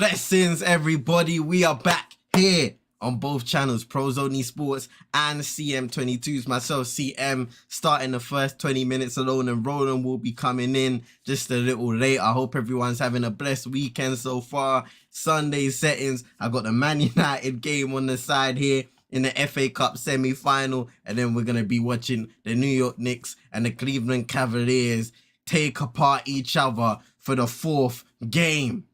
Blessings, everybody. We are back here on both channels, Pros Only Sports and CM22's. Myself, CM, starting the first 20 minutes alone, and Roland will be coming in just a little late. I hope everyone's having a blessed weekend so far. Sunday settings. I got the Man United game on the side here in the FA Cup semi-final, and then we're going to be watching the New York Knicks and the Cleveland Cavaliers take apart each other for the fourth game.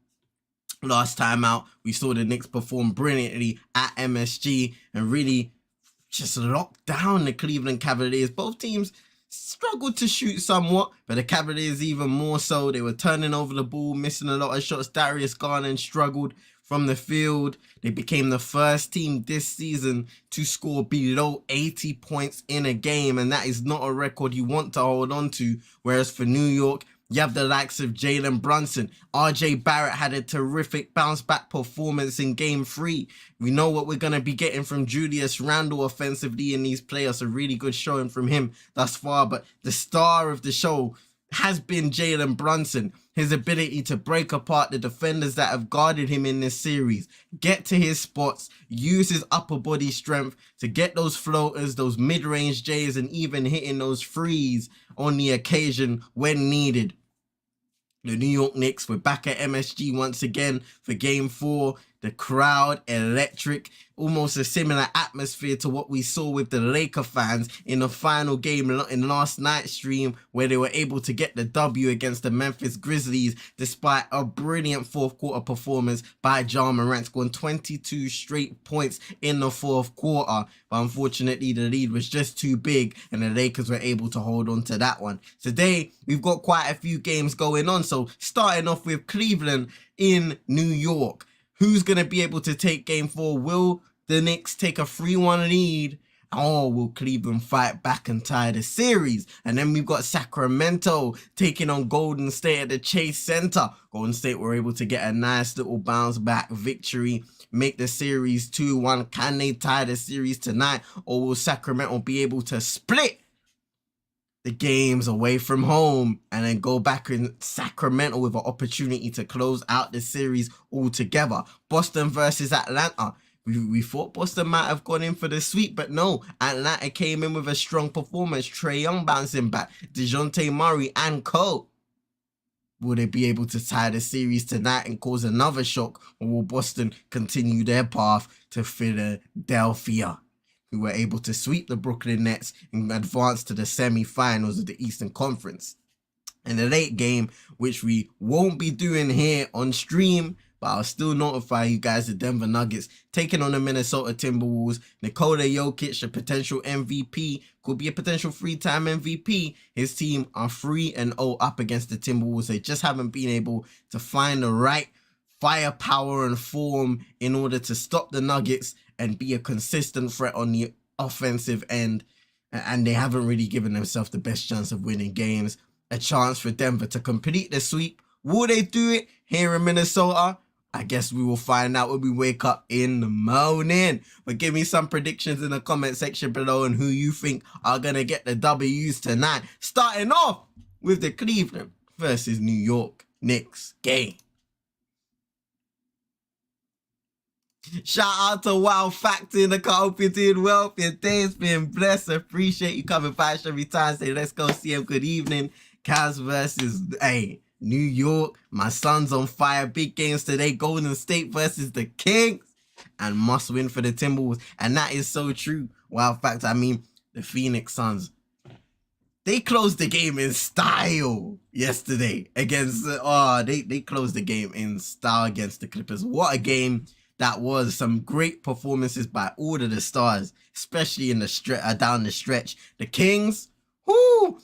Last time out, we saw the Knicks perform brilliantly at MSG and really just locked down the Cleveland Cavaliers. Both teams struggled to shoot somewhat, but the Cavaliers even more so. They were turning over the ball, missing a lot of shots. Darius Garland struggled from the field. They became the first team this season to score below 80 points in a game, and that is not a record you want to hold on to. Whereas for New York, you have the likes of Jalen Brunson. RJ Barrett had a terrific bounce-back performance in Game 3. We know what we're going to be getting from Julius Randle offensively in these playoffs. A really good showing from him thus far. But the star of the show has been Jalen Brunson. His ability to break apart the defenders that have guarded him in this series, get to his spots, use his upper body strength to get those floaters, those mid-range J's, and even hitting those threes on the occasion when needed. The New York Knicks were back at MSG once again for Game 4. The crowd electric, almost a similar atmosphere to what we saw with the Laker fans in the final game in last night's stream, where they were able to get the W against the Memphis Grizzlies despite a brilliant fourth quarter performance by Ja Morant, scoring 22 straight points in the fourth quarter. But unfortunately, the lead was just too big and the Lakers were able to hold on to that one. Today, we've got quite a few games going on. So starting off with Cleveland in New York. Who's going to be able to take Game 4? Will the Knicks take a 3-1 lead? Or will Cleveland fight back and tie the series? And then we've got Sacramento taking on Golden State at the Chase Center. Golden State were able to get a nice little bounce back victory, make the series 2-1. Can they tie the series tonight? Or will Sacramento be able to split the games away from home and then go back in Sacramento with an opportunity to close out the series altogether? Boston versus Atlanta. We thought Boston might have gone in for the sweep, but no. Atlanta came in with a strong performance. Trae Young bouncing back, DeJounte Murray and co. Will they be able to tie the series tonight and cause another shock, or will Boston continue their path to Philadelphia, who were able to sweep the Brooklyn Nets and advance to the semi-finals of the Eastern Conference? In the late game, which we won't be doing here on stream, but I'll still notify you guys, the Denver Nuggets taking on the Minnesota Timberwolves. Nikola Jokic, a potential MVP, could be a potential 3-time MVP. His team are 3-0 up against the Timberwolves. They just haven't been able to find the right firepower and form in order to stop the Nuggets and be a consistent threat on the offensive end. And they haven't really given themselves the best chance of winning games. A chance for Denver to complete the sweep. Will they do it here in Minnesota? I guess we will find out when we wake up in the morning. But give me some predictions in the comment section below and who you think are going to get the W's tonight. Starting off with the Cleveland versus New York Knicks game. Shout out to Wow Factor in the car. Hope you're doing well. Your day's been blessed. Appreciate you coming by every time. Say, let's go, CM. Good evening. Cavs versus New York. My son's on fire. Big games today. Golden State versus the Kings. And must win for the Timberwolves. And that is so true. Wow Factor. I mean, the Phoenix Suns, they closed the game in style yesterday against they closed the game in style against the Clippers. What a game that was. Some great performances by all of the stars, especially in the down the stretch. The Kings,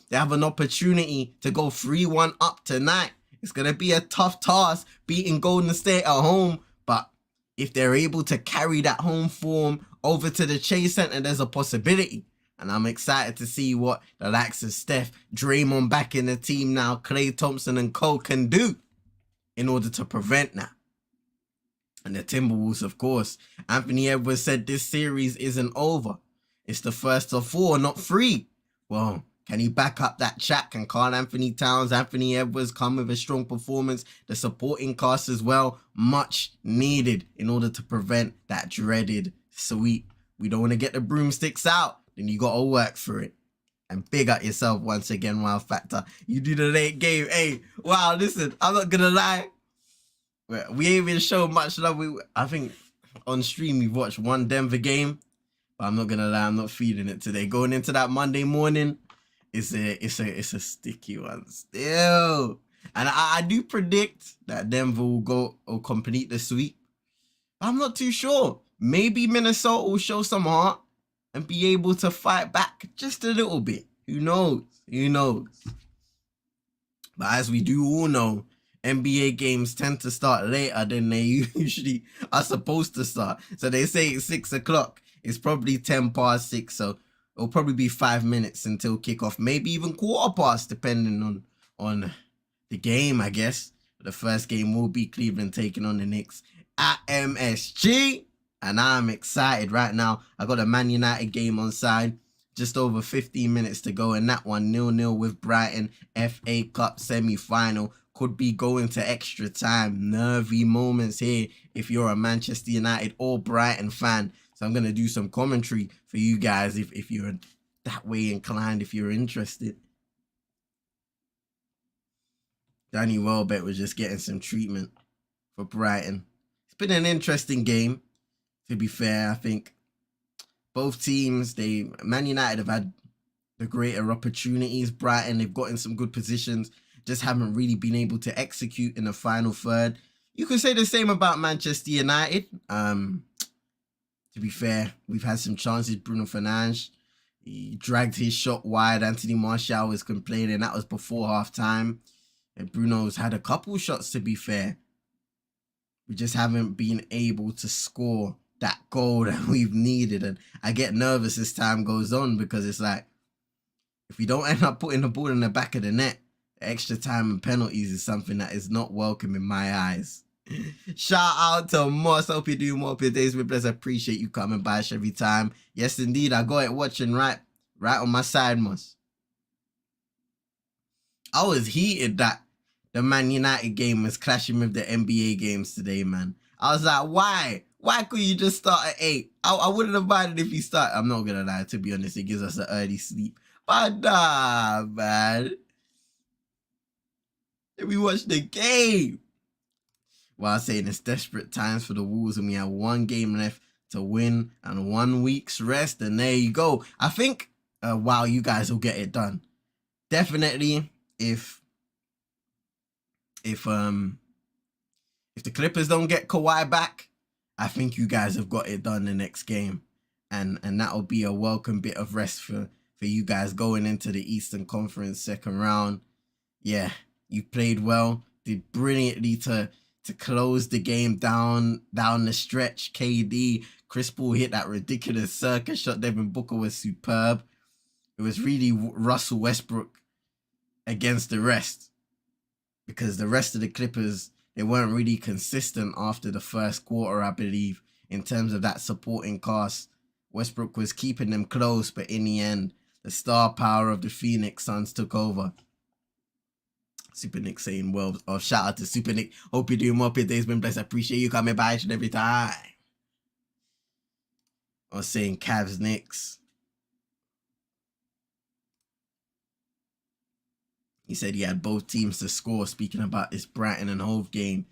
they have an opportunity to go 3-1 up tonight. It's going to be a tough task beating Golden State at home, but if they're able to carry that home form over to the Chase Center, there's a possibility. And I'm excited to see what the likes of Steph, Draymond back in the team now, Klay Thompson and co can do in order to prevent that. And the Timberwolves, of course. Anthony Edwards said this series isn't over. It's the first of 4, not 3. Well, Can he back up that chat? Can Karl Anthony Towns, Anthony Edwards come with a strong performance? The supporting cast as well, much needed in order to prevent that dreaded sweep. We don't want to get the broomsticks out. Then you got to work for it. And big up yourself once again, Wow Factor. You do the late game. Hey, wow, listen, I'm not going to lie. We ain't even shown much love. I think on stream we've watched one Denver game. But I'm not going to lie, I'm not feeling it today. Going into that Monday morning, it's a sticky one still. And I do predict that Denver will complete the sweep. I'm not too sure. Maybe Minnesota will show some heart and be able to fight back just a little bit. Who knows? Who knows? But as we do all know, NBA games tend to start later than they usually are supposed to start. So they say it's 6 o'clock. It's probably 10 past 6. So it'll probably be 5 minutes until kickoff. Maybe even quarter past, depending on the game, I guess. The first game will be Cleveland taking on the Knicks at MSG. And I'm excited right now. I got a Man United game on side. Just over 15 minutes to go. And that one 0-0 with Brighton. FA Cup semi-final. Could be going to extra time. Nervy moments here if you're a Manchester United or Brighton fan. So I'm going to do some commentary for you guys if you're that way inclined, if you're interested. Danny Welbeck was just getting some treatment for Brighton. It's been an interesting game. To be fair, I think both teams, Man United have had the greater opportunities. Brighton, they've got in some good positions, just haven't really been able to execute in the final third. You could say the same about Manchester United. To be fair, we've had some chances. Bruno Fernandes, he dragged his shot wide. Anthony Martial was complaining. That was before half-time. And Bruno's had a couple shots, to be fair. We just haven't been able to score that goal that we've needed. And I get nervous as time goes on because it's like, if we don't end up putting the ball in the back of the net, extra time and penalties is something that is not welcome in my eyes. Shout out to Moss. Hope you're doing well. Hope your days with blessed. I appreciate you coming by every time. Yes, indeed. I got it watching right on my side, Moss. I was heated that the Man United game was clashing with the NBA games today, man. I was like, why? Why could you just start at 8? I wouldn't have minded if you start. I'm not going to lie, to be honest. It gives us an early sleep. But nah, man. Let me watch the game. While saying it's desperate times for the Wolves and we have one game left to win and 1 week's rest. And there you go. I think, wow, you guys will get it done. Definitely, if the Clippers don't get Kawhi back, I think you guys have got it done the next game. And that'll be a welcome bit of rest for you guys going into the Eastern Conference second round. Yeah, you played well. Did brilliantly to close the game down the stretch. KD, Chris Paul hit that ridiculous circus shot. Devin Booker was superb. It was really Russell Westbrook against the rest. Because the rest of the Clippers, they weren't really consistent after the first quarter, I believe, in terms of that supporting cast. Westbrook was keeping them close, but in the end, the star power of the Phoenix Suns took over. Super Nick saying, well, shout out to Super Nick. Hope you're doing well. Your day's been blessed. I appreciate you coming by each and every time. I was saying Cavs Knicks. He said he had both teams to score. Speaking about this Brighton and Hove game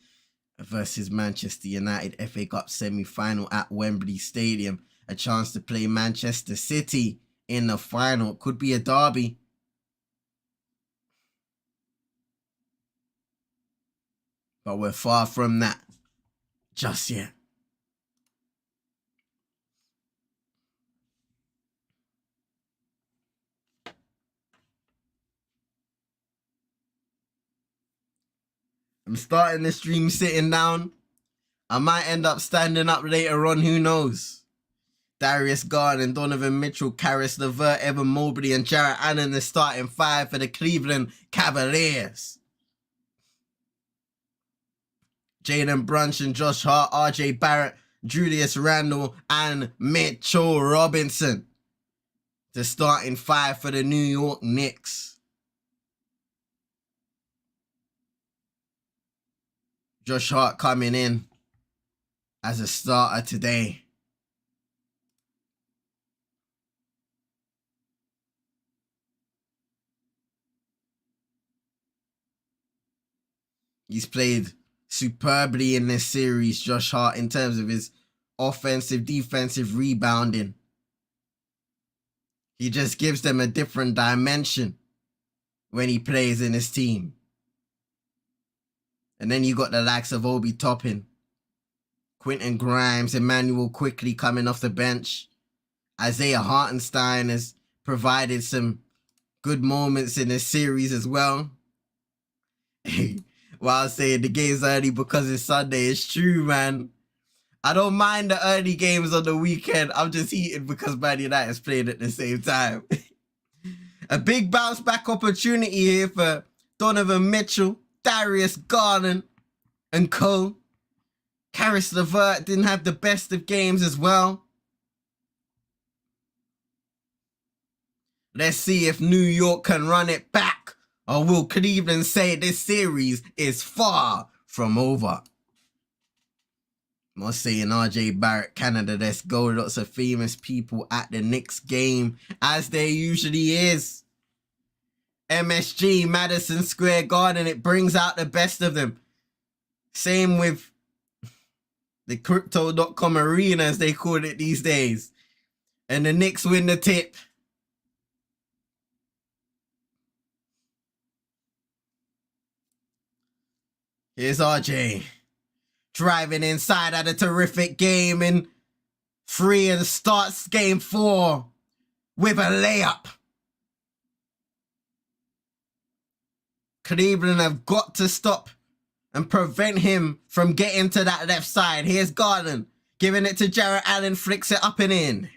versus Manchester United FA Cup semi-final at Wembley Stadium. A chance to play Manchester City in the final. It could be a derby. But we're far from that just yet. I'm starting the stream sitting down. I might end up standing up later on, who knows? Darius Garland, Donovan Mitchell, Karis LeVert, Evan Mobley, and Jarrett Allen, the starting 5 for the Cleveland Cavaliers. Jalen Brunson, Josh Hart, RJ Barrett, Julius Randle, and Mitchell Robinson. The starting five for the New York Knicks. Josh Hart coming in as a starter today. He's played superbly in this series, Josh Hart, in terms of his offensive, defensive rebounding. He just gives them a different dimension when he plays in his team. And then you got the likes of Obi Toppin, Quentin Grimes, Emmanuel Quickly coming off the bench. Isaiah Hartenstein has provided some good moments in this series as well. While saying the game's early because it's Sunday, it's true, man. I don't mind the early games on the weekend. I'm just heated because Man United's playing at the same time. A big bounce back opportunity here for Donovan Mitchell, Darius Garland, and co. Caris LeVert didn't have the best of games as well. Let's see if New York can run it back, or will Cleveland say this series is far from over? Must say in RJ Barrett, Canada, let's go. Lots of famous people at the Knicks game, as there usually is. MSG, Madison Square Garden, it brings out the best of them. Same with the Crypto.com Arena, as they call it these days. And the Knicks win the tip. Here's RJ. Driving inside at a terrific game in 3 and starts game 4 with a layup. Cleveland have got to stop and prevent him from getting to that left side. Here's Garland giving it to Jarrett Allen, flicks it up and in.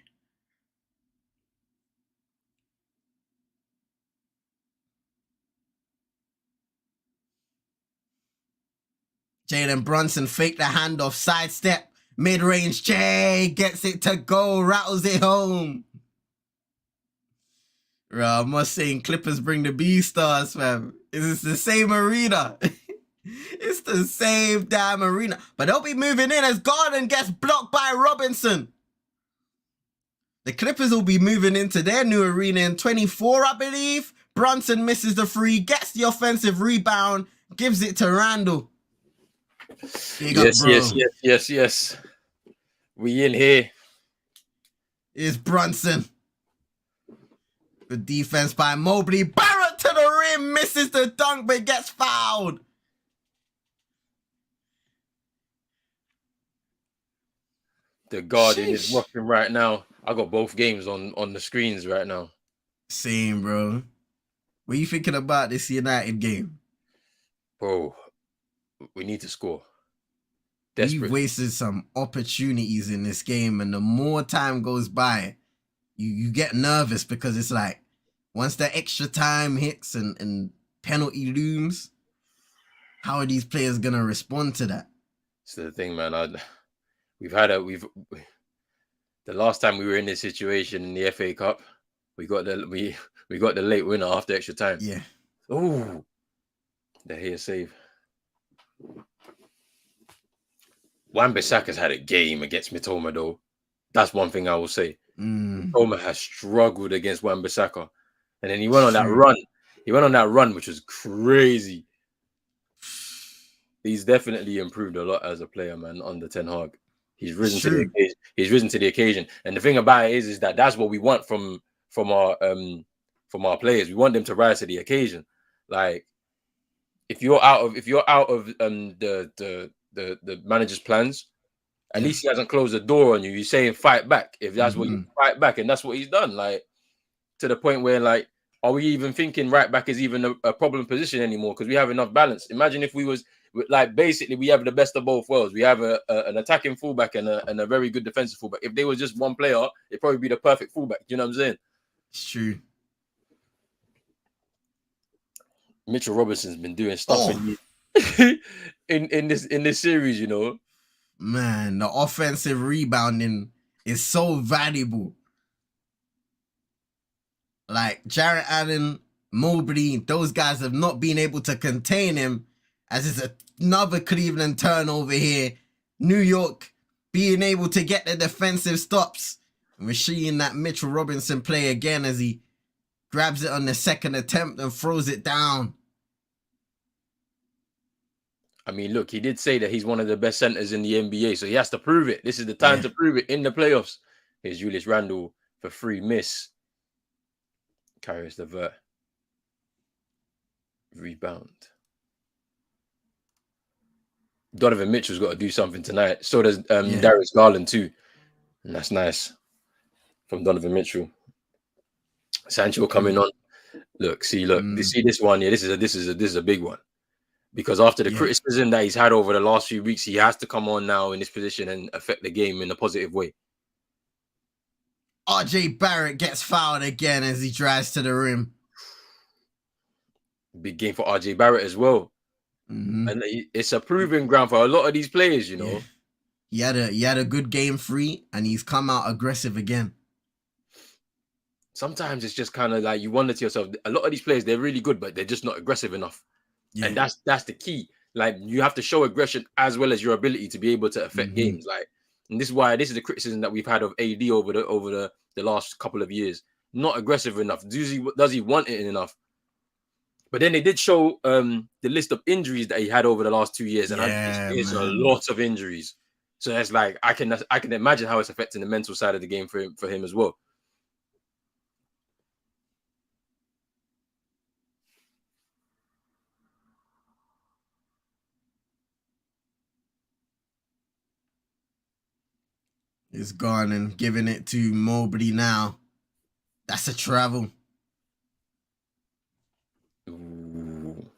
Jalen Brunson faked the handoff, sidestep, mid-range J, gets it to go, rattles it home. Bro, I must say, Clippers bring the B-Stars, fam. Is this the same arena? It's the same damn arena. But they'll be moving in as Garland gets blocked by Robinson. The Clippers will be moving into their new arena in 24, I believe. Brunson misses the free, gets the offensive rebound, gives it to Randall. Yes. We in here. Here's Brunson. Good defense by Mobley. Barrett to the rim, misses the dunk, but gets fouled. The Guardian is watching right now. I got both games on the screens right now. Same, bro. What are you thinking about this United game? Bro, we need to score. We've wasted some opportunities in this game, and the more time goes by, you get nervous because it's like, once the extra time hits and penalty looms, how are these players going to respond to that? It's the thing, man. The last time we were in this situation in the FA Cup, we got the late winner after extra time. Yeah. Oh, the here save. Wan-Bissaka's had a game against Mitoma, though. That's one thing I will say. Mitoma has struggled against Wan-Bissaka. And then he went on that run. He went on that run, which was crazy. He's definitely improved a lot as a player, man, under Ten Hag. He's risen to the occasion. He's risen to the occasion. And the thing about it is that that's what we want from our players. We want them to rise to the occasion. Like, if you're out of the manager's plans, at least he hasn't closed the door on you. He's saying fight back. If that's what you fight back, and that's what he's done. Like, to the point where, like, are we even thinking right back is even a problem position anymore? Because we have enough balance. Imagine if we was like, basically we have the best of both worlds. We have an attacking fullback and a very good defensive fullback. If they was just one player, it'd probably be the perfect fullback. Do you know what I'm saying? It's true. Mitchell Robinson's been doing stuff in this series, you know. Man, the offensive rebounding is so valuable. Like Jarrett Allen, Mobley, those guys have not been able to contain him, as it's another Cleveland turnover here. New York being able to get the defensive stops. And we're seeing that Mitchell Robinson play again as he grabs it on the second attempt and throws it down. I mean, look, he did say that he's one of the best centers in the NBA, so he has to prove it. This is the time to prove it in the playoffs. Here's Julius Randle for free miss. Carries the vert. Rebound. Donovan Mitchell's got to do something tonight. So does Darius Garland too. And that's nice from Donovan Mitchell. Sancho coming on. Look, see this one. Yeah, this is a big one. Because after the criticism that he's had over the last few weeks, he has to come on now in this position and affect the game in a positive way. RJ Barrett gets fouled again as he drives to the rim. Big game for RJ Barrett as well. And it's a proving ground for a lot of these players, you know. He had a good game 3 and he's come out aggressive again. Sometimes it's just kind of like you wonder to yourself, a lot of these players, they're really good, but they're just not aggressive enough. Yeah. And that's the key. Like, you have to show aggression as well as your ability to be able to affect games. Like, and this is the criticism that we've had of AD over the last couple of years. Not aggressive enough. Does he want it enough? But then they did show the list of injuries that he had over the last 2 years, and it's a lot of injuries. So that's like I can imagine how it's affecting the mental side of the game for him as well. It's gone and giving it to Mobley now. That's a travel. Ooh.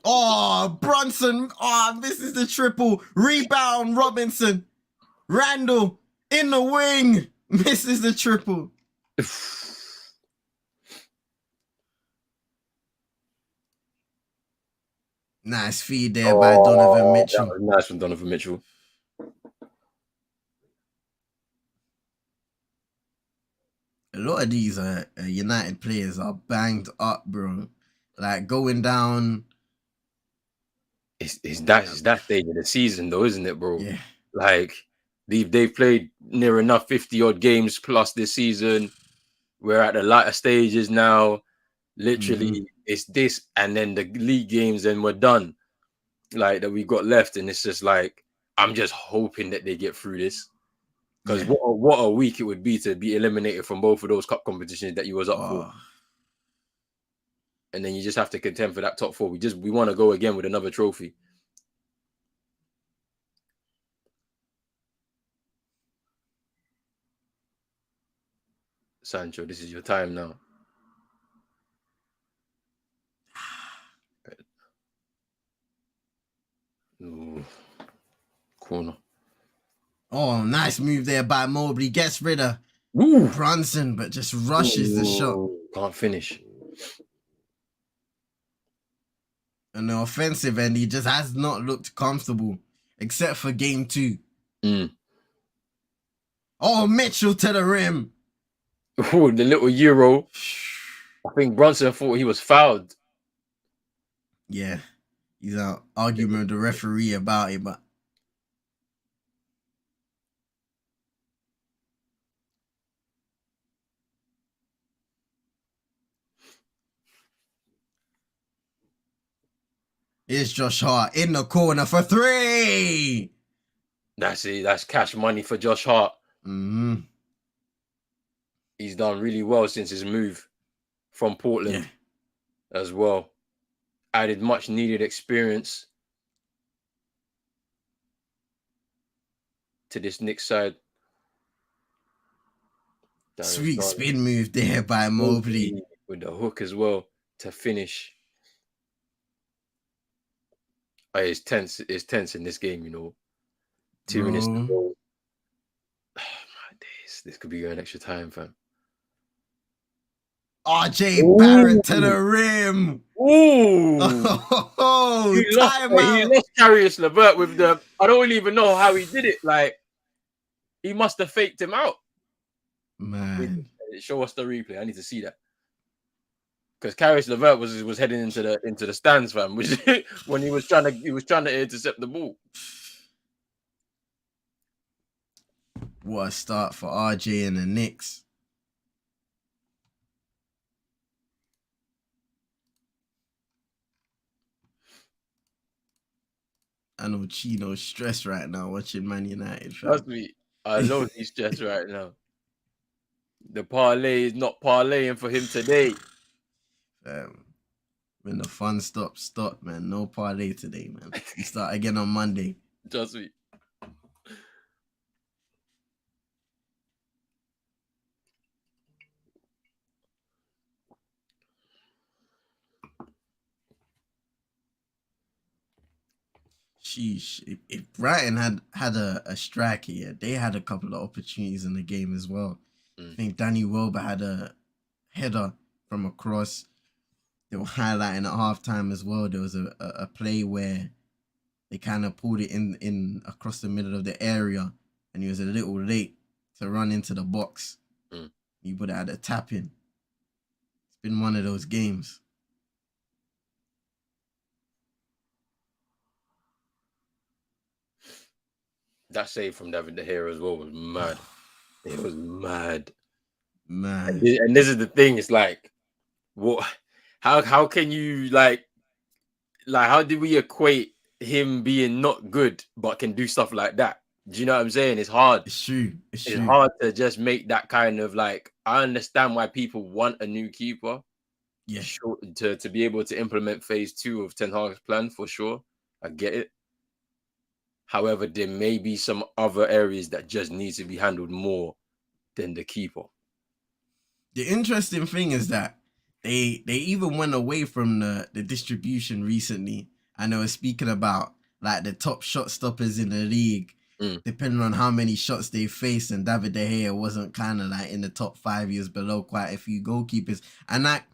Oh, Brunson. Oh, this is the triple. Rebound, Robinson. Randall in the wing. Misses the triple. Nice feed there by Donovan Mitchell. That was nice from Donovan Mitchell. A lot of these United players are banged up, bro. Like going down. It's that stage of the season, though, isn't it, bro? Yeah. Like they've played near enough 50-odd games plus this season. We're at the latter stages now. Literally, it's this and then the league games, and we're done. Like that we got left, and it's just like I'm just hoping that they get through this. Because what a week it would be to be eliminated from both of those cup competitions that you was up for. And then you just have to contend for that top 4. We want to go again with another trophy. Sancho, this is your time now. Ooh. Corner. Oh, nice move there by Mobley. Gets rid of Brunson, but just rushes the shot. Can't finish. On the offensive end, he just has not looked comfortable, except for game 2. Oh, Mitchell to the rim. Oh, the little Euro. I think Brunson thought he was fouled. Yeah. He's out arguing with the referee about it, but here's Josh Hart in the corner for 3. That's it. That's cash money for Josh Hart. He's done really well since his move from Portland as well. Added much needed experience to this Knicks side. Sweet spin move there by Mobley. With the hook as well to finish. It's tense in this game, you know. 2 minutes to Bro. go. Oh, my days. This could be an extra time, fam. RJ Ooh. Barrett to the rim. Ooh. Oh, He timeout. lost Carius LeVert with the. I don't even know how he did it. Like, he must have faked him out. Man. Show us the replay. I need to see that. Because Carius LeVert was heading into the stands, fam, which when he was trying to intercept the ball. What a start for RJ and the Knicks. I know Chino's stressed right now watching Man United, fam. Trust me, I know he's stressed right now. The parlay is not parlaying for him today. When the fun stops, stop, man. No parlay today, man. We start again on Monday. Trust me. Sheesh. If Brighton had a striker here, they had a couple of opportunities in the game as well. I think Danny Welbeck had a header from across. They were highlighting at halftime as well. There was a play where they kind of pulled it in across the middle of the area, and he was a little late to run into the box. He would have had a tap in. It's been one of those games. That save from David De Gea as well was mad. It was mad. Man. And this is the thing. It's like, what? How can you like how did we equate him being not good but can do stuff like that? Do you know what I'm saying? It's hard. It's true. It's true. Hard to just make that kind of like. I understand why people want a new keeper. Yeah. Sure, to be able to implement phase 2 of Ten Hag's plan for sure. I get it. However, there may be some other areas that just need to be handled more than the keeper. The interesting thing is that they even went away from the distribution recently, and they were speaking about like the top shot stoppers in the league, depending on how many shots they faced, and David De Gea wasn't kind of like in the top 5 years below quite a few goalkeepers. And like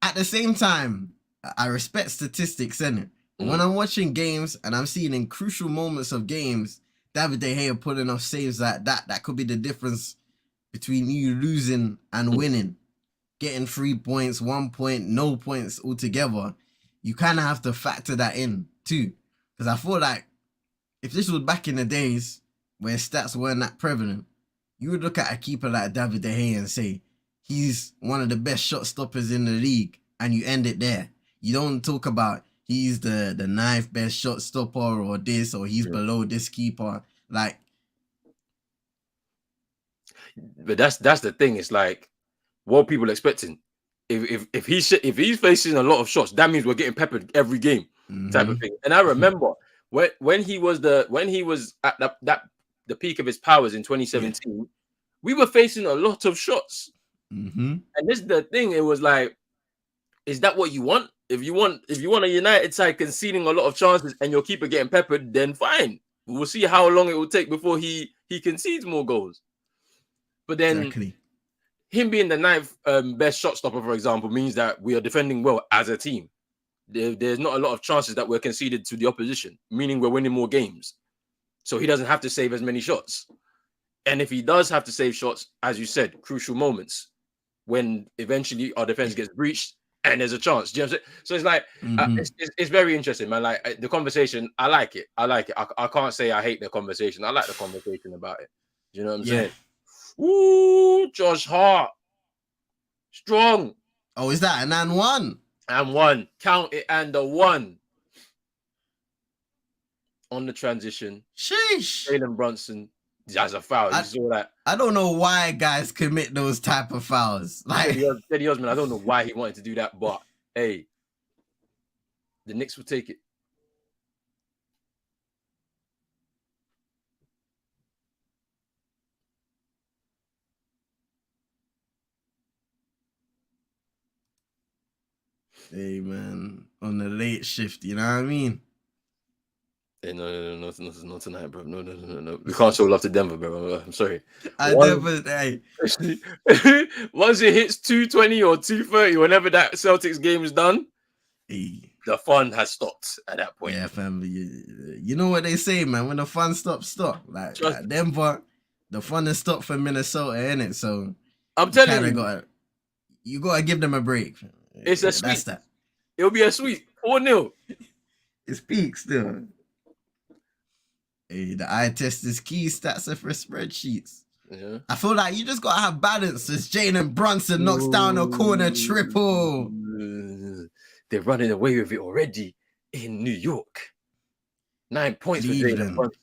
at the same time, I respect statistics, innit? But when I'm watching games and I'm seeing in crucial moments of games, David De Gea pulling off saves like that could be the difference between you losing and winning. Getting 3 points, 1 point, no points altogether. You kind of have to factor that in too. Because I feel like if this was back in the days where stats weren't that prevalent, you would look at a keeper like David De Gea and say, he's one of the best shot stoppers in the league, and you end it there. You don't talk about he's the 9th best shot stopper or this, or he's below this keeper. Like, but that's the thing. It's like, what people expecting. If he's facing a lot of shots, that means we're getting peppered every game, type of thing. And I remember when he was at the peak of his powers in 2017, we were facing a lot of shots. And this is the thing. It was like, is that what you want? If you want a United side conceding a lot of chances and your keeper getting peppered, then fine. We'll see how long it will take before he concedes more goals. But then him being the 9th best shot stopper, for example, means that we are defending well as a team. There's not a lot of chances that we're conceded to the opposition, meaning we're winning more games. So he doesn't have to save as many shots. And if he does have to save shots, as you said, crucial moments, when eventually our defense gets breached and there's a chance. Do you know what I'm saying? So it's like, it's very interesting, man. Like the conversation, I like it. I can't say I hate the conversation. I like the conversation about it. Do you know what I'm saying? Ooh, Josh Hart. Strong. Oh, is that an and one? And one. Count it and the one. On the transition. Sheesh. Jalen Brunson has a foul. You saw that. I don't know why guys commit those type of fouls. Like Teddy Osman, I don't know why he wanted to do that, but hey, the Knicks will take it. Hey man, on the late shift, you know what I mean? Hey, no, tonight, bro. No. We can't show love to Denver, bro. I'm sorry. I never. Hey, Once it hits 2:20 or 2:30, whenever that Celtics game is done, hey. the fun has stopped at that point. Yeah, family. You know what they say, man. When the fun stops, stop. Like Denver, the fun has stopped for Minnesota, innit? So I'm you telling kind of you, gotta give them a break. it's a That's sweep. that. It'll be a sweep. 4-0. It's peak still. Hey, the eye test is key. Stats are for spreadsheets. Yeah. I feel like you just gotta have balance as Jalen Brunson knocks down a corner triple. They're running away with it already in New York. 9 points for Jalen Cleveland. Brunson.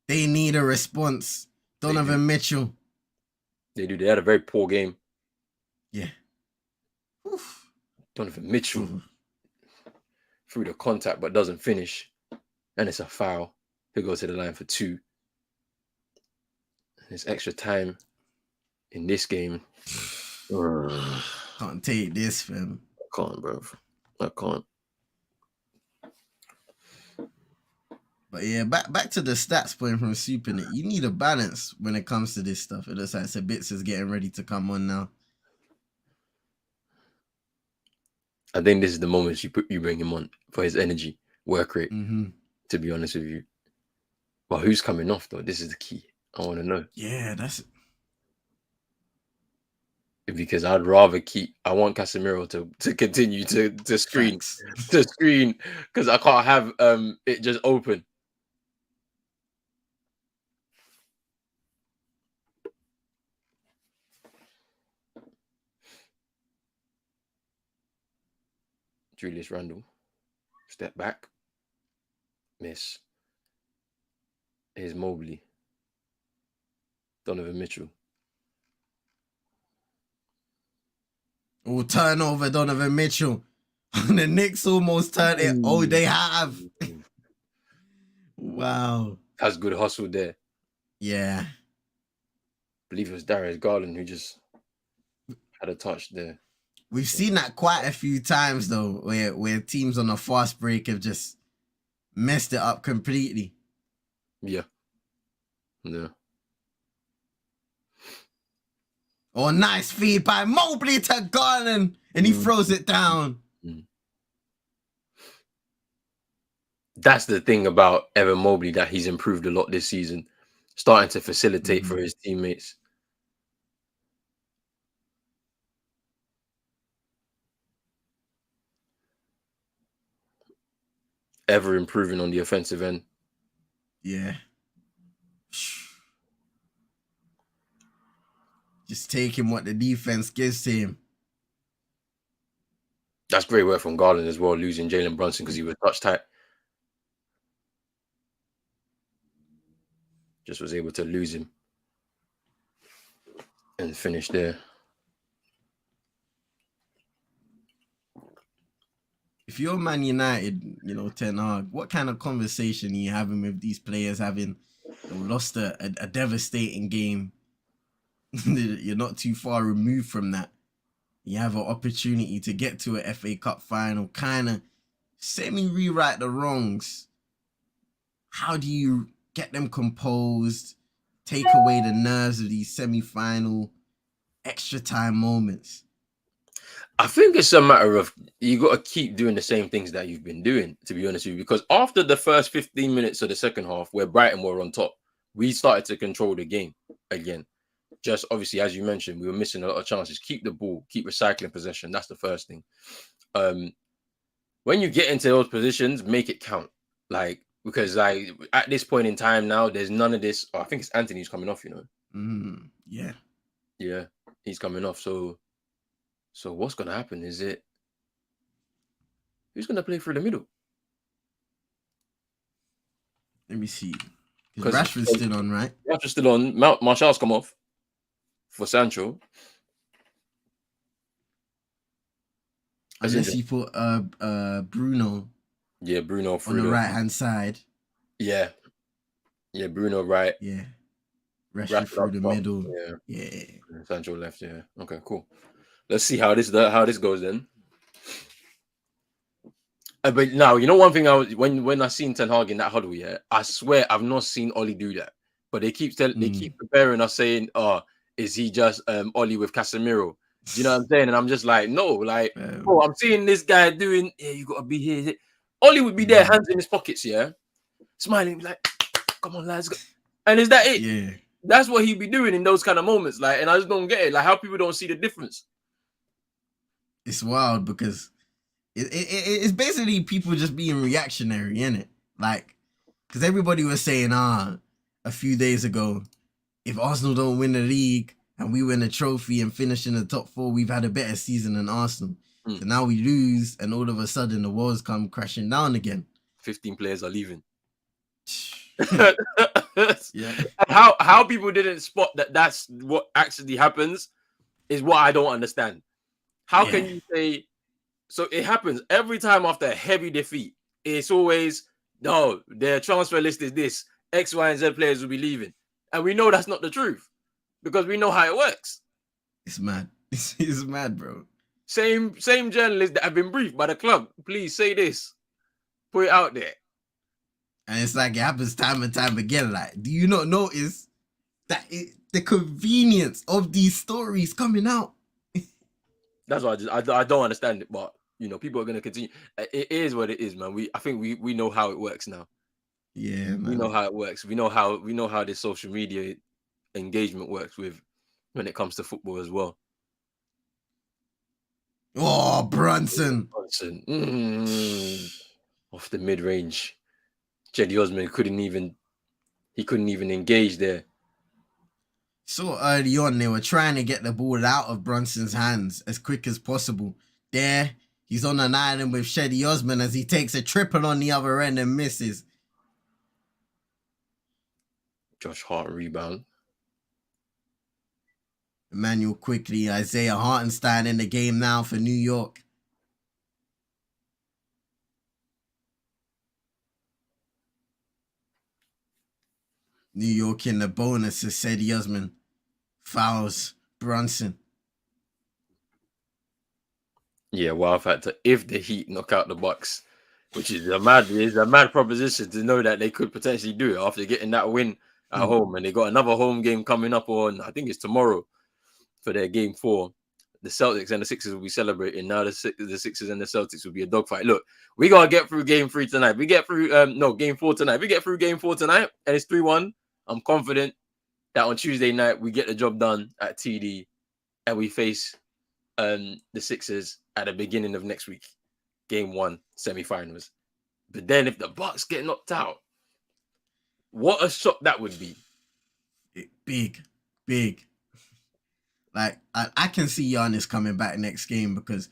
They need a response. Donovan Mitchell. They do. They had a very poor game. Yeah. Oof. Donovan Mitchell through the contact but doesn't finish. And it's a foul. He'll go to the line for 2. And there's extra time in this game. Can't take this, fam. I can't, bro. I can't. But yeah, back to the stats point from SuperNet. You need a balance when it comes to this stuff. It looks like Sabitz is getting ready to come on now. I think this is the moment you bring him on for his energy, work rate. Mm-hmm. To be honest with you, but who's coming off though? This is the key. I want to know. Yeah, that's because I'd rather I want Casemiro to continue to screen because I can't have it just open. Julius Randle, step back, miss. Here's Mobley, Donovan Mitchell. Oh, turnover, Donovan Mitchell. The Knicks almost turned it. Oh, they have. Wow. That's good hustle there. Yeah. I believe it was Darius Garland who just had a touch there. We've seen that quite a few times though, where teams on a fast break have just messed it up completely. Yeah. Oh, nice feed by Mobley to Garland, and he throws it down. That's the thing about Evan Mobley, that he's improved a lot this season, starting to facilitate for his teammates. Ever improving on the offensive end. Yeah. Just taking what the defense gives to him. That's great work from Garland as well, losing Jalen Brunson because he was touch tight. Just was able to lose him and finish there. If you're Man United, Ten Hag, what kind of conversation are you having with these players having lost a devastating game? You're not too far removed from that. You have an opportunity to get to a FA Cup final, kind of semi-rewrite the wrongs. How do you get them composed, take away the nerves of these semi-final extra time moments? I think it's a matter of you got to keep doing the same things that you've been doing, to be honest with you, because after the first 15 minutes of the second half, where Brighton were on top, we started to control the game again. Just obviously, as you mentioned, we were missing a lot of chances. Keep the ball, keep recycling possession. That's the first thing. When you get into those positions, make it count. Because at this point in time now, there's none of this. Oh, I think it's Anthony who's coming off, Yeah. Yeah, he's coming off. So what's going to happen? Who's going to play through the middle? Let me see. Because Rashford's still on, right? Rashford's still on. Martial's come off for Sancho. Unless you put Bruno. Yeah, Bruno on the right-hand side. Yeah. Yeah, Bruno right. Yeah. Rashford through the middle. Yeah. Sancho left, yeah. Okay, cool. Let's see how this goes then. But now, you know one thing, I was when I seen Ten Hag in that huddle, yeah, I swear I've not seen Ollie do that. But they keep preparing us saying, "Oh, is he just Ollie with Casemiro?" Do you know what I'm saying? And I'm just like, no, like, bro, I'm seeing this guy doing. Yeah, you gotta be here. Ollie would be there, hands in his pockets, yeah, smiling, like, "Come on, lads," and is that it? Yeah, That's what he'd be doing in those kind of moments, like, and I just don't get it, like, how people don't see the difference. it's wild because it's basically people just being reactionary, isn't it? Like, because everybody was saying, a few days ago, if Arsenal don't win the league and we win a trophy and finish in the top 4, we've had a better season than Arsenal. So now we lose, and all of a sudden the walls come crashing down again. 15 players are leaving. Yeah. How people didn't spot that that's what actually happens is what I don't understand. How can you say so? It happens every time after a heavy defeat. It's always no, their transfer list is this. X, Y, and Z players will be leaving. And we know that's not the truth because we know how it works. It's mad. It's mad, bro. Same journalists that have been briefed by the club. Please say this. Put it out there. And it's like it happens time and time again. Like, do you not notice that the convenience of these stories coming out? That's why I don't understand it, but you know, people are gonna continue. It is what it is, man. I think we know how it works now. Yeah, man. We know how it works. We know how this social media engagement works with when it comes to football as well. Oh, Brunson. Off the mid range. Cedi Osman couldn't even engage there. So early on, they were trying to get the ball out of Brunson's hands as quick as possible. There, he's on an island with Cedi Osman as he takes a triple on the other end and misses. Josh Hart rebound. Emmanuel quickly, Isaiah Hartenstein in the game now for New York. New York in the bonus as Cedi Osman fouls Brunson. Yeah, wow factor. If the Heat knock out the Bucks, which is a mad proposition to know that they could potentially do it after getting that win at home, and they got another home game coming up on, I think it's tomorrow for their game 4. The Celtics and the Sixers will be celebrating. Now the Sixers and the Celtics will be a dogfight. Look, we gotta get through game 3 tonight. We get through game 4 tonight. We get through game 4 tonight, and it's 3-1. I'm confident that on Tuesday night we get the job done at TD, and we face the Sixers at the beginning of next week, game 1, semi-finals. But then if the Bucks get knocked out, what a shock that would be. Big. Like, I can see Giannis coming back next game because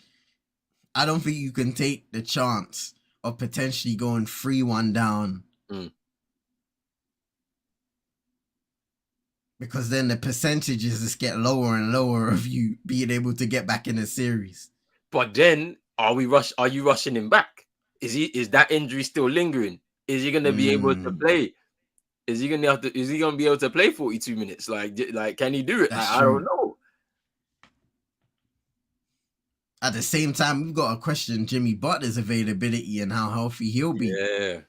I don't think you can take the chance of potentially going 3-1 down. Because then the percentages just get lower and lower of you being able to get back in the series. But then, are you rushing him back? Is that injury still lingering? Is he gonna be able to play? Is he gonna be able to play 42 minutes? Like can he do it? I don't know. At the same time, we've got to question Jimmy Butler's availability and how healthy he'll be. Yeah.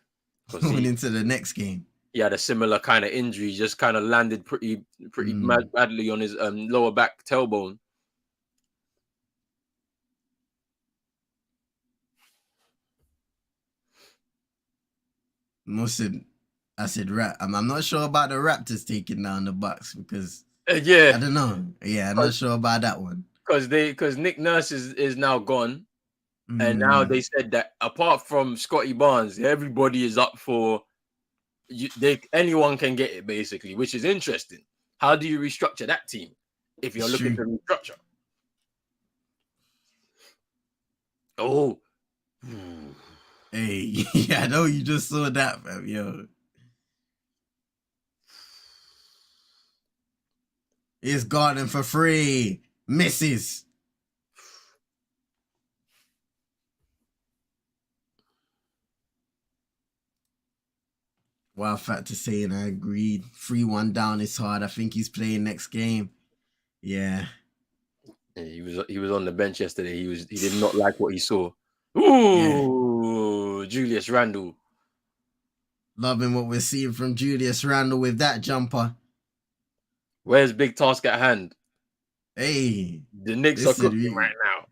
Going into the next game. He had a similar kind of injury, just kind of landed pretty badly on his lower back tailbone. I said I'm not sure about the Raptors taking down the Bucks because I don't know. Yeah, I'm not sure about that one. Because Nick Nurse is now gone, and now they said that apart from Scotty Barnes, everybody is up for. Anyone can get it basically, which is interesting. How do you restructure that team if you're looking to restructure? Oh, hey, yeah, I know you just saw that, fam. Yo, it's Garden for free, misses. Wild factor saying I agreed. 3-1 down is hard. I think he's playing next game. Yeah. He was on the bench yesterday. He did not like what he saw. Ooh. of Julius Randle. Loving what we're seeing from Julius Randle with that jumper. Where's big task at hand? Hey, The Knicks are cooking right now.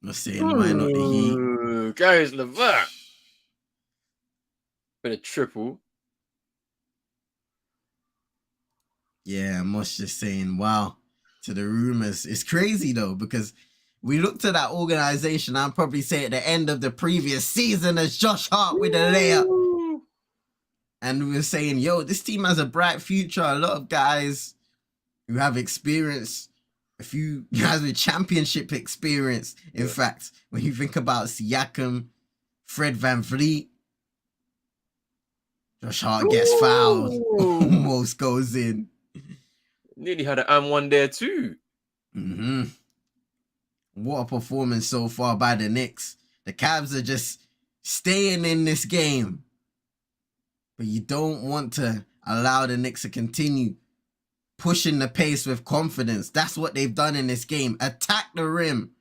I'm saying, why not the Heat? Caris LeVert with a triple. Yeah, Mosh just saying, wow, to the rumors. It's crazy though, because we looked at that organization, I'd probably say at the end of the previous season as Josh Hart with a layup. And we were saying, yo, this team has a bright future. A lot of guys who have experience, a few guys with championship experience. In fact, when you think about Siakam, Fred VanVleet, Josh Hart gets fouled, almost goes in. Nearly had an M1 there too. What a performance so far by the Knicks. The Cavs are just staying in this game. But you don't want to allow the Knicks to continue pushing the pace with confidence. That's what they've done in this game. Attack the rim.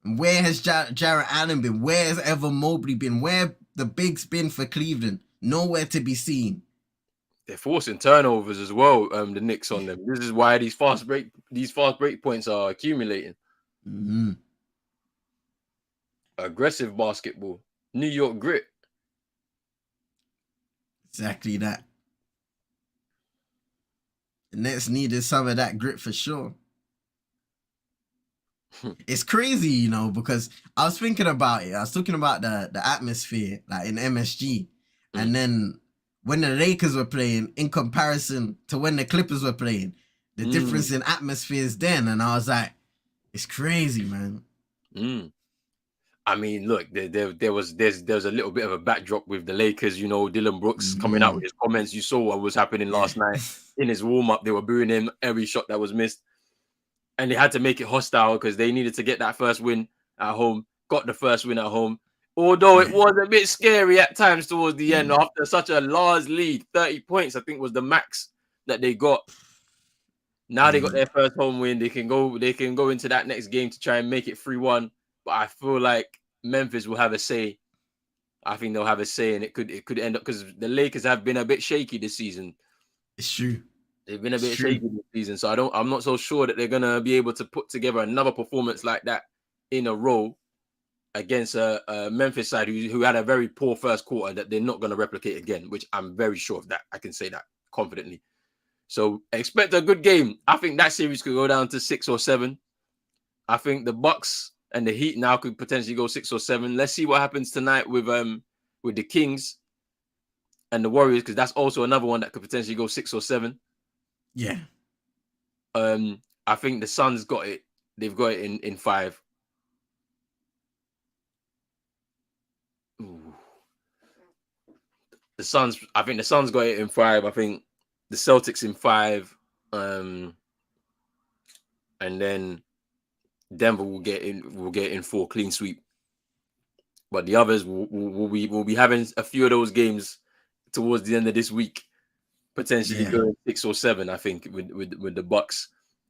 And where has Jarrett Allen been? Where has Evan Mobley been? Where the bigs been for Cleveland? Nowhere to be seen. They're forcing turnovers as well. The Knicks on them. This is why these fast break points are accumulating. Aggressive basketball. New York grit. Exactly that. The Nets needed some of that grit for sure. It's crazy, you know, because I was thinking about it. I was talking about the atmosphere, like in MSG. And then when the Lakers were playing, in comparison to when the Clippers were playing, the difference in atmospheres then. And I was like, it's crazy, man. I mean, look, there's a little bit of a backdrop with the Lakers. You know, Dylan Brooks coming out with his comments. You saw what was happening last night in his warm-up. They were booing him every shot that was missed. And they had to make it hostile because they needed to get that first win at home. Got the first win at home. Although it was a bit scary at times towards the end after such a large lead. 30 points, I think, was the max that they got. Now they got their first home win. They can go into that next game to try and make it 3-1. But I feel like Memphis will have a say. I think they'll have a say, and it could end up because the Lakers have been a bit shaky this season. It's true. They've been a bit shaky this season, so I'm not so sure that they're gonna be able to put together another performance like that in a row against a Memphis side who had a very poor first quarter that they're not gonna replicate again. Which I'm very sure of that. I can say that confidently. So expect a good game. I think that series could go down to 6 or 7. I think the Bucks and the Heat now could potentially go 6 or 7. Let's see what happens tonight with the Kings and the Warriors, because that's also another one that could potentially go 6 or 7. Yeah. I think the Suns got it. They've got it in 5. Ooh. I think the Suns got it in 5. I think the Celtics in 5. And then Denver will get in 4 clean sweep. But the others will be having a few of those games towards the end of this week, potentially going 6 or 7. I think with the Bucks,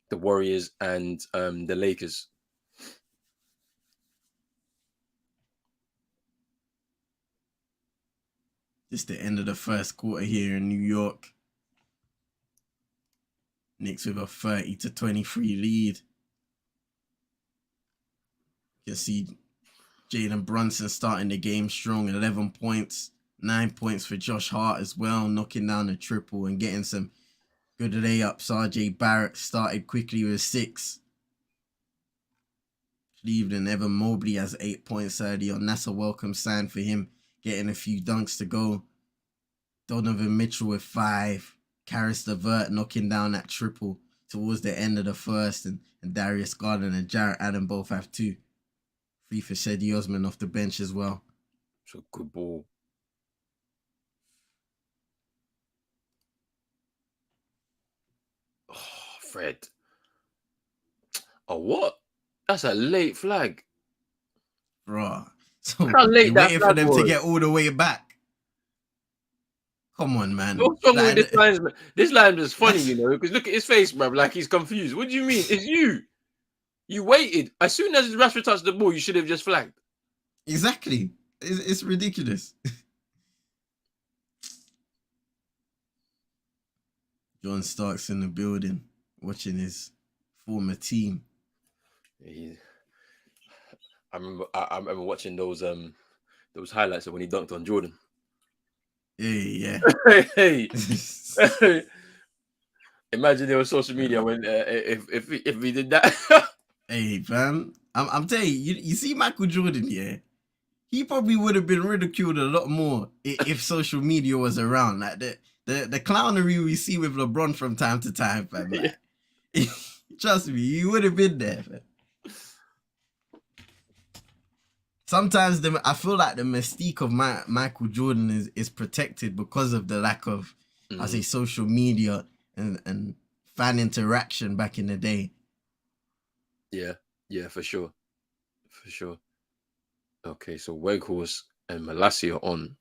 the Warriors, and the Lakers. Just the end of the first quarter here in New York. Knicks with a 30-23 lead. You can see Jalen Brunson starting the game strong, 11 points, 9 points for Josh Hart as well, knocking down a triple and getting some good layups. RJ Barrett started quickly with 6. Cleveland, Evan Mobley has 8 points early on. That's a welcome sign for him, getting a few dunks to go. Donovan Mitchell with 5. Caris LeVert knocking down that triple towards the end of the first. And Darius Garland and Jarrett Allen both have 2. 3 for Cedi Osman off the bench as well. It's a good ball. Oh, Fred. Oh, what? That's a late flag. Bruh. So How late you're that waiting for flag them was. to get all the way back. Come on, man. What's wrong with Like, this linesman? This lineman's funny, you know, because look at his face, bruv, like he's confused. What do you mean? It's you. You waited. As soon as Rashford touched the ball, you should have just flagged. exactly. It's ridiculous. John Stark's in the building, watching his former team. I remember watching those highlights of when he dunked on Jordan. Yeah. Hey. Imagine there was social media when if we did that. Hey, fam. I'm telling you see Michael Jordan, yeah? He probably would have been ridiculed a lot more if social media was around. Like the clownery we see with LeBron from time to time, fam. Like, trust me, he would have been there, fam. Sometimes I feel like the mystique of Michael Jordan is protected because of the lack of, I say, social media and fan interaction back in the day. Yeah, for sure. Okay, so Weghorst and Malacia on.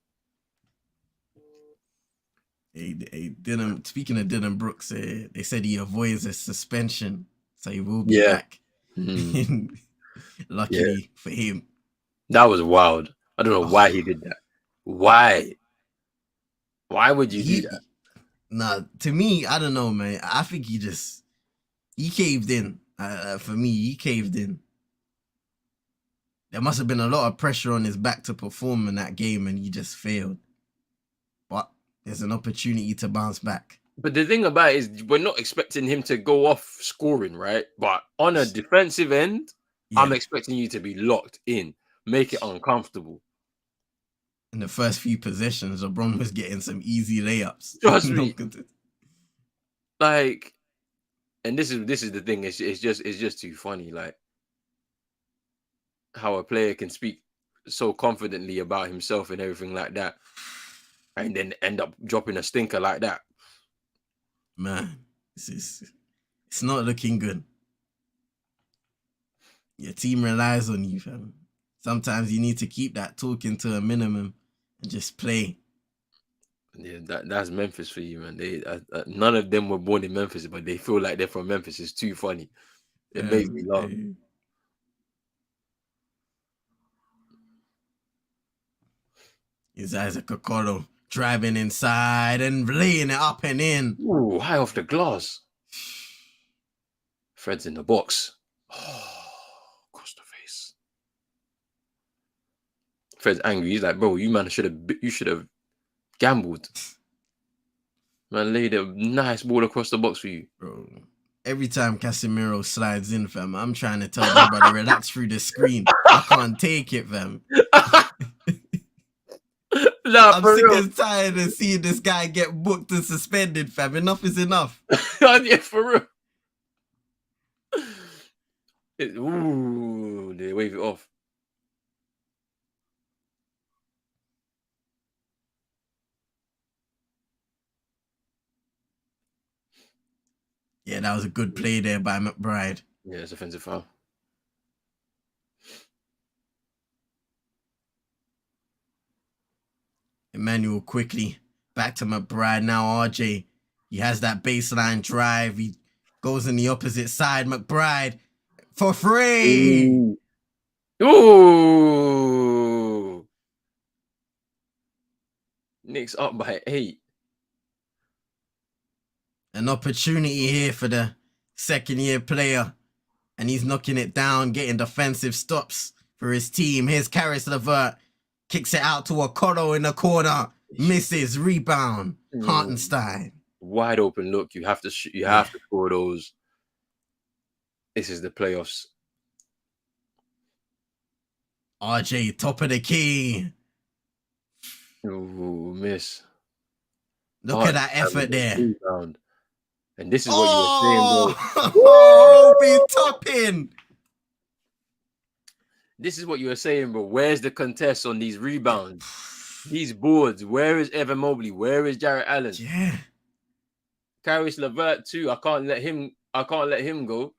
Speaking of Dylan Brooks, they said he avoids a suspension, so he will be back. Luckily for him. That was wild. I don't know why he did that. Why? Why would you do that? Nah, to me, I don't know, man. I think he caved in. For me, he caved in. There must have been a lot of pressure on his back to perform in that game, and he just failed. But there's an opportunity to bounce back. But the thing about it is, we're not expecting him to go off scoring, right? But on a defensive end, I'm expecting you to be locked in, make it uncomfortable. In the first few possessions, LeBron was getting some easy layups. Trust me. Like, and this is the thing. It's just too funny. Like, how a player can speak so confidently about himself and everything like that, and then end up dropping a stinker like that. Man, it's not looking good. Your team relies on you, fam. Sometimes you need to keep that talking to a minimum and just play. Yeah, that's Memphis for you, man. They none of them were born in Memphis, but they feel like they're from Memphis. It's too funny. It makes me laugh. His Isaac Okoro driving inside and laying it up and in. Ooh, high off the glass. Fred's in the box. Oh, across the face. Fred's angry. He's like, bro, you should have gambled. Man, laid a nice ball across the box for you. Bro, every time Casemiro slides in, fam, I'm trying to tell my brother, relax through the screen. I can't take it, fam. I'm sick and tired of seeing this guy get booked and suspended, fam. Enough is enough. Yeah, for real. Ooh, they wave it off. Yeah, that was a good play there by McBride. Yeah, it's offensive foul. Emmanuel quickly back to McBride. Now RJ, he has that baseline drive. He goes in the opposite side. McBride for free. Ooh. Knicks up by 8. An opportunity here for the second-year player. And he's knocking it down, getting defensive stops for his team. Here's Caris LeVert. Kicks it out to Okoro in the corner. Misses. Rebound. Hartenstein. Wide open look. You have to score those. This is the playoffs. RJ, top of the key. Ooh, miss. Look at that effort there. Rebound. And this is what you were saying, bro. Oh, be topping. This is what you were saying, bro. Where's the contest on these rebounds? These boards. Where is Evan Mobley? Where is Jarrett Allen? Yeah. Caris LeVert too. I can't let him go.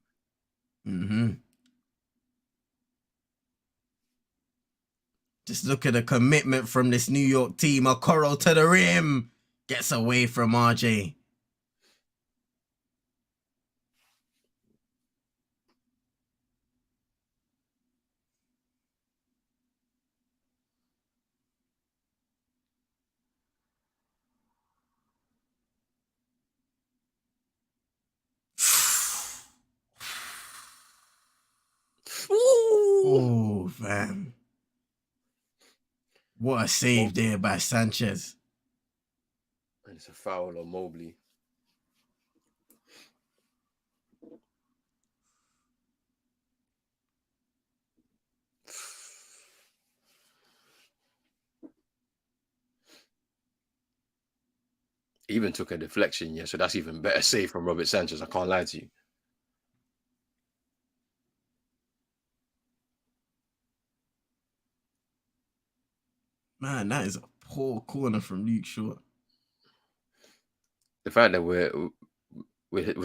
Just look at the commitment from this New York team. Okoro to the rim. Gets away from RJ. Oh, fam. What a save there by Sanchez. And it's a foul on Mobley. Even took a deflection, yeah, so that's even better save from Robert Sanchez. I can't lie to you. Man, that is a poor corner from Luke Shaw. The fact that we're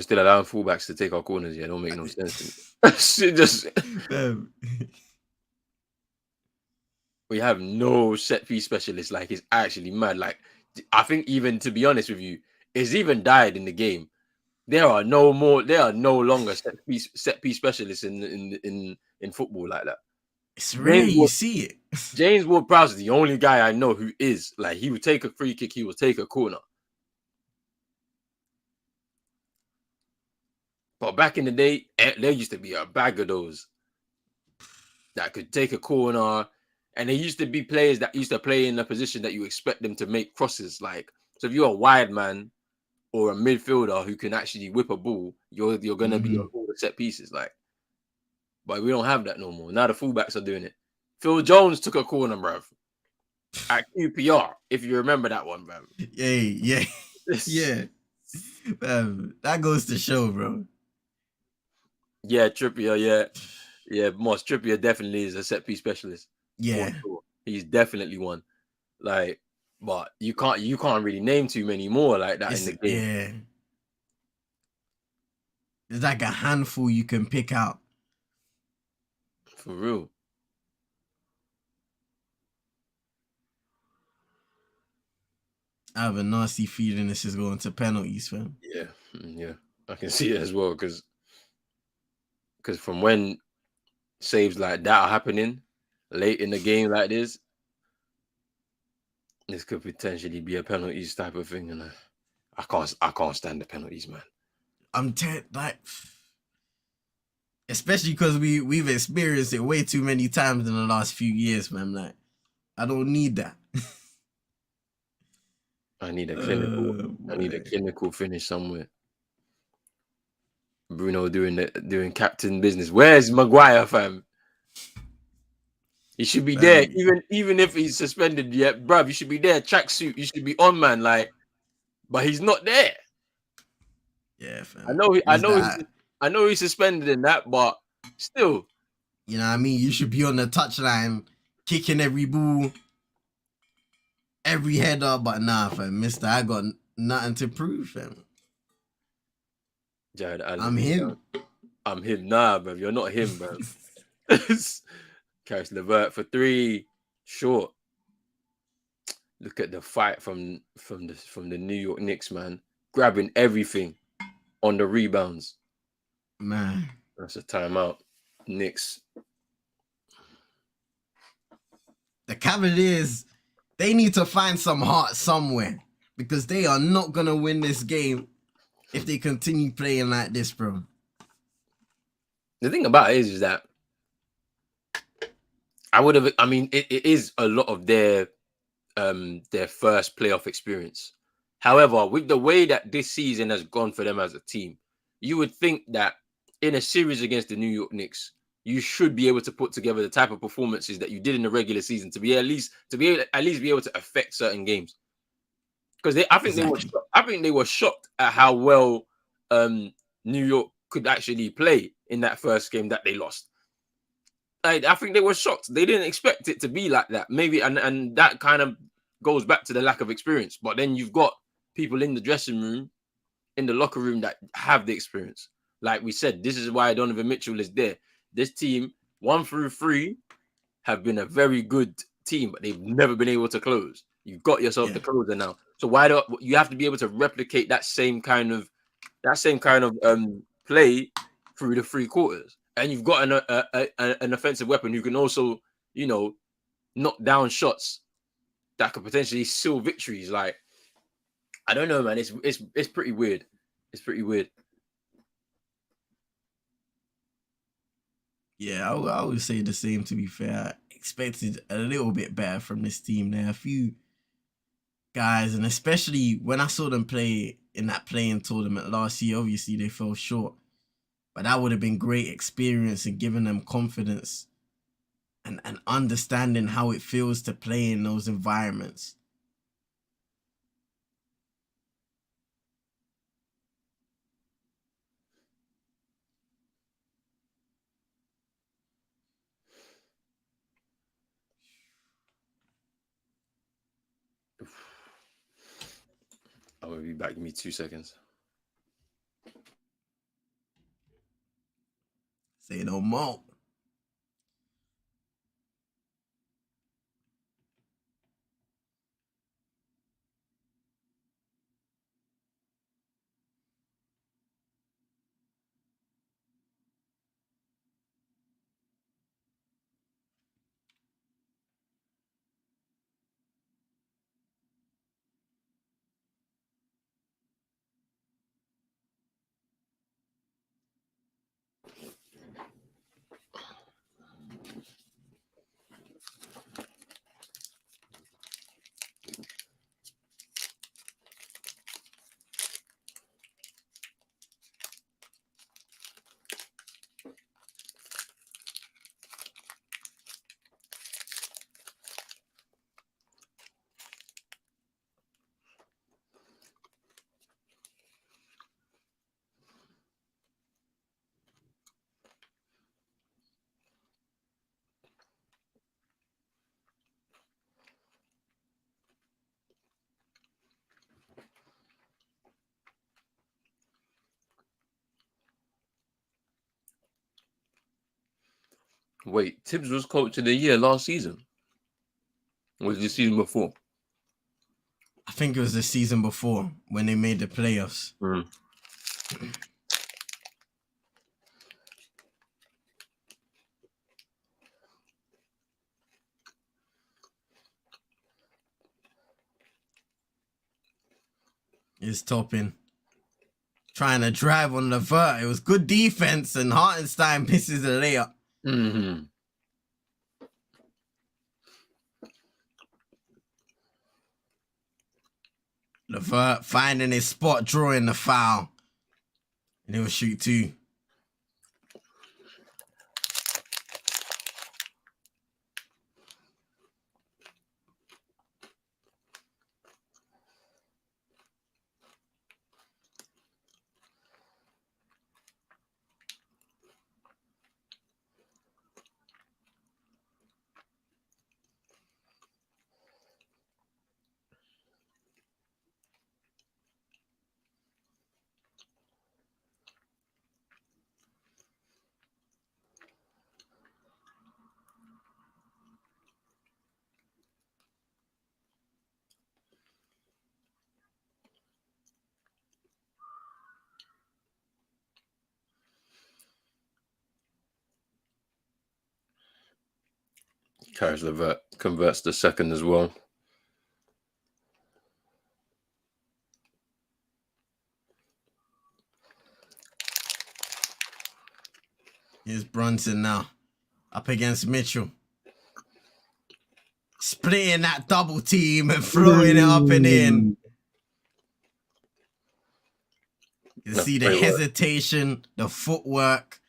still allowing fullbacks to take our corners, yeah, don't make no sense. Just we have no set piece specialist. Like, it's actually mad. Like, I think, even to be honest with you, it's even died in the game. There are no longer set piece specialists in football like that. It's rare you see it. James Ward-Prowse is the only guy I know who is. Like, he would take a free kick, he would take a corner. But back in the day, there used to be a bag of those that could take a corner. And there used to be players that used to play in a position that you expect them to make crosses. Like, so if you're a wide man or a midfielder who can actually whip a ball, you're going to be on all the set pieces. Like, but we don't have that no more. Now the fullbacks are doing it. Phil Jones took a corner, bruv, at QPR, if you remember that one, bruv. Yeah. Yeah. That goes to show, bro. Yeah, Trippier, yeah, Moss Trippier definitely is a set piece specialist. Yeah, sure. He's definitely one. Like, but you can't really name too many more like that in the game. Yeah, there's like a handful you can pick out. For real. I have a nasty feeling this is going to penalties, fam. Yeah, I can see it as well because from when saves like that are happening late in the game like this could potentially be a penalties type of thing, and I can't stand the penalties, man. I'm like, especially because we've experienced it way too many times in the last few years, man. Like, I don't need that. I need a clinical finish somewhere. Bruno doing captain business. Where's Maguire, fam? He should be there, even if he's suspended. Yeah, bruv, you should be there. Tracksuit, you should be on, man. Like, but he's not there. Yeah, fam. I know he's suspended in that, but still, you know what I mean. You should be on the touchline, kicking every ball, every header. But nah, fam, Mister, I got nothing to prove, fam. Jared Allen, I'm him. I'm him. Nah, bruv, you're not him, bruv. Caris LeVert for 3, short. Look at the fight from the New York Knicks, man, grabbing everything on the rebounds. Man, that's a timeout. Knicks. The Cavaliers, they need to find some heart somewhere because they are not gonna win this game if they continue playing like this, bro. The thing about it is that it is a lot of their first playoff experience. However, with the way that this season has gone for them as a team, you would think that in a series against the New York Knicks, you should be able to put together the type of performances that you did in the regular season to be at least be able to affect certain games. Because I think they were shocked at how well New York could actually play in that first game that they lost. I think they were shocked. They didn't expect it to be like that. Maybe, and that kind of goes back to the lack of experience. But then you've got people in the dressing room, in the locker room that have the experience. Like we said, this is why Donovan Mitchell is there. This team, 1 through 3, have been a very good team, but they've never been able to close. You've got yourself the closer now. So why do you have to be able to replicate that same kind of play through the three quarters? And you've got an offensive weapon who can also, you know, knock down shots that could potentially seal victories. Like, I don't know, man. It's pretty weird. It's pretty weird. Yeah, I would say the same, to be fair. I expected a little bit better from this team. There are a few guys, and especially when I saw them play in that playing tournament last year, obviously they fell short. But that would have been great experience and giving them confidence and understanding how it feels to play in those environments. I'm gonna be back. Give me 2 seconds. Say no more. Wait, Tibbs was coach of the year last season. Or was it the season before? I think it was the season before when they made the playoffs. Is topping. Trying to drive on Levert. It was good defense, and Hartenstein misses a layup. Mm-hmm. Levert finding his spot, drawing the foul. And he'll shoot two. Caris LeVert converts the second as well. Here's Brunson now. Up against Mitchell. Splitting that double team and throwing it up and in. You see the hesitation, the footwork.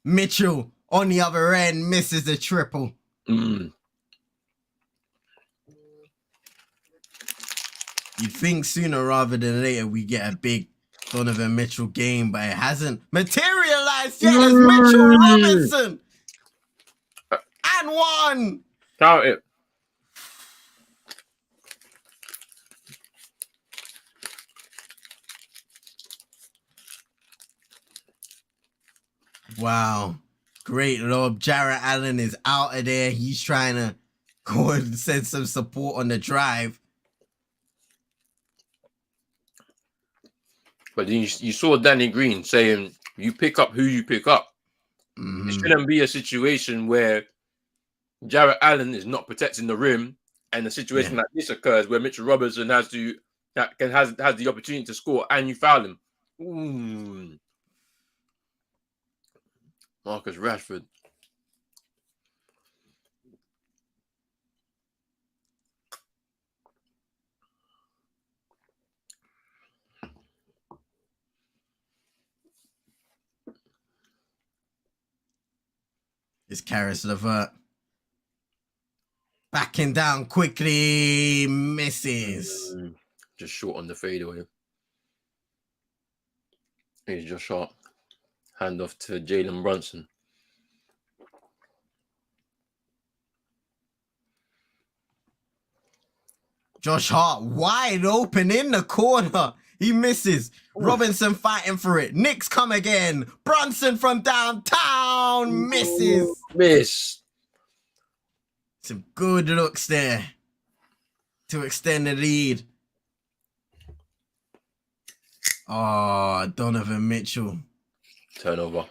Mitchell on the other end misses the triple. You'd think sooner rather than later we get a big Donovan Mitchell game, but it hasn't materialized yet as Mitchell Robinson. And one. Count it. Wow. Great lob. Jarrett Allen is out of there. He's trying to go and send some support on the drive. But then you saw Danny Green saying, "You pick up who you pick up." It shouldn't be a situation where Jarrett Allen is not protecting the rim, and a situation like this occurs where Mitchell Robinson has the opportunity to score, and you foul him. Ooh. Marcus Rashford. It's Karis LeVert. Backing down quickly. Misses. Just short on the fadeaway. He's just short. Hand off to Jalen Brunson. Josh Hart wide open in the corner. He misses. Robinson fighting for it. Knicks come again. Brunson from downtown misses. Miss. Some good looks there to extend the lead. Oh, Donovan Mitchell. Turnover.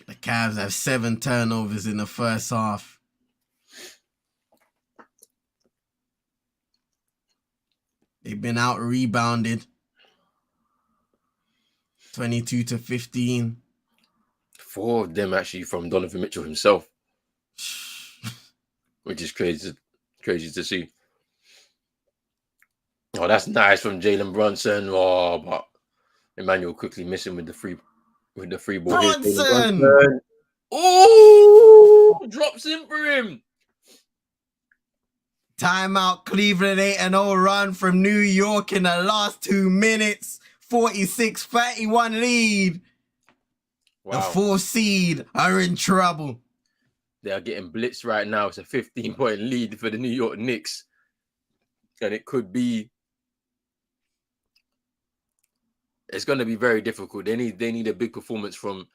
The Cavs have 7 turnovers in the first half. They've been out rebounded. 22-15. 4 of them actually from Donovan Mitchell himself, which is crazy to see. Oh, that's nice from Jalen Brunson. Oh, but Emmanuel quickly missing with the free ball. Brunson! Oh, drops in for him. Timeout. Cleveland 8-0 run from New York in the last 2 minutes. 46-31 lead. Wow. The 4th seed are in trouble. They are getting blitzed right now. It's a 15-point lead for the New York Knicks. And it could be... It's going to be very difficult. They need a big performance from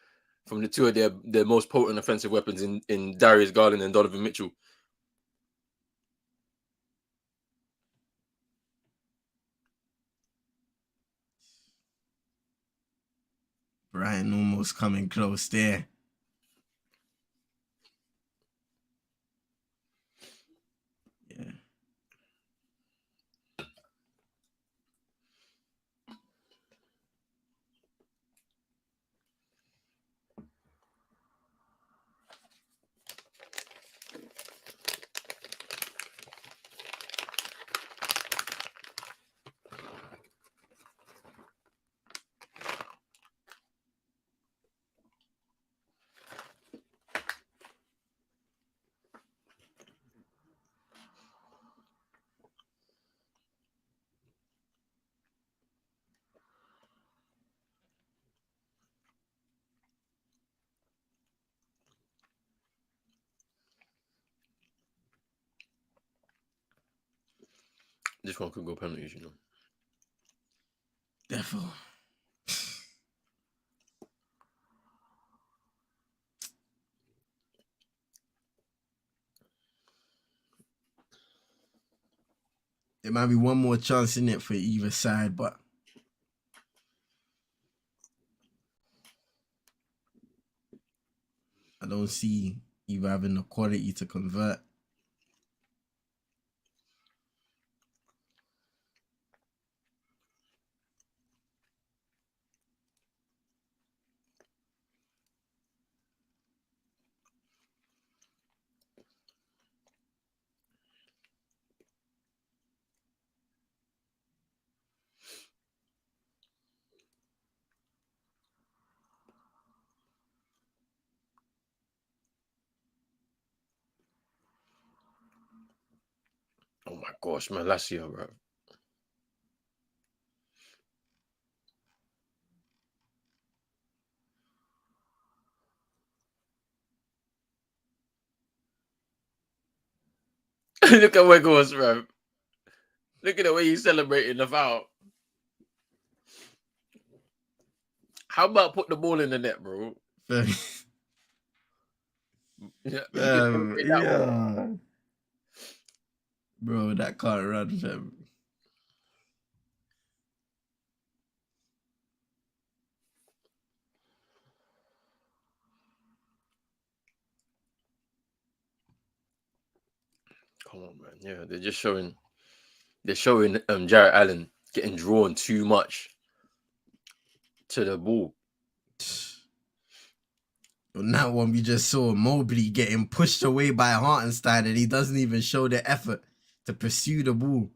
the two of their most potent offensive weapons in Darius Garland and Donovan Mitchell. Brian almost coming close there. Yeah. This one could go penalties, you know. Definitely. There might be one more chance in it for either side, but I don't see either having the quality to convert. Oh my gosh, man, last year, bro. Look at where goes, bro. Look at the way he's celebrating the foul. How about put the ball in the net, bro? Yeah, you get that one. Yeah. Bro, that can't run, fam. Come on, man. Yeah, they're showing Jarrett Allen getting drawn too much to the ball. On that one, we just saw Mobley getting pushed away by Hartenstein, and he doesn't even show the effort to pursue the ball.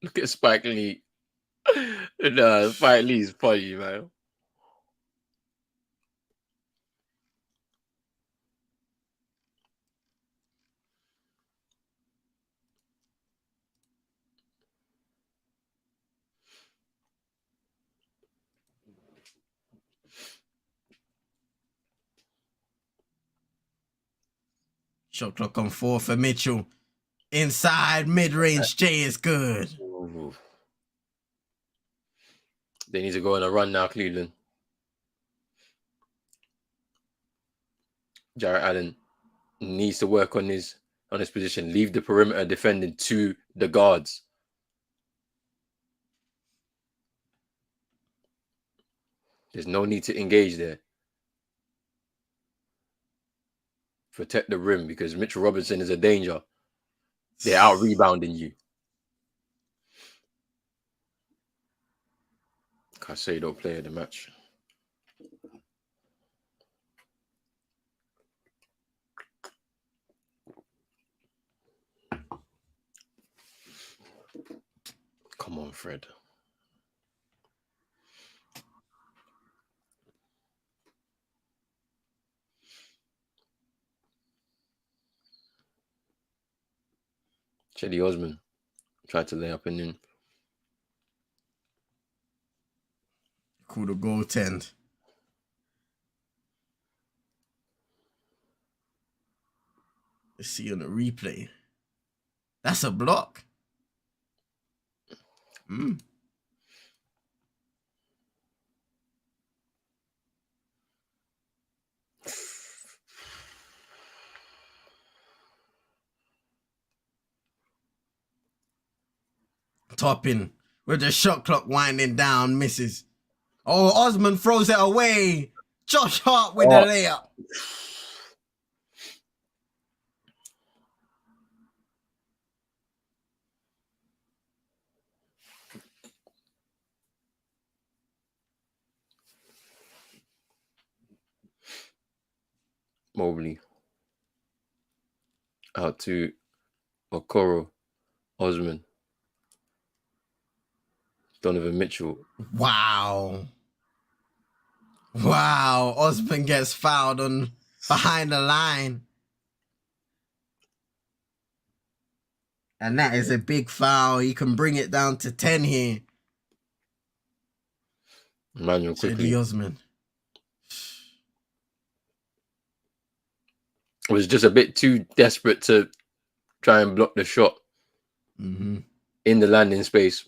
Look at Spike Lee. Nah, Spike Lee's funny, man. Shot clock on 4 for Mitchell. Inside mid-range J is good. Ooh. They need to go on a run now, Cleveland. Jarrett Allen needs to work on his position. Leave the perimeter defending to the guards. There's no need to engage there. Protect the rim because Mitchell Robinson is a danger. They're out rebounding you. Caicedo player of the match. Come on, Fred. Cedi Osman tried to lay up and in. Cool, the goaltend. Let's see on the replay. That's a block. Topping with the shot clock winding down, misses. Oh, Osman throws it away. Josh Hart with the layup. Mobley. Out to Okoro. Osman. Donovan Mitchell. Wow. Osman gets fouled on behind the line. And that is a big foul. He can bring it down to 10 here. Manuel quickly. Cedi Osman. Was just a bit too desperate to try and block the shot in the landing space.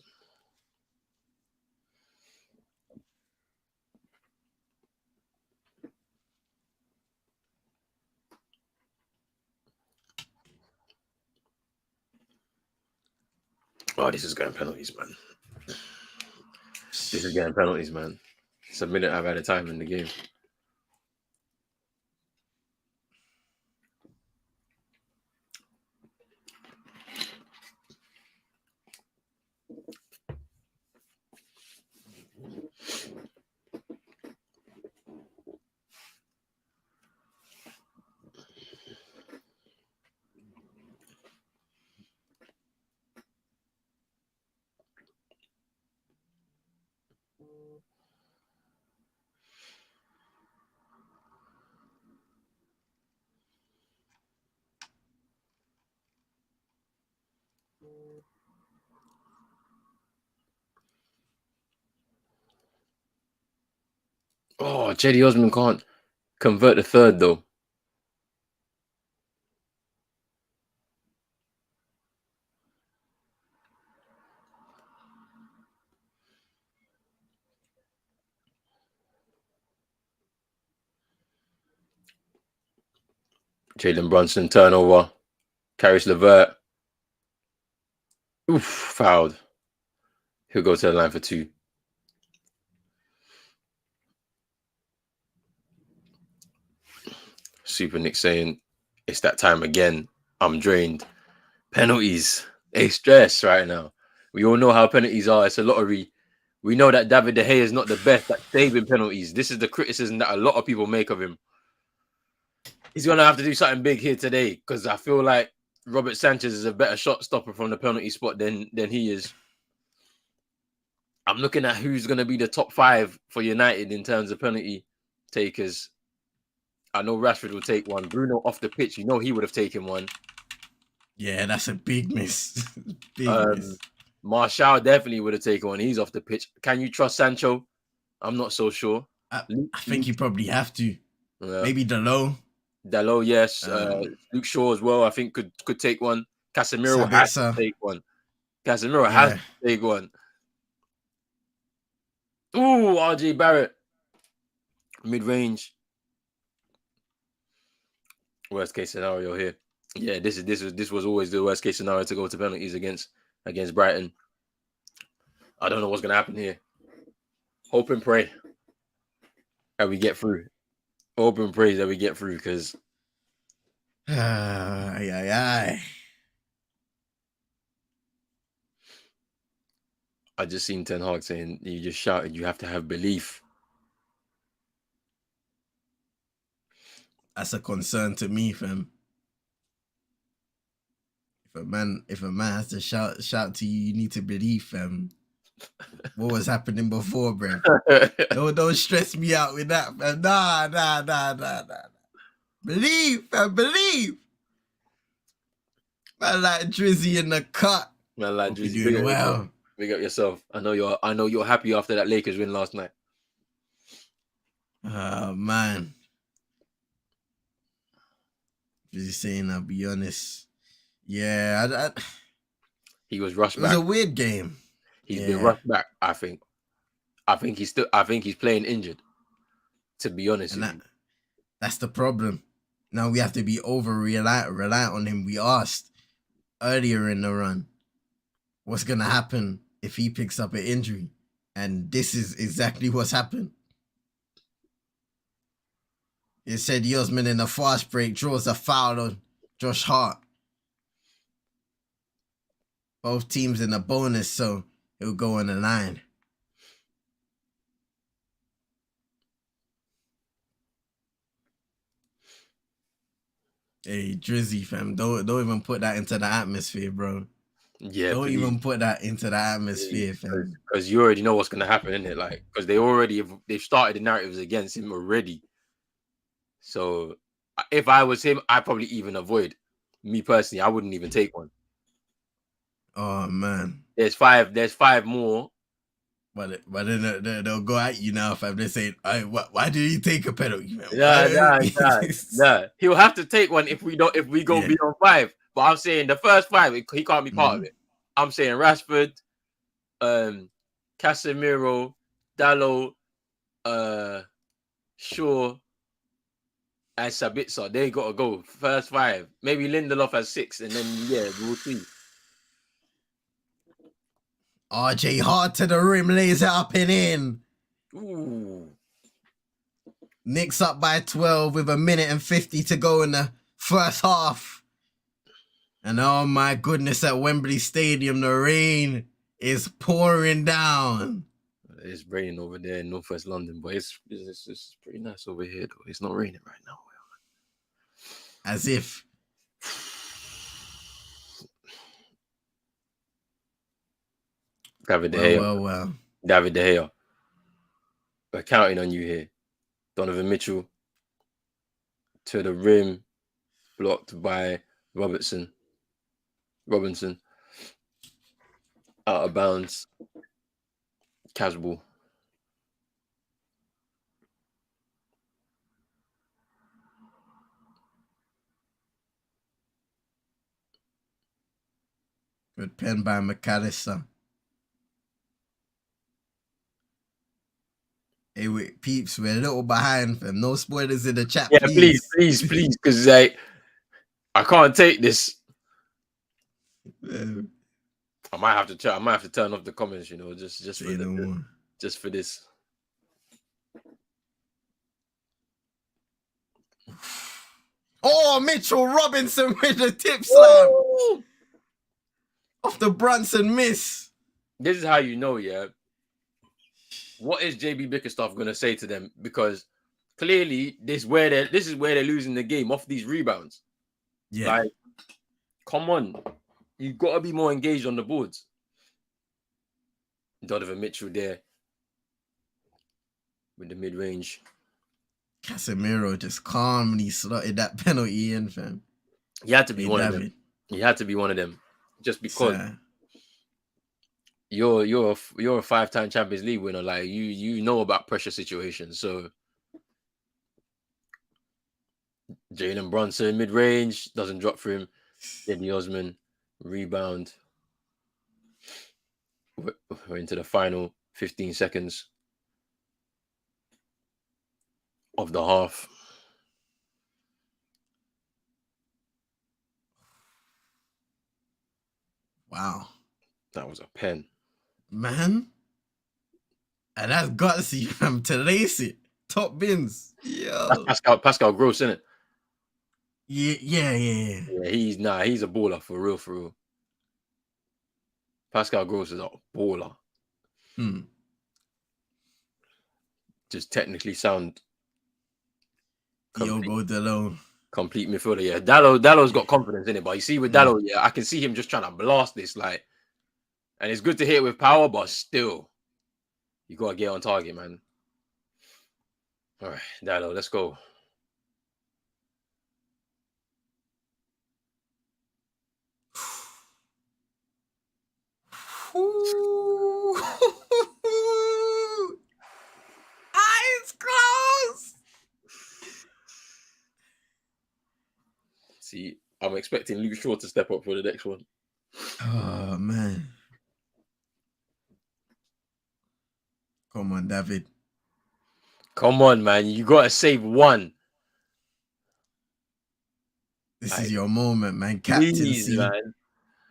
Oh, this is getting penalties, man. This is getting penalties, man. It's a minute I've had a time in the game. Oh, Jetty Osman can't convert the third though. Jalen Brunson turnover. Caris LeVert. Oof, fouled. He'll go to the line for 2. Super Nick saying it's that time again. I'm drained. Penalties. They stress right now. We all know how penalties are. It's a lottery. We know that David De Gea is not the best at saving penalties. This is the criticism that a lot of people make of him. He's gonna have to do something big here today because I feel like Robert Sanchez is a better shot stopper from the penalty spot than he is. I'm looking at who's gonna be the top 5 for United in terms of penalty takers. I know Rashford will take one. Bruno off the pitch, you know he would have taken one. Yeah, that's a big miss. Big miss. Martial definitely would have taken one. He's off the pitch. Can you trust Sancho? I'm not so sure. I think you probably have to. Yeah. Maybe Dalot. Dalot, yes. Luke Shaw as well, I think could take one. Casemiro Sabitzer. has to take one. Casemiro has to take one. Ooh, RJ Barrett. Mid-range. Worst case scenario here. Yeah, this was always the worst case scenario to go to penalties against Brighton. I don't know what's gonna happen here. Hope and pray that we get through. Hope and pray that we get through because I just seen Ten Hag saying you just shouted you have to have belief. That's a concern to me, fam. If a man has to shout to you, you need to believe, fam. What was happening before, bro? Don't stress me out with that, fam. Nah. Believe, fam, believe. Man, like Drizzy in the cut. Man, like Hope Drizzy, you're doing well. Big up yourself. I know you're happy after that Lakers win last night. Oh man. Just saying, I'll be honest. Yeah, he was rushed back. It was a weird game. He's been rushed back, I think. I think he's playing injured, to be honest with you. That's the problem. Now we have to be reliant on him. We asked earlier in the run, what's going to happen if he picks up an injury? And this is exactly what's happened. It said Osman in a fast break draws a foul on Josh Hart. Both teams in a bonus, so it'll go on the line. Hey, Drizzy, fam, don't even put that into the atmosphere, bro. Yeah, don't even put that into the atmosphere, fam. Because you already know what's gonna happen, isn't it? Like, because they've started the narratives against him already. So if I was him, I'd probably even avoid. Me personally, I wouldn't even take one. Oh man, there's five more. But then they'll go at you now, fam. They're saying, why did he take a penalty? Nah. He'll have to take one if we go beyond 5. But I'm saying the first 5, he can't be part of it. I'm saying Rashford, Casemiro, Dalot, Shaw, and Sabitzer. They gotta go first 5. Maybe Lindelof has 6, and then we'll see. RJ hard to the rim, lays it up and in. Ooh. Knicks up by 12 with 1:50 to go in the first half. And oh my goodness, at Wembley Stadium, the rain is pouring down. It's raining over there in northwest London, but it's pretty nice over here, though. It's not raining right now. As if. David De Gea. Well. David De Gea. We're counting on you here. Donovan Mitchell to the rim, blocked by Robinson. Out of bounds. Casual. Good pen by McAllister. Hey, wait, peeps, we're a little behind, fam. No spoilers in the chat, Yeah, please. please, because like I can't take this. I might have to turn off the comments, you know, just just for this. Oh, Mitchell Robinson with the tip slam off the Brunson miss. This is how you know, yeah. What is JB Bickerstaff gonna say to them? Because clearly this is where they're losing the game off these rebounds. Yeah. Like, come on, you gotta be more engaged on the boards. Donovan Mitchell there with the mid-range. Casemiro just calmly slotted that penalty in, fam. He had to be one of them. He had to be one of them, just because you're a 5-time Champions League winner. Like you know about pressure situations. So Jalen Brunson mid-range doesn't drop for him. Eddie Osman rebound. We're into the final 15 seconds of the half. Wow. That was a pen. Man. And that's gutsy, fam, to lace it. Top bins. Yo. That's Pascal Gross, isn't it? Yeah. Yeah, he's a baller for real. Pascal Gross is a baller. Just technically sound. Diogo Dalot. Complete midfielder, yeah. Dallow's got confidence in it, but you see with Dallow, yeah, I can see him just trying to blast this, like, and it's good to hit with power, but still, you gotta get on target, man. All right, Dallow, let's go. Eyes closed. See, I'm expecting Luke Shaw to step up for the next one. Oh, man. Come on, David. Come on, man. You got to save one. This is your moment, man. Captaincy. Please, man.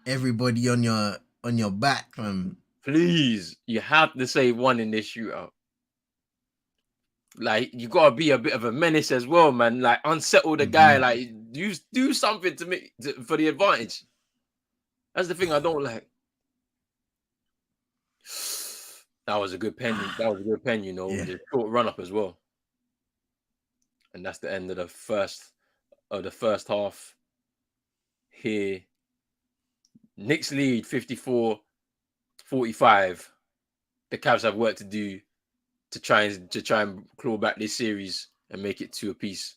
Everybody on your back, man. Please. You have to save one in this shootout. Like, you got to be a bit of a menace as well, man. Like, unsettle the guy. Like, you do something for the advantage. That's the thing I don't like. That was a good pen. You know. Yeah. The short run up as well. And that's the end of the first half. Here, Knicks lead 54-45. The Cavs have work to do to try and claw back this series and make it 2 apiece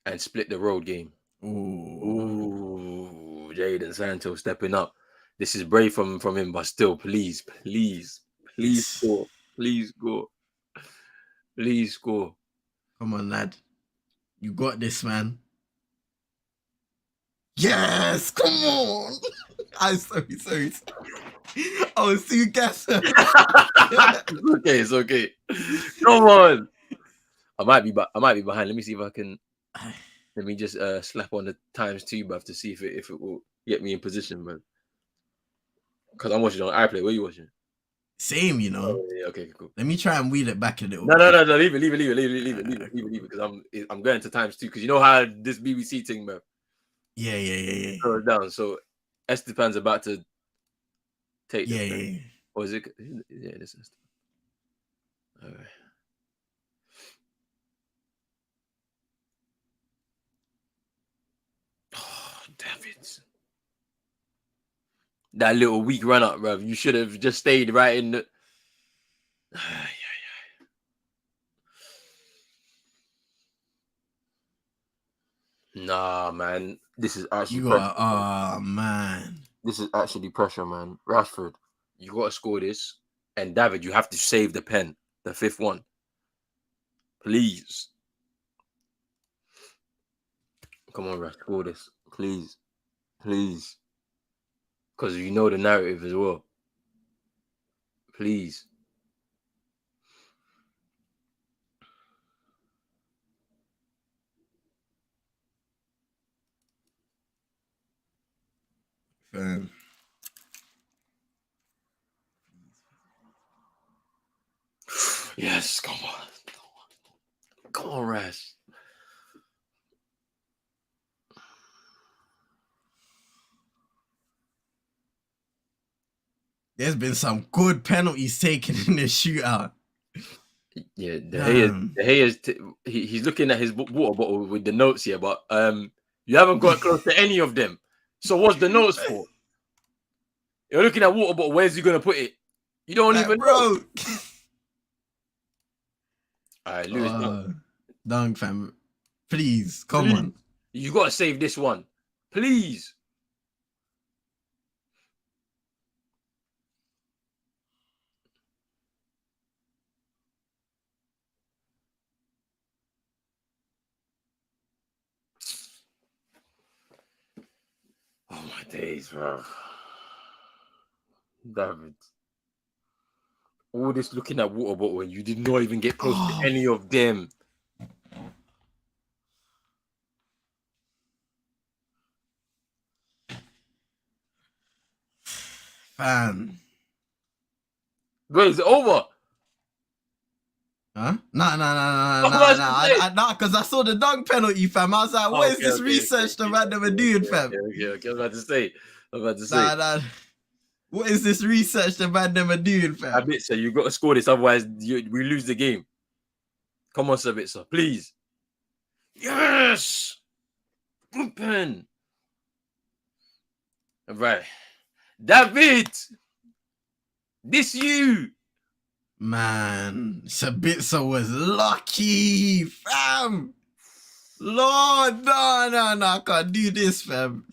and split the road game. Ooh, Jadon Sancho stepping up. This is brave from him, but still, please score. Please score. Come on, lad. You got this, man. Yes, come on. I'm sorry. I was too gassed. It's okay. Come on. I might be behind. Let me see if I can. Let me just slap on the ×2, bruv, to see if it will get me in position, man. Because I'm watching on iPlay. Where are you watching? Same, you know. Oh, yeah, okay, cool. Let me try and wheel it back a little. No. Leave it. Because I'm going to ×2. Because you know how this BBC thing, man. Yeah. Throw it down. So Esteban's about to take. Yeah. Or is it? Yeah, this is. All right. Oh, David. That little weak run up, bro. You should have just stayed right in the. Nah, man. This is actually pressure. Man. This is actually pressure, man. Rashford, you got to score this. And David, you have to save the pen, the 5th one. Please. Come on, Rash, score this. Please. because you know the narrative as well. Please. Fam. Yes, come on. Come on, Raz. There's been some good penalties taken in this shootout. Yeah, the Hayes, he's looking at his water bottle with the notes here, but you haven't got close to any of them. So what's the notes for? You're looking at water bottle. Where's he gonna put it? You don't even know. All right, Lewis, dunk, fam. Please, come on. You gotta save this one, please. Oh my days, bro. David. All this looking at water bottle and you did not even get close to any of them. Fam. Wait, is it over? Huh? Nah, because I saw the dunk penalty, fam. I was like, what is this research the man never doing, fam? Okay. I was about to say. Nah. What is this research the man never doing, fam? Sabitzer, you got to score this, otherwise we lose the game. Come on, Sabitzer, please. Yes! Good pen. All right. David! This you! Man, Sabitzer was lucky, fam. Lord, no, I can't do this, fam.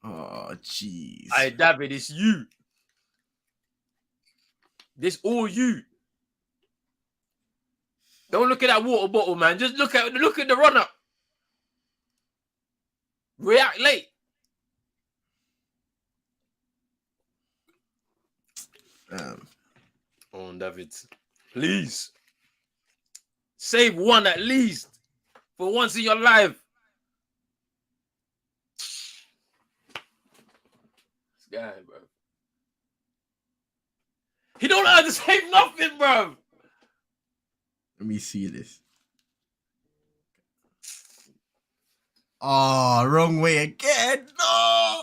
Oh, jeez. Hey, David, it's you. This all you. Don't look at that water bottle, man. Just look at the run-up. React late. Oh, David. Please. Save one at least. For once in your life. This guy, bro. He don't know how to save nothing, bro. Let me see this. Oh, wrong way again. No.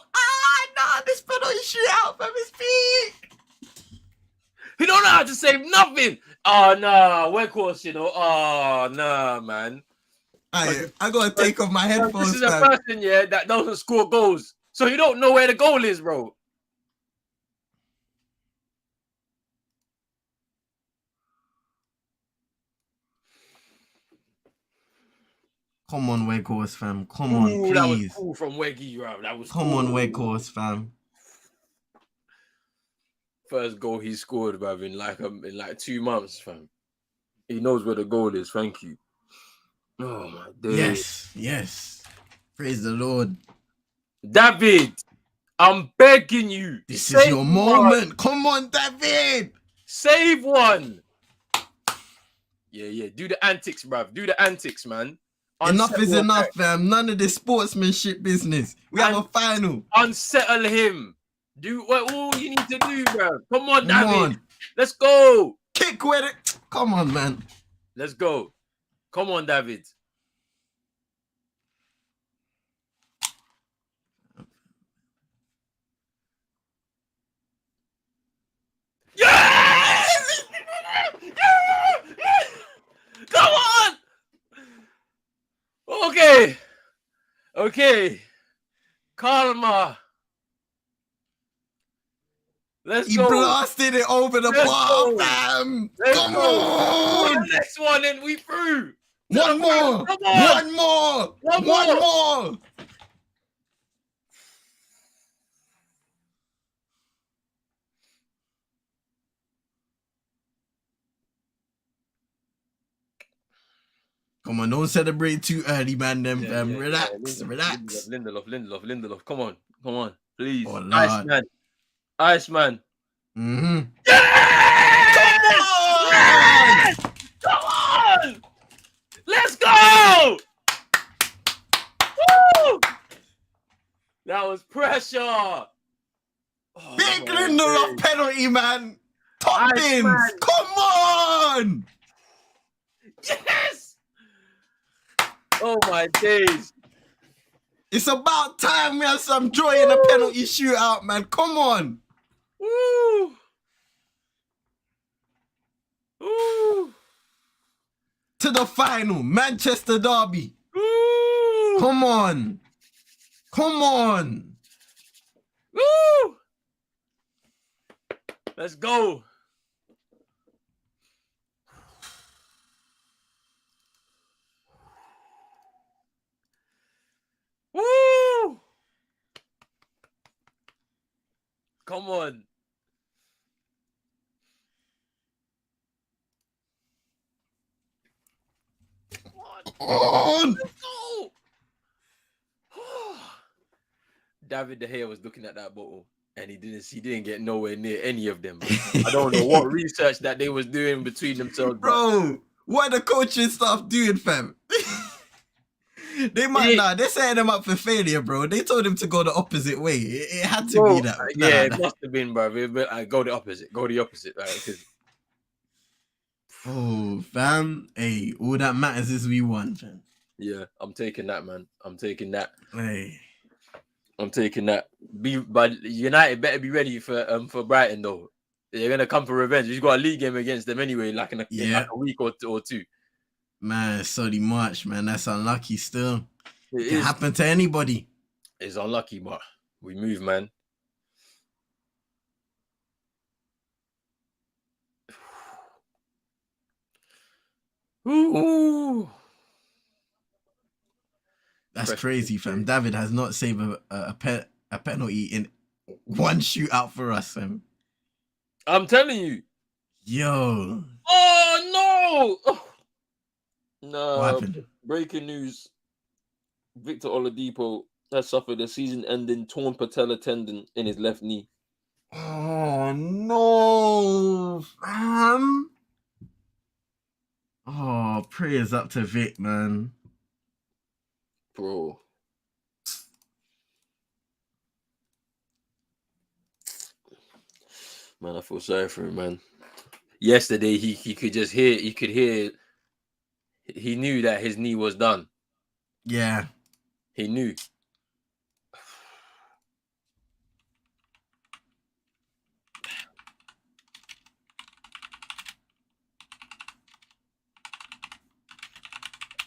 This penalty shootout from his feet. He don't know how to save nothing. Oh, no. Workhorse, you know. Oh, no, man. I got to take off my headphones, This is a person, yeah, that doesn't score goals. So you don't know where the goal is, bro. Come on, Weghorst, fam. Come on, please. That was cool from Weggy, bro. That was Come cool. on, Weghorst, fam. First goal he scored, bro, in like 2 months, fam. He knows where the goal is. Thank you. Oh my days. Yes. Praise the Lord. David, I'm begging you. This is your moment. Come on, David. Save one. Yeah. Do the antics, bruv. Do the antics, man. Enough is enough, fam. None of this sportsmanship business. We have a final. Unsettle him. Do what all you need to do, bro. Come on, David. Let's go. Kick with it. Come on, man. Let's go. Come on, David. Yes! Come on. Okay. Calma. Let's go. He blasted it over the bar, fam. Come on. The next one, and we through. One more. Come on, don't celebrate too early, man. Relax. Lindelof. Come on, please. Oh, Lord. Iceman. Mm-hmm. Yes! Come on! Come on! Let's go! Woo! That was pressure. Oh, Big Lindelof penalty, man. Top bins. Come on! Yes! Oh my days. It's about time we have some joy in a penalty shootout, man. Come on. Woo! Woo! To the final, Manchester Derby. Woo! Come on. Come on. Woo! Let's go. Woo! Come on. On. Let's go. David De Gea was looking at that bottle and he didn't get nowhere near any of them. I don't know what research that they was doing between themselves. Bro, what the coaching staff doing, fam? They're setting him up for failure, bro. They told him to go the opposite way. It had to be that. It must have been, bro. But go the opposite. Right? Oh, fam. Hey, all that matters is we won, fam. Yeah, I'm taking that, man. I'm taking that. Hey. I'm taking that. But United better be ready for Brighton, though. They're gonna come for revenge. You've got a league game against them anyway, like in like a week or two. Man, Sunday March, man. That's unlucky still. It can happen to anybody. It's unlucky, but we move, man. Ooh. That's crazy, fam. David has not saved a penalty in one shootout for us, fam. I'm telling you. Yo. Oh, no. No. What happened? Breaking news. Victor Oladipo has suffered a season-ending torn patella tendon in his left knee. Oh, no, fam. Oh, prayers up to Vic, man. Bro. Man, I feel sorry for him, man. Yesterday, he could just hear, he knew that his knee was done. Yeah. He knew.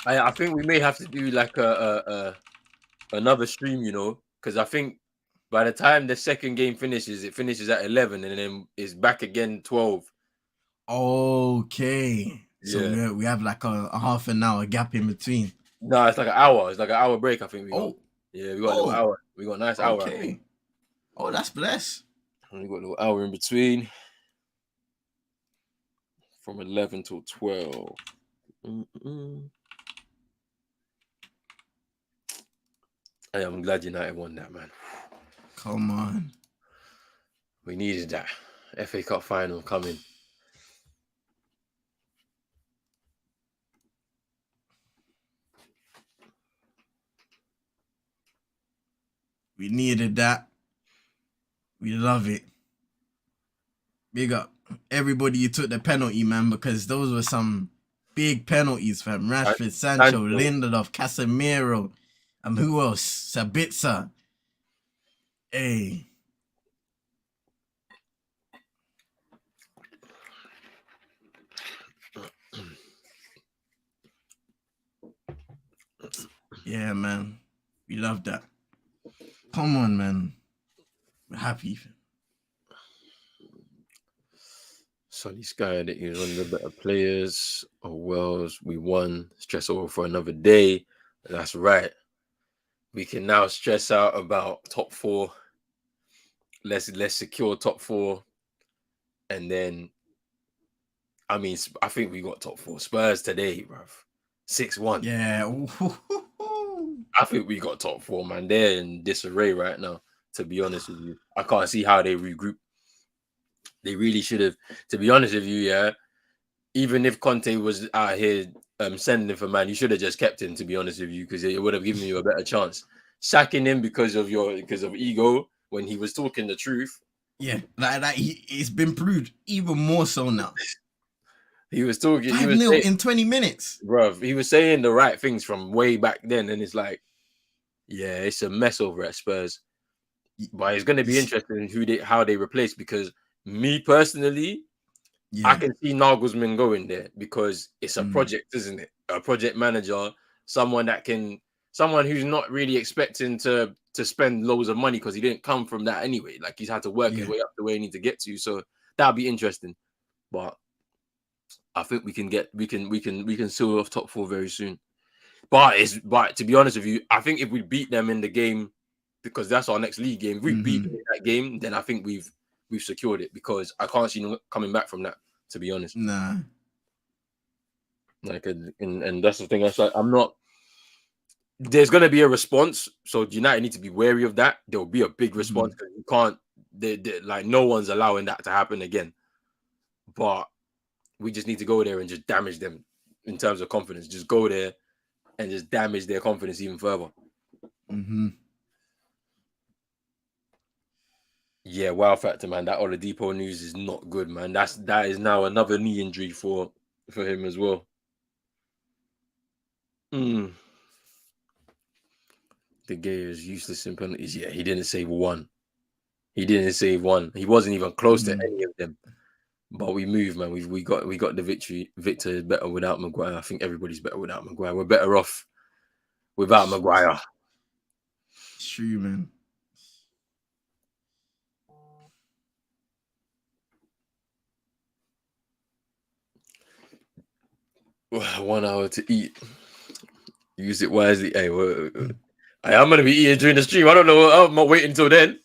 I think we may have to do like another stream, because I think by the time the second game finishes, it finishes at 11 and then it's back again 12. Okay. So we have like a half an hour gap in between. No, it's like an hour. It's like an hour break, I think we got. Yeah, we got a little hour. We got a nice hour. Okay. Oh, that's blessed. And we got a little hour in between. From 11 till 12. I'm glad United won that, man. Come on. We needed that. FA Cup final coming. We needed that. We love it. Big up everybody who took the penalty, man, because those were some big penalties, fam. Rashford, Sancho, Lindelof, Casemiro, who else? Sabitzer. Hey. Yeah, man. We love that. Come on, man. We're happy. Sonny Sky, that he was one of the better players. Oh, Wells, we won. Stress over for another day. That's right. We can now stress out about top 4. Let's secure top 4. And then, I mean, I think we got top 4. Spurs today, bruv. 6-1. Yeah. I think we got top 4, man. They're in disarray right now, to be honest with you. I can't see how they regroup. They really should have, to be honest with you, yeah. Even if Conte was out here sending for man, you should have just kept him, to be honest with you, because it would have given you a better chance. Sacking him because of ego when he was talking the truth. Yeah, it's been proved even more so now. He was talking 5-0 in 20 minutes. Bro, he was saying the right things from way back then, and it's like, yeah, it's a mess over at Spurs. But it's going to be interesting how they replace, because me personally, I can see Nagelsmann going there because it's a project, isn't it? A project manager, someone who's not really expecting to spend loads of money because he didn't come from that anyway. Like, he's had to work his way up the way he needs to get to. So that'll be interesting. But I think we can seal off top 4 very soon. But to be honest with you, I think if we beat them in the game, because that's our next league game, if we beat them in that game, then I think we've secured it, because I can't see them coming back from that, to be honest. Nah. Like, and that's the thing. I'm not. There's gonna be a response, so United need to be wary of that. There will be a big response, because you can't. Like, no one's allowing that to happen again. But we just need to go there and just damage them in terms of confidence. Just go there and just damage their confidence even further. Yeah, wow factor, man. That Oladipo news is not good, man. That is now another knee injury for him as well. The Gay is useless in penalties. Yeah, he didn't save one. He wasn't even close to any of them. But we moved, man. We got the victory. Victor is better without Maguire. I think everybody's better without Maguire. We're better off without Maguire. It's true, man. Well, 1 hour to eat. Use it wisely. Hey, I'm gonna be eating during the stream. I don't know. I'm not waiting until then.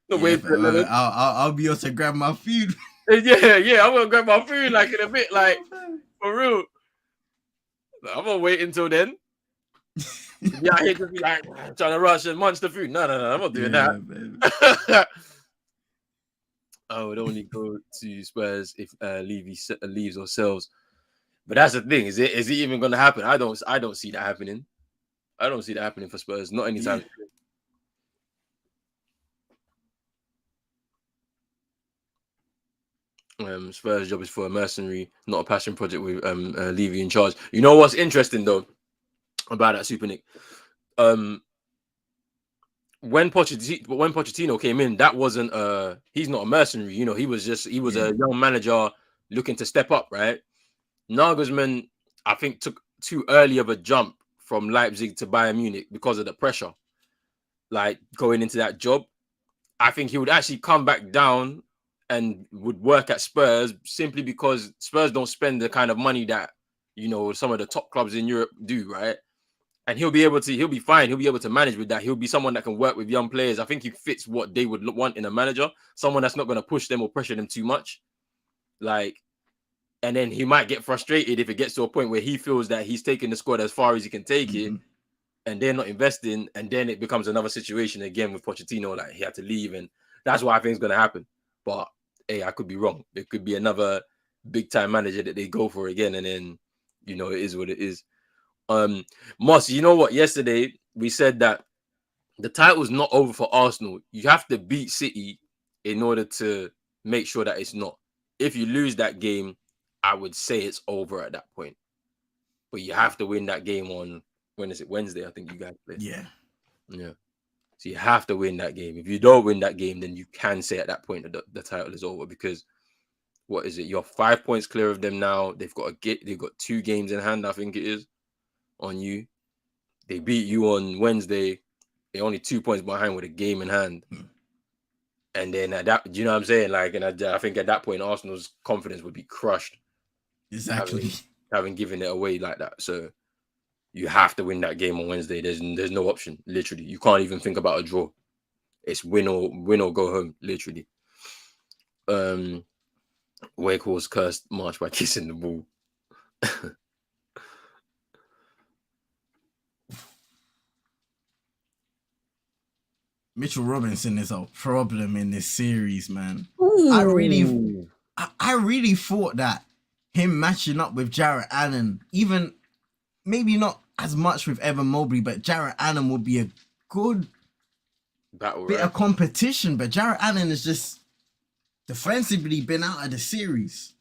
I'll be able to grab my food. Yeah. I'm gonna grab my food like in a bit, like for real. I'm gonna wait until then. Yeah, I hate to be like trying to rush and munch the food. No, I'm not doing that. I would only go to Spurs if Levy leaves or sells. But that's the thing. Is it even going to happen? I don't see that happening. I don't see that happening for Spurs. Not anytime soon. Spurs' job is for a mercenary, not a passion project with Levy in charge. You know what's interesting though about that, Super Nick? When Pochettino came in, that wasn't he's not a mercenary. You know, he was a young manager looking to step up, right? Nagelsmann, I think, took too early of a jump from Leipzig to Bayern Munich because of the pressure, like going into that job. I think he would actually come back down and would work at Spurs simply because Spurs don't spend the kind of money that, you know, some of the top clubs in Europe do, right? And he'll be fine. He'll be able to manage with that. He'll be someone that can work with young players. I think he fits what they would want in a manager. Someone that's not going to push them or pressure them too much. Like, and then he might get frustrated if it gets to a point where he feels that he's taking the squad as far as he can take it, and they're not investing, and then it becomes another situation again with Pochettino, like he had to leave, and that's what I think is going to happen. But hey, I could be wrong. It could be another big time manager that they go for again, and then, you know, it is what it is. Moss, you know what? Yesterday we said that the title's not over for Arsenal. You have to beat City in order to make sure that it's not. If you lose that game, I would say it's over at that point. But you have to win that game on, when is it? Wednesday, I think you guys play. Yeah. So you have to win that game. If you don't win that game, then you can say at that point that the title is over, because what is it? You're 5 points clear of them now. They've got 2 games in hand, I think it is, on you. They beat you on Wednesday. They're only 2 points behind with a game in hand. And then at that, do you know what I'm saying? Like, and I think at that point, Arsenal's confidence would be crushed. Exactly. Having given it away like that. So you have to win that game on Wednesday. There's no option. Literally, you can't even think about a draw. It's win or go home. Literally. Wakehorse cursed March by kissing the ball. Mitchell Robinson is a problem in this series, man. Ooh. I really thought that him matching up with Jarrett Allen, even maybe not as much with Evan Mobley, but Jarrett Allen would be a good battle, bit right? of competition. But Jarrett Allen has just defensively been out of the series.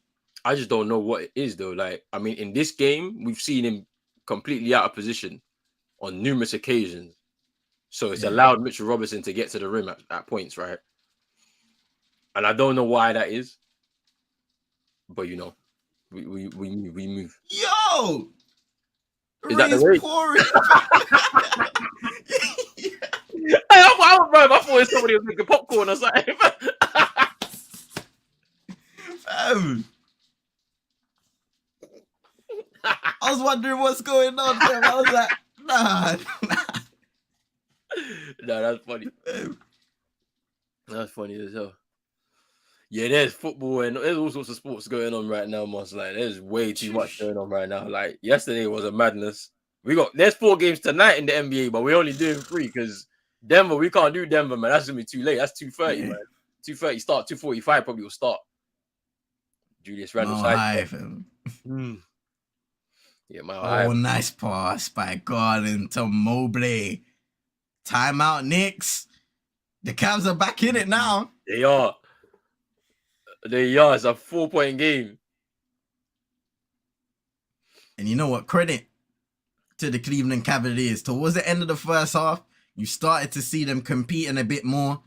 I just don't know what it is, though. Like, I mean, in this game, we've seen him completely out of position on numerous occasions. So it's allowed Mitchell Robinson to get to the rim at points, right? And I don't know why that is. But, you know, we move. Yo! Is that the Ray's rate? pouring. I thought it was somebody was making popcorn or something. Fam. I was wondering what's going on, fam. I was like, nah. No, that's funny. That's funny as hell. Yeah, there's football and there's all sorts of sports going on right now, Moss. Like, there's way too much going on right now. Like, yesterday was a madness. There's 4 games tonight in the NBA, but we're only doing 3 because Denver, we can't do Denver, man. That's gonna be too late. That's 2:30, man. 2:30 start, 2:45 probably will start. Julius Randle side. Yeah, nice pass by Garland to Mobley. Timeout, Knicks. The Cavs are back in it now. They are. It's a 4-point game. And you know what? Credit to the Cleveland Cavaliers. Towards the end of the first half, you started to see them competing a bit more,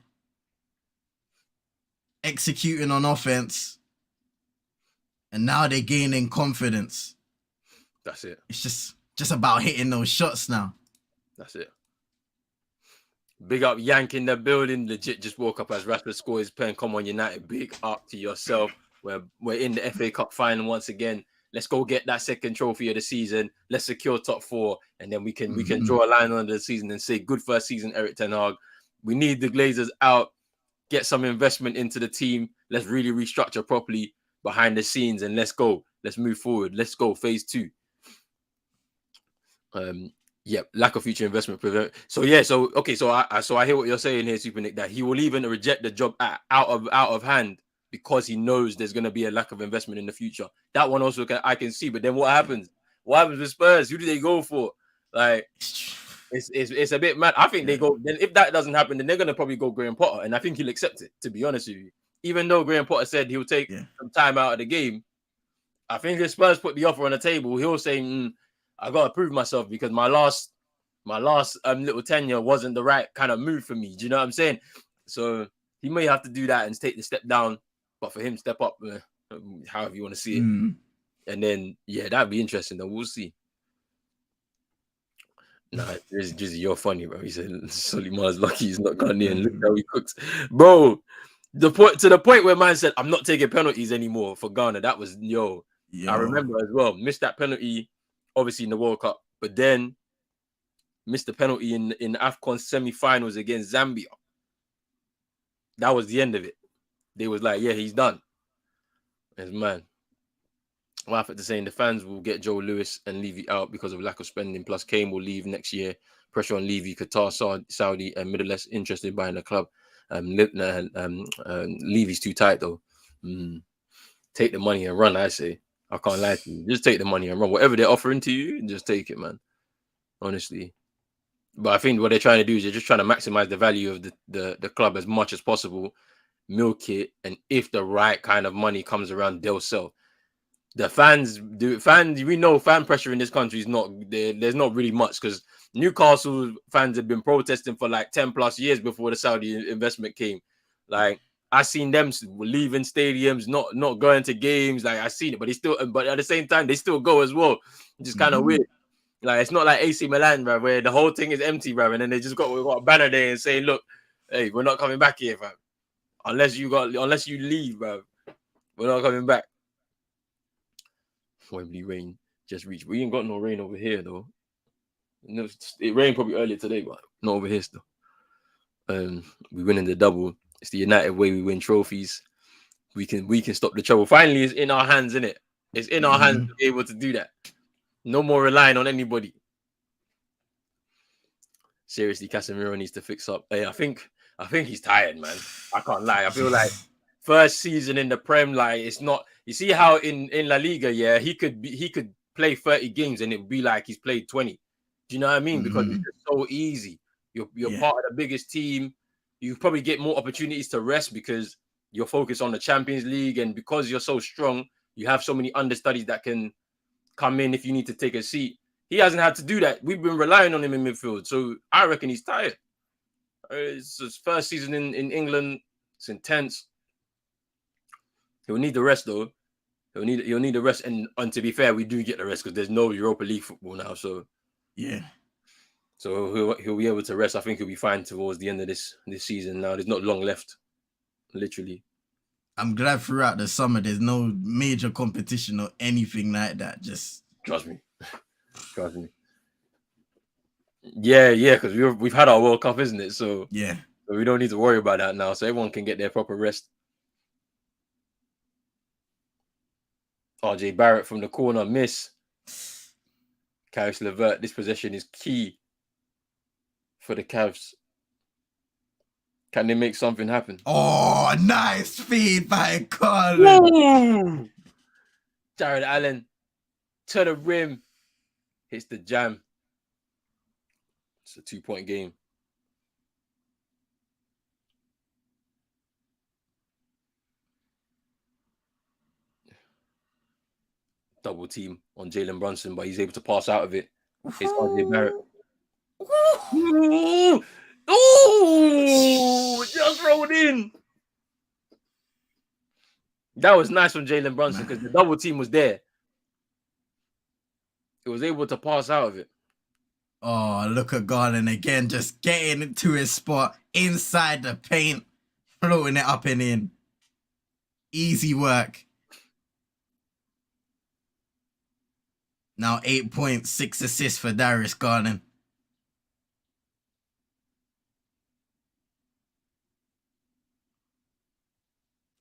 executing on offense, and now they're gaining confidence. That's it. It's just about hitting those shots now. That's it. Big up Yank in the building. Legit just woke up as Rasmus scored his pen. Come on, United. Big up to yourself. We're in the FA Cup final once again. Let's go get that second trophy of the season. Let's secure top 4, and then we can draw a line under the season and say good first season, Eric Ten Hag. We need the Glazers out. Get some investment into the team. Let's really restructure properly behind the scenes, and let's go. Let's move forward. Let's go. Phase 2. Lack of future investment. So I hear what you're saying here, Super Nick, that he will even reject the job out of hand because he knows there's going to be a lack of investment in the future. That one also I can see, but then what happens? What happens with Spurs? Who do they go for? Like, it's a bit mad. I think they go. Then if that doesn't happen, then they're going to probably go Graham Potter, and I think he'll accept it. To be honest with you, even though Graham Potter said he'll take some time out of the game, I think if Spurs put the offer on the table, he'll say, I gotta prove myself because my last little tenure wasn't the right kind of move for me. Do you know what I'm saying? So he may have to do that and take the step down, but for him step up, however you want to see it. And then that'd be interesting. Then we'll see. Nah, Drizzy, you're funny, bro. He said Solimar's lucky he's not Ghanaian. Look how he cooks, bro. To the point where man said, "I'm not taking penalties anymore for Ghana." That was I remember as well. Missed that penalty, obviously in the World Cup, but then missed the penalty in AFCON semi-finals against Zambia. That was the end of it. They was like, he's done. It's man. Well, after saying the fans will get Joe Lewis and Levy out because of lack of spending. Plus, Kane will leave next year. Pressure on Levy, Qatar, Saudi, and Middle East interested in buying the club. Levy's too tight though. Take the money and run. I say. I can't lie to you. Just take the money and run. Whatever they're offering to you, just take it, man. Honestly. But I think what they're trying to do is they're just trying to maximize the value of the club as much as possible, milk it, and if the right kind of money comes around, they'll sell. The fans, we know fan pressure in this country is not there. There's not really much because Newcastle fans have been protesting for like 10 plus years before the Saudi investment came. Like, I seen them leaving stadiums, not going to games. Like, I seen it, but at the same time, they still go as well. It's just kind of weird. Like, it's not like AC Milan, bro, where the whole thing is empty, bro, and then we got a banner there and saying, "Look, hey, we're not coming back here, fam. Unless you leave, bro, we're not coming back." Wembley rain just reached. We ain't got no rain over here though. No, it rained probably earlier today, but not over here still. We win in the double. It's the United way. We win trophies. We can stop the trouble. Finally, it's in our hands, innit? It's in our hands to be able to do that. No more relying on anybody. Seriously, Casemiro needs to fix up. Hey, I think I think he's tired, man. I can't lie. I feel like first season in the Prem, like it's not. You see how in La Liga, yeah, he could play 30 games and it would be like he's played 20. Do you know what I mean? Because it's just so easy. You're part of the biggest team. You probably get more opportunities to rest because you're focused on the Champions League, and because you're so strong, you have so many understudies that can come in if you need to take a seat. He hasn't had to do that. We've been relying on him in midfield, so I reckon he's tired. It's his first season in England. It's intense. He'll need the rest though. He'll need the rest, and to be fair, we do get the rest because there's no Europa League football now. So so he'll be able to rest. I think he'll be fine towards the end of this season. Now there's not long left, literally. I'm glad throughout the summer there's no major competition or anything like that. Just trust me. Yeah, because we've had our World Cup, isn't it? So yeah, so we don't need to worry about that now. So everyone can get their proper rest. RJ Barrett from the corner, miss. Caris LeVert, this possession is key for the Cavs. Can they make something happen? Oh, nice feed by Colin. Jared Allen to the rim. Hits the jam. It's a 2-point game. Double team on Jalen Brunson, but he's able to pass out of it. It's RJ Barrett. Ooh, just rolled in. That was nice from Jalen Brunson because the double team was there. He was able to pass out of it. Oh, look at Garland again, just getting into his spot inside the paint, floating it up and in. Easy work. Now 8 points, 6 assists for Darius Garland.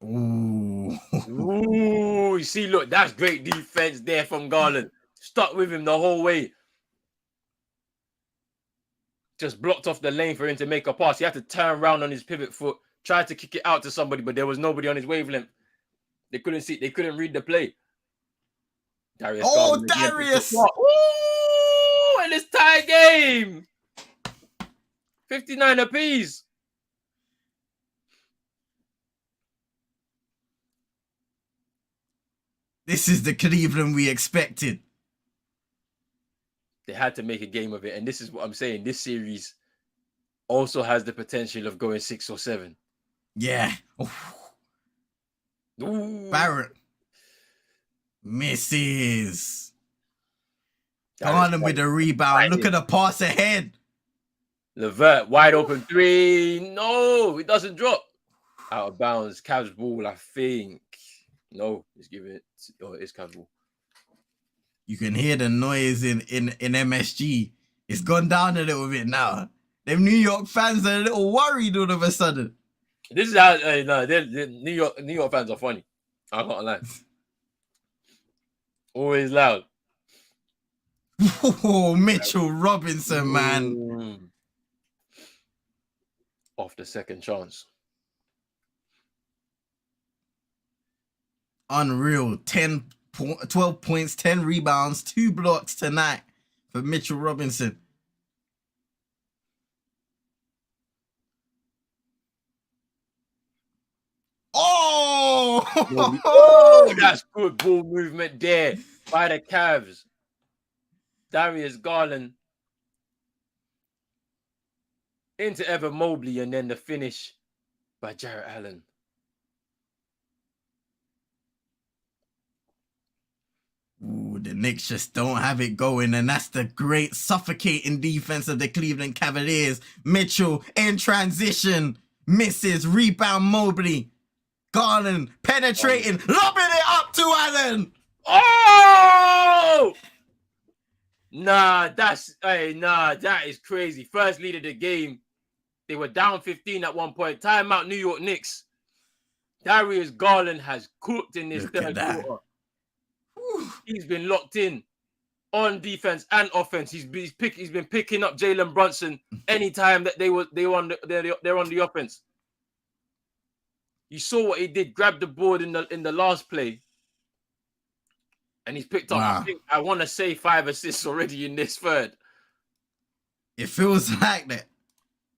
Ooh. Ooh, you see, look, that's great defense there from Garland. Stuck with him the whole way. Just blocked off the lane for him to make a pass. He had to turn around on his pivot foot, tried to kick it out to somebody, but there was nobody on his wavelength. They couldn't see, they couldn't read the play. Darius Garland Darius! Ooh, and it's tie game. 59 apiece. This is the Cleveland we expected. They had to make a game of it. And this is what I'm saying. This series also has the potential of going 6 or 7. Yeah. Ooh. Barrett. Misses. Garland with the rebound. Look at the pass ahead. LeVert, wide open 3. No, it doesn't drop. Out of bounds. Cavs ball, I think. No, just give it. Oh, it's Cavs ball. You can hear the noise in MSG. It's gone down a little bit now. Them New York fans are a little worried all of a sudden. This is how no, New York fans are funny. I can't lie. Always loud. Oh, Mitchell Robinson, man. Off the second chance. Unreal. 12 points, 10 rebounds, 2 blocks tonight for Mitchell Robinson. Oh, that's good ball movement there by the Cavs. Darius Garland into Evan Mobley, and then the finish by Jarrett Allen. Ooh, the Knicks just don't have it going, and that's the great suffocating defense of the Cleveland Cavaliers. Mitchell in transition, misses, rebound Mobley. Garland penetrating, lobbing it up to Allen. Oh! Nah, that is crazy. First lead of the game. They were down 15 at one point. Timeout, New York Knicks. Darius Garland has cooked in this third quarter. He's been locked in. on defense and offense. He's been picking up Jalen Brunson anytime that they're on the offense. You saw what he did, grabbed the board in the last play, and he's picked up, I want to say 5 assists already in this third. It feels like that.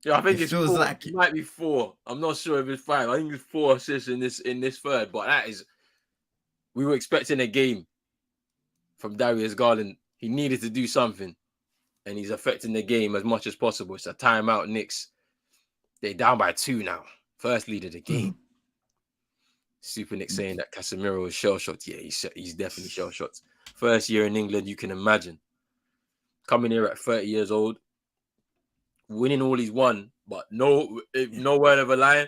Yeah, I think it feels like it might be 4. I'm not sure if it's 5. I think it's 4 assists in this third, but that is, we were expecting a game from Darius Garland. He needed to do something, and he's affecting the game as much as possible. It's a timeout, Knicks. They're down by 2 now. First lead of the game. Super Nick saying that Casemiro is shell shocked. Yeah, he's definitely shell shocked. First year in England, you can imagine. Coming here at 30 years old, winning all he's won, but no word of a lie.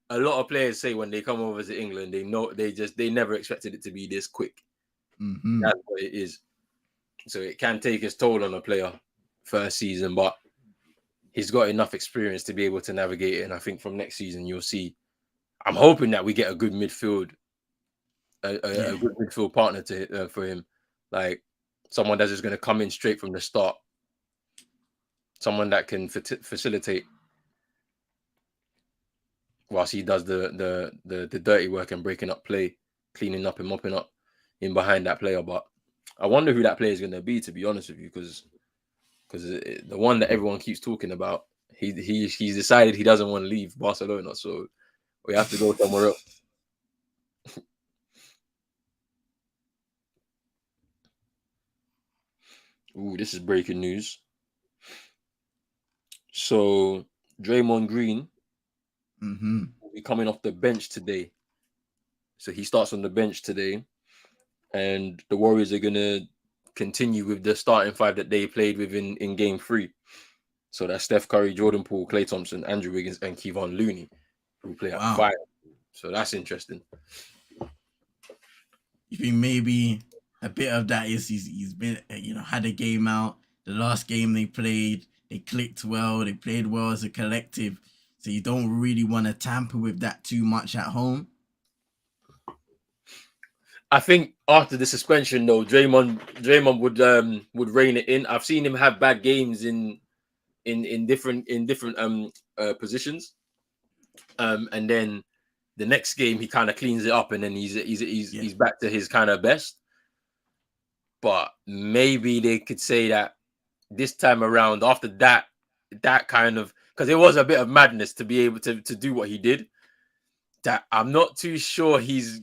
A lot of players say when they come over to England, they never expected it to be this quick. That's what it is. So it can take its toll on a player first season, but he's got enough experience to be able to navigate it. And I think from next season, you'll see. I'm hoping that we get a good midfield, a good midfield partner for him, like someone that's just going to come in straight from the start, someone that can facilitate whilst he does the dirty work and breaking up play, cleaning up and mopping up in behind that player. But I wonder who that player is going to be, to be honest with you, because the one that everyone keeps talking about, he's decided he doesn't want to leave Barcelona, so we have to go somewhere else. Ooh, this is breaking news. So Draymond Green will be coming off the bench today. So he starts on the bench today, and the Warriors are gonna continue with the starting 5 that they played with in Game 3. So that's Steph Curry, Jordan Poole, Klay Thompson, Andrew Wiggins, and Kevon Looney, who play at 5. So that's interesting. You think maybe a bit of that is he's been, had a game out. The last game they played, they clicked well, they played well as a collective. So you don't really want to tamper with that too much at home. I think after the suspension, though, Draymond would rein it in. I've seen him have bad games in different positions, and then the next game he kind of cleans it up, and then he's back to his kind of best. But maybe they could say that this time around, after that kind of, because it was a bit of madness to be able to do what he did, that I'm not too sure he's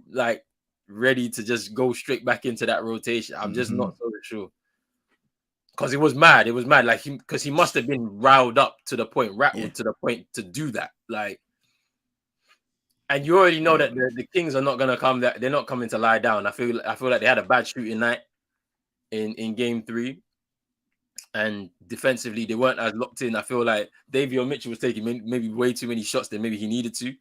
like ready to just go straight back into that rotation. I'm just not so sure. Because it was mad. It was mad. Like because he must have been rattled to the point to do that. Like, and you already know that the Kings are not gonna come. That they're not coming to lie down. I feel like they had a bad shooting night in Game 3, and defensively they weren't as locked in. I feel like Davion Mitchell was taking maybe way too many shots than maybe he needed to.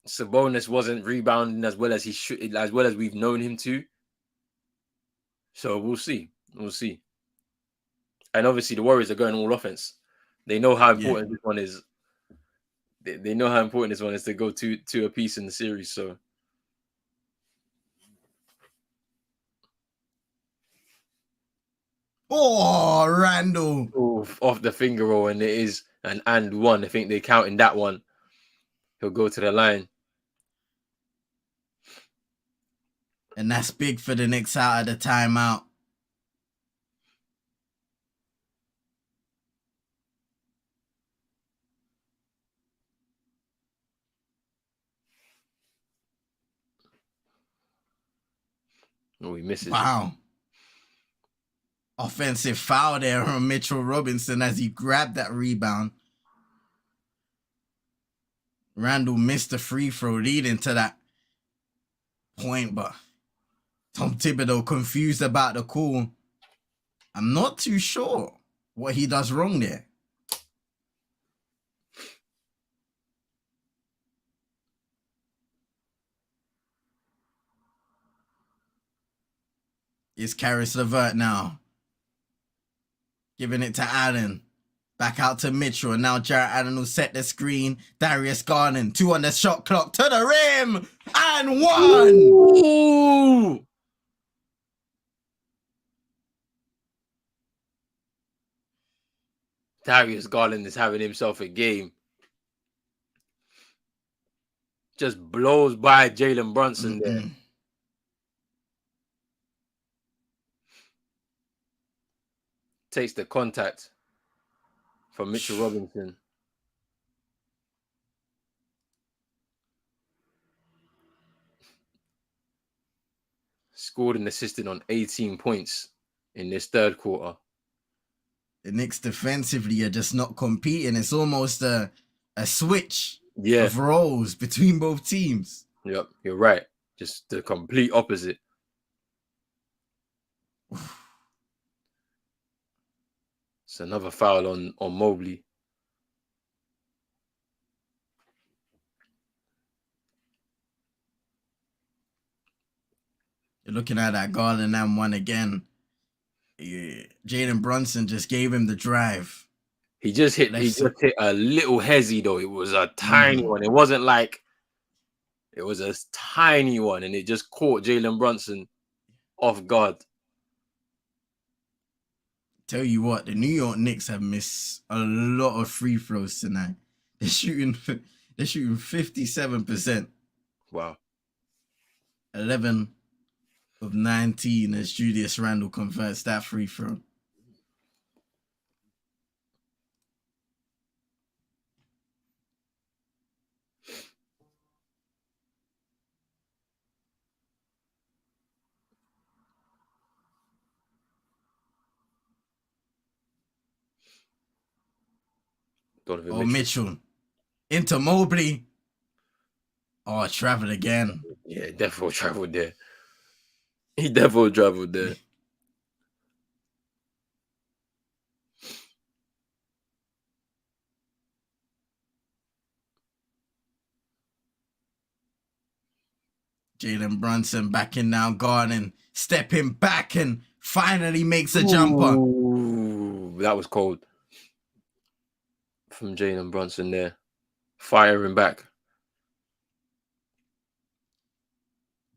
Sabonis wasn't rebounding as well as he should, as well as we've known him to. So we'll see. And obviously the Warriors are going all offense. They know how important this one is. They know how important this one is to go to a piece in the series. So Randall off the finger roll, and it is an and one. I think they're counting that one. He'll go to the line. And that's big for the Knicks out of the timeout. Oh, he misses. Wow. Offensive foul there on Mitchell Robinson as he grabbed that rebound. Randall missed the free throw leading to that point, but Tom Thibodeau confused about the call. I'm not too sure what he does wrong there. It's Caris LeVert now. Giving it to Allen. Back out to Mitchell. And now Jarrett Allen will set the screen. Darius Garland, 2 on the shot clock. To the rim. And 1. Ooh. Darius Garland is having himself a game. Just blows by Jalen Brunson there. Takes the contact from Mitchell Robinson. Scored and assisted on 18 points in this third quarter. The Knicks defensively are just not competing. It's almost a switch of roles between both teams. Yep, you're right. Just the complete opposite. It's another foul on Mobley. You're looking at that Garland and one again. Yeah. Jalen Brunson just gave him the drive. He just hit a little hezzy though. It was a tiny one. It wasn't like it was a tiny one, and it just caught Jalen Brunson off guard. Tell you what, the New York Knicks have missed a lot of free throws tonight. They're shooting 57%. Wow. 11 of 19 as Julius Randle converts that free throw. Mitchell. Into Mobley. Oh, traveled again. Yeah, definitely traveled there. He definitely traveled there. Jalen Brunson backing down Garland, stepping back and finally makes a jumper. Ooh, that was cold. From Jalen Brunson there. Firing back.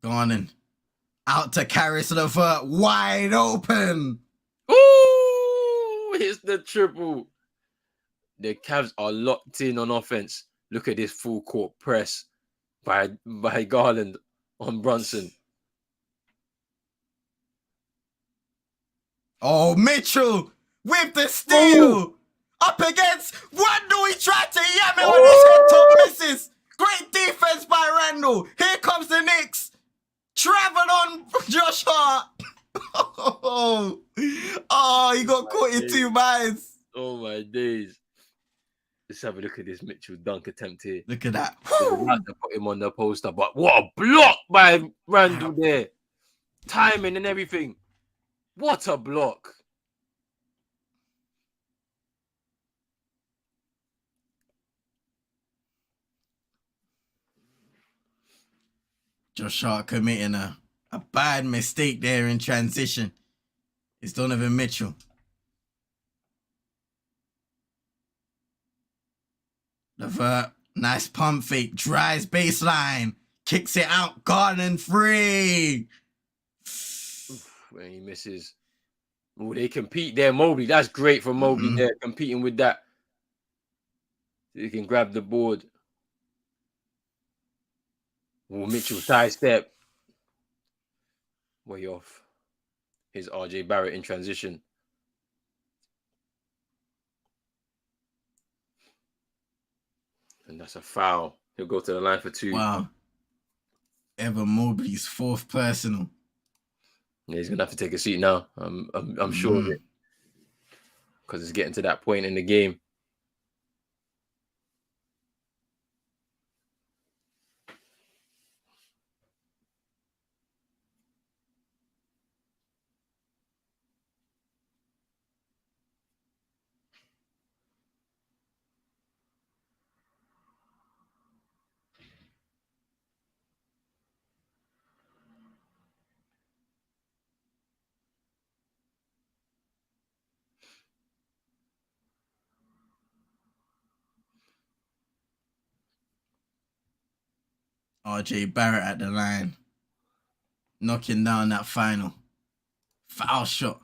Garland out to Caris LeVert, wide open. Ooh, it's the triple. The Cavs are locked in on offense. Look at this full court press by Garland on Brunson. Oh, Mitchell with the steal. Up against Randle. He tried to yam it on his head top misses. Great defense by Randle. Here comes the Knicks. Travel on Josh Hart. Oh, he got caught in two minds. Oh my days. Let's have a look at this Mitchell dunk attempt here. Look at that. Had to put him on the poster, but what a block by Randle there. Timing and everything. What a block. Josh Hart committing a bad mistake there in transition. It's Donovan Mitchell. LeVert, nice pump fake, drives baseline, kicks it out, Garland free. When he misses. Oh, they compete there, Mobley. That's great for Mobley there, competing with that. He can grab the board. Oh, Mitchell sidestep. Way off. Here's RJ Barrett in transition. And that's a foul. He'll go to the line for two. Wow. Evan Mobley's fourth personal. Yeah, he's gonna have to take a seat now. I'm sure of it. Because it's getting to that point in the game. RJ Barrett at the line. Knocking down that final. Foul shot.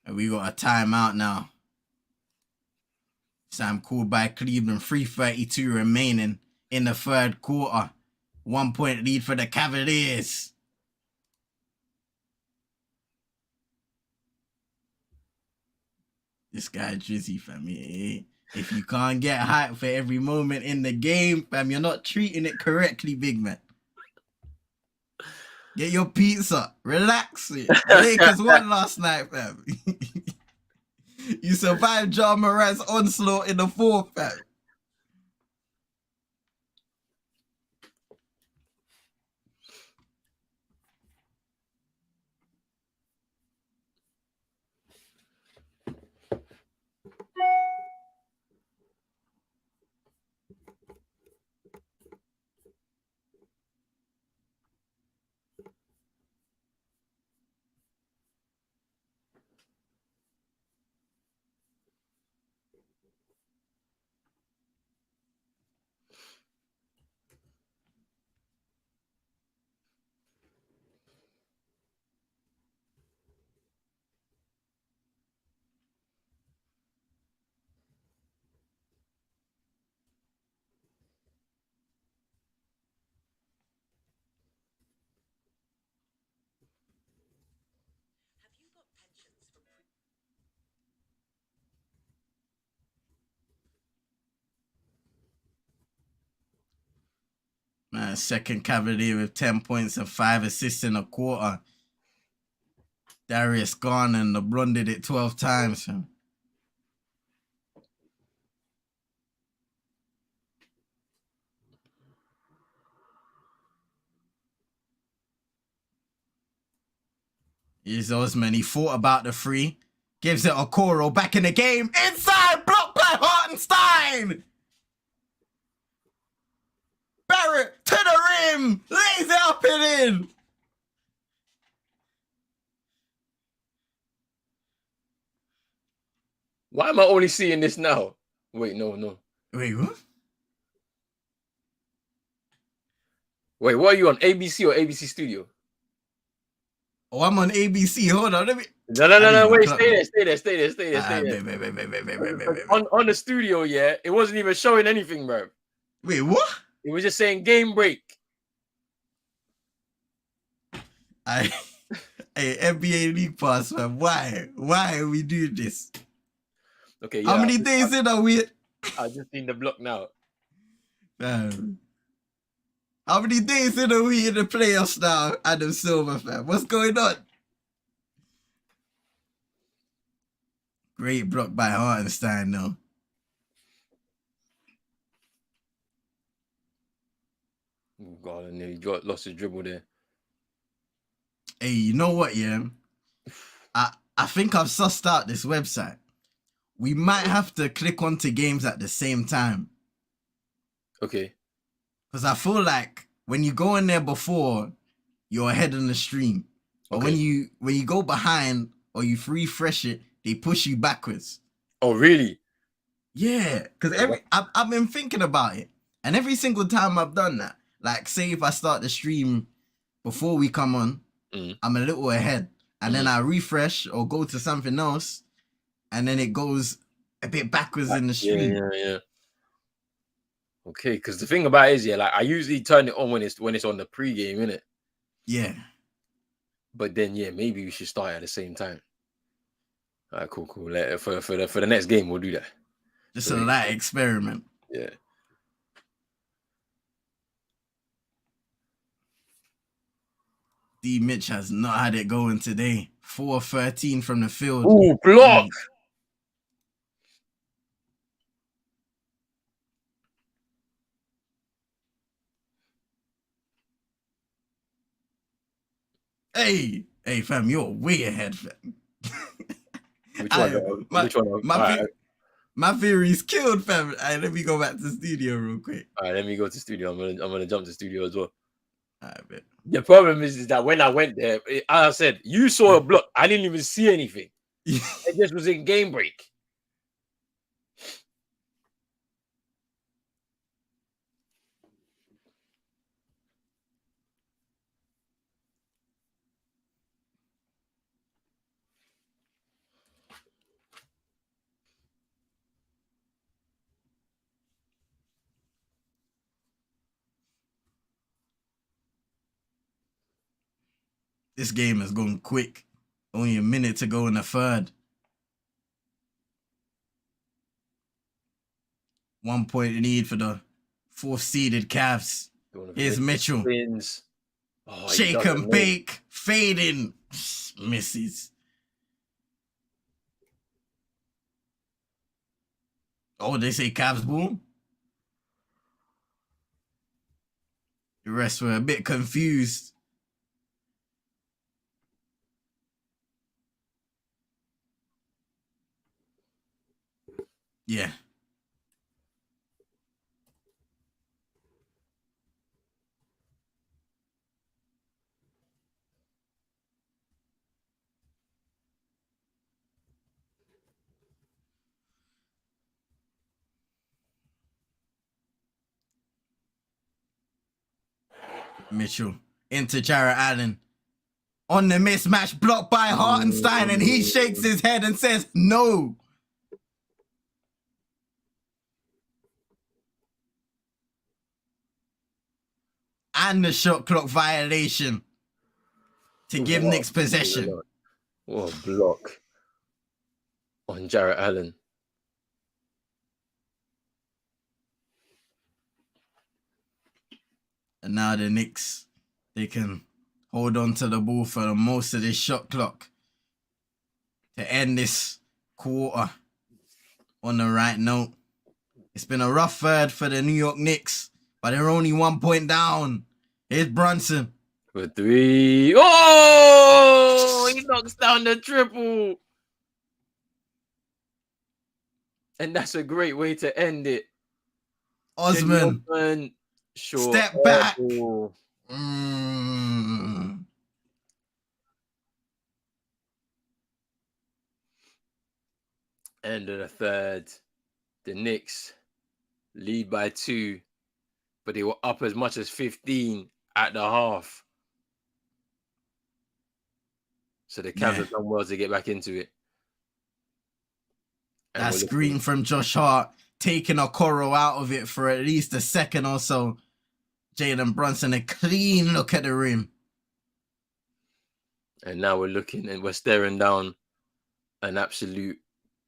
And we got a timeout now. Sam called by Cleveland. 3:32 remaining in the third quarter. 1 point lead for the Cavaliers. This guy Drizzy, fam. If you can't get hype for every moment in the game, fam, you're not treating it correctly, big man. Get your pizza. Relax. The Lakers won last night, fam. You survived John Morant's onslaught in the fourth, fam. Man, second Cavalier with 10 points and 5 assists in a quarter. Darius Garner and LeBron did it 12 times, fam. Here's Osman. He thought about the three. Gives it Okoro back in the game. Inside, blocked by Hartenstein. Barrett to the rim. Lays it up and in. Why am I only seeing this now? Wait, no. Wait, what? Wait, what are you on? ABC or ABC Studio? Oh, I'm on ABC. Hold on, let me. No. Wait, stay there. On the studio, yeah, it wasn't even showing anything, bro. Wait, what? It was just saying game break. Hey, NBA League Pass, man. Why are we doing this? Okay, yeah. How many days in are we? I just seen the block now. How many days in are we in the playoffs now, Adam Silver, fam? What's going on? Great block by Hartenstein, though. Oh God, and he lost his dribble there. Hey, you know what, yeah? I think I've sussed out this website. We might have to click onto games at the same time. Okay. Because I feel like when you go in there before, you're ahead on the stream. But Okay. when you go behind or you refresh it, they push you backwards. Oh, really? Yeah, because I've been thinking about it. And every single time I've done that, like say if I start the stream before we come on, I'm a little ahead. And then I refresh or go to something else, and then it goes a bit backwards in the stream. Yeah. Okay, because the thing about it is, yeah, like I usually turn it on when it's on the pregame, innit? Yeah. But then, yeah, maybe we should start at the same time. All right, cool. For the next game, we'll do that. Just a light experiment. Yeah. D. Mitch has not had it going today. 4-13 from the field. Ooh, block! Hey, fam, you're way ahead, fam. Which one? My theory's killed, fam. Let me go back to the studio real quick. All right, let me go to studio. I'm gonna jump to studio as well. All right, bet. The problem is that when I went there, as I said, you saw a block. I didn't even see anything. It just was in game break. This game has gone quick. Only a minute to go in the third. 1 point lead for the 4th seeded Cavs. Here's Mitchell. Oh, Shake and bake. Fading. Misses. Oh, they say Cavs ball? The rest were a bit confused. Yeah. Mitchell into Jarrett Allen. On the mismatch, blocked by Hartenstein, and he shakes his head and says, no. And the shot clock violation to give Knicks possession. What a block on Jarrett Allen. And now the Knicks, they can hold on to the ball for most of this shot clock to end this quarter on the right note. It's been a rough third for the New York Knicks, but they're only 1 point down. Here's Brunson. For 3. Oh! He knocks down the triple. And that's a great way to end it. Osman. Step back. End of the third. The Knicks lead by 2, but they were up as much as 15 at the half. So the Cavs have done well to get back into it. And that screen from Josh Hart, taking Okoro out of it for at least a second or so. Jalen Brunson, a clean look at the rim. And now we're looking and we're staring down an absolute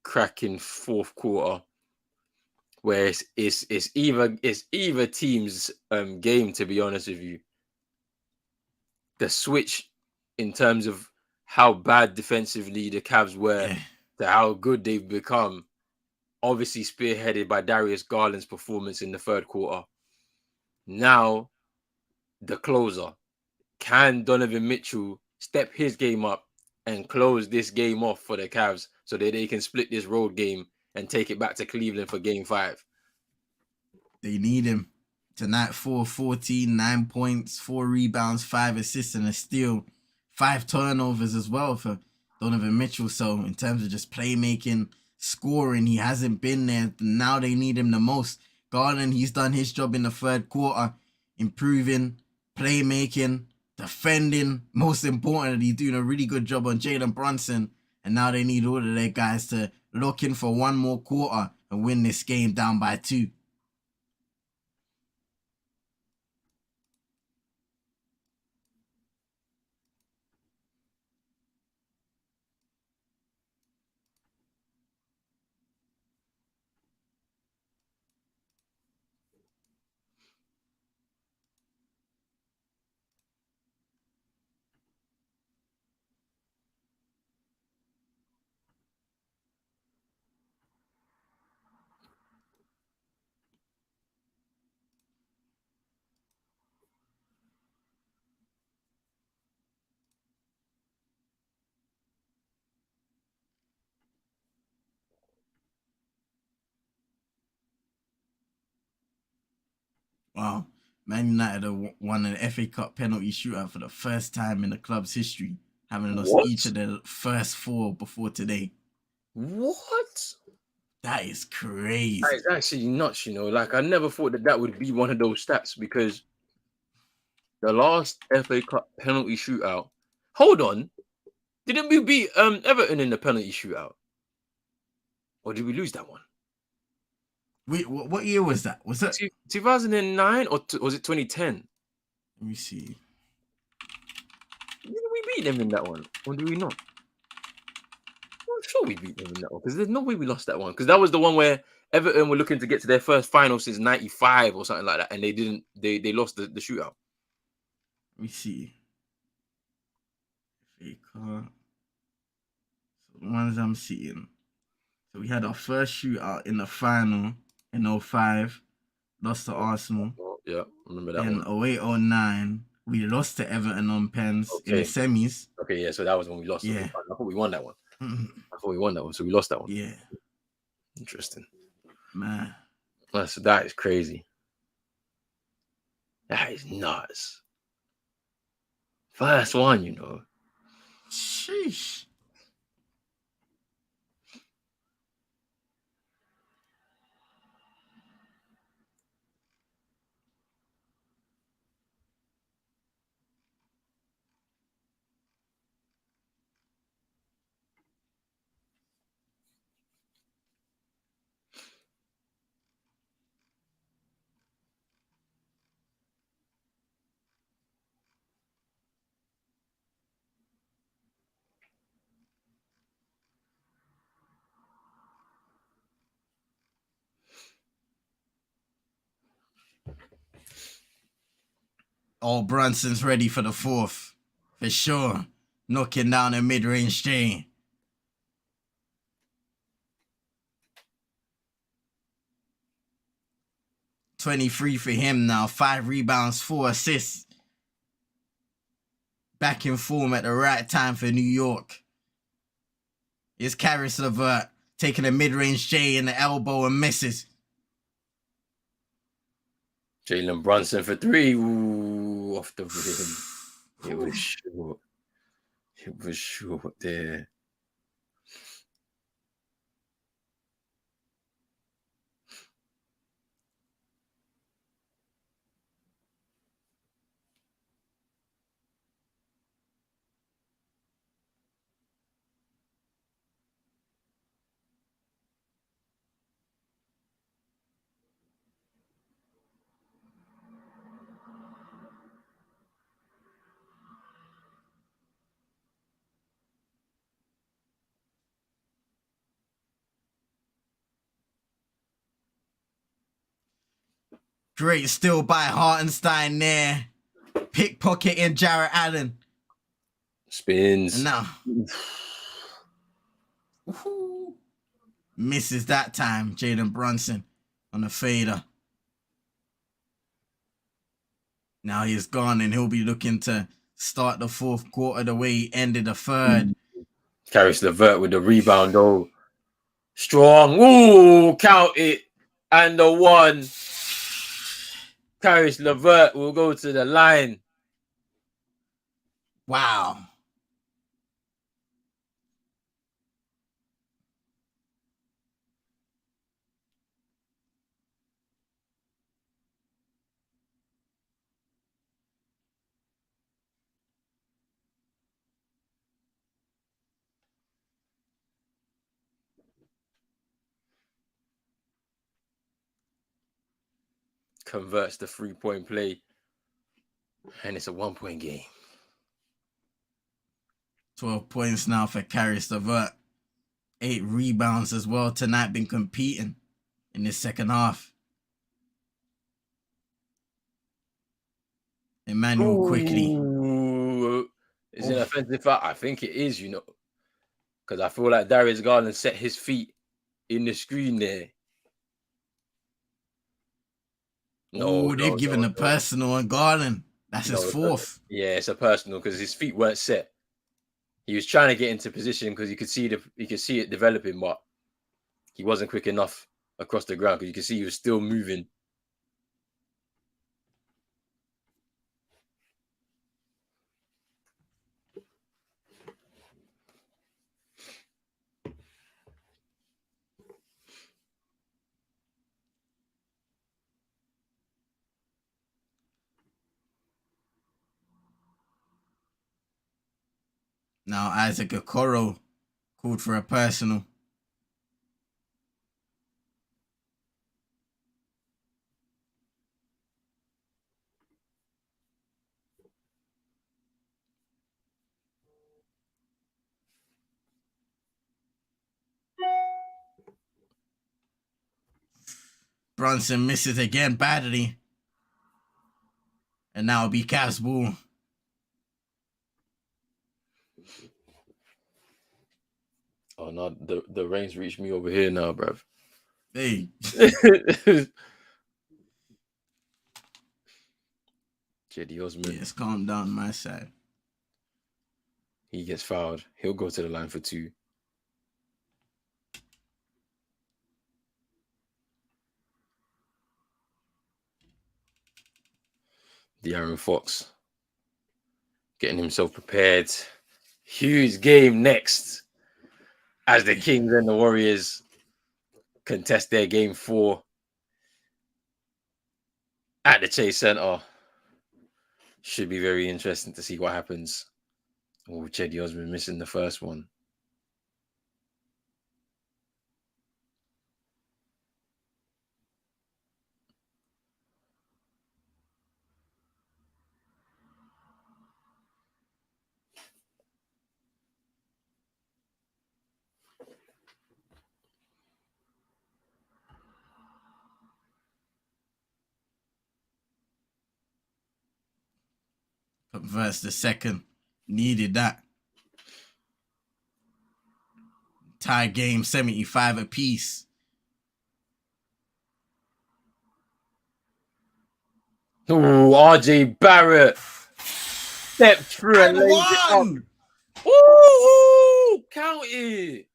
cracking fourth quarter where it's either team's game, to be honest with you. The switch in terms of how bad defensively the Cavs were to how good they've become, obviously spearheaded by Darius Garland's performance in the third quarter. Now, the closer. Can Donovan Mitchell step his game up and close this game off for the Cavs so that they can split this road game and take it back to Cleveland for game 5? They need him. Tonight, 4-14, 9 points, 4 rebounds, 5 assists, and a steal. 5 turnovers as well for Donovan Mitchell. So in terms of just playmaking, scoring, he hasn't been there. Now they need him the most. Garland, he's done his job in the third quarter, improving, playmaking, defending. Most importantly, doing a really good job on Jalen Brunson. And now they need all of their guys to lock in for one more quarter and win this game down by 2. Wow. Man United won an FA Cup penalty shootout for the first time in the club's history, having lost each of their first 4 before today. What? That is crazy. That is actually nuts, you know. Like, I never thought that would be one of those stats because the last FA Cup penalty shootout. Hold on. Didn't we beat Everton in the penalty shootout? Or did we lose that one? Wait, what year was that? Was that 2009 or was it 2010? Let me see. Didn't we beat them in that one, or do we not? I'm sure we beat them in that one because there's no way we lost that one because that was the one where Everton were looking to get to their first final since '95 or something like that, and they didn't. They lost the shootout. Let me see. Fake card. So the ones I'm seeing. So we had our first shootout in the final in 05. Lost to Arsenal. Yeah, remember that in one. 08-09, we lost to Everton on pens in the semis. Okay, yeah, so that was when we lost. Yeah. I thought we won that one. I thought we won that one, so we lost that one. Yeah. Interesting. Man. That is crazy. That is nuts. First one, you know. Sheesh. Oh, Brunson's ready for the fourth. For sure. Knocking down a mid-range J. .23 for him now. 5 rebounds, 4 assists. Back in form at the right time for New York. Here's Caris LeVert taking a mid-range J in the elbow and misses. Jalen Brunson for 3. Ooh, off the rim. It was short. It was short there. Great steal by Hartenstein there. Pickpocketing Jarrett Allen. Spins. And now. Misses that time, Jalen Brunson on a fader. Now he's gone and he'll be looking to start the fourth quarter the way he ended the third. Caris LeVert with the rebound though. Strong. Ooh, count it. And the one. Caris LeVert will go to the line. Wow. Converts the 3-point play. And it's a 1-point game. 12 points now for Caris LeVert. 8 rebounds as well tonight. Been competing in the second half. Emmanuel quickly. Is it offensive foul? I think it is, you know. Because I feel like Darius Garland set his feet in the screen there. No, they've given the personal on Garland. That's his fourth. Yeah, it's a personal because his feet weren't set. He was trying to get into position because you could see it developing, but he wasn't quick enough across the ground because you could see he was still moving. Now Isaac Okoro called for a personal. Brunson misses again badly. And now it'll be Cavs ball. Oh no, the rain's reached me over here now, bruv. Hey. Cedi Osman. Yes, calm down my side. He gets fouled. He'll go to the line for 2. De'Aaron Fox getting himself prepared. Huge game next as the Kings and the Warriors contest their game 4 at the Chase Center. Should be very interesting to see what happens. Oh, Cedi Osman missing the first one. Converts the second. Needed that. Tie game 75 apiece. Oh, RJ Barrett stepped through and laid it up. Ooh, count it.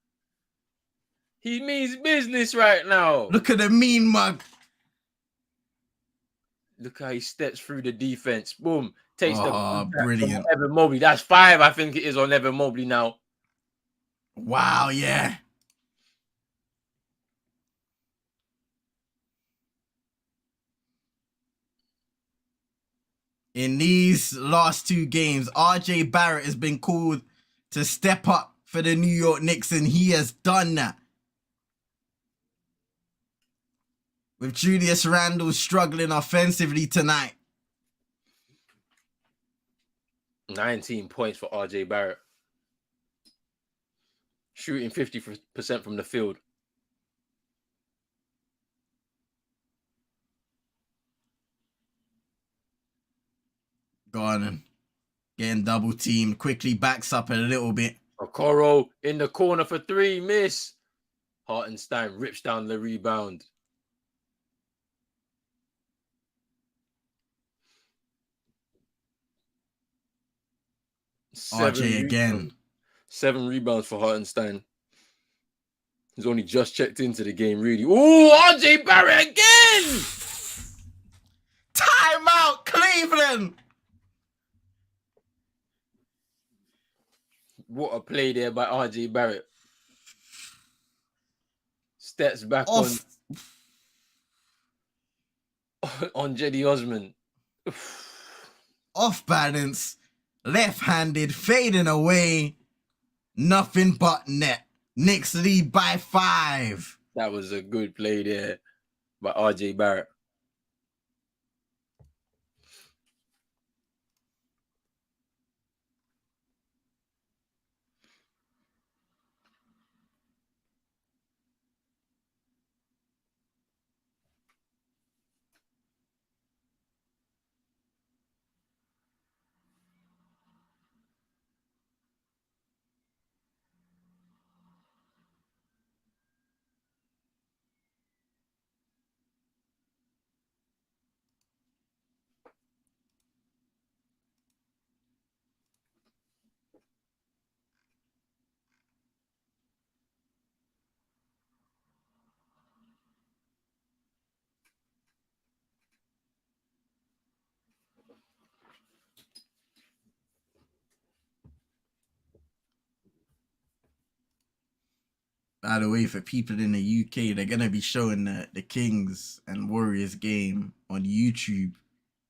He means business right now. Look at the mean mug. Look how he steps through the defense. Boom. Takes the contact brilliant. from Evan Mobley. That's 5, I think it is, on Evan Mobley now. Wow, yeah. In these last 2 games, RJ Barrett has been called to step up for the New York Knicks, and he has done that. With Julius Randle struggling offensively tonight. 19 points for RJ Barrett. Shooting 50% from the field. Garden getting double teamed. Quickly backs up a little bit. Okoro in the corner for 3. Miss. Hartenstein rips down the rebound. RJ again. 7 rebounds for Hartenstein. He's only just checked into the game, really. Ooh, RJ Barrett again! Timeout, Cleveland! What a play there by RJ Barrett. Steps back on Cedi Osman. Off balance, left-handed, fading away. Nothing but net. Knicks lead by 5. That was a good play there by RJ Barrett. By the way, for people in the UK, they're going to be showing the Kings and Warriors game on YouTube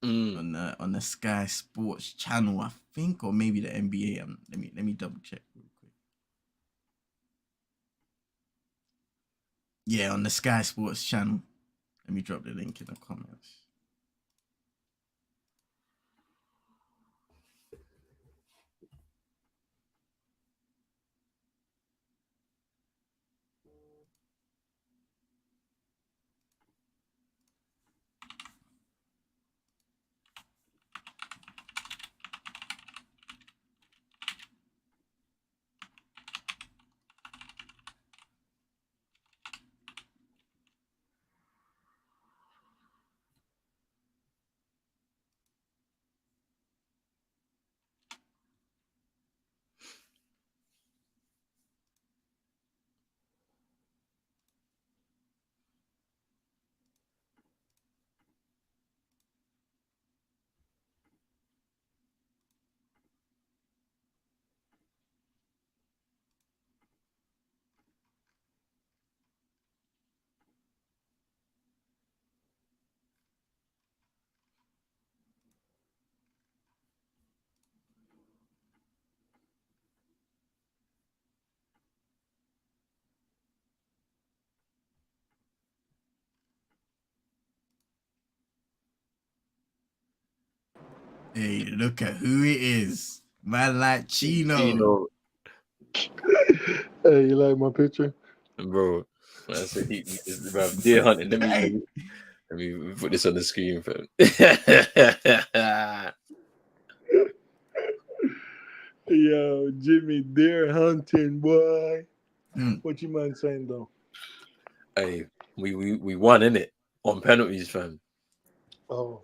on the Sky Sports channel, I think, or maybe the NBA. Let me double check real quick. Yeah, on the Sky Sports channel. Let me drop the link in the comments. Hey, look at who it is. Man like Chino. You Hey, you like my picture? know, bro. I said, bro, deer hunting. Hey. Let me put this on the screen, fam. Yo, Jimmy, deer hunting, boy. Mm. What you mind saying though? Hey, we won, innit? On penalties, fam. Oh,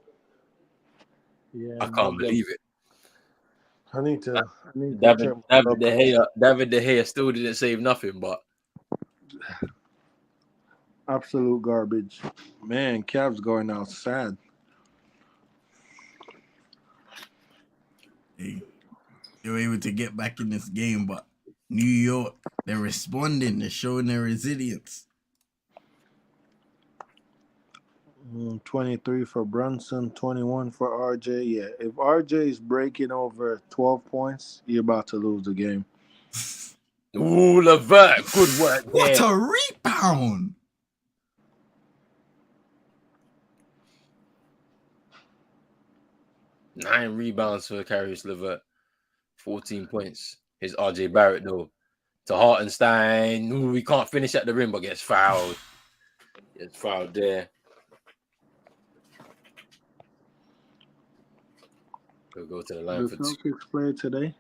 yeah, I my can't bad. believe it. I need to check my David De Gea still didn't save nothing, but absolute garbage. Man, Cavs going out sad. Hey, they were able to get back in this game, but New York, they're responding. They're showing their resilience. 23 for Brunson, 21 for RJ. Yeah, if RJ is breaking over 12 points, you're about to lose the game. ooh, Levert, good work What there. a rebound! Nine rebounds for Caris Levert, 14 points. Here's RJ Barrett though. To Hartenstein. Ooh, we can't finish at the rim, but gets fouled. Gets fouled there. We'll go to the line The for two. Celtics play today?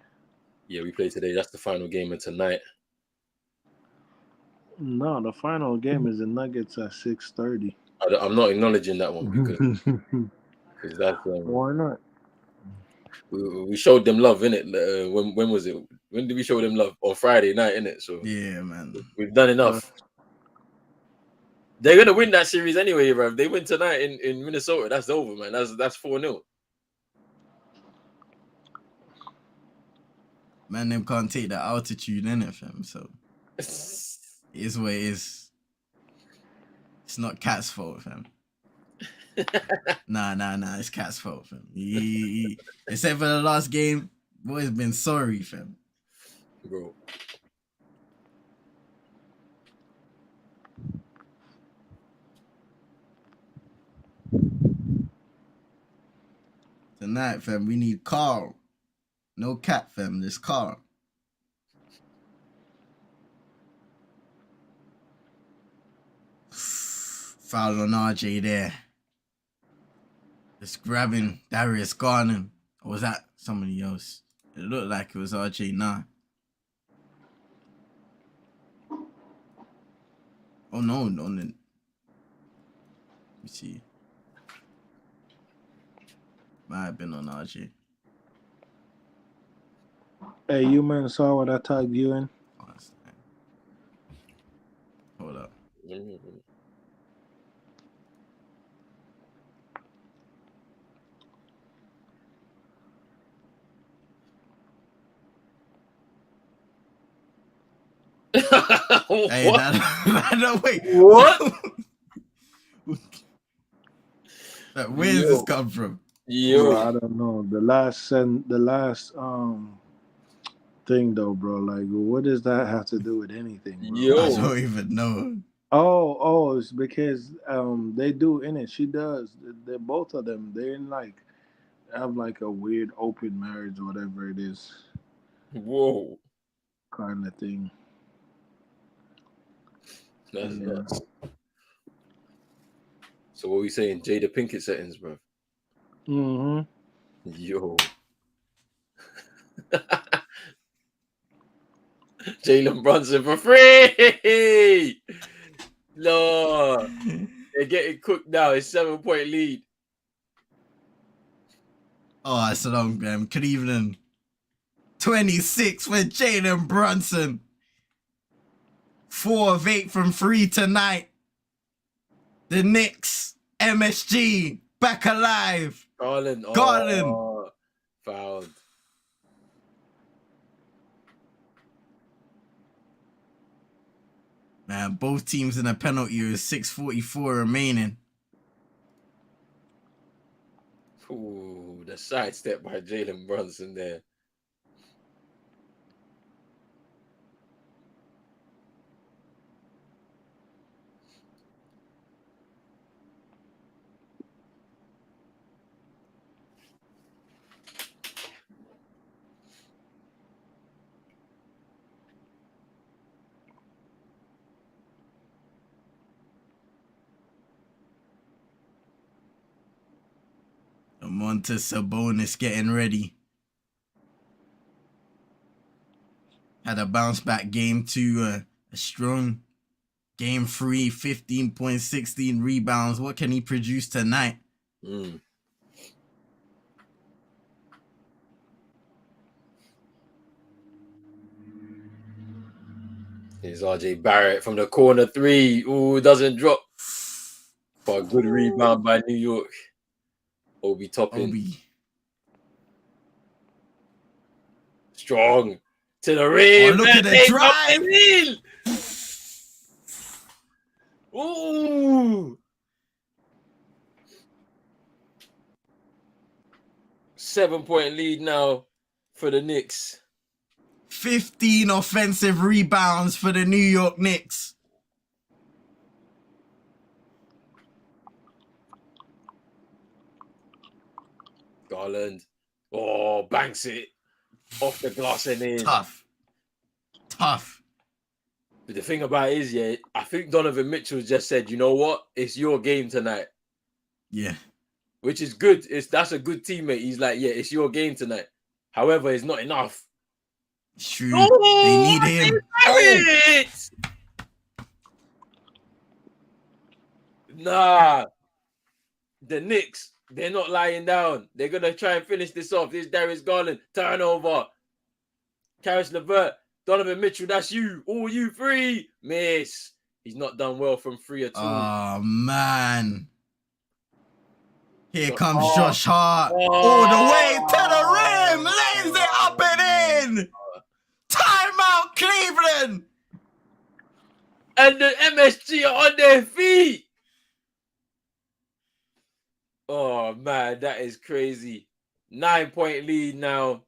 Yeah, we play today. That's the final game of tonight. No, the final game is the Nuggets at 6:30. I'm not acknowledging that one because that's Why not? we showed them love, innit? When was it? When did we show them love? On Friday night, innit? So Yeah, man. we've done enough. They're gonna win that series anyway, bro. If they win tonight in Minnesota, that's over, man. That's 4-0. Man, them can't take the altitude in it, fam. So it is what it is. It's not Cat's fault, fam. Nah. It's Cat's fault, fam. Except for the last game, boy's been sorry, fam. Bro. Tonight, fam, we need Carl. No Cat, fam. This Carl. Foul on RJ there. Just grabbing Darius Garland. Or was that somebody else? It looked like it was RJ. Nah. Oh, no. Let me see. Might have been on RJ. Hey, you man saw what I tagged you in? Hold up. Hey, no, wait. What? Where does this come from? Bro, I don't know. The last thing though, bro. Like, what does that have to do with anything, bro? I don't even know. Oh, it's because they do in it. She does. They're both of them. They're in like have like a weird open marriage or whatever it is. Whoa. Kind of thing. That's nuts. So what are we saying? Jada Pinkett settings, bro. Mm-hmm. Yo. Jalen Brunson for free. No. They're getting cooked now. It's 7-point lead. Oh, it's a long game. Cleveland. 26 for Jalen Brunson. 4 of 8 from 3 tonight. The Knicks, MSG, back alive. Garland. Fouled. Man, both teams in a penalty with 6:44 remaining. Ooh, the sidestep by Jalen Brunson there. Montes Sabonis getting ready. Had a bounce back game to a strong game 3, 15 points, 16 rebounds. What can he produce tonight? Here's RJ Barrett from the corner 3. Ooh, doesn't drop. For a good rebound by New York. Obi Toppin. Strong. To the rim. Oh, look at the drive. Ooh. 7-point lead now for the Knicks. 15 offensive rebounds for the New York Knicks. Garland. Oh, banks it. Off the glass and in. Tough. But the thing about it is, yeah, I think Donovan Mitchell just said, you know what? It's your game tonight. Yeah. Which is good. That's a good teammate. He's like, yeah, it's your game tonight. However, it's not enough. It's true. They need him. Nah. The Knicks, they're not lying down. They're going to try and finish this off. This is Darius Garland. Turnover. Karis LeVert. Donovan Mitchell, that's you. All you 3. Miss. He's not done well from 3 at all. Oh, man. Here comes Josh Hart. All the way to the rim. Lays it up and in. Timeout, Cleveland. And the MSG are on their feet. Oh, man, that is crazy. 9-point lead now.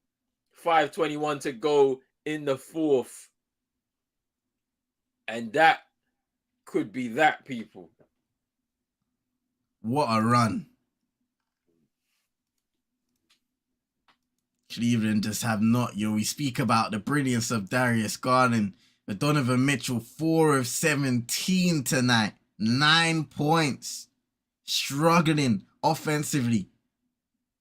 5:21 to go in the 4th. And that could be that, people. What a run. Cleveland just have not, we speak about the brilliance of Darius Garland, but Donovan Mitchell, 4 of 17 tonight, 9 points, struggling offensively.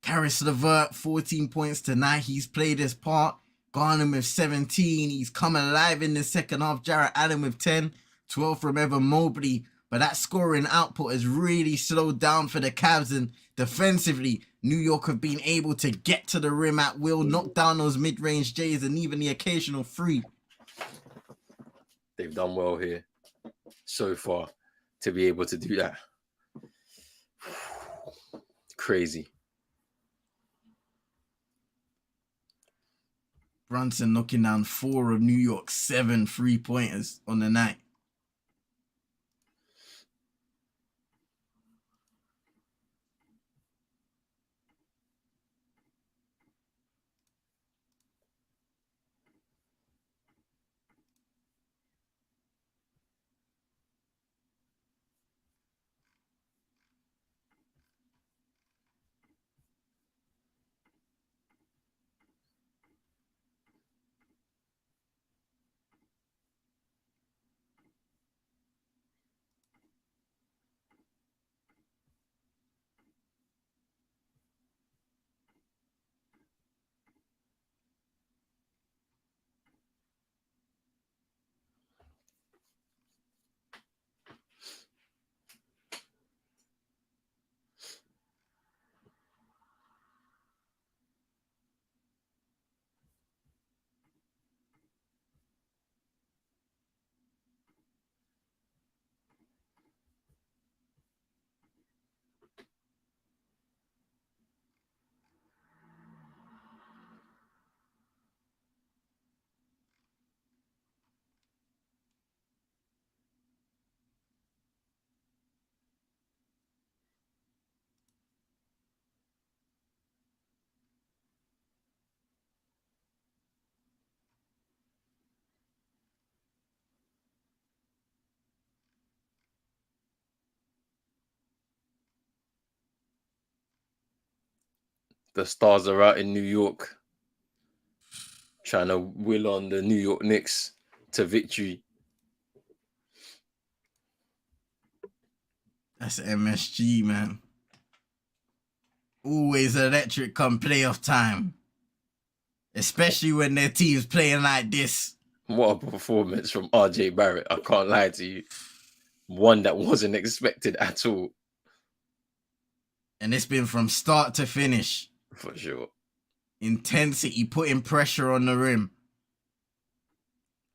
Karis LeVert, 14 points tonight. He's played his part. Garland with 17. He's come alive in the second half. Jarrett Allen with 10. 12 from Evan Mobley. But that scoring output has really slowed down for the Cavs. And defensively, New York have been able to get to the rim at will, knock down those mid-range J's and even the occasional 3. They've done well here so far to be able to do that. Crazy. Brunson knocking down 4 of New York's 7 3-pointers on the night. The Stars are out in New York trying to will on the New York Knicks to victory. That's MSG, man. always electric come playoff time. Especially when their team's playing like this. What a performance from RJ Barrett. I can't lie to you. One that wasn't expected at all. And it's been from start to finish. For sure. Intensity, putting pressure on the rim.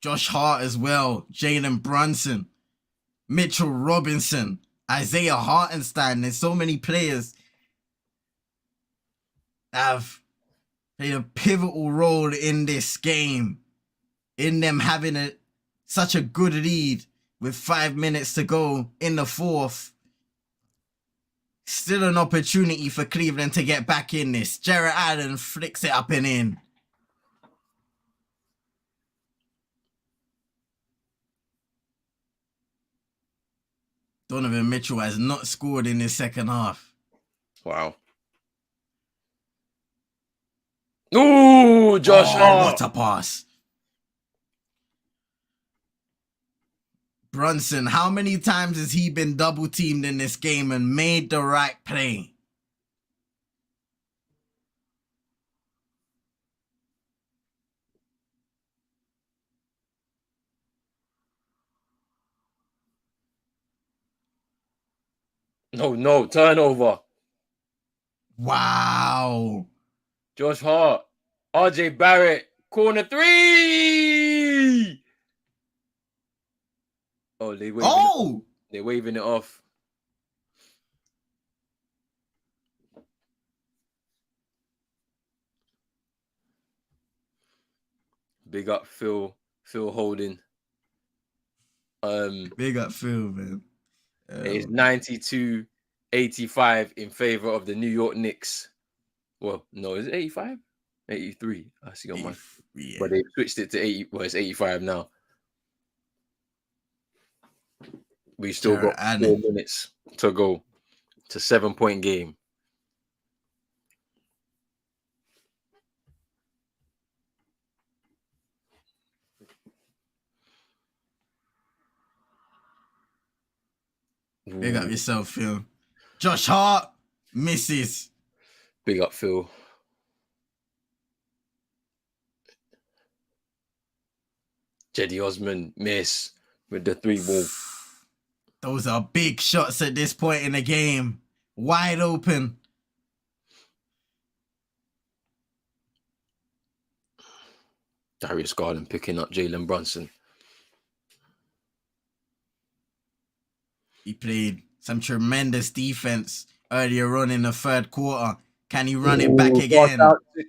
Josh Hart as well. Jalen Brunson. Mitchell Robinson. Isaiah Hartenstein. There's so many players that have played a pivotal role in this game. In them having such a good lead with 5 minutes to go in the fourth. Still an opportunity for Cleveland to get back in this. Jarrett Allen flicks it up and in. Donovan Mitchell has not scored in the second half. Wow. Ooh, Josh Hart. What a pass. Brunson, how many times has he been double teamed in this game and made the right play? No, turnover. Wow. Josh Hart. RJ Barrett. Corner 3. Oh, they're waving it off. Big up Phil Holding. Big up Phil, man. It's 92-85 in favor of the New York Knicks. Well, no, is it 85? 83. I see on my. Yeah. But they switched it to 80. Well, it's 85 now. We still got 4 minutes to go. It's a 7-point game. Big up yourself, Phil. Josh Hart misses. Big up, Phil. Cedi Osman miss with the 3-ball. Those are big shots at this point in the game. Wide open. Darius Garland picking up Jalen Brunson. He played some tremendous defense earlier on in the third quarter. Can he run it back again?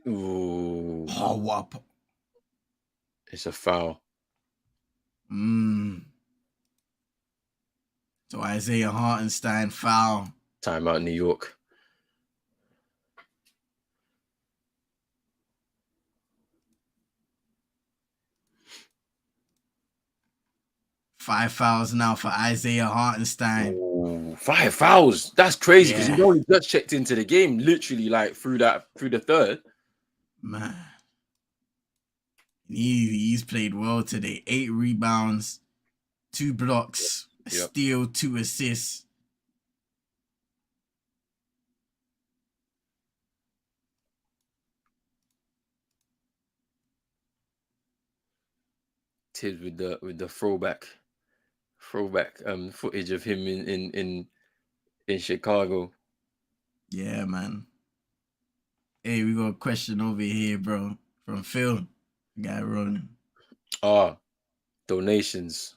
Ooh. Oh, what? It's a foul. So Isaiah Hartenstein foul. Timeout, New York. Five fouls now for Isaiah Hartenstein. Ooh, 5 fouls. That's crazy because he only just checked into the game, literally like through the third. Man, he's played well today. 8 rebounds, 2 blocks, a steal, 2 assists. Tibbs with the throwback footage of him in Chicago. Yeah, man. Hey, we got a question over here, bro, from Phil. Guy Ronan. Donations.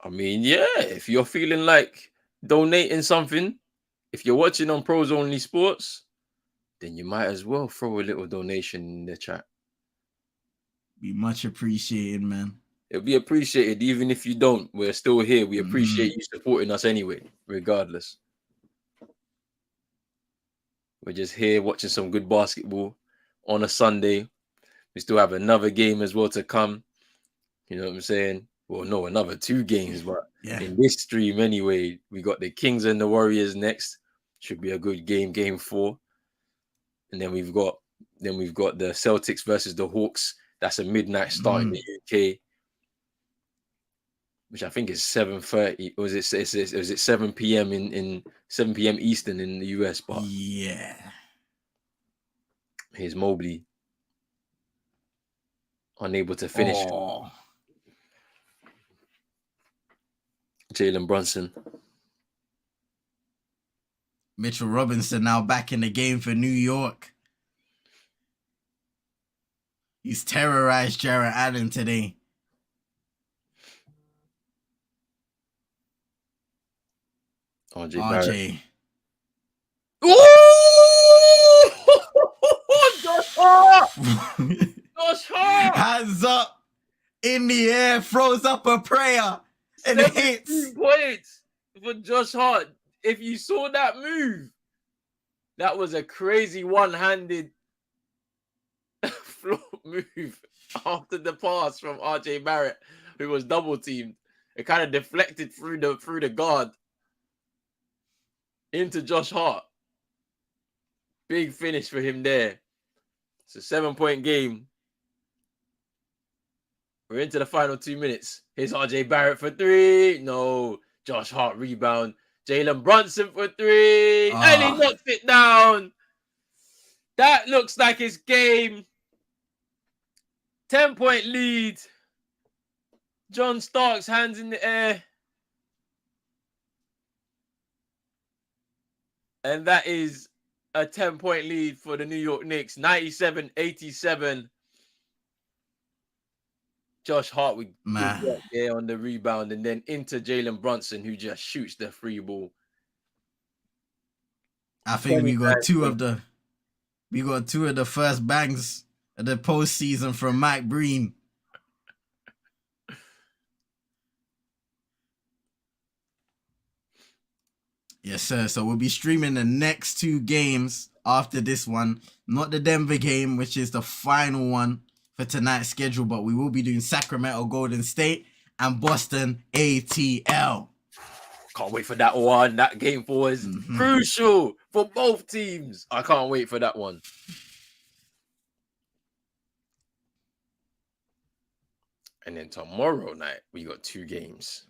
I mean, yeah, if you're feeling like donating something, if you're watching on Pros Only Sports, then you might as well throw a little donation in the chat. Be much appreciated, man. It'll be appreciated, even if you don't. We're still here. We appreciate you supporting us anyway, regardless. We're just here watching some good basketball on a Sunday. We still have another game as well to come. You know what I'm saying? Well, no, another 2 games, but in this stream anyway, we got the Kings and the Warriors next. Should be a good game, game 4. And then we've got the Celtics versus the Hawks. That's a midnight start in the UK, which I think is 7:30. Or is it 7 p.m. in 7 p.m. Eastern in the US? But yeah, Here's Mobley. Unable to finish. Oh, Jalen Brunson. Mitchell Robinson now back in the game for New York. He's terrorized Jarrett Allen today. RJ Barrett. RJ. Ooh! Josh Hart! Josh Hart! Hands up in the air, throws up a prayer, and it hits. 17 points for Josh Hart. If you saw that move, that was a crazy one-handed floor move after the pass from RJ Barrett, who was double teamed. It kind of deflected through the guard into Josh Hart. Big finish for him there. It's a 7-point game. We're into the final 2 minutes. Here's RJ Barrett for three. No. Josh Hart rebound. Jalen Brunson for three. And he knocks it down. That looks like his game. 10-point lead. John Starks, hands in the air. And that is a 10-point lead for the New York Knicks. 97-87. Josh Hart with good work there on the rebound, and then into Jalen Brunson, who just shoots the free ball. I think we got two of the first bangs of the postseason from Mike Breen. Yes, sir. So we'll be streaming the next 2 games after this one. Not the Denver game, which is the final one for tonight's schedule, but we will be doing Sacramento Golden State and Boston ATL. Can't wait for that one. That game 4 is crucial for both teams. I can't wait for that one. And then tomorrow night, we got 2 games.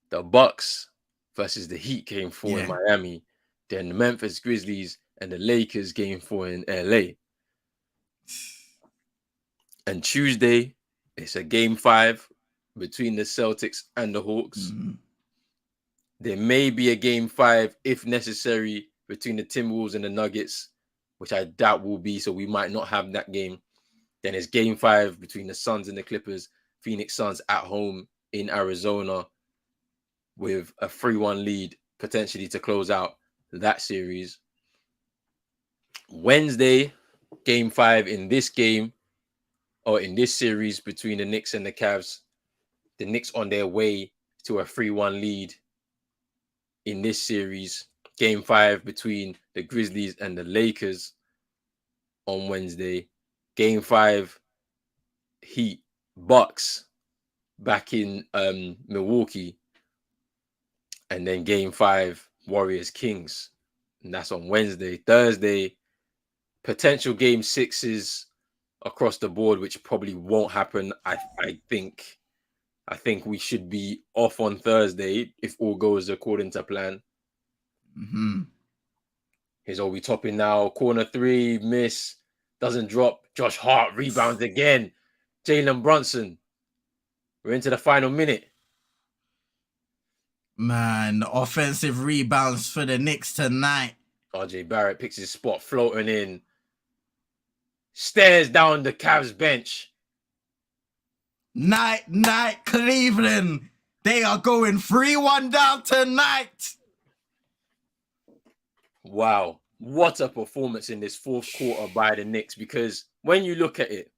The Bucks versus the Heat game 4 in Miami. Then the Memphis Grizzlies and the Lakers game 4 in LA. And Tuesday, it's a game 5 between the Celtics and the Hawks. There may be a game 5, if necessary, between the Timberwolves and the Nuggets, which I doubt will be, so we might not have that game. Then it's game 5 between the Suns and the Clippers. Phoenix Suns at home in Arizona with a 3-1 lead, potentially to close out that series. Wednesday, game 5 in this game, or in this series between the Knicks and the Cavs. The Knicks on their way to a 3-1 lead in this series. Game 5 between the Grizzlies and the Lakers on Wednesday. Game 5, Heat, Bucks back in Milwaukee. And then game 5, Warriors, Kings. And that's on Wednesday. Thursday, potential game 6s across the board, which probably won't happen. I think we should be off on Thursday if all goes according to plan. Here's all we topping now. Corner 3, miss, doesn't drop. Josh Hart rebounds again. Jalen Brunson. We're into the final minute. Man, offensive rebounds for the Knicks tonight. RJ Barrett picks his spot, floating in. Stares down the Cavs bench. Night, Cleveland. They are going 3-1 down tonight. Wow. What a performance in this 4th quarter by the Knicks, because when you look at it,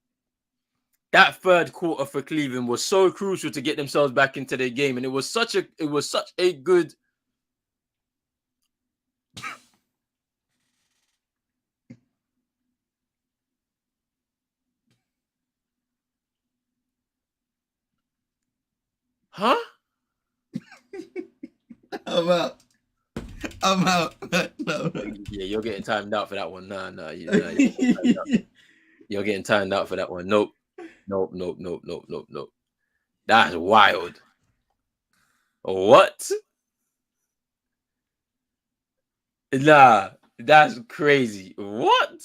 that 3rd quarter for Cleveland was so crucial to get themselves back into the game, and it was such a good Huh? I'm out. No. Yeah, you're getting timed out for that one. Nah. You're getting timed out for that one. Nope. That's wild. What? Nah, that's crazy. What?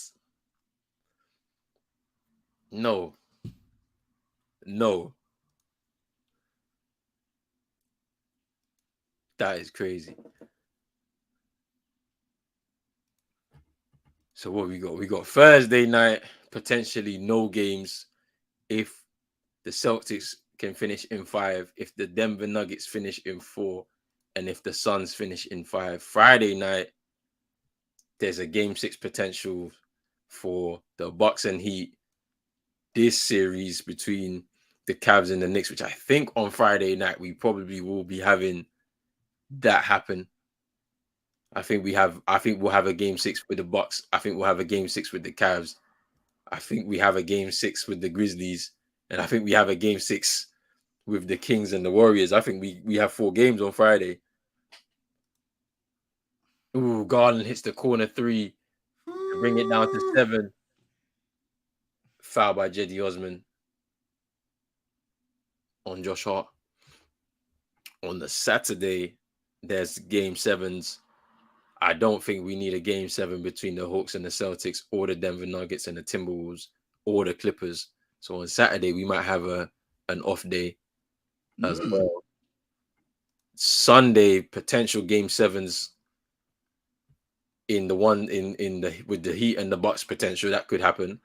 No. That is crazy. So what we got? We got Thursday night, potentially no games if the Celtics can finish in 5, if the Denver Nuggets finish in 4, and if the Suns finish in 5. Friday night, there's a game 6 potential for the Bucks and Heat. This series between the Cavs and the Knicks, which I think on Friday night we probably will be having that happen. I think we'll have a game 6 with the Bucks. I think we'll have a game 6 with the Cavs. I think we have a game 6 with the Grizzlies, and I think we have a game 6 with the Kings and the Warriors. I think we have 4 games on Friday. Ooh, Garland hits the corner 3 to bring it down to 7. Foul by Jedi Osman on Josh Hart. On the Saturday, there's game 7s. I don't think we need a game 7 between the Hawks and the Celtics, or the Denver Nuggets and the Timberwolves, or the Clippers. So on Saturday, we might have an off day as well. Sunday, potential game 7s in the one in the with the Heat and the Bucks potential that could happen.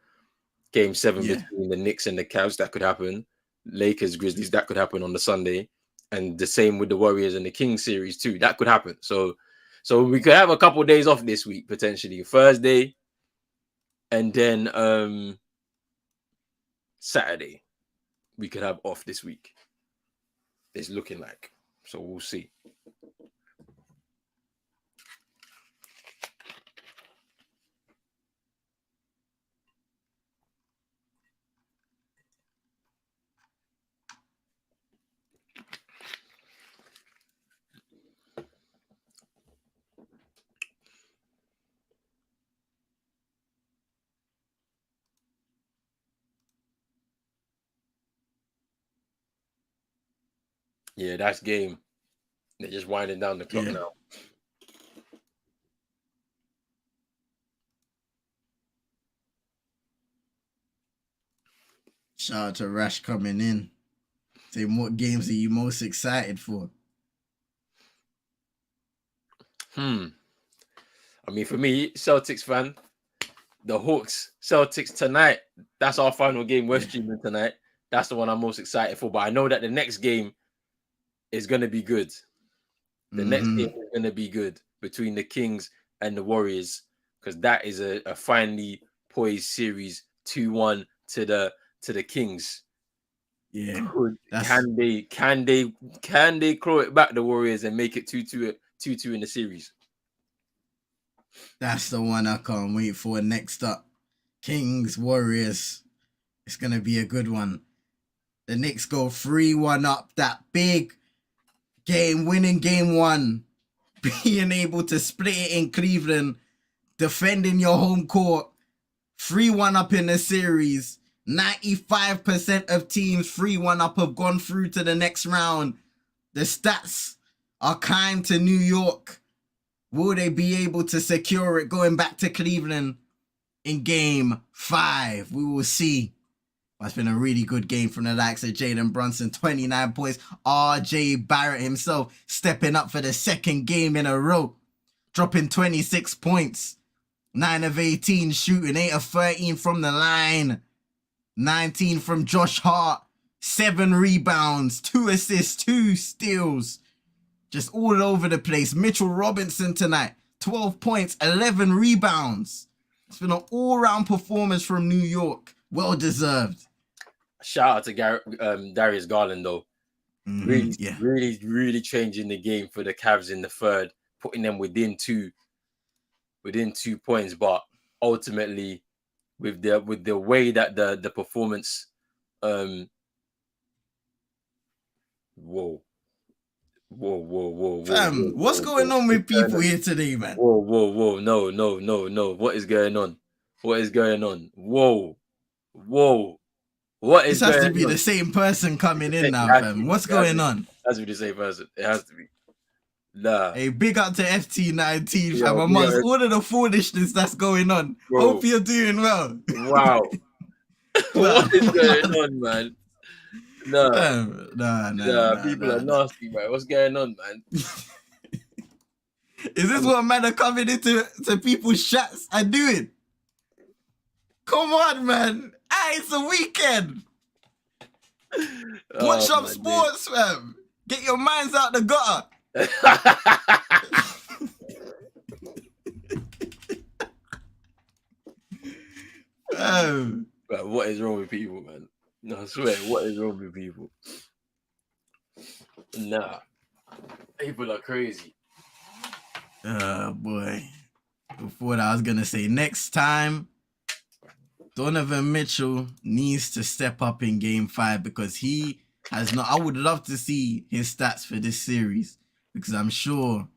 Game 7 between the Knicks and the Cavs, that could happen. Lakers, Grizzlies, that could happen on the Sunday. And the same with the Warriors and the Kings series too. That could happen. So we could have a couple of days off this week, potentially. Thursday and then Saturday. We could have off this week. It's looking like. So we'll see. Yeah, that's game. They're just winding down the clock now. Shout out to Rash coming in. Saying, what games are you most excited for? I mean, for me, Celtics fan, the Hawks, Celtics tonight. That's our final game. We're streaming tonight. That's the one I'm most excited for. But I know that the next game is going to be good. The next game is going to be good between the Kings and the Warriors, because that is a finely poised series, 2-1 to the Kings. Yeah. Can they claw it back, the Warriors, and make it 2-2 in the series? That's the one I can't wait for. Next up, Kings, Warriors. It's going to be a good one. The Knicks go 3-1 up. That big game, winning game 1. Being able to split it in Cleveland. Defending your home court. 3-1 up in the series. 95% of teams 3-1 up have gone through to the next round. The stats are kind to New York. Will they be able to secure it going back to Cleveland in game 5? We will see. It's been a really good game from the likes of Jalen Brunson, 29 points. RJ Barrett himself stepping up for the second game in a row, dropping 26 points. 9 of 18 shooting, 8 of 13 from the line. 19 from Josh Hart, 7 rebounds, 2 assists, 2 steals. Just all over the place. Mitchell Robinson tonight, 12 points, 11 rebounds. It's been an all-round performance from New York. Well deserved. Shout out to Darius Garland, though. Really changing the game for the Cavs in the third, putting them within two points. But ultimately, with the way that the performance, whoa, Fam, what's going on with people here today, man? Whoa, no. What is going on? Whoa. What is this has going to be on? the same person coming in now, fam. What's going on? It has to be the same person. It has to be. Nah. Hey, big up to FT19, fam. Amongst all of the foolishness that's going on. Bro. Hope you're doing well. Wow. What is going on, man? No, people are Nah. nasty, man. What's going on, man? Is this what men are coming into people's chats and doing? Come on, man. It's a weekend. Watch some sports, fam. Get your minds out the gutter. Man, what is wrong with people, man? No, I swear, what is wrong with people? Nah, people are crazy. Boy. Before that, I was gonna say next time, Donovan Mitchell needs to step up in Game 5 because he has not. I would love to see his stats for this series because I'm sure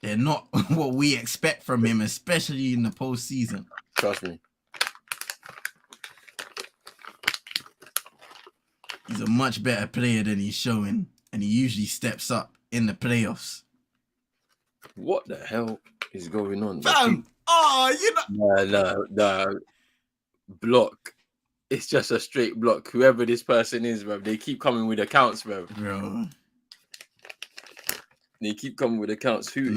they're not what we expect from him, especially in the postseason. Trust me. He's a much better player than he's showing, and he usually steps up in the playoffs. What the hell is going on? Fam, Nah. Block. It's just a straight block. Whoever this person is, bro, they keep coming with accounts, bro. They keep coming with accounts. Who is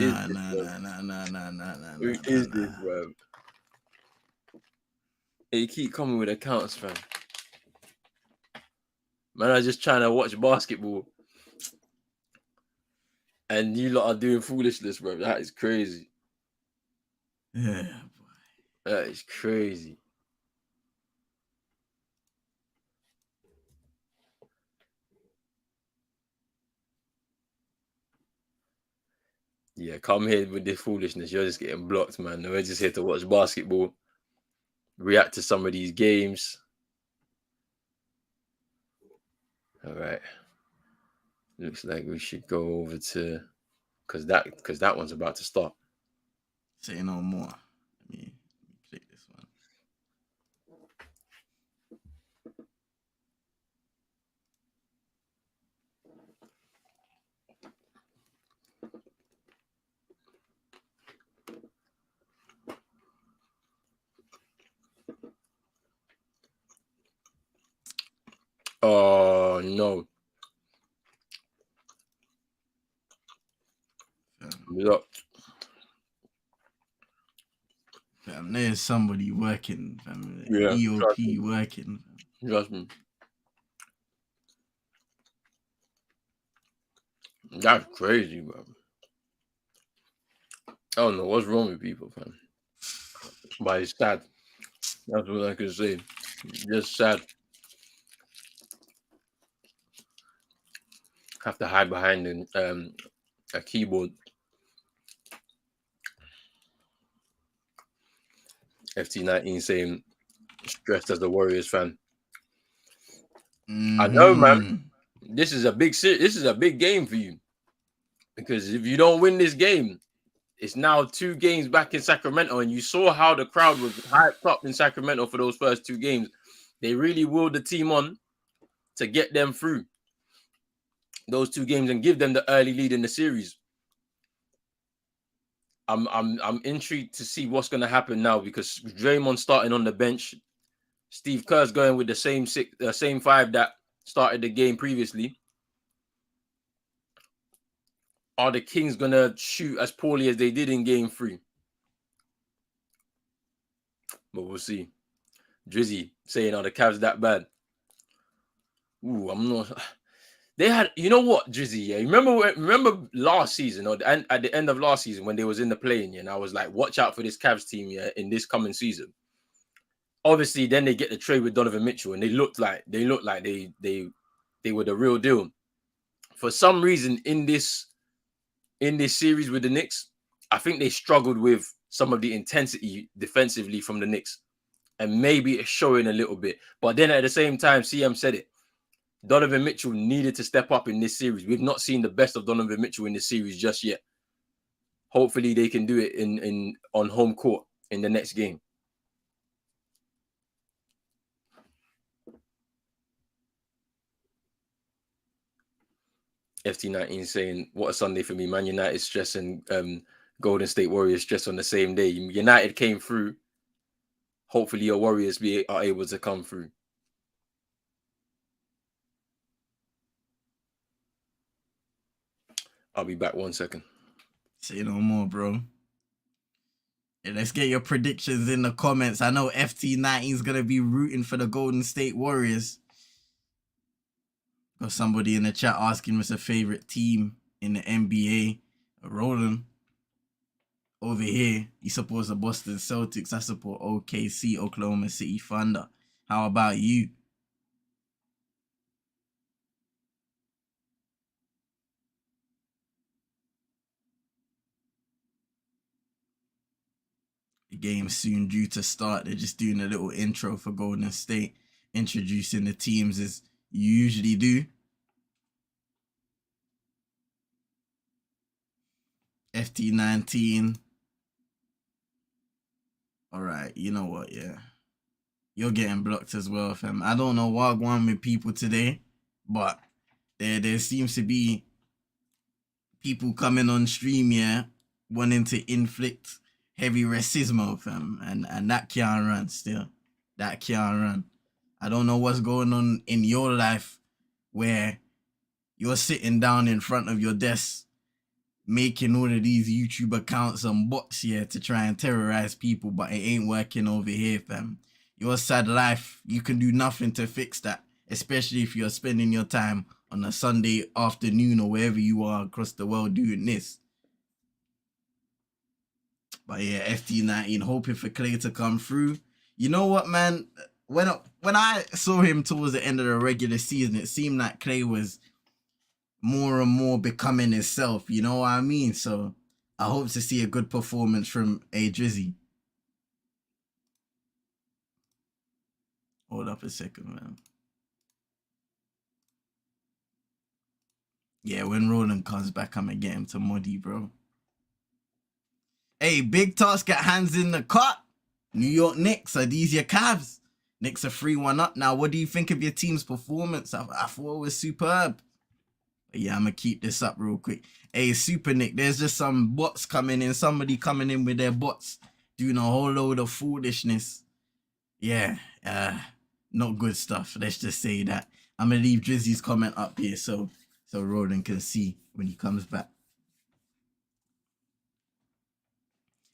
this, bro? They keep coming with accounts, fam. Man, I'm just trying to watch basketball. And you lot are doing foolishness, bro. That is crazy. Yeah, boy. That is crazy. Yeah, come here with this foolishness. You're just getting blocked, man. We're just here to watch basketball, react to some of these games. All right. Looks like we should go over to because that one's about to start. Say no more. Let me click this one. Oh no. Look. There's somebody working, fam. Yeah, EOP working. Trust me. That's crazy, bro. I don't know what's wrong with people, fam. But it's sad. That's what I can say. Just sad. Have to hide behind a keyboard. FT19 saying stressed as the Warriors fan. I know, man. This is a big game for you. Because if you don't win this game, it's now 2 games back in Sacramento, and you saw how the crowd was hyped up in Sacramento for those first 2 games. They really willed the team on to get them through those 2 games and give them the early lead in the series. I'm intrigued to see what's going to happen now because Draymond's starting on the bench. Steve Kerr's going with the same 5 that started the game previously. Are the Kings going to shoot as poorly as they did in game 3? But we'll see. Drizzy saying, are the Cavs that bad? Ooh, I'm not... They had, you know what, Drizzy, yeah? Remember last season, at the end of last season when they was in the play-in, yeah, and I was like, watch out for this Cavs team, yeah, in this coming season. Obviously, then they get the trade with Donovan Mitchell, and they looked like they were the real deal. For some reason, in this series with the Knicks, I think they struggled with some of the intensity defensively from the Knicks, and maybe it's showing a little bit. But then at the same time, CM said it. Donovan Mitchell needed to step up in this series. We've not seen the best of Donovan Mitchell in this series just yet. Hopefully they can do it on home court in the next game. FT19 saying, what a Sunday for me. Man United stress and Golden State Warriors stress on the same day. United came through. Hopefully your Warriors are able to come through. I'll be back 1 second. Say no more, bro. Yeah, let's get your predictions in the comments. I know FT19 is going to be rooting for the Golden State Warriors. Got somebody in the chat asking what's a favorite team in the NBA. Roland. Over here, he supports the Boston Celtics. I support OKC, Oklahoma City Thunder. How about you? The game's soon due to start. They're just doing a little intro for Golden State, introducing the teams as you usually do. FT19. All right, you know what? Yeah, you're getting blocked as well, fam. I don't know what going on with people today, but there seems to be people coming on stream, yeah, wanting to inflict heavy racism, fam, and that can't run still. That can't run. I don't know what's going on in your life where you're sitting down in front of your desk making all of these YouTube accounts and bots here to try and terrorize people, but it ain't working over here, fam. Your sad life, you can do nothing to fix that, especially if you're spending your time on a Sunday afternoon or wherever you are across the world doing this. But yeah, FT19 hoping for Clay to come through. You know what, man? When I saw him towards the end of the regular season, it seemed like Clay was more and more becoming himself. You know what I mean? So I hope to see a good performance from A Drizzy. Hold up a second, man. Yeah, when Roland comes back, I'm gonna get him to Muddy, bro. Hey, big task at hands in the cut. New York Knicks, are these your Cavs? Knicks are 3-1 up now. What do you think of your team's performance? I thought it was superb. But yeah, I'm going to keep this up real quick. Hey, Super Nick, there's just some bots coming in. Somebody coming in with their bots, doing a whole load of foolishness. Yeah, not good stuff. Let's just say that. I'm going to leave Drizzy's comment up here so Roland can see when he comes back.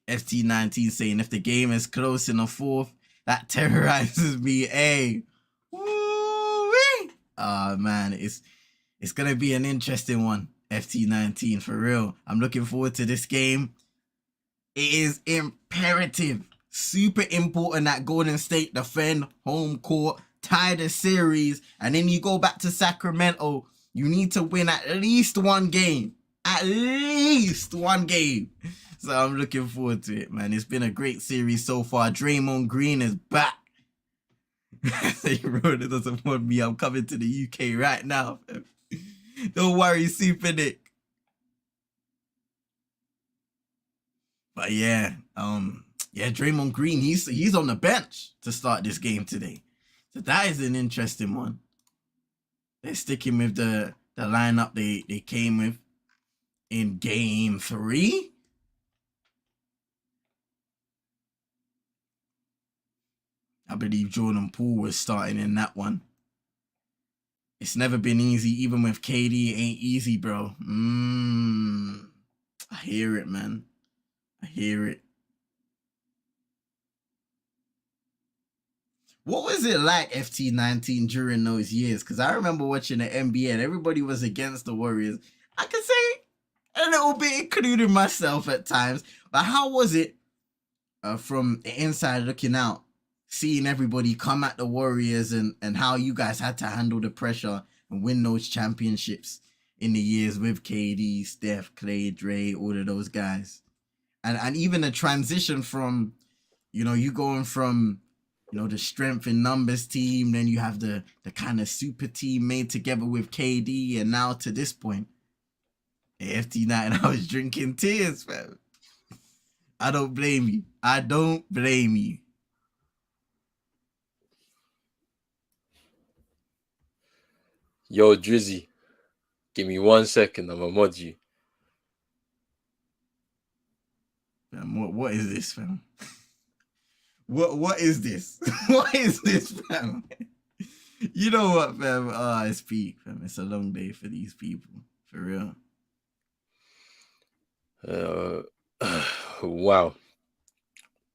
FT19 saying, if the game is close in the fourth, that terrorizes me. Hey, woo-wee. Man, it's gonna be an interesting one. FT19 for real. I'm looking forward to this game. It is imperative, super important that Golden State defend home court, tie the series, and then you go back to Sacramento. You need to win at least one game. At least one game. So I'm looking forward to it, man. It's been a great series so far. Draymond Green is back. He wrote it doesn't want me. I'm coming to the UK right now. Don't worry, Super Nick. But yeah, Draymond Green, he's on the bench to start this game today. So that is an interesting one. They're sticking with the lineup they came with in game 3. I believe Jordan Poole was starting in that one. It's never been easy, even with KD. It ain't easy, bro. I hear it, man. I hear it. What was it like, FT19, during those years? Because I remember watching the NBA and everybody was against the Warriors. I can say a little bit, including myself at times. But how was it from the inside looking out, seeing everybody come at the Warriors and how you guys had to handle the pressure and win those championships in the years with KD, Steph, Clay, Dre, all of those guys? And even the transition from, you going from, the strength in numbers team, then you have the kind of super team made together with KD, and now to this point. FT9, I was drinking tears, fam. I don't blame you. I don't blame you. Yo, Drizzy, give me 1 second. I'm gonna mod you. Fam, what is this, fam? What is this? What is this, fam? You know what, fam? It's peak, fam. It's a long day for these people, for real. Wow.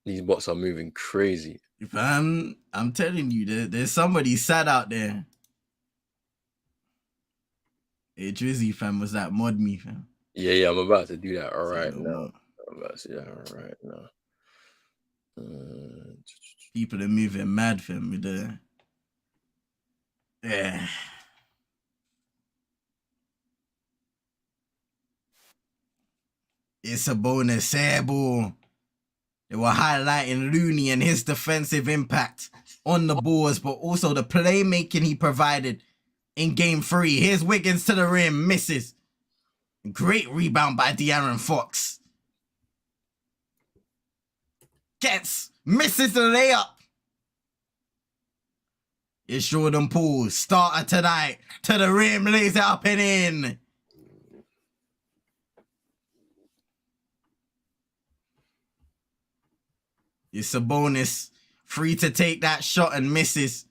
These bots are moving crazy. Fam, I'm telling you, there's somebody sad out there. Hey, Drizzy, fam, was that mod me, fam? Yeah, I'm about to do that Say right no now. more. I'm about to do that right now. People are moving mad, fam, with the... Yeah. It's a bonus, ball. They were highlighting Looney and his defensive impact on the boards, but also the playmaking he provided in game 3. Here's Wiggins to the rim, misses. Great rebound by De'Aaron Fox. Misses the layup. It's Jordan Poole, starter tonight, to the rim, lays it up and in. It's a bonus, free to take that shot and misses.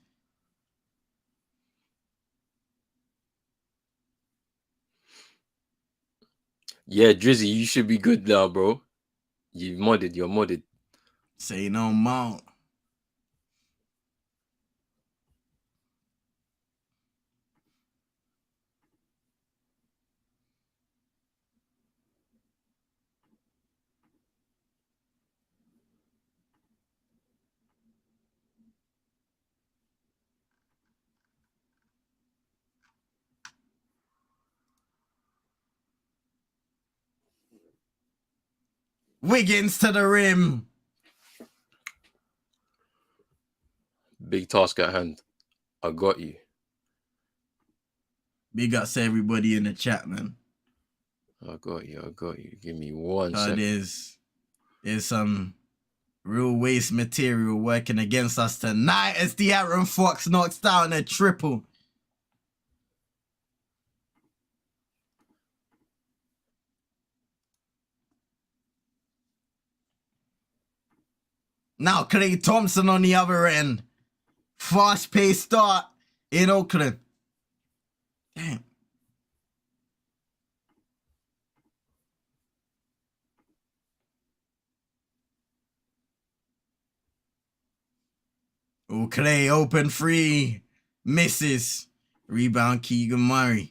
Yeah, Drizzy, you should be good now, bro. You're modded. Say no more. Wiggins to the rim. Big task at hand. I got you. Big ups to everybody in the chat, man. I got you. Give me 1 second. There's some real waste material working against us tonight as De'Aaron Fox knocks down a triple. Now Klay Thompson on the other end. Fast-paced start in Oakland. Damn. Oh, Klay open free. Misses. Rebound Keegan Murray.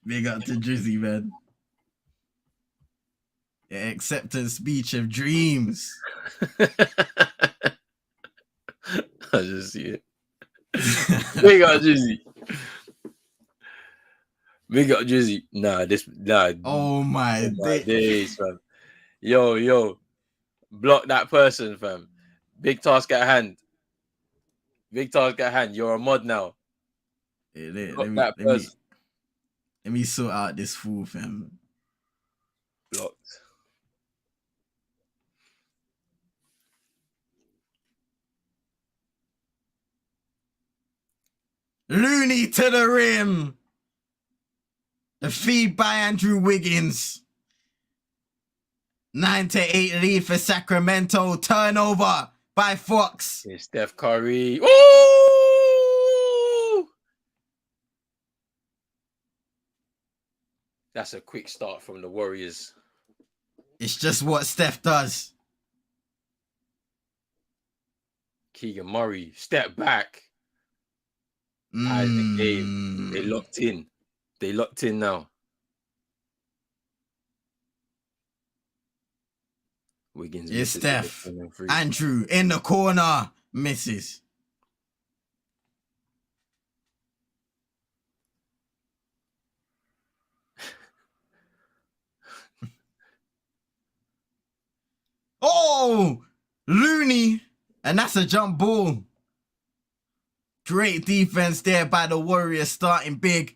Big up to Drizzy, man. The acceptance speech of dreams. I just see it. Big up Drizzy. Big up Drizzy. Nah. Oh my days, fam. Yo. Block that person, fam. Big task at hand. You're a mod now. Hey, Block that person. Let me sort out this fool, fam. Blocked. Looney to the rim. The feed by Andrew Wiggins. 9-8 lead for Sacramento. Turnover by Fox. It's Steph Curry. Ooh! That's a quick start from the Warriors. It's just what Steph does. Keegan Murray, step back. Ties the game. They locked in now. Wiggins. It's Steph. Andrew in the corner. Misses. Oh! Looney. And that's a jump ball. Great defense there by the Warriors, starting big.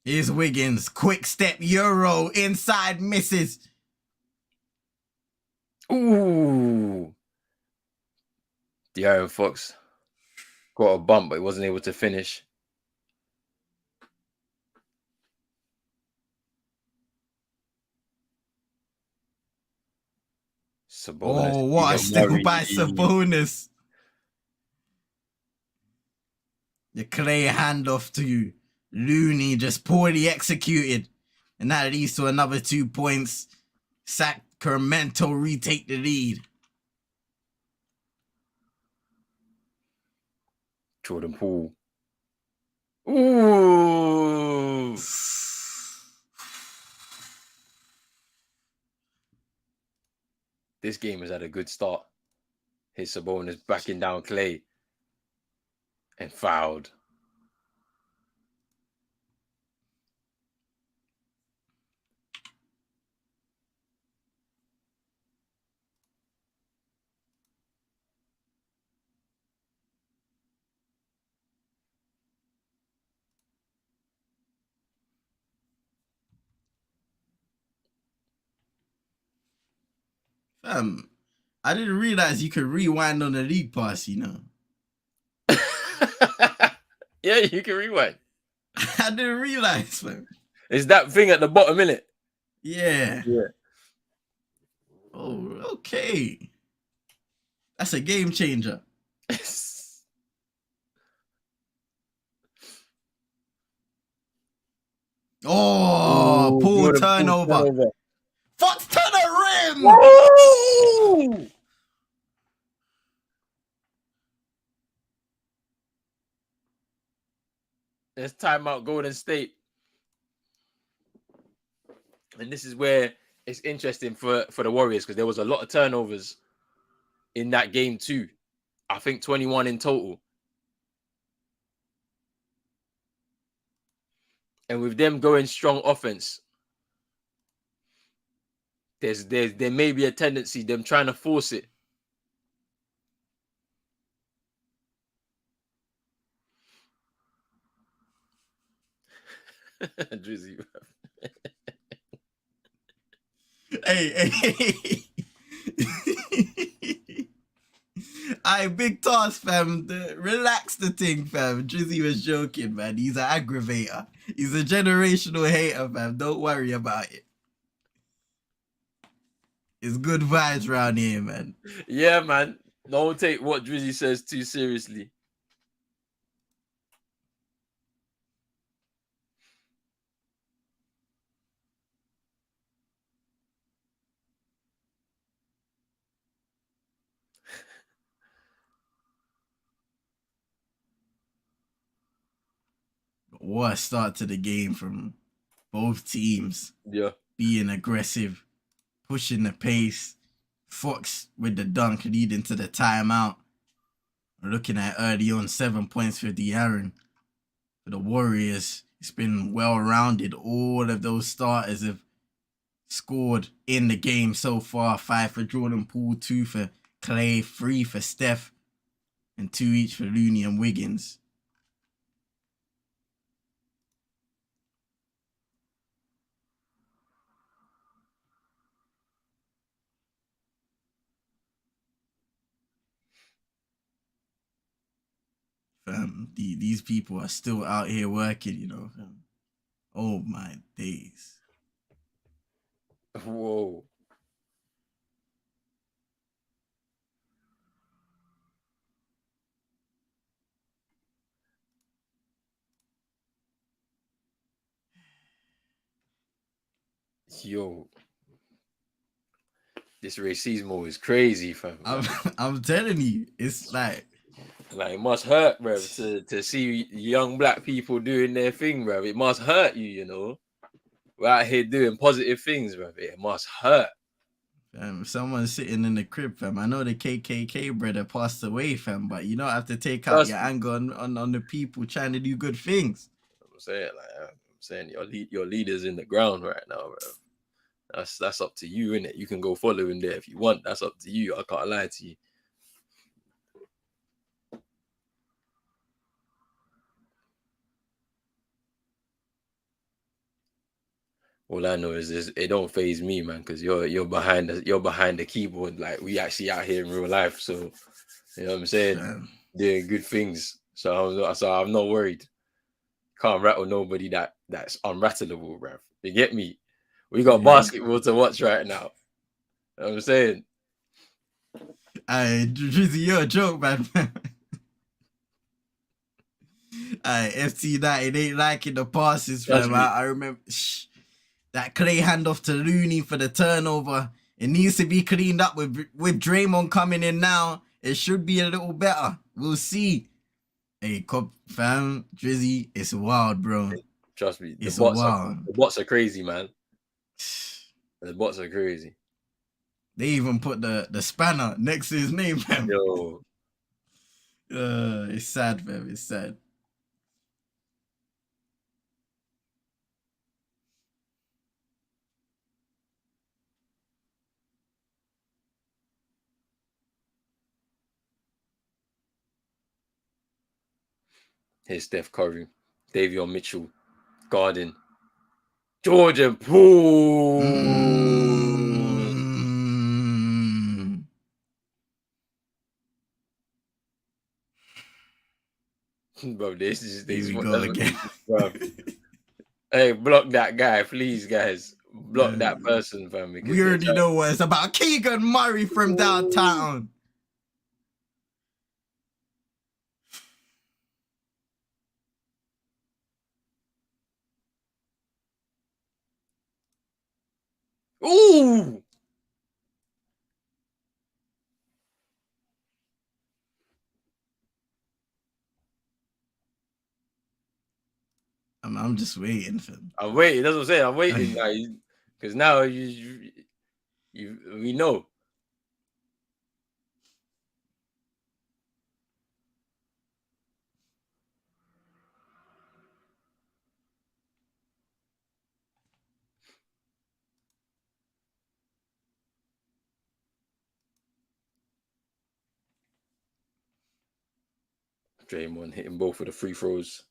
Here's Wiggins. Quick step Euro. Inside misses. Ooh. De'Aaron Fox got a bump, but he wasn't able to finish. Sabonis. Oh, what a steal by Sabonis. The Clay handoff to Looney, just poorly executed. And that leads to another 2 points. Sacramento retake the lead. Jordan Poole. Ooh. This game has had a good start. His Sabonis backing down Clay and fouled. I didn't realize you could rewind on the league pass, you know. Yeah, you can rewind. I didn't realize, fam. It's that thing at the bottom, innit? Yeah. Yeah. Oh, okay. That's a game changer. Oh, Poole turnover. Fox to the rim. Woo! There's timeout Golden State. And this is where it's interesting for the Warriors because there was a lot of turnovers in that game too. I think 21 in total. And with them going strong offense, there may be a tendency them trying to force it. Drizzy. Hey. Aye, big toss, fam. Relax the thing, fam. Drizzy was joking, man. He's an aggravator. He's a generational hater, fam. Don't worry about it. It's good vibes around here, man. Yeah, man. Don't take what Drizzy says too seriously. What a start to the game from both teams. Yeah. Being aggressive, pushing the pace. Fox with the dunk leading to the timeout. We're looking at early on 7 points for De'Aaron. For the Warriors, it's been well-rounded. All of those starters have scored in the game so far. 5 for Jordan Poole, 2 for Clay, 3 for Steph, and 2 each for Looney and Wiggins. These people are still out here working, you know. Oh my days. Whoa. Yo. This racism is crazy, fam. I'm telling you, it's like it must hurt, bro, to see young black people doing their thing, bro. It must hurt you, you know. We're out here doing positive things, bro. It must hurt. Someone's sitting in the crib, fam. I know the KKK brother passed away, fam, but you don't have to take out your anger on the people trying to do good things. I'm saying your leader's in the ground right now, bro. That's up to you, innit? You can go follow him there if you want. That's up to you. I can't lie to you. All I know is this, it don't phase me, man, because you're behind the keyboard, like we actually out here in real life. So you know what I'm saying? Fam. Doing good things. So I'm not worried. Can't rattle nobody that's unrattleable, bruv. You get me? We got Yeah. basketball to watch right now. You know what I'm saying? Drizzy, you're a joke, man. FT United ain't liking the passes, Trust fam. me. I remember that Clay handoff to Looney for the turnover. It needs to be cleaned up with Draymond coming in now. It should be a little better. We'll see. Hey, fam, Drizzy, it's wild, bro. Trust me. It's wild. The bots are crazy, man. The bots are crazy. They even put the spanner next to his name, fam. Yo. It's sad, fam. It's sad. Here's Steph Curry, Davion Mitchell, Garden, Jordan Poole. Bro, this is Here we go again. Bro. Hey, block that guy, please, guys. Block that person, fam. We already know what it's about. Keegan Murray from downtown. Ooh. I'm just waiting for. I'm waiting. That's what I'm saying. I'm waiting because now we know. Draymond hitting both of the free throws.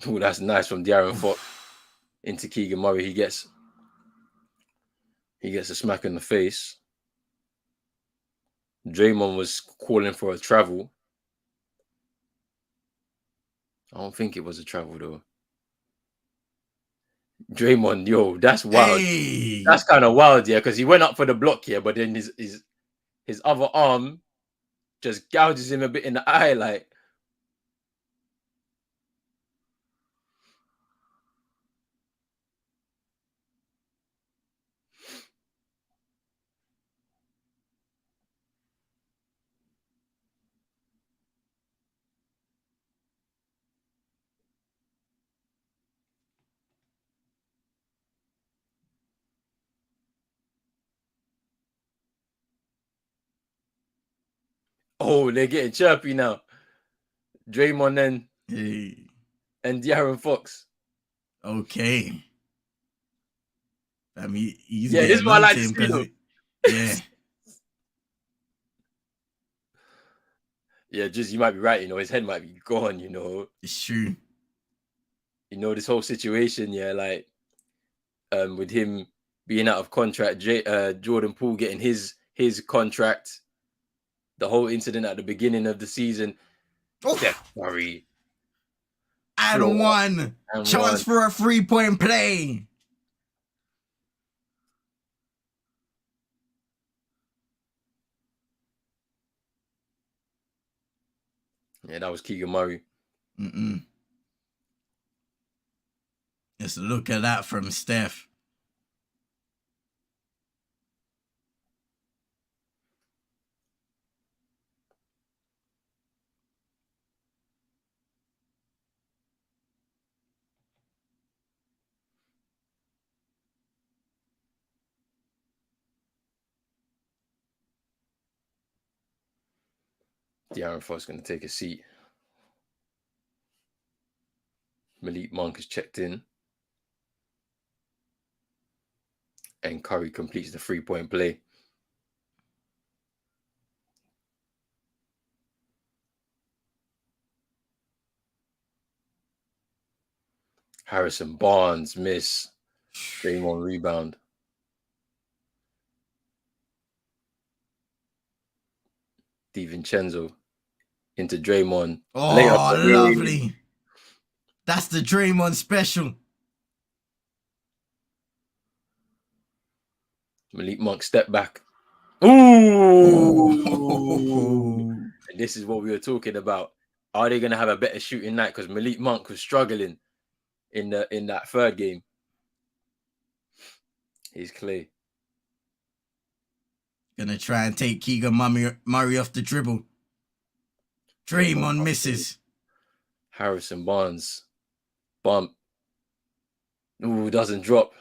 Oh, that's nice from De'Aaron Fox into Keegan Murray. He gets a smack in the face. Draymond was calling for a travel. I don't think it was a travel though. Draymond, yo, that's wild. Hey. That's kind of wild, yeah, because he went up for the block here, but then his other arm just gouges him a bit in the eye, like. Oh, they're getting chirpy now. Draymond and De'Aaron Fox. Okay. I mean, he's Yeah, this is what I like to see, though. Yeah. Yeah, just you might be right, his head might be gone, It's true. This whole situation, yeah, like with him being out of contract, Jordan Poole getting his contract, the whole incident at the beginning of the season. Steph Curry. And one chance for a 3-point play. Yeah, that was Keegan Murray. Just look at that from Steph. De'Aaron Fox going to take a seat. Malik Monk has checked in. And Curry completes the 3-point play. Harrison Barnes miss. Draymond rebound. DiVincenzo into Draymond. Oh, lovely. That's the Draymond special. Malik Monk step back. Ooh. And this is what we were talking about. Are they going to have a better shooting night? Because Malik Monk was struggling in that third game. He's Clay. Gonna try and take Keegan Murray off the dribble. Draymond misses. Harrison Barnes. Bump. Ooh, doesn't drop.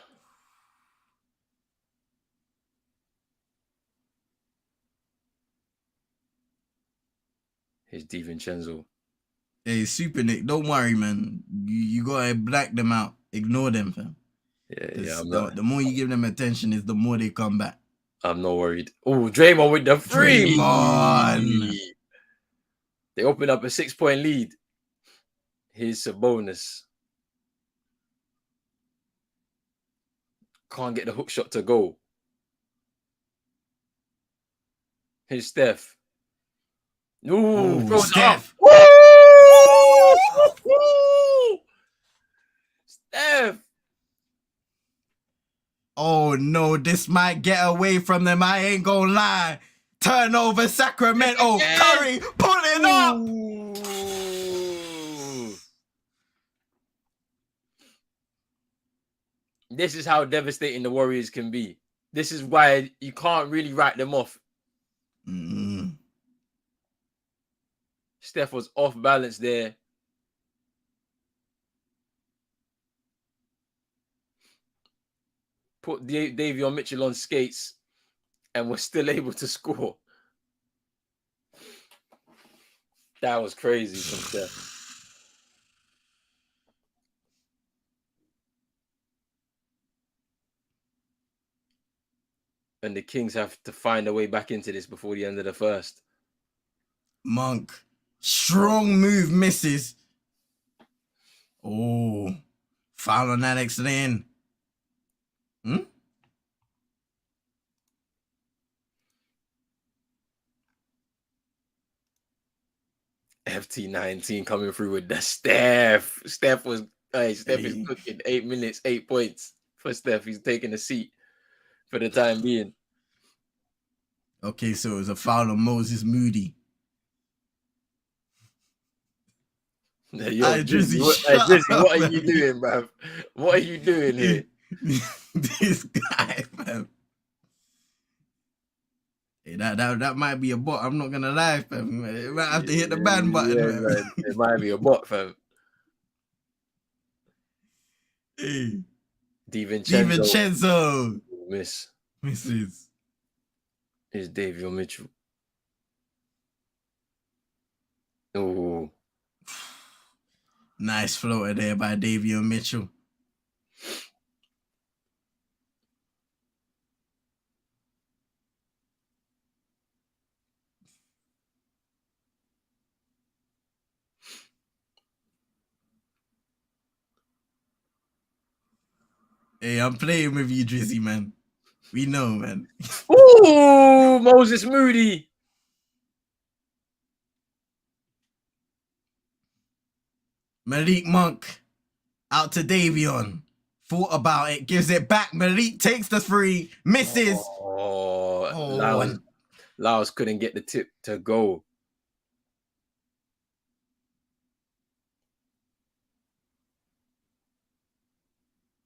Here's DiVincenzo. Hey, Super Nick, don't worry, man. You gotta black them out. Ignore them, fam. Yeah. The more you give them attention, is the more they come back. I'm not worried. Oh, Draymond with the free. Draymond. They open up a 6-point lead. Here's Sabonis. Can't get the hook shot to go. Here's Steph. Ooh, Steph. Woo! Steph. Oh no, this might get away from them. I ain't gonna lie. Turnover, Sacramento. Curry pulling up. This is how devastating the Warriors can be. This is why you can't really write them off. Steph was off balance there. Put Davion Mitchell on skates and was still able to score. That was crazy from Steph. And the Kings have to find a way back into this before the end of the first. Monk. Strong move misses. Oh. Foul on Alex Lynn. FT19 coming through with the Steph. Steph is cooking. 8 minutes, 8 points for Steph. He's taking a seat for the time being. Okay, so it was a foul on Moses Moody. Yo, Drizzy, what are you doing, bruv? What are you doing here? This guy, fam. Hey, that might be a bot. I'm not gonna lie, fam. It might have to hit the ban button. Yeah, it might be a bot, fam. Hey. DiVincenzo. Misses. Here's Davion Mitchell. Oh. Nice floater there by Davion Mitchell. Hey, I'm playing with you, Drizzy, man. We know, man. Ooh, Moses Moody. Malik Monk out to Davion. Thought about it, gives it back. Malik takes the free, misses. Laos couldn't get the tip to go.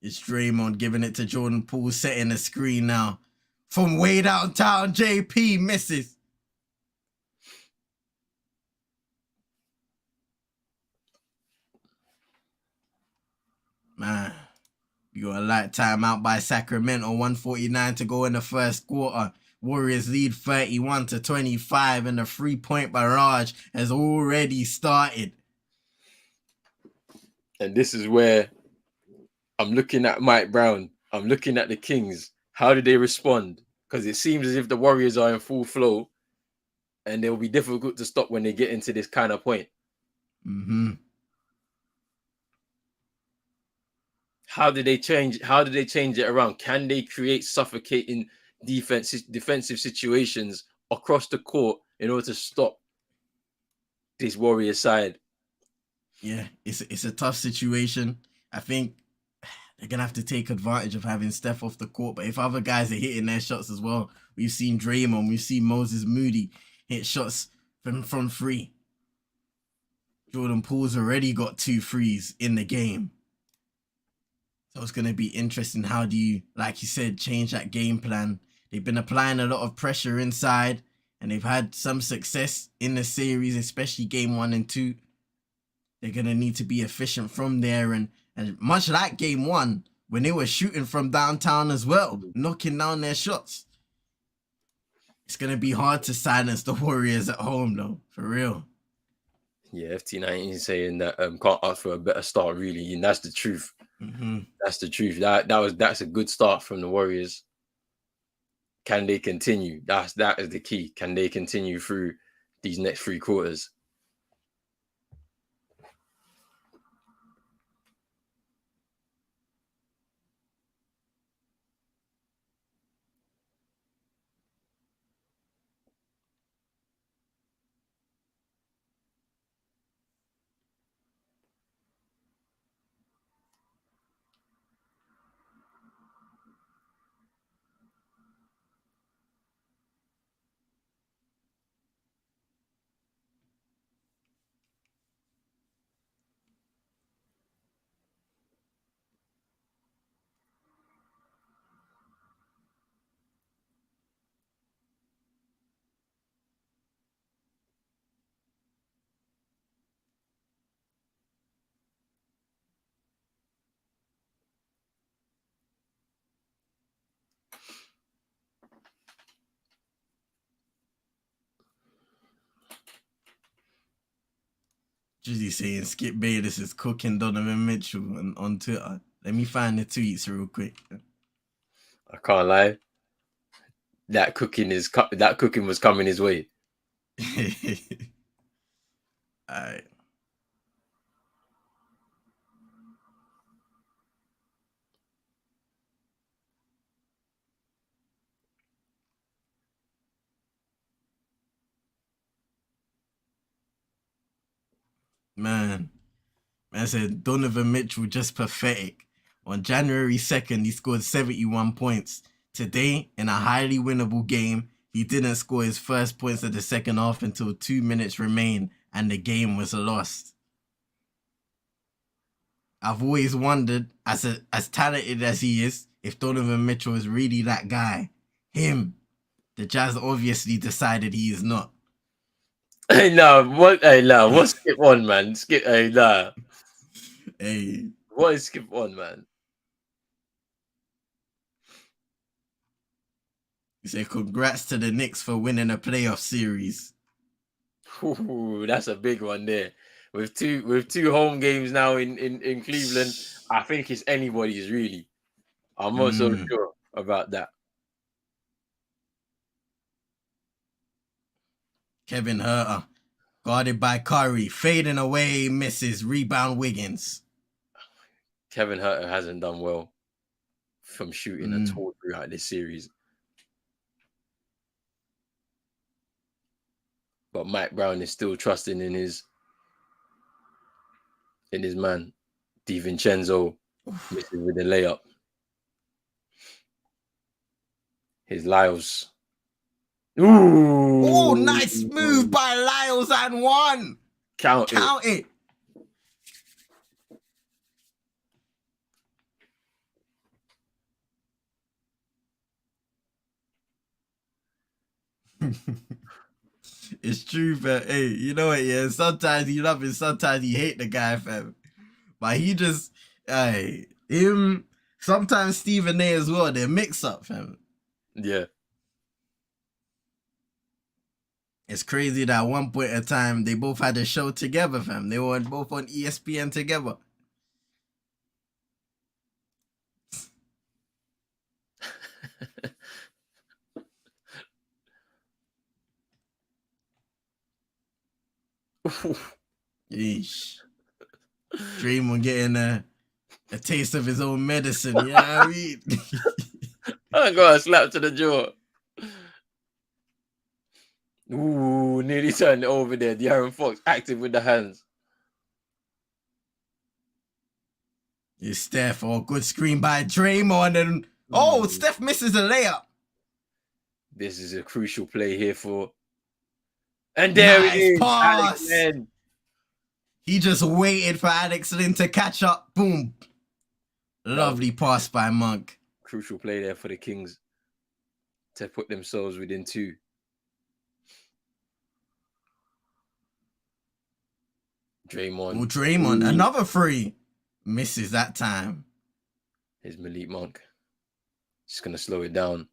It's Draymond giving it to Jordan Poole, setting the screen now. From way downtown, JP misses. Man, you got a light timeout by Sacramento. 1:49 to go in the first quarter. Warriors lead 31-25, and the 3-point barrage has already started. And this is where I'm looking at Mike Brown. I'm looking at the Kings. How did they respond? Because it seems as if the Warriors are in full flow, and they'll be difficult to stop when they get into this kind of point. How did they change? How did they change it around? Can they create suffocating defensive situations across the court in order to stop this Warrior side? Yeah, it's a tough situation. I think they're gonna have to take advantage of having Steph off the court. But if other guys are hitting their shots as well, we've seen Draymond, we've seen Moses Moody hit shots from free. Jordan Poole's already got 2 threes in the game. So it's gonna be interesting. How do you, like you said, change that game plan? They've been applying a lot of pressure inside, and they've had some success in the series, especially game 1 and 2. They're gonna need to be efficient from there, and much like game 1, when they were shooting from downtown as well, knocking down their shots. It's gonna be hard to silence the Warriors at home, though, for real. Yeah, FT19 saying that can't ask for a better start, really, and that's the truth. Mm-hmm. That's the truth. That's a good start from the Warriors. Can they continue? That is the key. Can they continue through these next 3 quarters? Jizzy saying Skip Bayless is cooking Donovan Mitchell on Twitter. Let me find the tweets real quick. I can't lie. That cooking was coming his way. All right. Man said Donovan Mitchell just pathetic. On January 2nd, he scored 71 points. Today, in a highly winnable game, he didn't score his first points of the second half until 2 minutes remained, and the game was lost. I've always wondered, as talented as he is, if Donovan Mitchell is really that guy. Him. The Jazz obviously decided he is not. Hey, no, what? Hey, no, what's Skip on, man? Skip, hey, nah. Hey. What is Skip on, man? He said, congrats to the Knicks for winning a playoff series. Ooh, that's a big one there. With two home games now in Cleveland, I think it's anybody's really. I'm not so sure about that. Kevin Huerter, guarded by Curry, fading away, misses, rebound Wiggins. Kevin Huerter hasn't done well from shooting at all throughout this series. But Mike Brown is still trusting in his man. DiVincenzo misses with the layup. His Lyles. Ooh. Oh, nice move by Lyles and one. Count it. It's true, but hey, you know what? Yeah, sometimes you love it, sometimes you hate the guy, fam. But he just, him. Sometimes Stephen A as well. They're mix up, fam. Yeah. It's crazy that at one point in time they both had a show together, fam. They were both on ESPN together. Yeesh. Draymond getting A taste of his own medicine. You know what I mean? I got a slap to the jaw. Ooh, nearly turned it over there. De'Aaron Fox active with the hands. It's Steph. Oh, good screen by Draymond. And Steph misses a layup. This is a crucial play here for. And there Nice it is. pass. Alex Len. He just waited for Alex Lynn to catch up. Boom. Lovely pass by Monk. Crucial play there for the Kings to put themselves within 2. Draymond. Oh, Draymond. Another 3. Misses that time. Here's Malik Monk. Just going to slow it down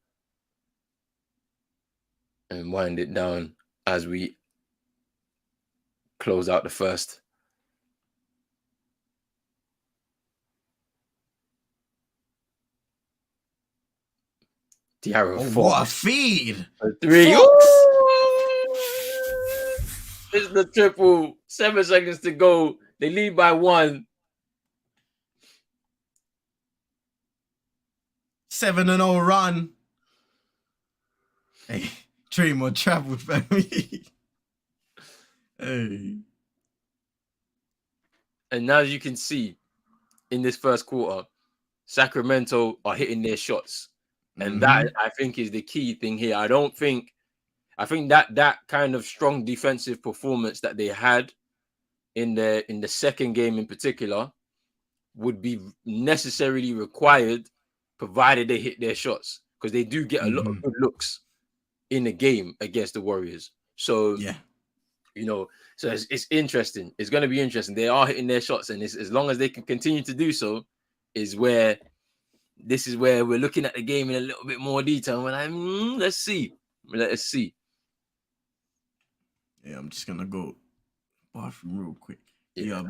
and wind it down as we close out the first. De'Aaron Fox. What a feed. A 3. Fox. It's the triple. 7 seconds to go. They lead by 1. 7-0 run. Hey, Draymond traveled for me. Hey. And now as you can see in this first quarter, Sacramento are hitting their shots. And that, I think, is the key thing here. I think that kind of strong defensive performance that they had in the second game in particular would be necessarily required, provided they hit their shots, because they do get a lot of good looks in the game against the Warriors. So yeah, so it's interesting. It's going to be interesting. They are hitting their shots, and as long as they can continue to do so, this is where we're looking at the game in a little bit more detail. We're like, let's see. Yeah, I'm just gonna go bathroom real quick. Yeah.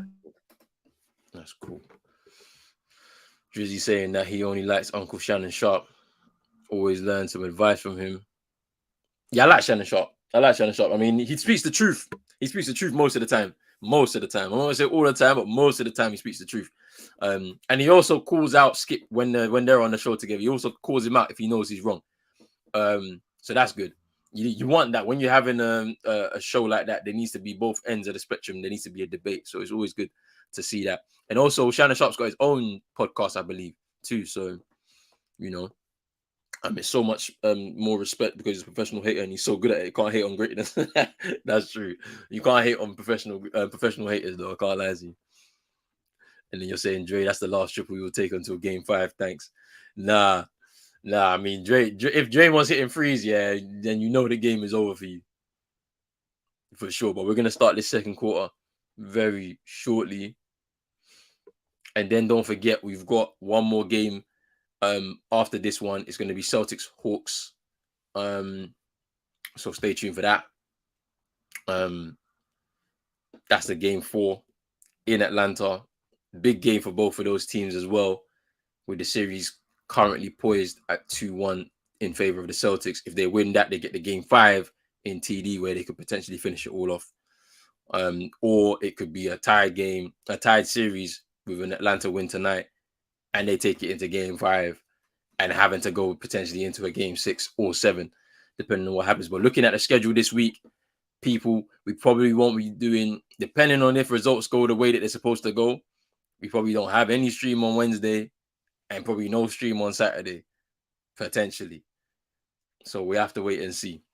That's cool. Drizzy saying that he only likes Uncle Shannon Sharp. Always learn some advice from him. Yeah, I like Shannon Sharp. I mean, he speaks the truth. He speaks the truth most of the time. I won't say all the time, but most of the time he speaks the truth. And he also calls out Skip when they're on the show together. He also calls him out if he knows he's wrong. So that's good. You want that when you're having a show like that. There needs to be both ends of the spectrum. There needs to be a debate. So it's always good to see that. And also, Shannon Sharp's got his own podcast, I believe, too. So it's so much more respect because he's a professional hater and he's so good at it. You can't hate on greatness. That's true. You can't hate on professional haters, though. I can't lie to you. And then you're saying, Dre, that's the last triple we will take until game 5. Thanks. Nah. I mean, Dre, if Draymond's hitting threes, yeah, then the game is over for you. For sure. But we're going to start this second quarter very shortly. And then don't forget, we've got one more game after this one. It's going to be Celtics Hawks. So stay tuned for that. That's the game 4 in Atlanta. Big game for both of those teams as well, with the series currently poised at 2-1 in favor of the Celtics. If they win that, they get the game 5 in TD, where they could potentially finish it all off. Or it could be a tied series with an Atlanta win tonight, and they take it into game 5 and having to go potentially into a game 6 or 7, depending on what happens. But looking at the schedule this week, people, we probably won't be doing, depending on if results go the way that they're supposed to go, we probably don't have any stream on Wednesday and probably no stream on Saturday, potentially. So we have to wait and see.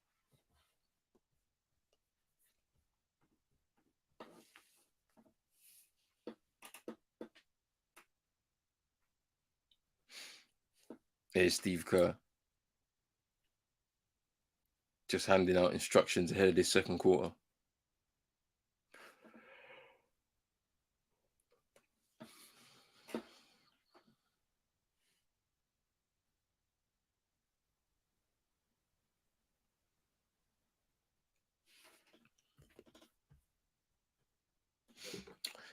Here's Steve Kerr just handing out instructions ahead of this second quarter.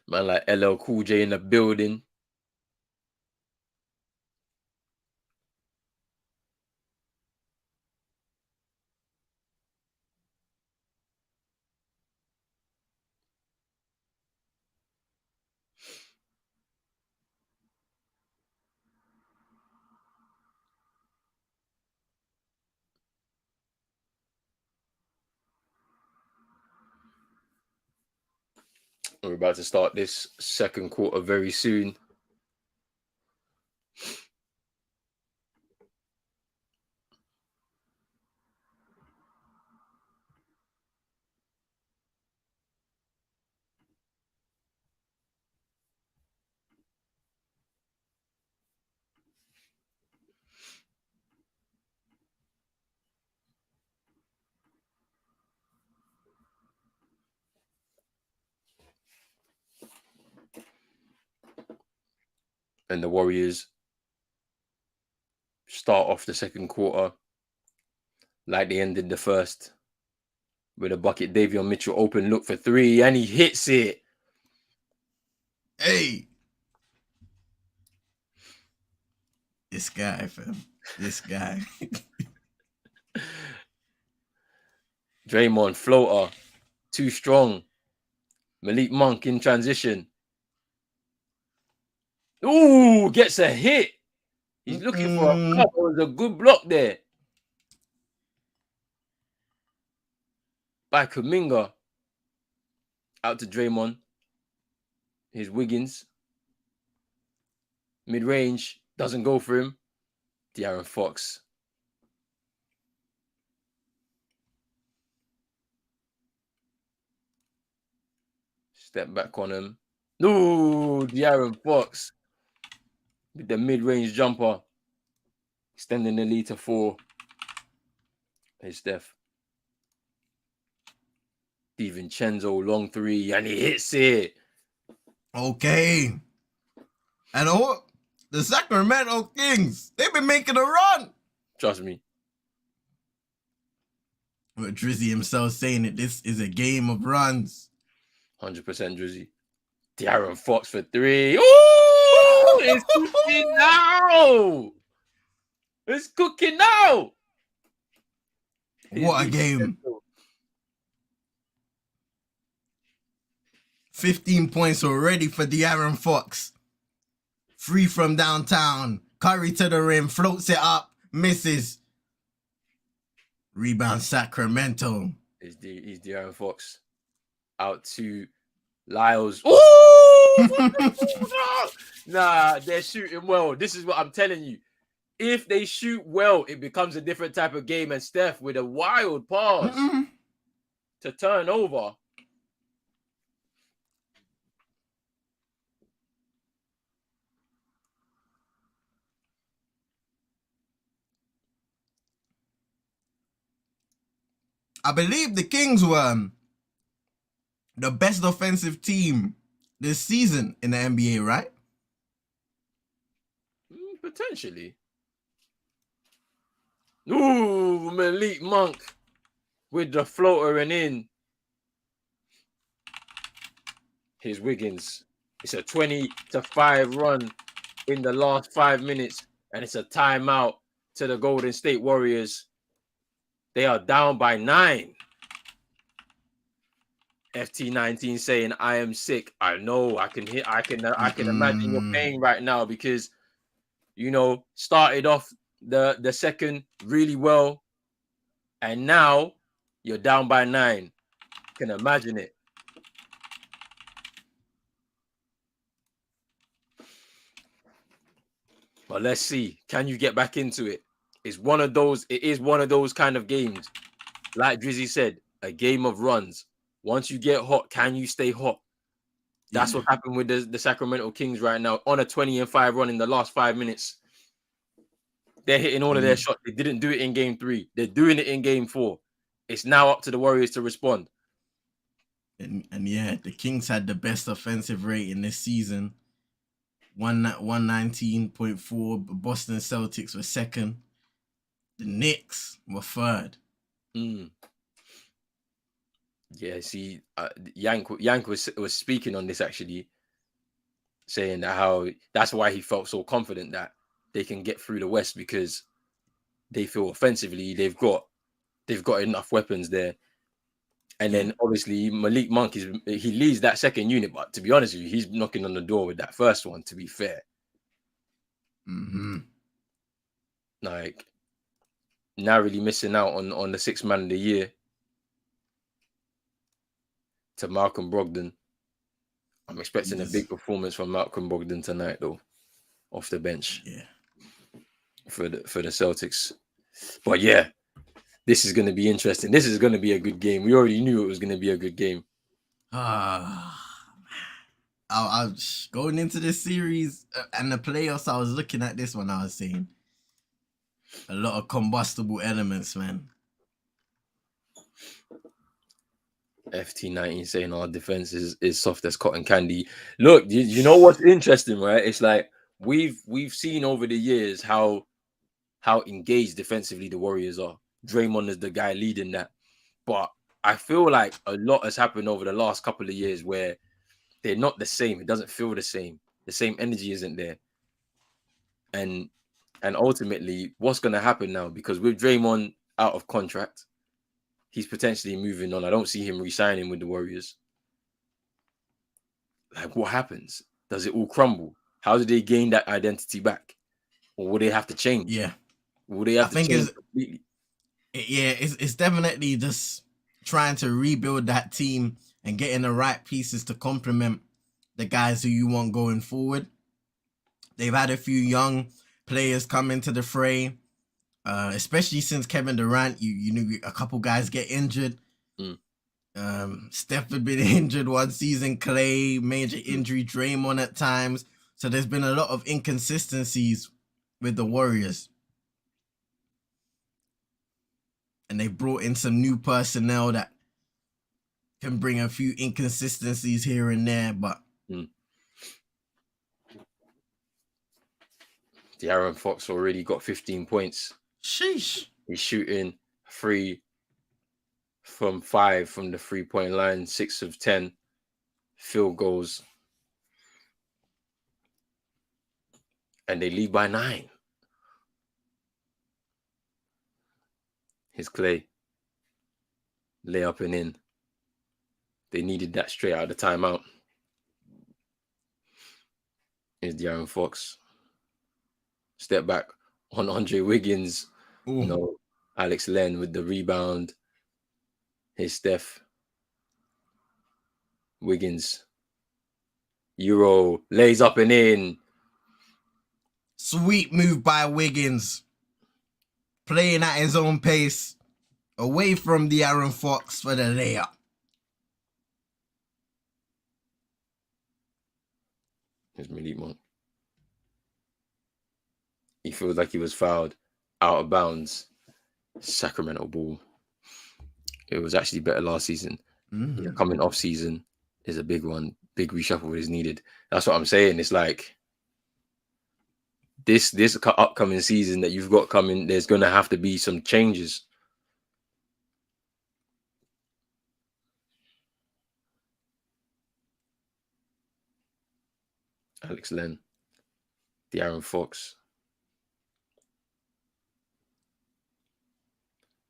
Man, like LL Cool J in the building. We're about to start this second quarter very soon. And the Warriors start off the second quarter like they ended the first, with a bucket. Davion Mitchell open look for three, and he hits it. Hey, this guy, fam. This guy. Draymond floater, too strong. Malik Monk in transition. Ooh, gets a hit. He's looking for a cut. It was a good block there by Kuminga. Out to Draymond. Here's Wiggins. Mid-range. Doesn't go for him. De'Aaron Fox. Step back on him. No, De'Aaron Fox. With the mid-range jumper. Extending the lead to 4. Hey, Steph. DiVincenzo, long 3, and he hits it. Okay. And the Sacramento Kings, they've been making a run. Trust me. But Drizzy himself saying that this is a game of runs. 100% Drizzy. De'Aaron Fox for 3. Ooh, it's cooking now. It's cooking now. What a game. 15 points already for De'Aaron Fox. 3 from downtown. Curry to the rim, floats it up, misses. Rebound Sacramento. He's De'Aaron Fox. Out to Lyles. Ooh! Nah, they're shooting well. This is what I'm telling you. If they shoot well, it becomes a different type of game. And Steph with a wild pass to turn over. I believe the Kings were the best offensive team this season in the NBA, right? Potentially. Ooh, Malik Monk with the floater and in. Here's Wiggins. It's a 20-5 run in the last 5 minutes, and it's a timeout to the Golden State Warriors. They are down by 9. FT19 saying, "I am sick." I know. I can imagine your pain right now because, started off the second really well, and now you're down by 9. Can imagine it. But let's see. Can you get back into it? It is one of those kind of games. Like Drizzy said, a game of runs. Once you get hot, can you stay hot? That's what happened with the Sacramento Kings right now. On a 20-5 run in the last 5 minutes. They're hitting all of their shots. They didn't do it in game 3. They're doing it in game 4. It's now up to the Warriors to respond. And yeah, the Kings had the best offensive rating this season. 119.4. Boston Celtics were second. The Knicks were third. Yeah, see, Yank was speaking on this actually, saying that how that's why he felt so confident that they can get through the West because they feel offensively they've got enough weapons there. And then obviously Malik Monk he leads that second unit, but to be honest with you, he's knocking on the door with that first one. To be fair, like narrowly missing out on the 6th man of the year to Malcolm Brogdon. I'm expecting a big performance from Malcolm Brogdon tonight, though, off the bench. Yeah. For the Celtics. But yeah, this is going to be interesting. This is going to be a good game. We already knew it was going to be a good game. I was going into this series and the playoffs. I was looking at this one. I was saying a lot of combustible elements, man. FT19 saying our defense is soft as cotton candy. Look, you know what's interesting, right? It's like we've seen over the years how engaged defensively the Warriors are. Draymond is the guy leading that. But I feel like a lot has happened over the last couple of years where they're not the same. It doesn't feel the same. The same energy isn't there. And ultimately, what's going to happen now? Because with Draymond out of contract, he's potentially moving on. I don't see him re-signing with the Warriors. Like, what happens? Does it all crumble? How do they gain that identity back? Or will they have to change? Yeah. Will they have to change completely? Yeah, it's definitely just trying to rebuild that team and getting the right pieces to complement the guys who you want going forward. They've had a few young players come into the fray, especially since Kevin Durant. You knew a couple guys get injured. Steph had been injured one season. Clay, major injury. Draymond at times. So there's been a lot of inconsistencies with the Warriors. And they brought in some new personnel that can bring a few inconsistencies here and there, but De'Aaron Fox already got 15 points. Sheesh. He's shooting 3 from 5 from the 3-point line, 6 of 10 field goals. And they lead by 9. Here's Clay. Layup and in. They needed that straight out of the timeout. Here's De'Aaron Fox. Step back on Andre Wiggins. Ooh. No, Alex Len with the rebound. Here's Steph. Wiggins. Euro lays up and in. Sweet move by Wiggins. Playing at his own pace. Away from De'Aaron Fox for the layup. Here's Malik Monk. He feels like he was fouled out of bounds. Sacramento ball. It was actually better last season. Yeah, coming off season is a big one. Big reshuffle is needed. That's what I'm saying. It's like this upcoming season that you've got coming, there's going to have to be some changes. Alex Len, De'Aaron Fox,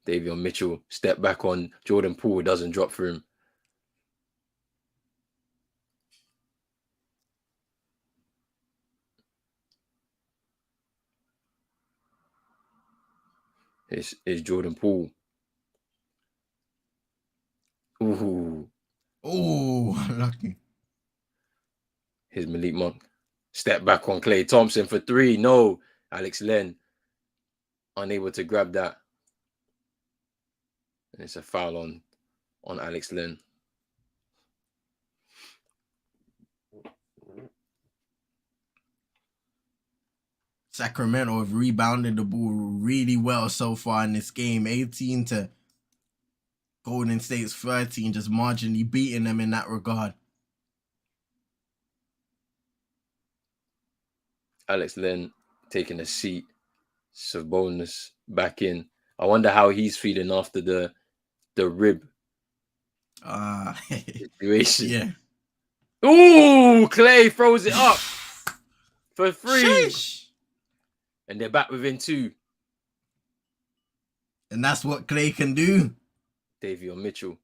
Davion Mitchell, step back on Jordan Poole, doesn't drop for him. It's Jordan Poole. Ooh, lucky. Here's Malik Monk. Step back on Klay Thompson for 3. No, Alex Len unable to grab that. And it's a foul on Alex Len. Sacramento have rebounded the ball really well so far in this game. 18 to Golden State's 13, just marginally beating them in that regard. Alex Len taking a seat. Sabonis back in. I wonder how he's feeling after the rib situation. Yeah. Ooh, Clay throws it up for 3. Sheesh. And they're back within 2. And that's what Clay can do. Davion Mitchell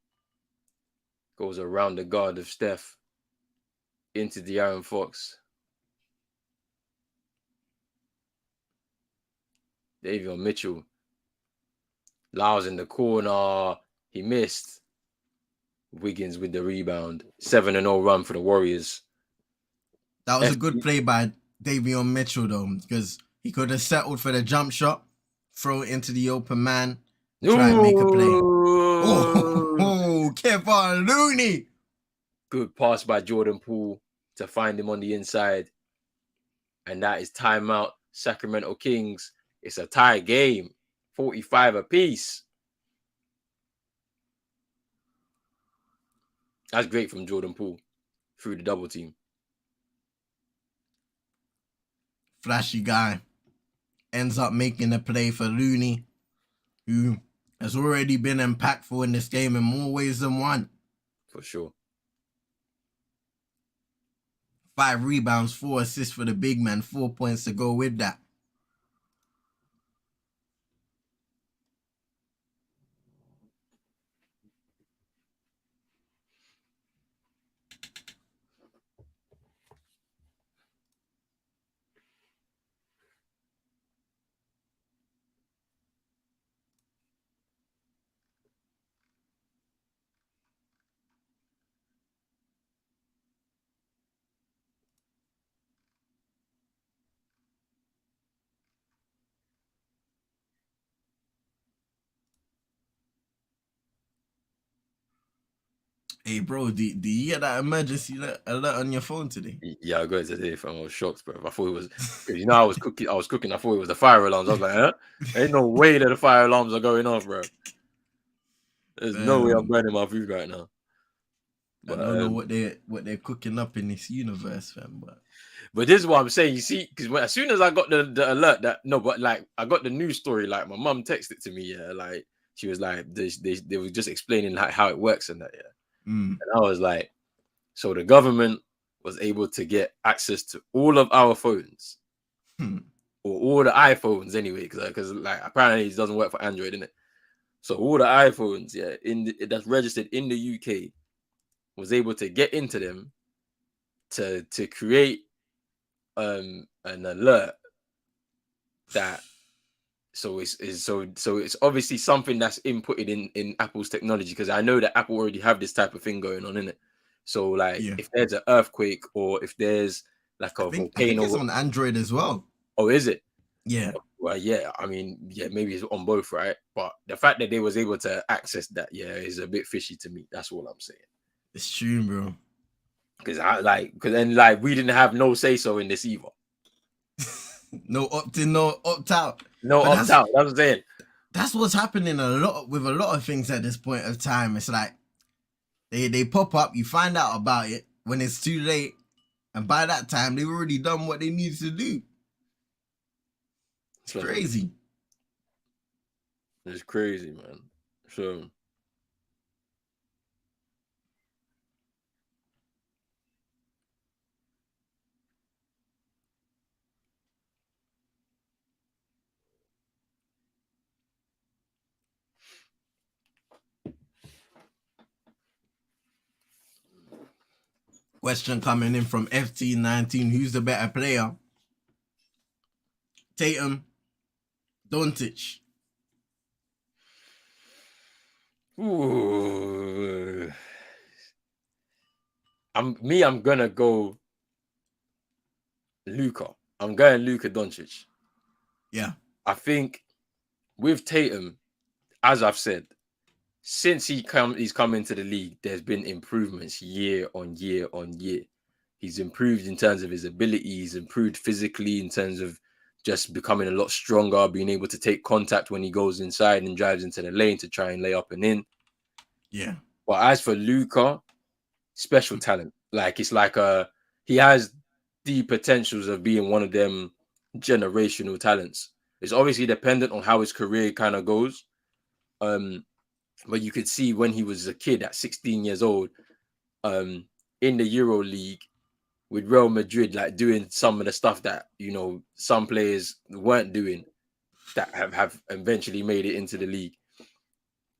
goes around the guard of Steph into De'Aaron Fox. Davion Mitchell. Lyles in the corner. He missed. Wiggins with the rebound. 7-0 run for the Warriors. That was a good play by Davion Mitchell, though, because he could have settled for the jump shot, throw it into the open man, try and make a play. Oh, Kevin Looney. Good pass by Jordan Poole to find him on the inside. And that is timeout. Sacramento Kings. It's a tie game. 45 apiece. That's great from Jordan Poole through the double team. Flashy guy. Ends up making a play for Looney, who has already been impactful in this game in more ways than one. For sure. 5 rebounds, 4 assists for the big man, 4 points to go with that. Hey, bro, do you get that emergency alert on your phone today? Yeah, I got it today, fam. I was shocked, bro. I thought it was, I was cooking. I thought it was the fire alarms. I was like, huh? Ain't no way that the fire alarms are going off, bro. There's no way I'm burning my food right now. But I don't know what they're cooking up in this universe, fam. But this is what I'm saying. You see, because as soon as I got the alert I got the news story. Like my mum texted to me, yeah, like she was like they were just explaining like how it works and that, yeah. And I was like, so the government was able to get access to all of our phones, or all the iPhones anyway, because like apparently it doesn't work for Android, innit? So all the iPhones, yeah, that's registered in the UK, was able to get into them to create an alert that so it's obviously something that's inputted in Apple's technology, because I know that Apple already have this type of thing going on in it. So like if there's an earthquake or if there's like a volcano, I think it's on Android as well. Oh, is it? Yeah. Well, yeah. I mean, yeah, maybe it's on both, right? But the fact that they was able to access that, yeah, is a bit fishy to me. That's all I'm saying. It's true, bro. Because we didn't have no say so in this either. No opt in, no opt out. No opt out. That's what I'm saying. That's what's happening with a lot of things at this point of time. It's like they pop up, you find out about it when it's too late, and by that time they've already done what they need to do. It's crazy. It's crazy, man. So question coming in from FT19. Who's the better player? Tatum, Doncic. Ooh. I'm gonna go Luka. I'm going Luka Doncic. Yeah. I think with Tatum, as I've said, since he's come into the league, there's been improvements year on year on year. He's improved in terms of his ability. He's improved physically in terms of just becoming a lot stronger, being able to take contact when he goes inside and drives into the lane to try and lay up and in. Yeah. But as for Luka, special talent. Like it's like he has the potentials of being one of them generational talents. It's obviously dependent on how his career kind of goes. But you could see when he was a kid at 16 years old, in the Euro League with Real Madrid, like doing some of the stuff that, you know, some players weren't doing that have eventually made it into the league.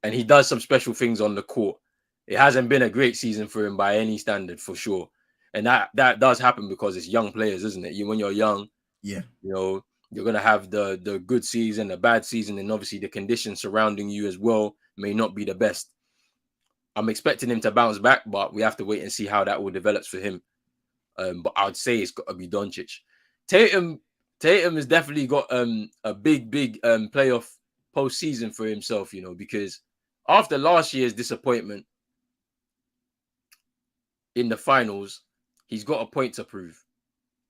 And he does some special things on the court. It hasn't been a great season for him by any standard, for sure. And that does happen because it's young players, isn't it? When you're young, yeah, you know, you're going to have the good season, the bad season, and obviously the conditions surrounding you as well may not be the best. I'm expecting him to bounce back, but we have to wait and see how that all develops for him. But I would say it's got to be Doncic. Tatum has definitely got a big playoff postseason for himself, you know, because after last year's disappointment in the finals, he's got a point to prove.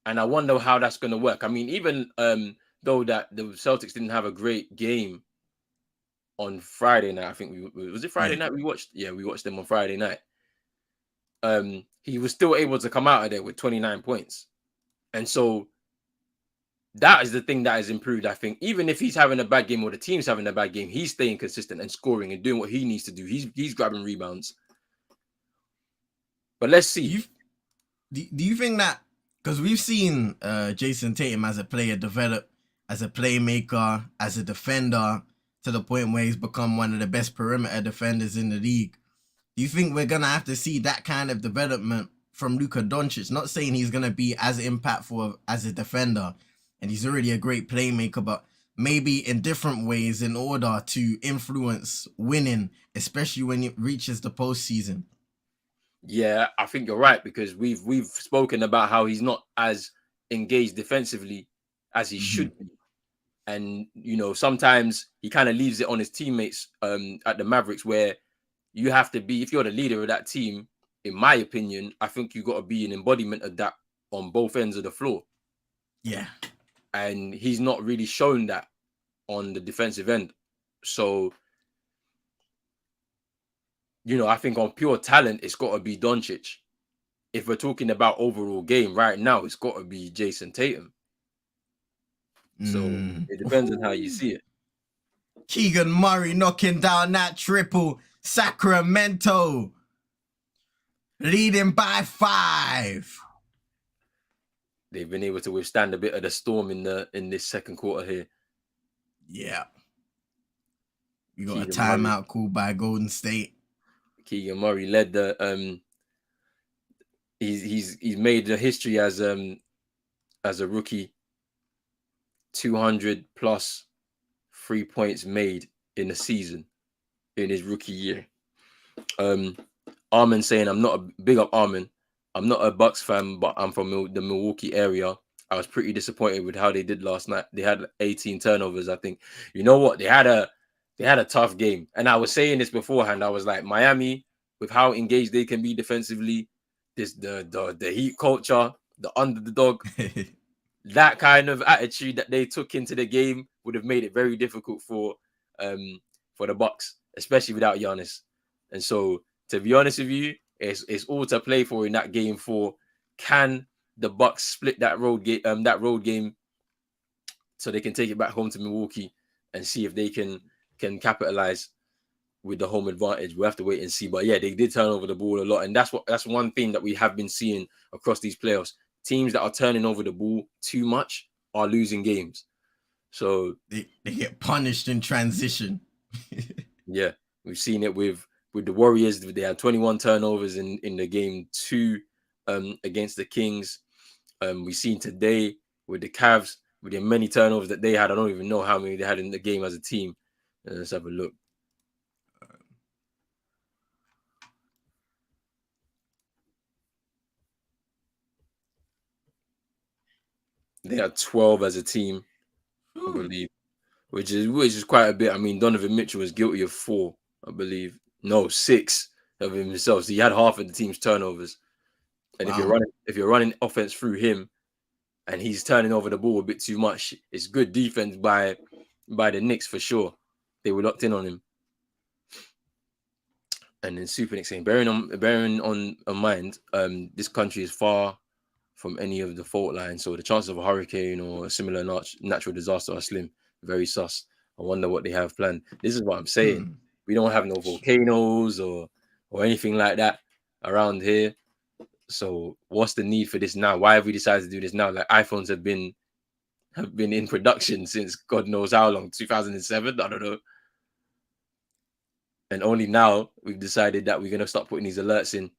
And I wonder how that's going to work. I mean, even though that the Celtics didn't have a great game on Friday night, I think was it Friday night we watched? Yeah, we watched them on Friday night. He was still able to come out of there with 29 points. And so that is the thing that has improved, I think. Even if he's having a bad game or the team's having a bad game, he's staying consistent and scoring and doing what he needs to do. He's grabbing rebounds. But let's see. Do you think that, because we've seen Jason Tatum as a player develop, as a playmaker, as a defender, to the point where he's become one of the best perimeter defenders in the league. Do you think we're going to have to see that kind of development from Luka Doncic? Not saying he's going to be as impactful as a defender, and he's already a great playmaker, but maybe in different ways in order to influence winning, especially when it reaches the postseason. Yeah, I think you're right, because we've spoken about how he's not as engaged defensively as he should be. And, you know, sometimes he kind of leaves it on his teammates at the Mavericks, where you have to be, if you're the leader of that team, in my opinion, I think you got to be an embodiment of that on both ends of the floor. Yeah. And he's not really shown that on the defensive end. So, you know, I think on pure talent, it's got to be Doncic. If we're talking about overall game right now, it's got to be Jason Tatum. So it depends on how you see it. Keegan Murray knocking down that triple. Sacramento leading by 5. They've been able to withstand a bit of the storm in this second quarter here. Yeah. We got Keegan a timeout called by Golden State. Keegan Murray led the he's made the history as a rookie. 200 plus 3 points made in a season in his rookie year. Armin saying, I'm not a big up Armin. I'm not a Bucks fan, but I'm from the Milwaukee area. I was pretty disappointed with how they did last night. They had 18 turnovers, I think. You know what? They had a tough game. And I was saying this beforehand. I was like, Miami, with how engaged they can be defensively, the Heat culture, the underdog, that kind of attitude that they took into the game would have made it very difficult for the Bucks, especially without Giannis. And so, to be honest with you, it's all to play for in that game 4. Can the Bucks split that road game so they can take it back home to Milwaukee and see if they can capitalize with the home advantage? We'll have to wait and see. But yeah, they did turn over the ball a lot, and that's one thing that we have been seeing across these playoffs. Teams that are turning over the ball too much are losing games. So they get punished in transition. Yeah, we've seen it with the Warriors. They had 21 turnovers in the game 2 against the Kings. We've seen today with the Cavs, with the many turnovers that they had. I don't even know how many they had in the game as a team. Let's have a look. They had 12 as a team, I believe, which is quite a bit. I mean, Donovan Mitchell was guilty of 4, I believe. No, 6 of himself. So he had half of the team's turnovers. And wow. if you're running offense through him, and he's turning over the ball a bit too much, it's good defense by the Knicks for sure. They were locked in on him. And then Super Knicks saying, bearing on mind, this country is far from any of the fault lines, so the chances of a hurricane or a similar natural disaster are slim. Very sus. I wonder what they have planned. This is what I'm saying. We don't have no volcanoes or anything like that around here. So what's the need for this now? Why have we decided to do this now? Like, iPhones have been in production since God knows how long, 2007? I don't know. And only now we've decided that we're going to start putting these alerts in.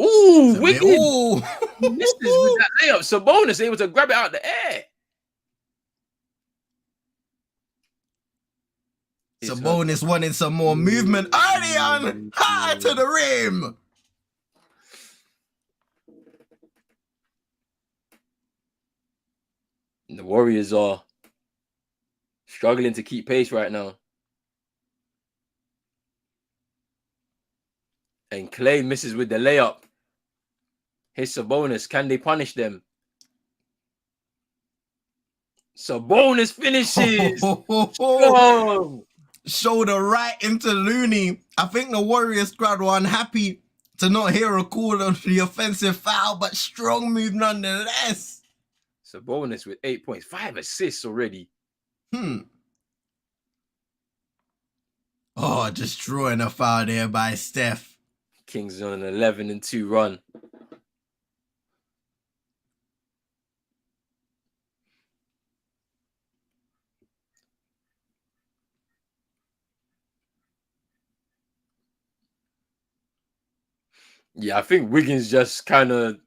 Ooh, wicked! Ooh. Missed this with that layup. Sabonis able to grab it out of the air. Sabonis wanted some more movement early on, high to the rim. The Warriors are struggling to keep pace right now. And Clay misses with the layup. Here's Sabonis. Can they punish them? Sabonis finishes. Strong. Shoulder right into Looney. I think the Warriors squad were unhappy to not hear a call of the offensive foul, but strong move nonetheless. Sabonis with 8 points, 5 assists already. Oh, just drawing a foul there by Steph. Kings on an 11-2 run. Yeah, I think Wiggins just kind of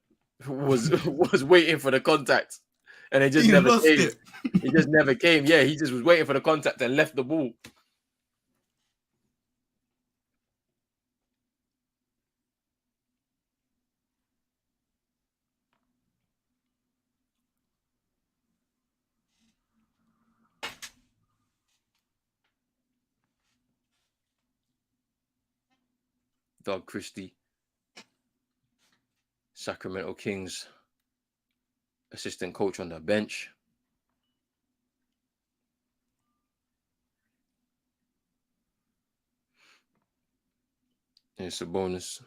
was waiting for the contact, and it just He never lost came. it. It just never came. Yeah, he just was waiting for the contact and left the ball. Doug Christie, Sacramento Kings assistant coach on the bench. Here's Sabonis.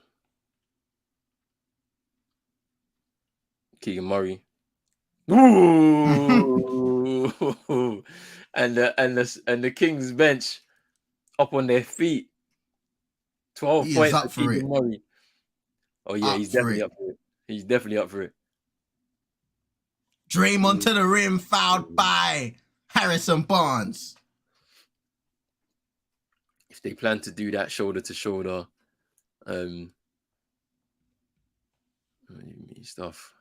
Keegan Murray. Ooh! and the Kings bench up on their feet. 12 He is points up for for Keegan it. Murray. Oh yeah, Up he's for definitely it. up for it. He's definitely up for it. Draymond to the rim, fouled by Harrison Barnes. If they plan to do that shoulder to shoulder stuff,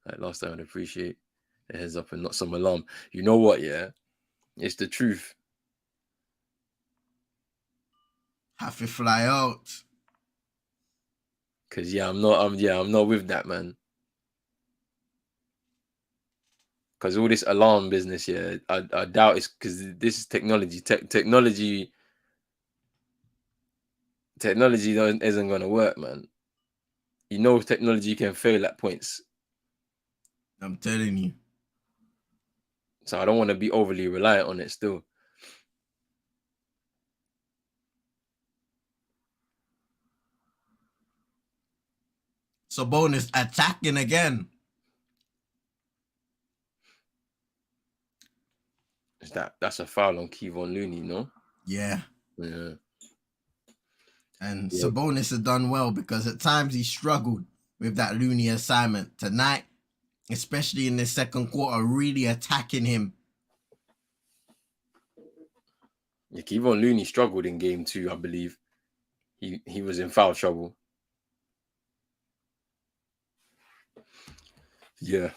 like last time, I'd appreciate a heads up and not some alarm. You know what? Yeah, it's the truth. Have to fly out. Cause I'm not with that, man. Because all this alarm business, yeah, I doubt it's because this is technology. Technology isn't gonna work, man. You know, technology can fail at points. I'm telling you. So I don't want to be overly reliant on it still. Sabonis attacking again. That's a foul on Kevon Looney, no? Yeah. Yeah. And Yep. Sabonis has done well because at times he struggled with that Looney assignment. Tonight, especially in the second quarter, really attacking him. Yeah, Kevon Looney struggled in game 2, I believe. He was in foul trouble. Yeah.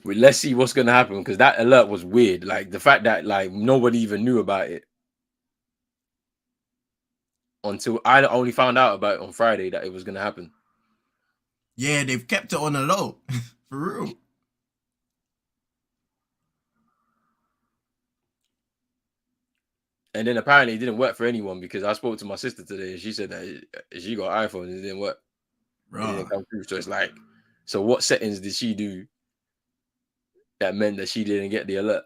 But let's see what's gonna happen because that alert was weird. Like the fact that like nobody even knew about it until I only found out about it on Friday that it was gonna happen. Yeah, they've kept it on the low. For real. And then apparently it didn't work for anyone because I spoke to my sister today and she said that she got an iPhone and it didn't work. It didn't come through. So it's like, so what settings did she do that meant that she didn't get the alert?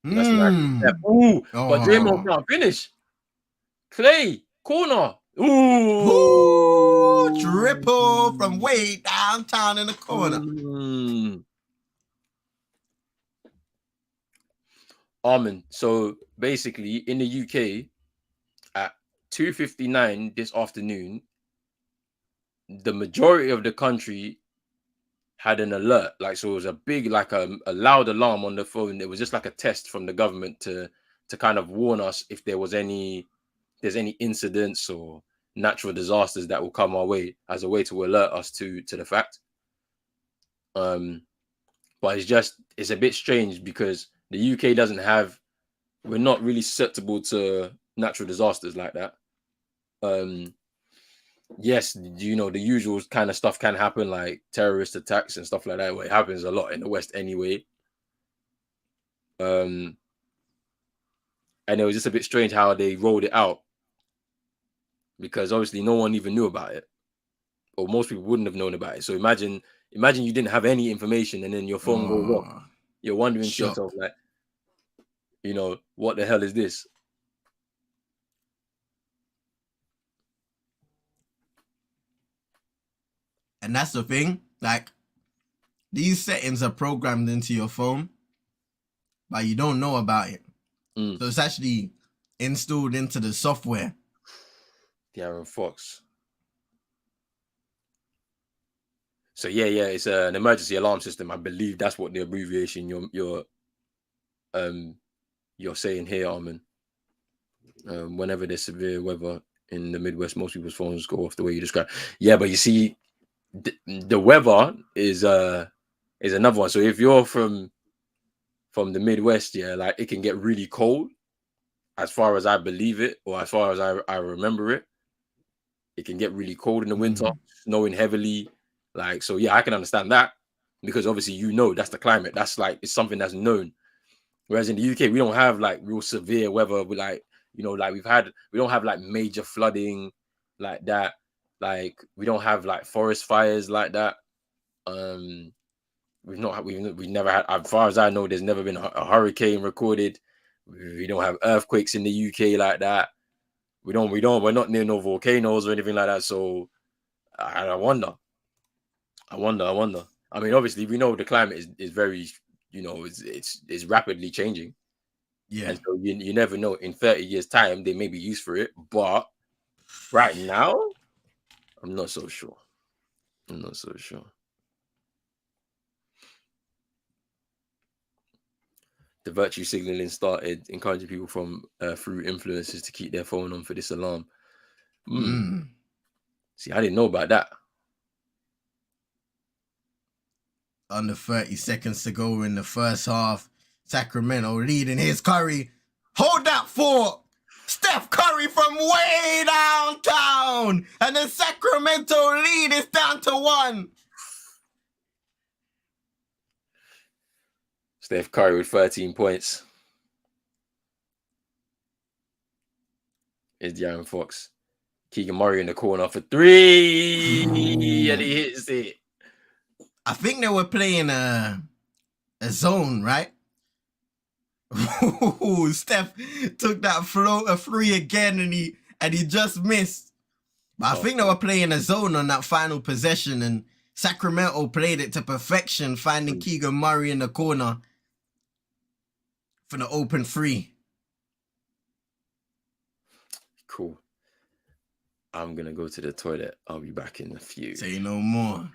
That's nice. Ooh, but Draymond can't finish. Clay, corner. Ooh, triple from way downtown in the corner. Armin. So basically, in the UK, at 2:59 this afternoon, the majority of the country had an alert. Like, so it was a big, like a loud alarm on the phone. It was just like a test from the government to kind of warn us if there's any incidents or natural disasters that will come our way as a way to alert us to the fact. But it's a bit strange because the UK we're not really susceptible to natural disasters like that. yes, you know, the usual kind of stuff can happen, like terrorist attacks and stuff like that, where it happens a lot in the West anyway. And it was just a bit strange how they rolled it out, because obviously no one even knew about it, or most people wouldn't have known about it. So imagine you didn't have any information, and then your phone goes off. Oh, You're wondering to shock. yourself, like, you know, what the hell is this? And that's the thing. Like, these settings are programmed into your phone, but you don't know about it. So it's actually installed into the software. De'Aaron Fox. So yeah, it's an emergency alarm system. I believe that's what the abbreviation you're saying here, Armin. Whenever there's severe weather in the Midwest, most people's phones go off the way you describe. Yeah, but you see, the weather is another one. So if you're from the Midwest, yeah, like it can get really cold. As far as I believe it, or as far as I remember it, it can get really cold in the winter, snowing heavily. Like, so yeah, I can understand that, because obviously, you know, that's the climate. That's like, it's something that's known. Whereas in the UK, we don't have like real severe weather. We like, you know, like we don't have like major flooding like that. Like, we don't have like forest fires like that. We've never had, as far as I know, there's never been a hurricane recorded. We don't have earthquakes in the UK like that. We're not near no volcanoes or anything like that. So I wonder. I mean, obviously, we know the climate is very, you know, it's rapidly changing. Yeah. And so you never know. In 30 years' time, they may be used for it. But right now, I'm not so sure. The virtue signaling started encouraging people from through influencers to keep their phone on for this alarm. See, I didn't know about that. Under 30 seconds to go in the first half. Sacramento leading. Here's Curry. Hold that fort. Steph Curry from way downtown. And the Sacramento lead is down to 1. Steph Curry with 13 points. Is De'Aaron Fox. Keegan Murray in the corner for 3. And he hits it. I think they were playing a zone, right? Steph took that floater 3 again, and he just missed. But I think they were playing a zone on that final possession, and Sacramento played it to perfection, finding Keegan Murray in the corner for the open 3. Cool. I'm gonna go to the toilet. I'll be back in a few. Say no more.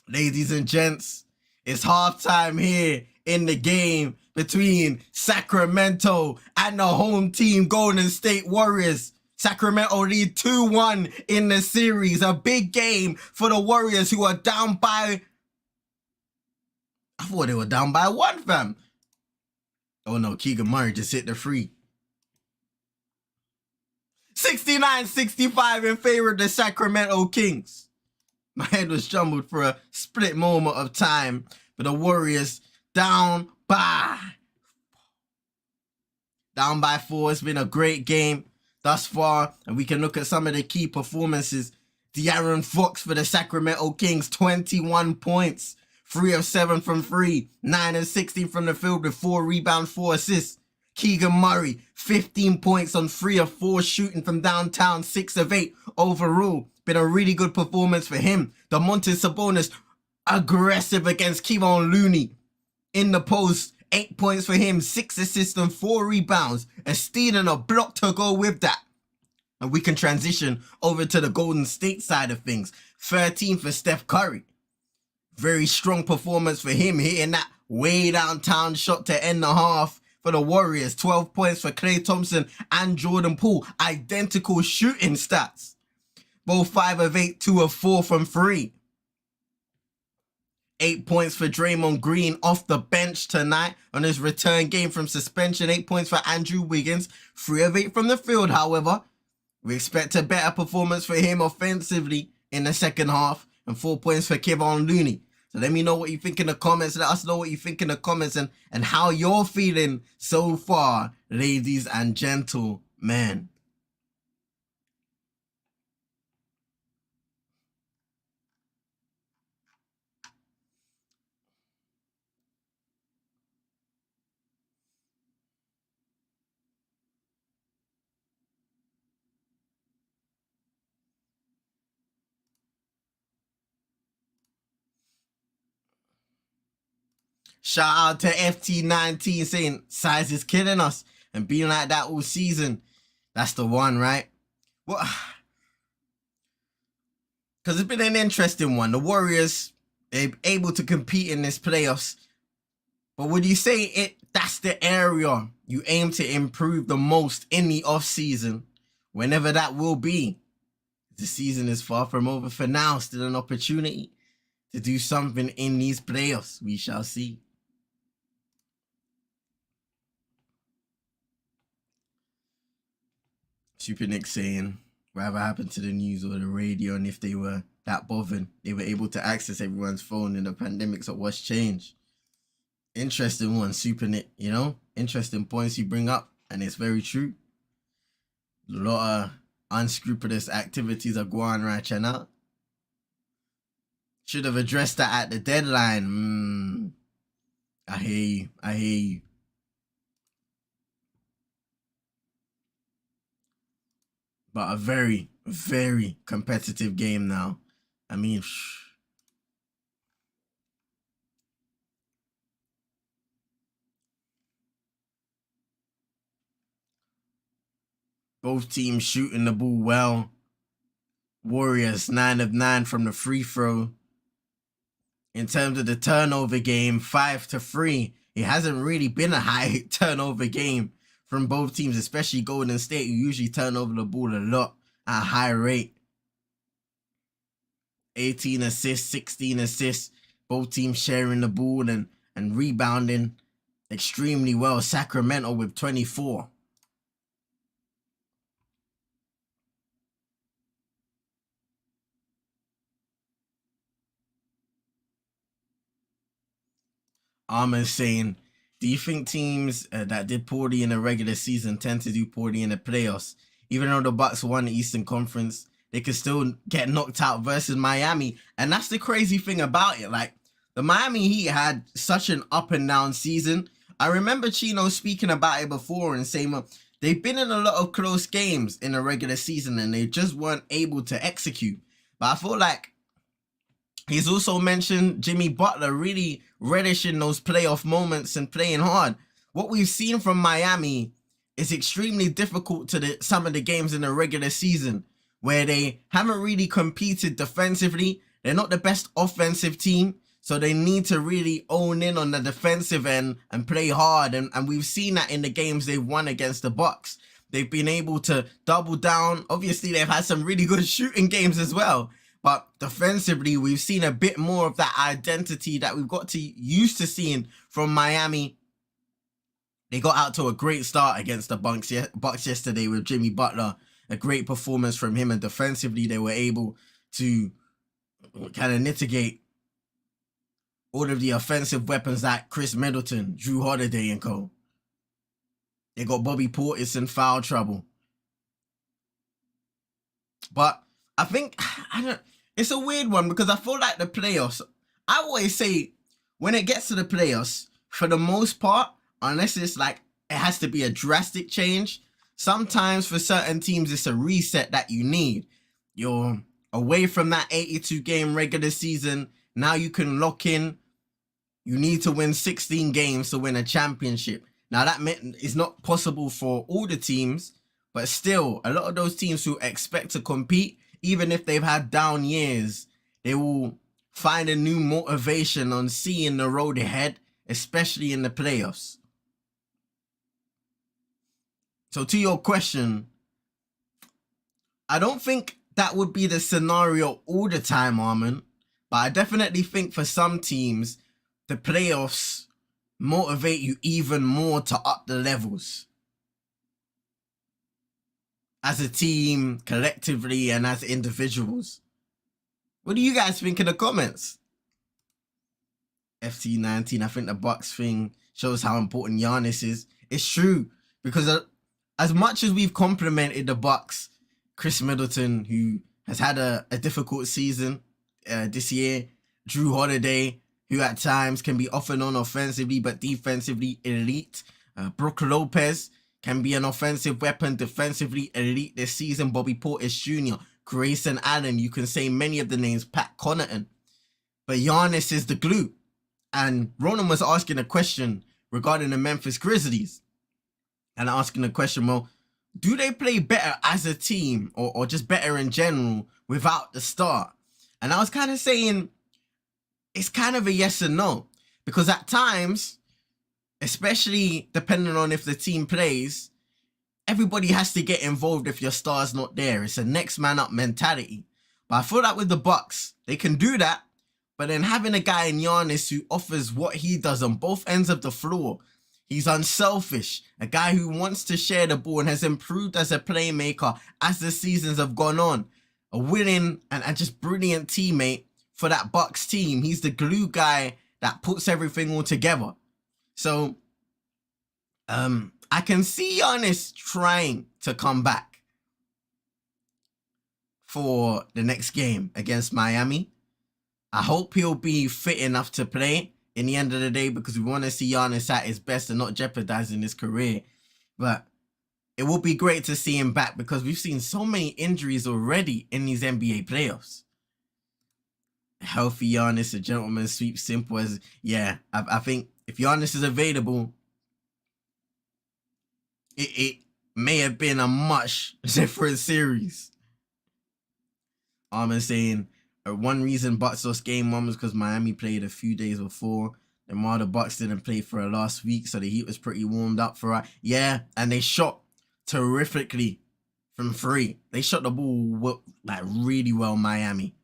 Ladies and gents, it's halftime here in the game between Sacramento and the home team Golden State Warriors. Sacramento lead 2-1 in the series. A big game for the Warriors, who are down by... I thought they were down by 1, fam. Oh no, Keegan Murray just hit the free. 69-65 in favor of the Sacramento Kings. My head was jumbled for a split moment of time, but the Warriors down by 4. It's been a great game thus far, and we can look at some of the key performances. De'Aaron Fox for the Sacramento Kings, 21 points, 3 of 7 from 3, 9 of 16 from the field with 4 rebounds, 4 assists. Keegan Murray, 15 points on 3 of 4 shooting from downtown, 6 of 8 overall. Been a really good performance for him. Domantas Sabonis, aggressive against Kevon Looney in the post. 8 points for him, 6 assists and 4 rebounds. A steal and a block to go with that. And we can transition over to the Golden State side of things. 13 for Steph Curry. Very strong performance for him, hitting that way downtown shot to end the half for the Warriors. 12 points for Klay Thompson and Jordan Poole. Identical shooting stats. Both 5 of 8, 2 of 4 from 3. 8 points for Draymond Green off the bench tonight on his return game from suspension. 8 points for Andrew Wiggins. 3 of 8 from the field, however. We expect a better performance for him offensively in the second half, and 4 points for Kevon Looney. So let me know what you think in the comments. Let us know what you think in the comments and how you're feeling so far, ladies and gentlemen. Shout out to FT19 saying size is killing us and being like that all season. That's the one, right? Well, because it's been an interesting one. The Warriors, they're able to compete in this playoffs. But would you say that's the area you aim to improve the most in the offseason, whenever that will be? The season is far from over for now. Still an opportunity to do something in these playoffs. We shall see. Super Nick saying, whatever happened to the news or the radio, and if they were that bothered, they were able to access everyone's phone in the pandemic, so what's changed? Interesting one, Super Nick, you know? Interesting points you bring up, and it's very true. A lot of unscrupulous activities are going on right now. Should have addressed that at the deadline. I hear you. But a very, very competitive game now. I mean, both teams shooting the ball well. Warriors 9 of 9 from the free throw. In terms of the turnover game, 5-3. It hasn't really been a high turnover game from both teams, especially Golden State, who usually turn over the ball a lot at a high rate. 18 assists, 16 assists. Both teams sharing the ball and rebounding extremely well. Sacramento with 24. Armin's saying, do you think teams that did poorly in the regular season tend to do poorly in the playoffs? Even though the Bucks won the Eastern Conference, they could still get knocked out versus Miami. And that's the crazy thing about it. Like, the Miami Heat had such an up and down season. I remember Chino speaking about it before and saying, well, they've been in a lot of close games in the regular season and they just weren't able to execute. But I feel like he's also mentioned Jimmy Butler really relishing those playoff moments and playing hard. What we've seen from Miami is extremely difficult to some of the games in the regular season where they haven't really competed defensively. They're not the best offensive team, so they need to really own in on the defensive end and play hard. And we've seen that in the games they've won against the Bucks. They've been able to double down. Obviously, they've had some really good shooting games as well. But defensively, we've seen a bit more of that identity that we've got used to seeing from Miami. They got out to a great start against the Bucks yesterday with Jimmy Butler. A great performance from him, and defensively, they were able to kind of mitigate all of the offensive weapons like Chris Middleton, Drew Holiday, and co. They got Bobby Portis in foul trouble. But I think, it's a weird one because I feel like the playoffs, I always say when it gets to the playoffs, for the most part, unless it's like, it has to be a drastic change, sometimes for certain teams, it's a reset that you need. You're away from that 82 game regular season. Now you can lock in. You need to win 16 games to win a championship. Now that is not possible for all the teams, but still, a lot of those teams who expect to compete, even if they've had down years, they will find a new motivation on seeing the road ahead, especially in the playoffs. So to your question, I don't think that would be the scenario all the time, Armin, but I definitely think for some teams, the playoffs motivate you even more to up the levels. as a team, collectively, and as individuals. What do you guys think in the comments? FT19, I think the Bucks thing shows how important Giannis is. It's true, because as much as we've complimented the Bucks, Chris Middleton, who has had a difficult season this year, Drew Holiday, who at times can be off and on offensively, but defensively elite. Brook Lopez can be an offensive weapon, defensively elite this season. Bobby Portis Jr., Grayson Allen, you can say many of the names, Pat Connaughton. But Giannis is the glue. And Ronan was asking a question regarding the Memphis Grizzlies. And asking the question, well, do they play better as a team or just better in general without the star? And I was kind of saying, it's kind of a yes and no. Because at times, especially depending on if the team plays, everybody has to get involved if your star's not there. It's a next man up mentality. But I feel like with the Bucks, they can do that. But then having a guy in Giannis who offers what he does on both ends of the floor, he's unselfish, a guy who wants to share the ball and has improved as a playmaker as the seasons have gone on. A winning and just brilliant teammate for that Bucks team. He's the glue guy that puts everything all together. So, I can see Giannis trying to come back for the next game against Miami. I hope he'll be fit enough to play in the end of the day, because we want to see Giannis at his best and not jeopardizing his career. But it will be great to see him back, because we've seen so many injuries already in these NBA playoffs. A healthy Giannis, a gentleman's sweep, simple as, yeah, I think if Giannis is available, it may have been a much different series. I'm saying, one reason Bucks lost game one was because Miami played a few days before. And while the Bucks didn't play for a last week, so the heat was pretty warmed up for it. Yeah, and they shot terrifically from three. They shot the ball like really well, Miami.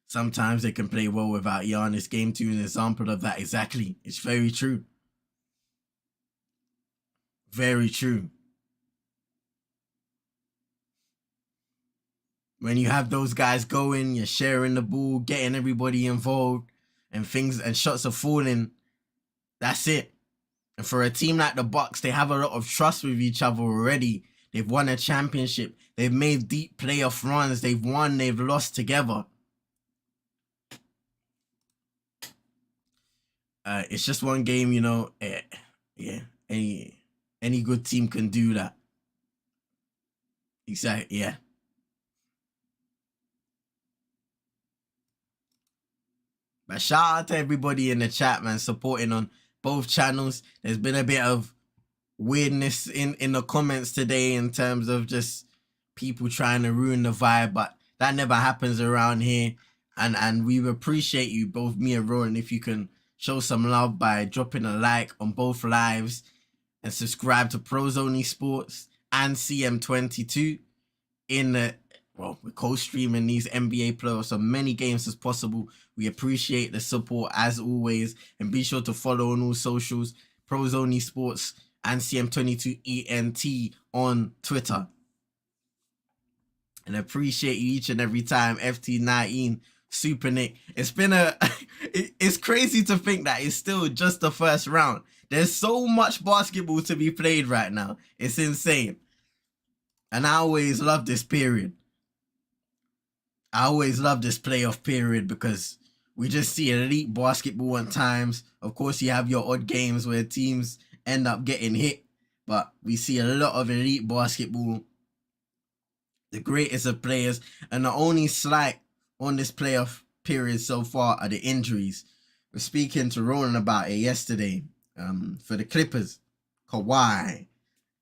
Sometimes they can play well without Giannis. Game 2 is an example of that. Exactly. It's very true. Very true. When you have those guys going, you're sharing the ball, getting everybody involved, and shots are falling, that's it. And for a team like the Bucks, they have a lot of trust with each other already. They've won a championship. They've made deep playoff runs. They've won, they've lost together. It's just one game, you know. Yeah, any good team can do that. Exactly, yeah. But shout out to everybody in the chat, man, supporting on both channels. There's been a bit of weirdness in the comments today in terms of just people trying to ruin the vibe, but that never happens around here. And we appreciate you, both me and Rowan, if you can show some love by dropping a like on both lives and subscribe to Pros Only Sports and CM22 we're co-streaming these NBA playoffs on many games as possible. We appreciate the support as always, and be sure to follow on all socials, Pros Only Sports and CM22ENT on Twitter. And appreciate you each and every time. FT19, Super Nick. It's been it's crazy to think that it's still just the first round. There's so much basketball to be played right now. It's insane. And I always love this period. I always love this playoff period because we just see elite basketball at times. Of course, you have your odd games where teams end up getting hit, but we see a lot of elite basketball, the greatest of players, and the only slight on this playoff period so far are the injuries. We're speaking to Roland about it yesterday. For the Clippers, Kawhi,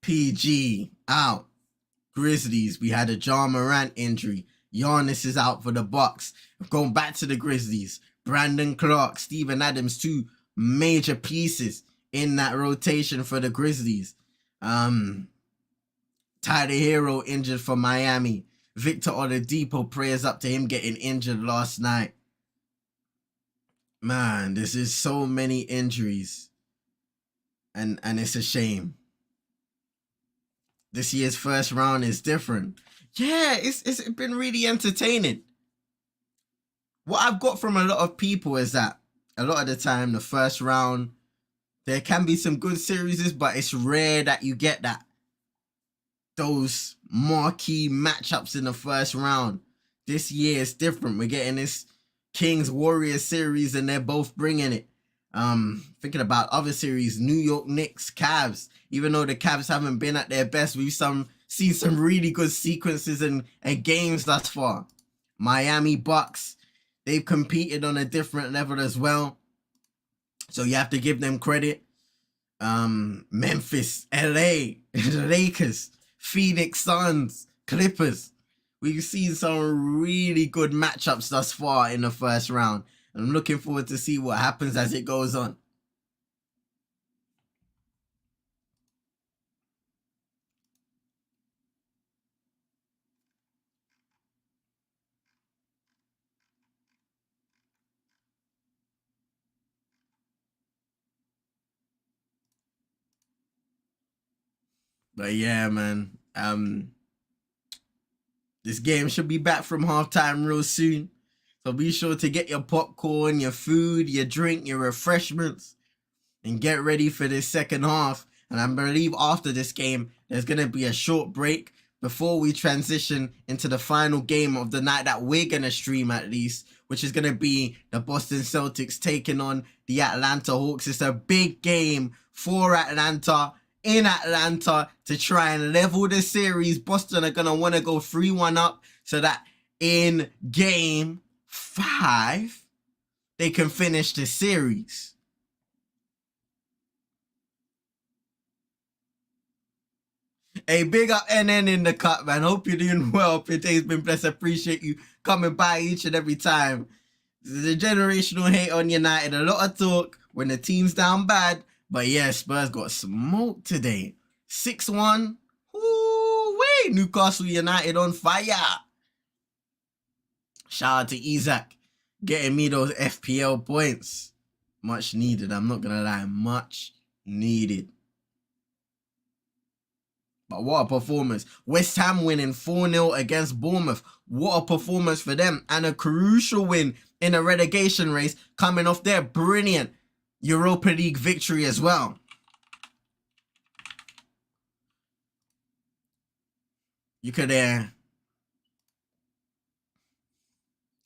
PG out. Grizzlies, we had a Ja Morant injury. Giannis is out for the Bucks. Going back to the Grizzlies, Brandon Clark, Steven Adams, two major pieces in that rotation for the Grizzlies. Tyler Hero injured for Miami. Victor Oladipo, prayers up to him getting injured last night. Man, this is so many injuries. And it's a shame. This year's first round is different. Yeah, it's been really entertaining. What I've got from a lot of people is that a lot of the time, the first round, there can be some good series, but it's rare that you get those marquee matchups in the first round. This year is different. We're getting this Kings Warriors series, and they're both bringing it. Thinking about other series, New York Knicks, Cavs. Even though the Cavs haven't been at their best, we've seen some really good sequences and games thus far. Miami Bucks, they've competed on a different level as well, so you have to give them credit. Memphis, LA, the Lakers, Phoenix Suns, Clippers. We've seen some really good matchups thus far in the first round. And I'm looking forward to see what happens as it goes on. But yeah, man. This game should be back from halftime real soon. So be sure to get your popcorn, your food, your drink, your refreshments, and get ready for this second half. And I believe after this game, there's going to be a short break before we transition into the final game of the night that we're going to stream, at least, which is going to be the Boston Celtics taking on the Atlanta Hawks. It's a big game for Atlanta in Atlanta to try and level the series. Boston are going to want to go 3-1 up so that in game 5, they can finish the series. Hey, big up NN in the cut, man. Hope you're doing well. Hope your day's been blessed. Appreciate you coming by each and every time. The generational hate on United. A lot of talk when the team's down bad. But yeah, Spurs got smoked today. 6-1. Ooh-wee. Newcastle United on fire. Shout out to Isaac getting me those FPL points. Much needed. I'm not going to lie. Much needed. But what a performance. West Ham winning 4-0 against Bournemouth. What a performance for them. And a crucial win in a relegation race coming off their brilliant Europa League victory as well. You could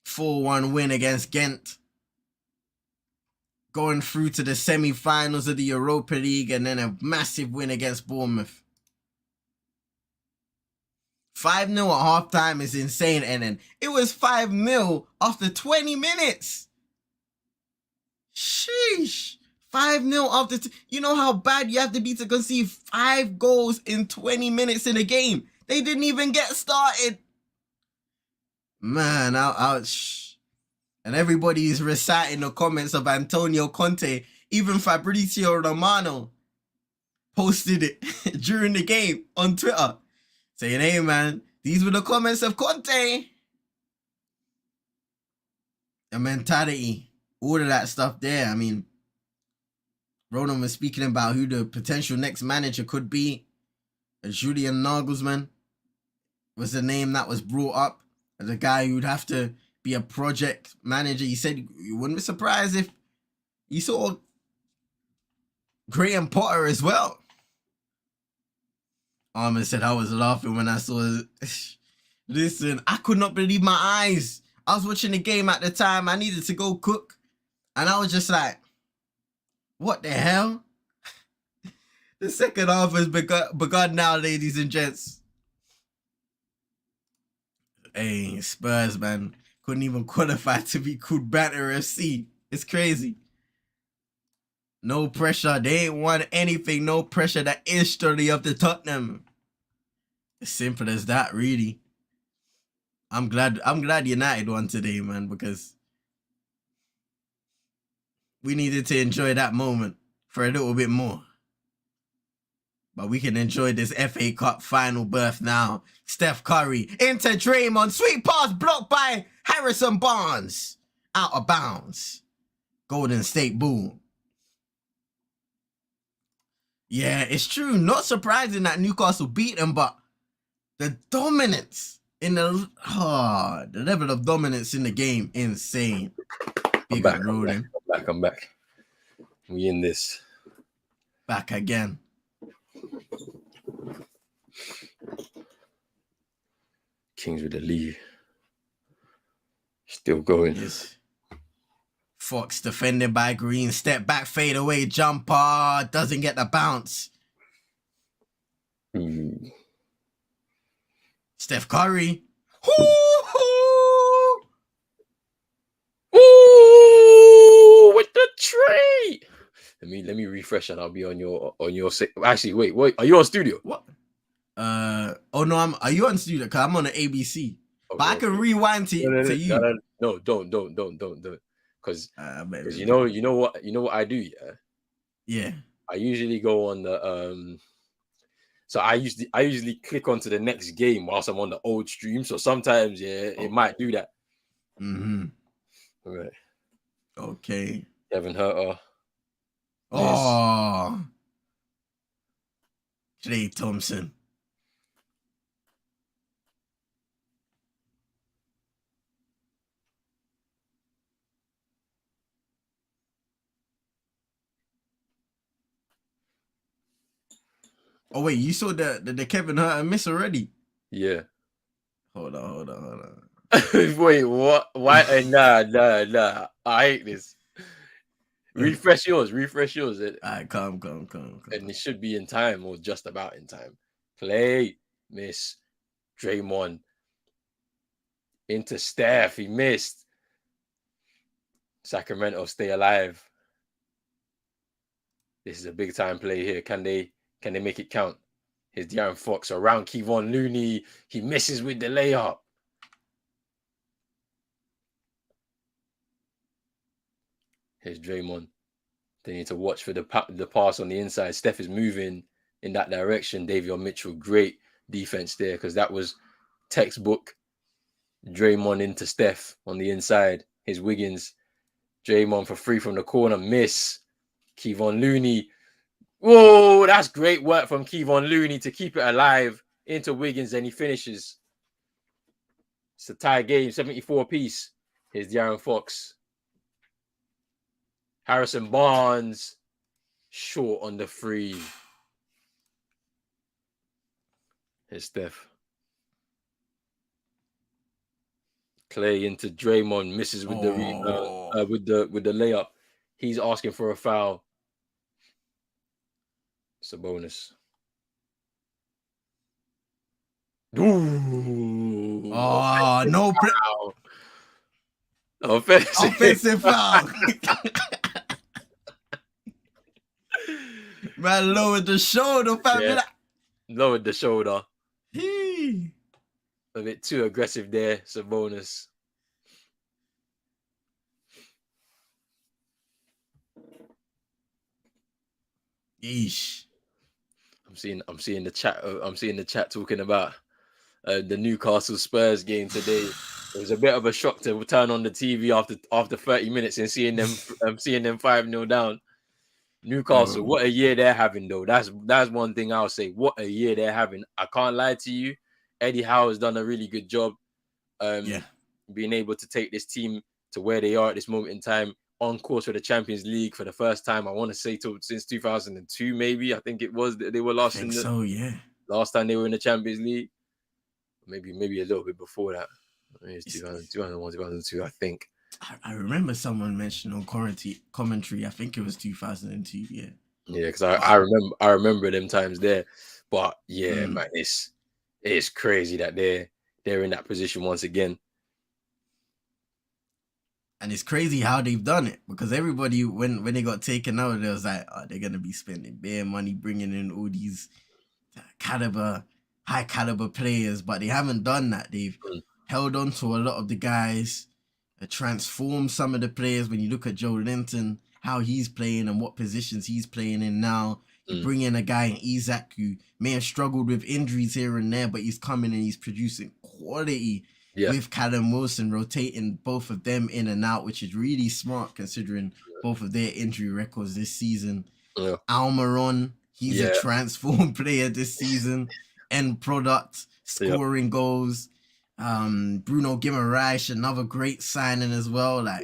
4-1 win against Ghent. Going through to the semi-finals of the Europa League and then a massive win against Bournemouth. 5-0 at halftime is insane, and then it was 5-0 after 20 minutes. Sheesh. 5-0 after... You know how bad you have to be to concede 5 goals in 20 minutes in a game? They didn't even get started. Man, ouch. And everybody's reciting the comments of Antonio Conte. Even Fabrizio Romano posted it during the game on Twitter. Saying, hey man, these were the comments of Conte. The mentality, all of that stuff there. I mean, Ronan was speaking about who the potential next manager could be. Julian Nagelsmann was the name that was brought up as a guy who'd have to be a project manager. He said you wouldn't be surprised if you saw Graham Potter as well. Armin said I was laughing when I saw it. Listen, I could not believe my eyes. I was watching the game at the time. I needed to go cook. And I was just like, what the hell? The second half has begun now, ladies and gents. Hey, Spurs, man. Couldn't even qualify to be called Banter FC. It's crazy. No pressure. They ain't won anything. No pressure. The history of the Tottenham. As simple as that, really. I'm glad United won today, man, because we needed to enjoy that moment for a little bit more. But we can enjoy this FA Cup final berth now. Steph Curry into Draymond. Sweet pass blocked by Harrison Barnes. Out of bounds. Golden State boom. Yeah, it's true. Not surprising that Newcastle beat them, but the dominance in the level of dominance in the game, insane. Big up Roden. I'm back. We in this. Back again. Kings with the lead. Still going. Yes. Fox defended by Green. Step back, fade away, jumper. Doesn't get the bounce. Steph Curry. Ooh, with the tree. Let me refresh and I'll be on your actually wait, are you on studio? What? Oh no, are you on studio? Cause I'm on the ABC. Okay, but I can rewind to you. No, don't. Because you know what I do, yeah? Yeah. I usually go on the so I usually click onto the next game whilst I'm on the old stream. So sometimes it might do that. Mm-hmm. All right. Okay. Kevin Herter. Oh. Clay Thompson. Oh wait, you saw the Kevin Herter miss already? Yeah. Hold on. Wait, what? Why? Nah. I hate this. Refresh yours. Alright, come. And it should be in time or just about in time. Play, miss. Draymond. Into Steph, he missed. Sacramento stay alive. This is a big time play here. Can they make it count? Here's De'Aaron Fox around Kevon Looney. He misses with the layup. Here's Draymond. They need to watch for the pass on the inside. Steph is moving in that direction. Davion Mitchell, great defense there because that was textbook. Draymond into Steph on the inside. Here's Wiggins. Draymond for free from the corner. Miss. Kevon Looney. Whoa, that's great work from Kevon Looney to keep it alive into Wiggins, and he finishes. It's a tie game, 74 apiece. Here's De'Aaron Fox. Harrison Barnes, short on the free. Here's Steph. Clay into Draymond, misses with the with the layup. He's asking for a foul. It's a bonus. Ooh, no foul. Offensive foul. Man, lowered the shoulder, fam. Yeah. Lowered the shoulder. A bit too aggressive there. It's a bonus. Yeesh. I'm seeing the chat talking about the Newcastle Spurs game today. It was a bit of a shock to turn on the TV after 30 minutes and seeing them 5-0 down. Newcastle, what a year they're having though. That's one thing I'll say. What a year they're having. I can't lie to you. Eddie Howe has done a really good job being able to take this team to where they are at this moment in time, on course for the Champions League for the first time. I want to say since 2002, maybe. I think it was they were last last time they were in the Champions League. Maybe a little bit before that. It's 2001, 2002, I think. I remember someone mentioned on commentary. I think it was 2002. Yeah. Yeah, because I remember them times there. But yeah, man, it's crazy that they're in that position once again. And it's crazy how they've done it, because everybody, when they got taken out, they was like, they're gonna be spending bare money bringing in all these high caliber players, but they haven't done that. They've held on to a lot of the guys, transformed some of the players. When you look at Joe Linton, how he's playing and what positions he's playing in now, you bring in a guy in Isaac who may have struggled with injuries here and there, but he's coming and he's producing quality. With Callum Wilson, rotating both of them in and out, which is really smart considering both of their injury records this season. Almiron He's a transformed player this season. End product, scoring goals. Bruno Guimaraes, another great signing as well. Like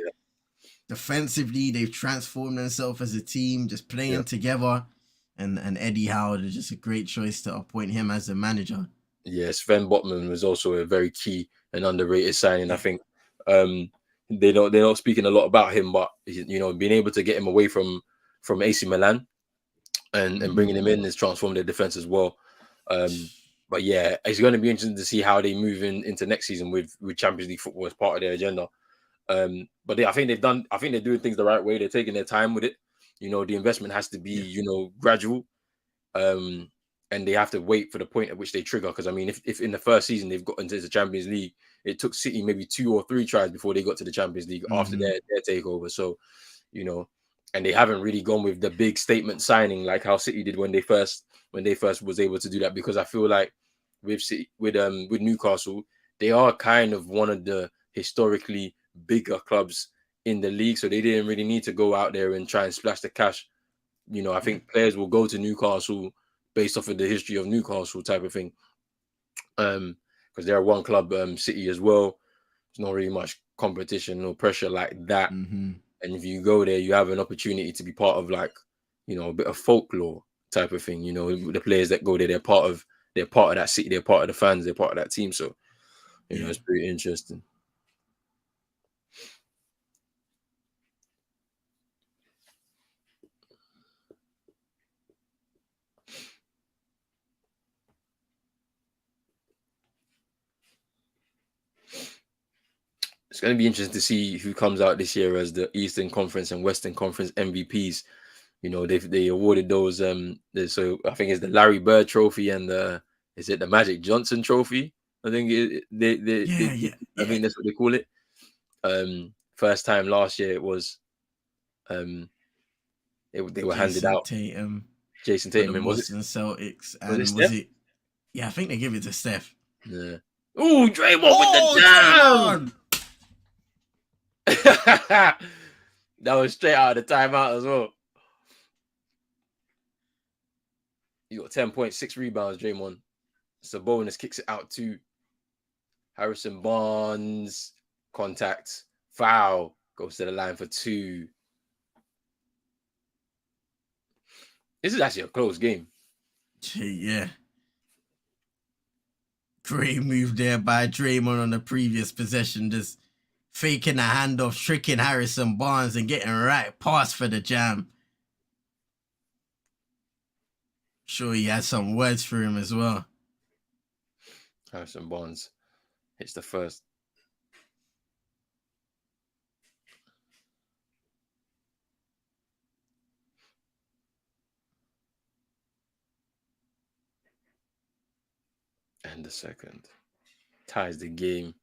defensively, they've transformed themselves as a team, just playing together. And Eddie Howard is just a great choice to appoint him as the manager. Yeah, Sven Botman was also a very key and underrated signing. I think they're not speaking a lot about him, but being able to get him away from AC Milan and bringing him in has transformed their defense as well. But yeah, it's going to be interesting to see how they move into next season with Champions League football as part of their agenda. But I think they're doing things the right way. They're taking their time with it. The investment has to be gradual. And they have to wait for the point at which they trigger. Because I mean, if in the first season they've got into the Champions League, it took City maybe 2 or 3 tries before they got to the Champions League after their takeover. So, and they haven't really gone with the big statement signing like how City did when they first was able to do that. Because I feel like with Newcastle, they are kind of one of the historically bigger clubs in the league, so they didn't really need to go out there and try and splash the cash. I think players will go to Newcastle based off of the history of Newcastle type of thing. Because they're one club, City as well. There's not really much competition or pressure like that. And if you go there, you have an opportunity to be part of a bit of folklore type of thing. The players that go there, they're part of that city, they're part of the fans, they're part of that team. So, it's pretty interesting. It's going to be interesting to see who comes out this year as the Eastern Conference and Western Conference MVPs. They awarded those. So I think it's the Larry Bird Trophy and is it the Magic Johnson Trophy? I think I think that's what they call it. First time last year it was. They were handed out. Jason Tatum and Boston Celtics, and was it? Yeah, I think they give it to Steph. Yeah. Ooh, Draymond with the jam. That was straight out of the timeout as well. You got 10 points, 6 rebounds, Draymond. Sabonis kicks it out too. Harrison Barnes, contact, foul, goes to the line for 2. This is actually a close game. Yeah. Great move there by Draymond on the previous possession, just faking a handoff, tricking Harrison Barnes and getting right past for the jam. Sure, he had some words for him as well. Harrison Barnes hits the first. And the second. Ties the game.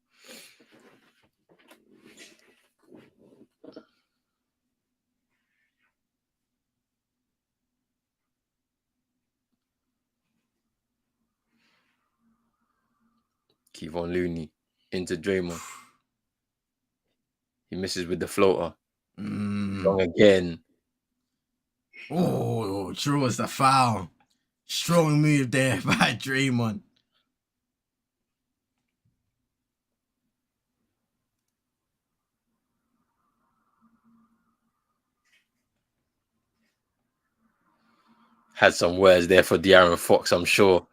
Kevon Looney into Draymond. He misses with the floater. Long again. Oh, draws the foul. Strong move there by Draymond. Had some words there for De'Aaron Fox, I'm sure.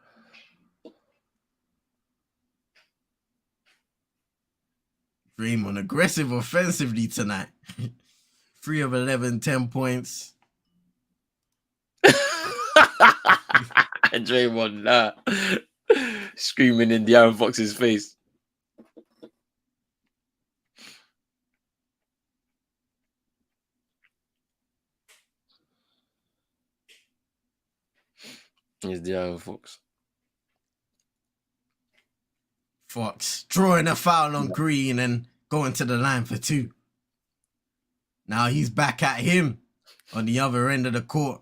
Draymond aggressive offensively tonight. 3 of 11, 10 points. Draymond screaming in De'Aaron Fox's face. Here's De'Aaron Fox. Fox drawing a foul on Green and going to the line for 2. Now he's back at him on the other end of the court.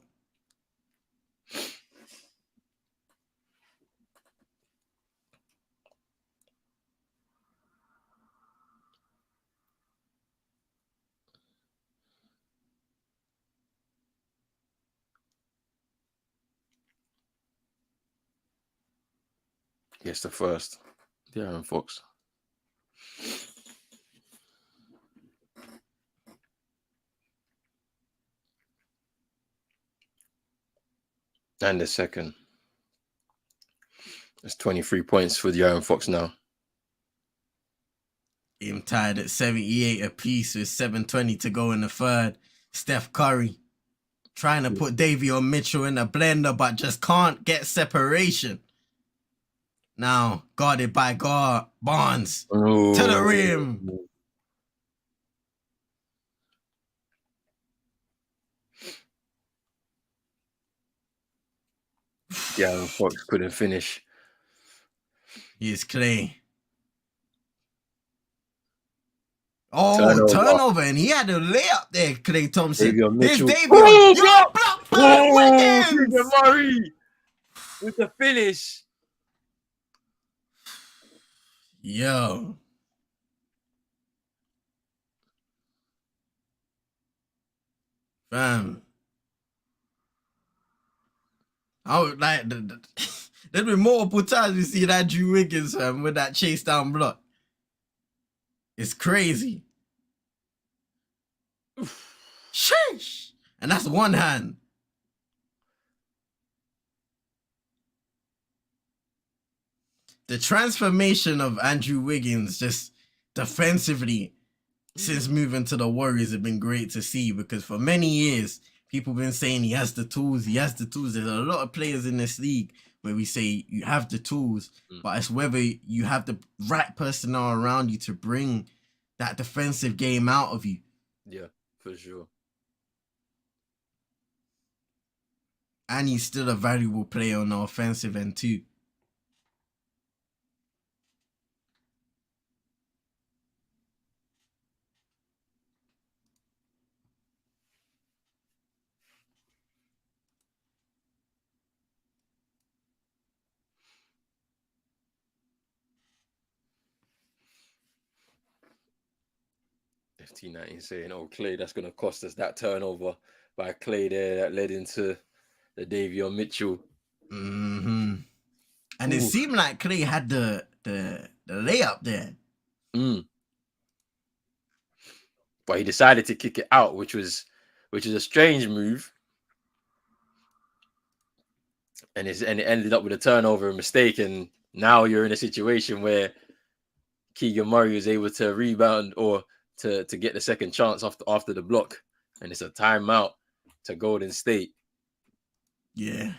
Yes, the first. The Aaron Fox. And the second. It's 23 points for the Aaron Fox now. Game tied at 78 apiece with 7:20 to go in the third. Steph Curry trying to put Davion Mitchell in the blender, but just can't get separation. Now guarded by Barnes to the rim. Yeah, Fox couldn't finish. Here's Clay. Oh, turnover, and he had a layup there, Clay Thompson. Davion Mitchell. Here's Davion. Oh, Block by Wiggins. Keegan Murray with the finish. Yo. Fam. I would like there'd be multiple times we see that Drew Wiggins, fam, with that chase down block. It's crazy. Sheesh. And that's one hand. The transformation of Andrew Wiggins just defensively since moving to the Warriors have been great to see, because for many years, people have been saying he has the tools. There's a lot of players in this league where we say you have the tools, but it's whether you have the right personnel around you to bring that defensive game out of you. Yeah, for sure. And he's still a valuable player on the offensive end too. FT19 saying, "Oh, Clay, that's going to cost us." That turnover by Clay there that led into the Davion Mitchell. Mm-hmm. And it seemed like Clay had the layup there. But he decided to kick it out, which is a strange move. And it ended up with a turnover, a mistake, and now you're in a situation where Keegan Murray is able to rebound or to get the second chance after the block, and it's a timeout to Golden State. Yeah.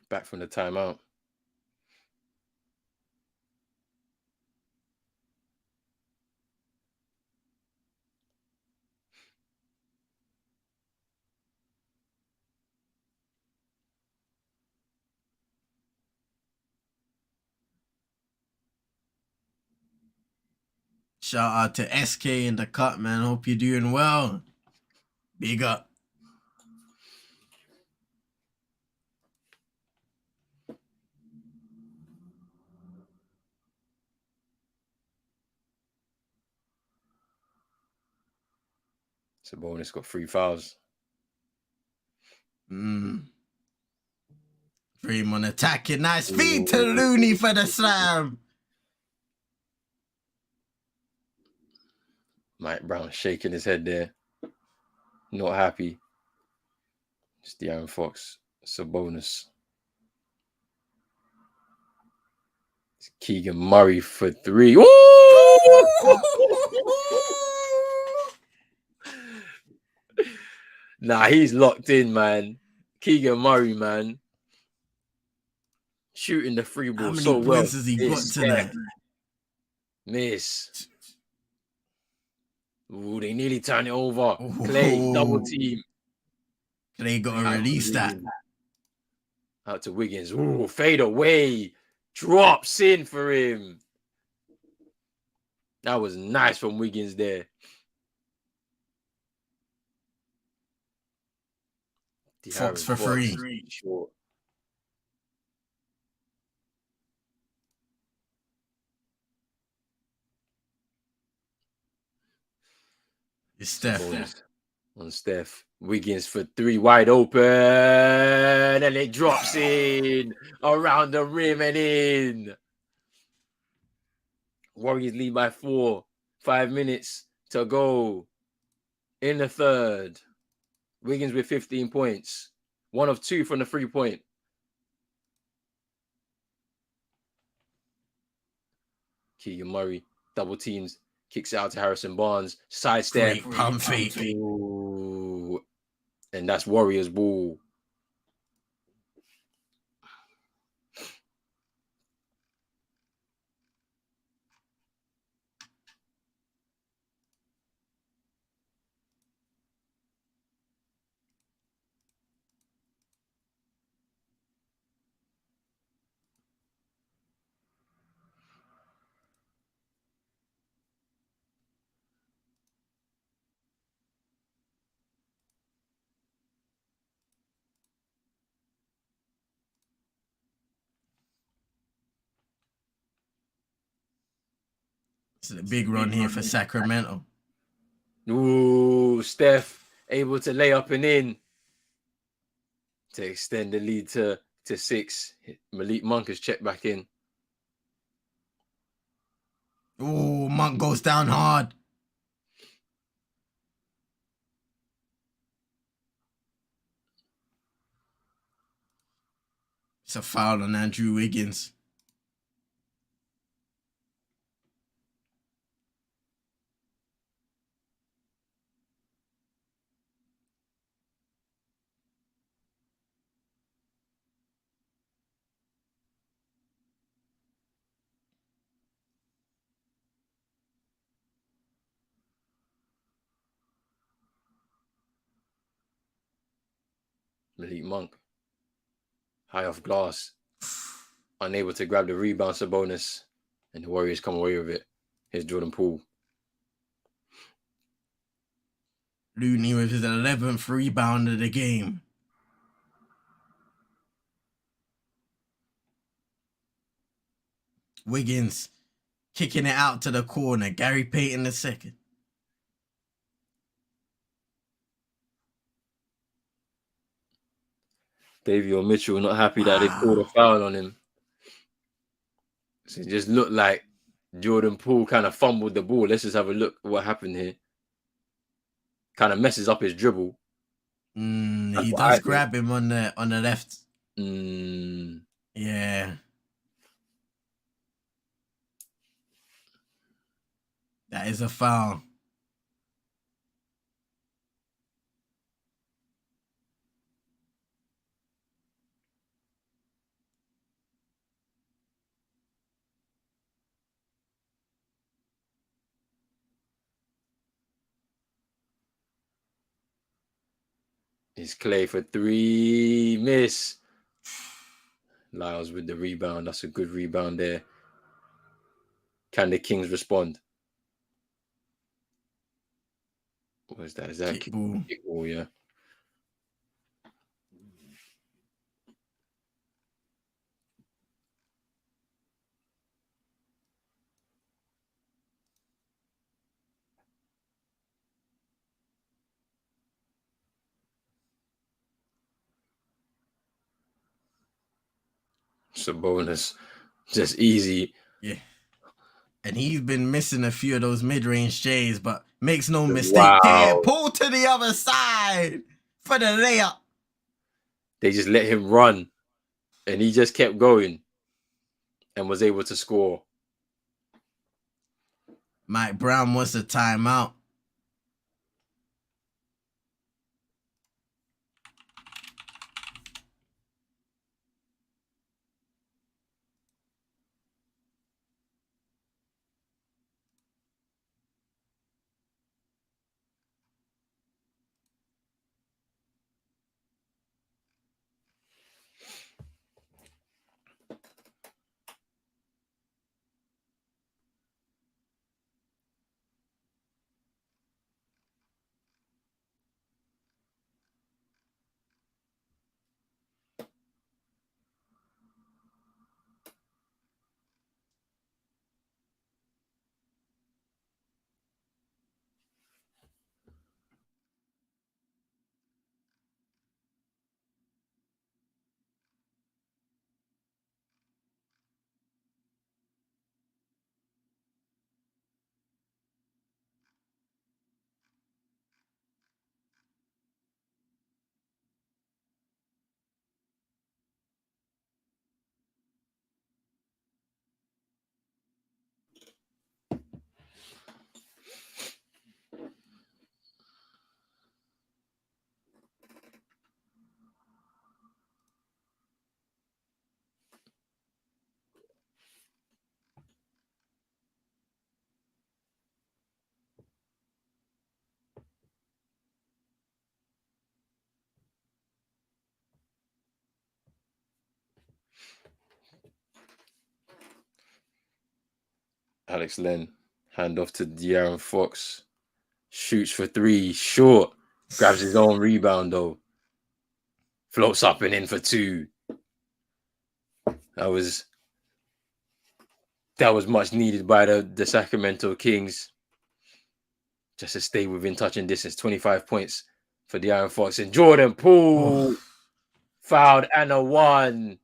Back from the timeout. Shout out to SK in the cut, man. Hope you're doing well. Big up. Sabonis got 3 fouls. Dream on attacking. Nice feed to Looney for the slam. Mike Brown shaking his head there. Not happy. It's De'Aaron Fox. Sabonis. It's Keegan Murray for 3. Nah, he's locked in, man. Keegan Murray, man. Shooting the free ball so well. How many points has he got tonight? Miss. Ooh, they nearly turn it over. Clay, double team. Clay got to release that. Out to Wiggins. Ooh, fade away. Drops in for him. That was nice from Wiggins there. Fox for 3. Sure. It's Steph. On Steph. Wiggins for 3, wide open. And it drops in around the rim and in. Warriors lead by 4. 5 minutes to go in the third. Wiggins with 15 points. 1 of 2 from the 3-point. Keegan Murray double teams. Kicks it out to Harrison Barnes. Sidestep. Pump fake. Ooh. And that's Warriors ball. It's a big run here for Sacramento. Ooh, Steph able to lay up and in to extend the lead to 6. Malik Monk has checked back in. Ooh, Monk goes down hard. It's a foul on Andrew Wiggins. Malik Monk. High off glass. Unable to grab the rebound, Sabonis. And the Warriors come away with it. Here's Jordan Poole. Looney with his 11th rebound of the game. Wiggins kicking it out to the corner. Gary Payton II. Davion Mitchell not happy that they called a foul on him. So it just looked like Jordan Poole kind of fumbled the ball. Let's just have a look at what happened here. Kind of messes up his dribble. He does grab him on the left. Yeah. That is a foul. It's Clay for 3. Miss. Lyles with the rebound. That's a good rebound there. Can the Kings respond? What is that? Is that Kickball. kickball? Yeah. It's a bonus. Just easy. Yeah. And he's been missing a few of those mid-range J's, but makes no mistake. Wow. Yeah, pull to the other side for the layup. They just let him run, and he just kept going and was able to score. Mike Brown wants a timeout. Alex Len, hand off to De'Aaron Fox. Shoots for three, short. Grabs his own rebound though. Floats up and in for two. That was much needed by the Sacramento Kings. Just to stay within touching distance. 25 points for De'Aaron Fox. And Jordan Poole fouled and a one.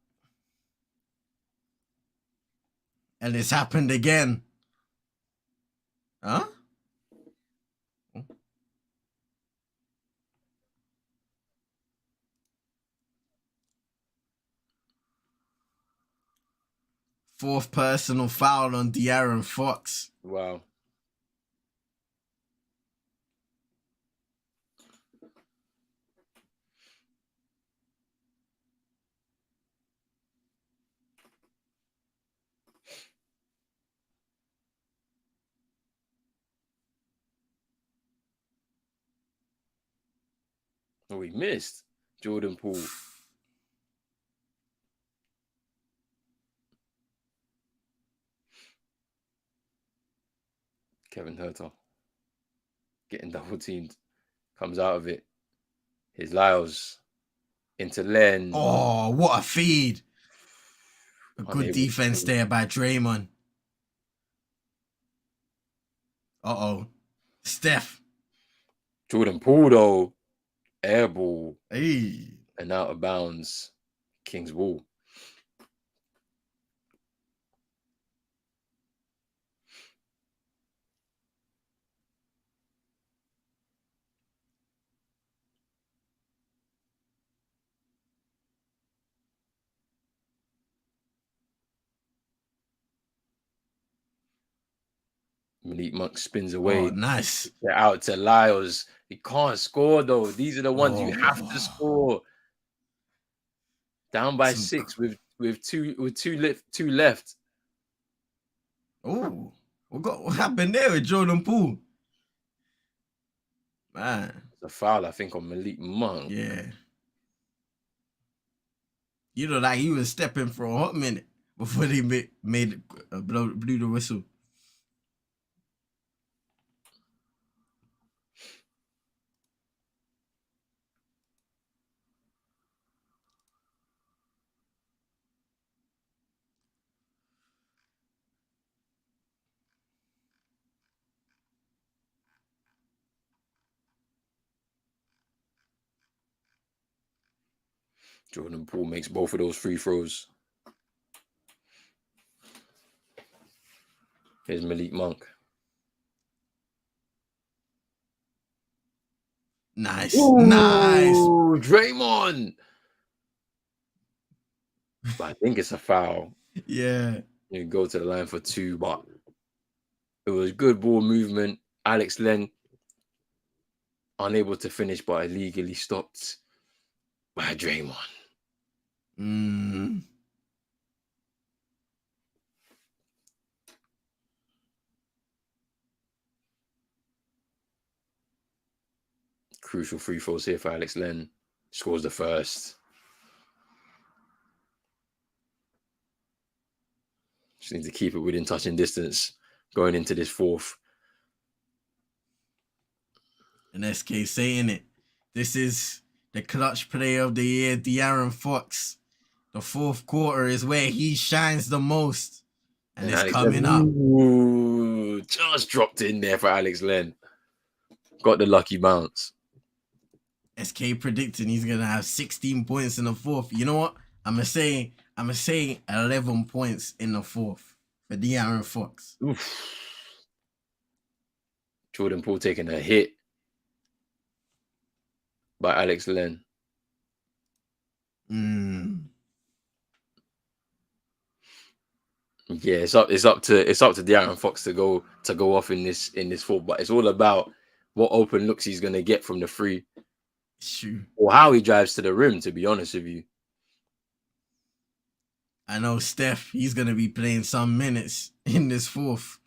And it's happened again. Huh? Fourth personal foul on De'Aaron Fox. Wow. Oh, he missed. Jordan Poole. Kevin Huerter getting double teamed. Comes out of it. Here's Lyles into Len. Oh, what a feed. A good Unable defense to- there by Draymond. Uh-oh. Steph. Jordan Poole, though. Air ball. Hey. And out of bounds. Kings ball. Malik Monk spins away. Oh, nice. They're out to Lyles. He can't score though. These are the ones you have to score. Down by 6 with two left. Oh, what happened there with Jordan Poole? Man. It's a foul, I think, on Malik Monk. Yeah. You know, like he was stepping for a hot minute before they blew the whistle. Jordan Poole makes both of those free throws. Here's Malik Monk. Nice. Ooh, Draymond. But I think it's a foul. Yeah. You go to the line for 2, but it was good ball movement. Alex Len unable to finish, but illegally stopped by Draymond. Crucial free throws here for Alex Len. Scores the first. Just need to keep it within touching distance going into this fourth. And SK saying it. This is the clutch player of the year, De'Aaron Fox. The fourth quarter is where he shines the most. And it's Alex coming Len, up. Ooh, just dropped in there for Alex Len. Got the lucky bounce. SK predicting he's gonna have 16 points in the fourth. You know what? I'm gonna say 11 points in the fourth for De'Aaron Fox. Oof. Jordan Poole taking a hit by Alex Len. Yeah, it's up to De'Aaron Fox to go off in this fourth, but it's all about what open looks he's gonna get from the free. Shoot. Or how he drives to the rim, to be honest with you. I know Steph, he's going to be playing some minutes in this fourth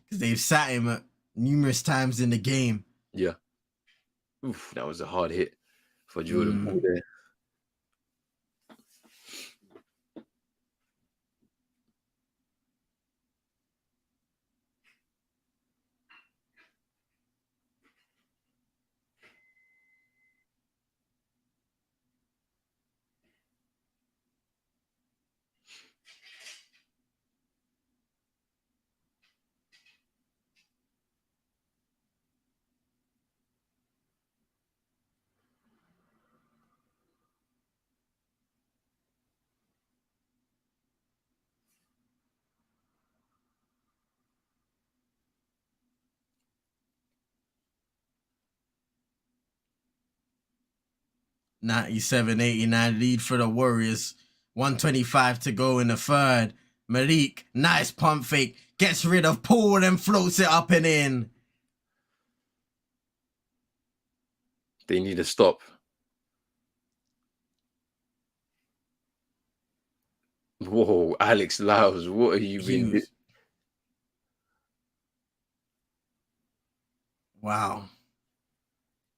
because they've sat him at numerous times in the game. Yeah. Oof, that was a hard hit for Jordan Poole there. $97-89 lead for the Warriors. 125 to go in the third. Malik, nice pump fake. Gets rid of Poole and floats it up and in. They need to stop. Whoa, Alex Lyles, what have you been doing? Wow.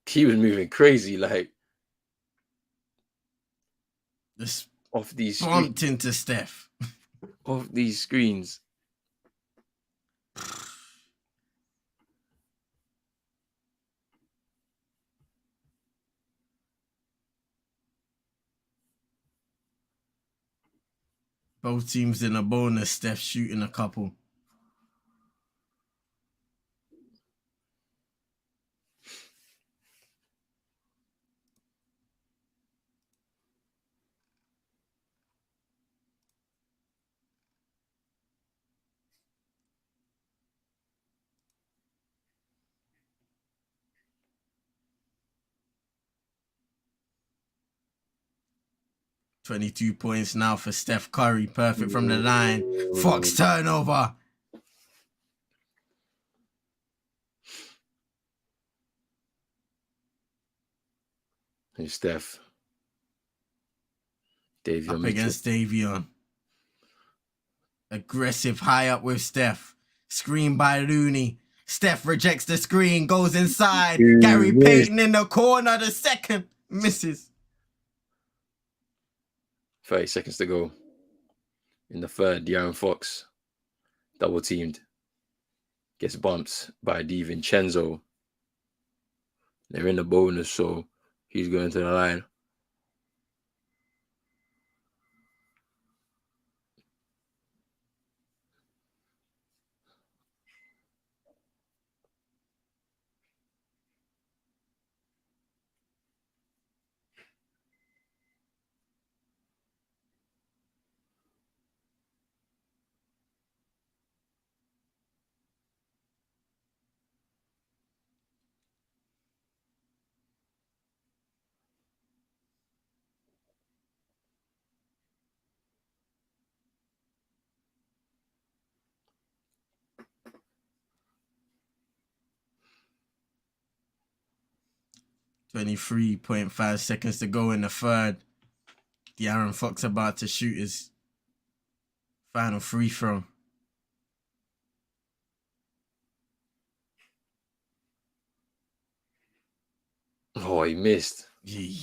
He was moving crazy, like This off these bumped into Steph. Off these screens. Both teams in a bonus. Steph shooting a couple. $22 points now for Steph Curry. Perfect from the line. Fox turnover. Hey, Steph. Davion Up Mitchell. against Davion. Aggressive high up with Steph. Screen by Looney. Steph rejects the screen. Goes inside. Gary Payton in the corner. The second. Misses. 30 seconds to go. In the third, De'Aaron Fox. Double teamed. Gets bumped by DiVincenzo. They're in the bonus, so he's going to the line. 23.5 seconds to go in the third. De'Aaron Fox about to shoot his final free throw. Oh, he missed. Yee.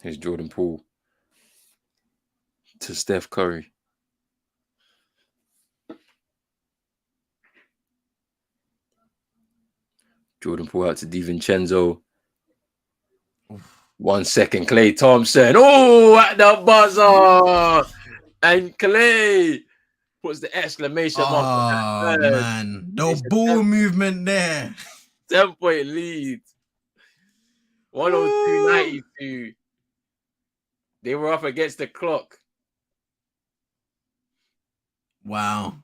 Here's Jordan Poole to Steph Curry. Jordan Poole out to DiVincenzo. 1 second, Klay Thompson. Oh, at the buzzer. And Klay puts the exclamation mark Oh, on that. man. No ball movement there. 10-point lead. 102-92. They were up against the clock. Wow.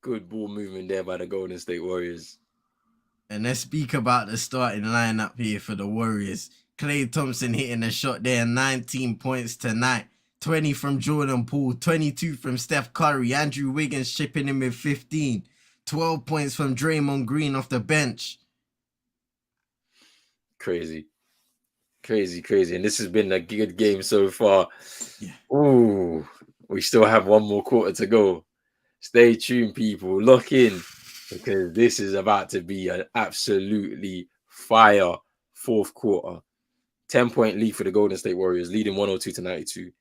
Good ball movement there by the Golden State Warriors. And let's speak about the starting lineup here for the Warriors. Klay Thompson hitting a shot there, 19 points tonight. 20 from Jordan Poole, 22 from Steph Curry. Andrew Wiggins chipping in with 15. 12 points from Draymond Green off the bench. Crazy. And this has been a good game so far. Yeah. Ooh, we still have one more quarter to go. Stay tuned, people. Lock in, because this is about to be an absolutely fire fourth quarter. 10-point lead for the Golden State Warriors, leading 102-92.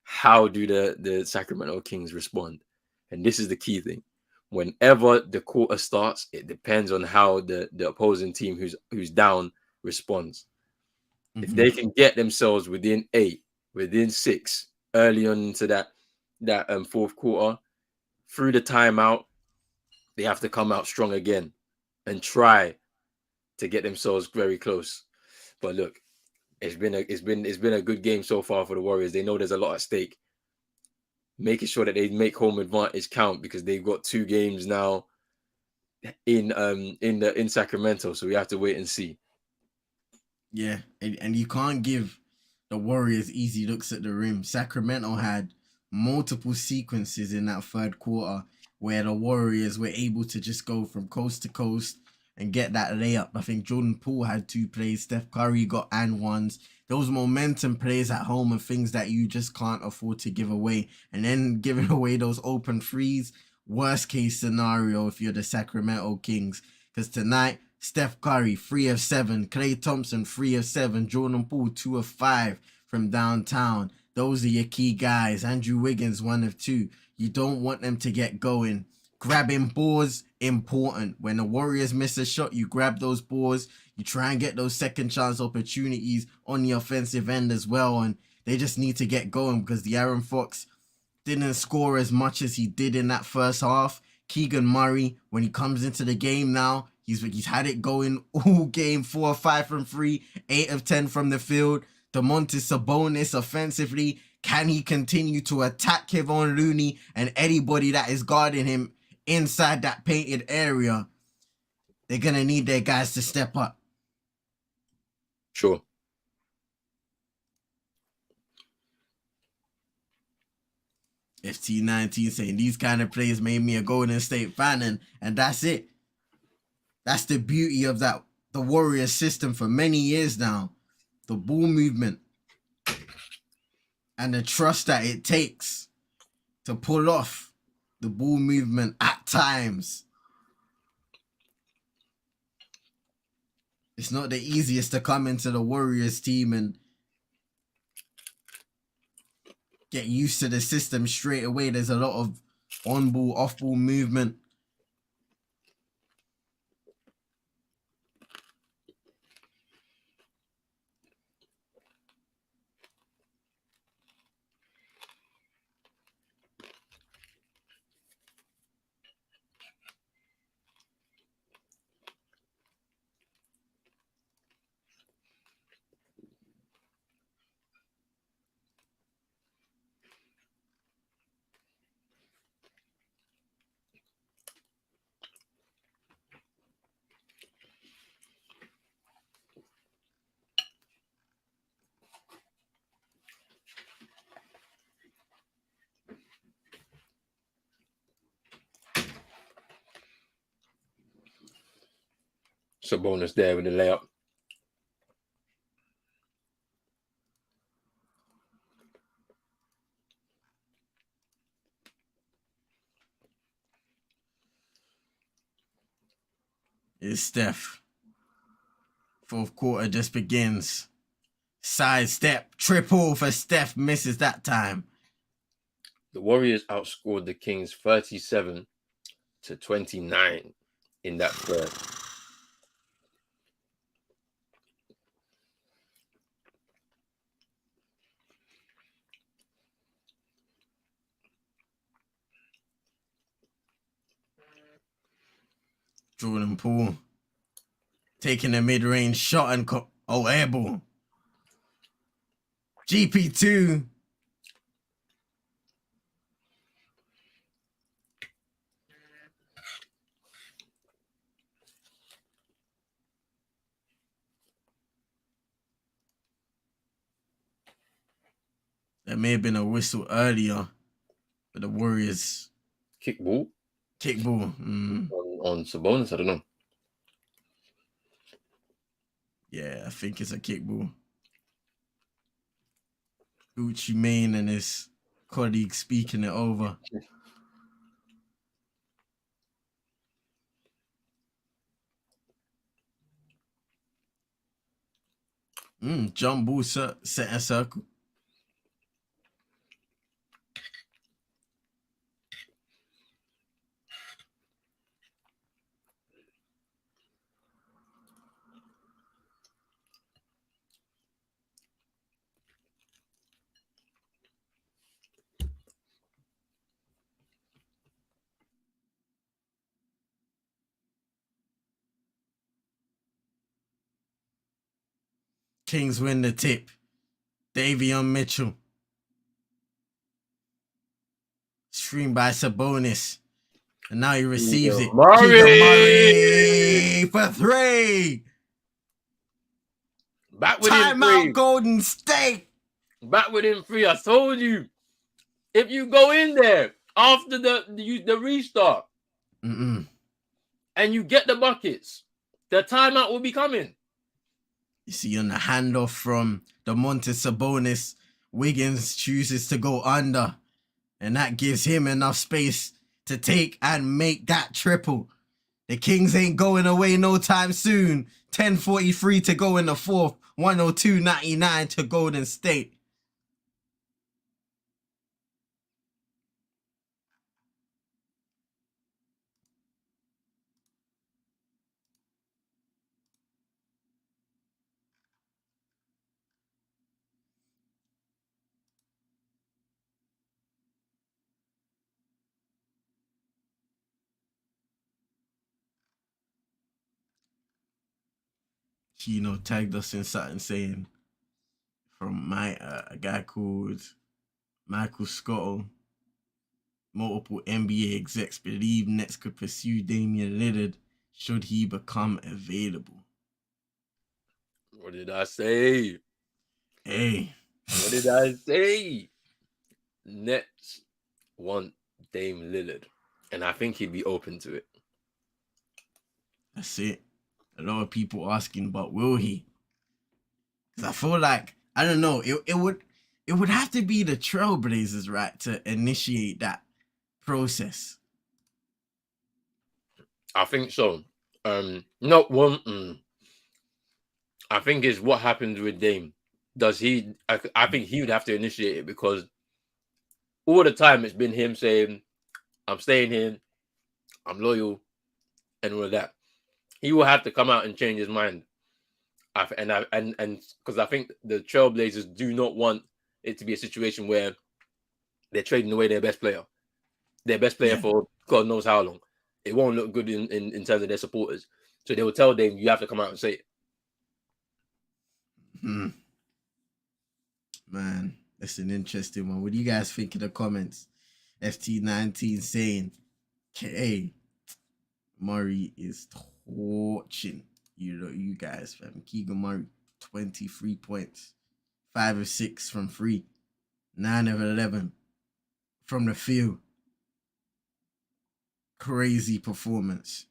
How do the Sacramento Kings respond? And this is the key thing. Whenever the quarter starts, it depends on how the opposing team who's down responds. If they can get themselves within 8, within 6, early on into that fourth quarter, through the timeout, they have to come out strong again and try to get themselves very close. But look, it's been a good game so far for the Warriors. They know there's a lot at stake. Making sure that they make home advantage count, because they've got 2 games now in Sacramento. So we have to wait and see. Yeah, and you can't give the Warriors easy looks at the rim. Sacramento had multiple sequences in that third quarter where the Warriors were able to just go from coast to coast and get that layup. I think Jordan Poole had 2 plays. Steph Curry got and ones. Those momentum plays at home and things that you just can't afford to give away. And then giving away those open threes, worst case scenario if you're the Sacramento Kings. Because tonight, Steph Curry, 3 of 7. Klay Thompson, 3 of 7. Jordan Poole, 2 of 5 from downtown. Those are your key guys. Andrew Wiggins, 1 of 2. You don't want them to get going. Grabbing boards, important. When the Warriors miss a shot, you grab those boards. You try and get those second chance opportunities on the offensive end as well. And they just need to get going, because De'Aaron Fox didn't score as much as he did in that first half. Keegan Murray, when he comes into the game now, he's had it going all game. 4 of 5 from 3, 8 of 10 from the field. Domantas Sabonis offensively, can he continue to attack Kevon Looney and anybody that is guarding him inside that painted area? They're going to need their guys to step up. Sure. FT19 saying these kind of plays made me a Golden State fan, and that's it. That's the beauty of the Warriors system for many years now. The ball movement and the trust that it takes to pull off the ball movement at times. It's not the easiest to come into the Warriors team and get used to the system straight away. There's a lot of on-ball, off-ball movement. Sabonis there with the layup. It's Steph. Fourth quarter just begins. Sidestep, triple for Steph, misses that time. The Warriors outscored the Kings 37-29 in that third. Jordan Poole taking a mid-range shot and airball. GP2. There may have been a whistle earlier for the Warriors. Kickball? Kickball. On Sabonis, I don't know. Yeah, I think it's a kickball. Gucci Mane and his colleague speaking it over. Jump ball set a circle. Kings win the tip. Davion Mitchell. Streamed by Sabonis. And now he receives it. Keegan Murray for 3. Back with him 3. Timeout Golden State. Back with him 3. I told you. If you go in there after the restart and you get the buckets, the timeout will be coming. You see on the handoff from Domantas Sabonis, Wiggins chooses to go under. And that gives him enough space to take and make that triple. The Kings ain't going away no time soon. 10:43 to go in the fourth. 102.99 to Golden State. Chino tagged us in something saying from a guy called Michael Scotto. Multiple NBA execs believe Nets could pursue Damian Lillard should he become available. What did I say? Hey. What did I say? Nets want Dame Lillard. And I think he'd be open to it. That's it. A lot of people asking, but will he? Because I feel like, I don't know, it would have to be the Trailblazers, right, to initiate that process. I think so. Not one. I think it's what happens with Dame. Does he? I think he would have to initiate it because all the time it's been him saying, "I'm staying here, I'm loyal," and all of that. He will have to come out and change his mind. And because I think the Trailblazers do not want it to be a situation where they're trading away their best player for God knows how long. It won't look good in terms of their supporters. So they will tell them, you have to come out and say it. Man, that's an interesting one. What do you guys think in the comments? FT19 saying, "Hey, Murray is torching you guys, fam. Keegan Murray, 23 points, 5 of 6 from 3, 9 of 11 from the field. Crazy performance."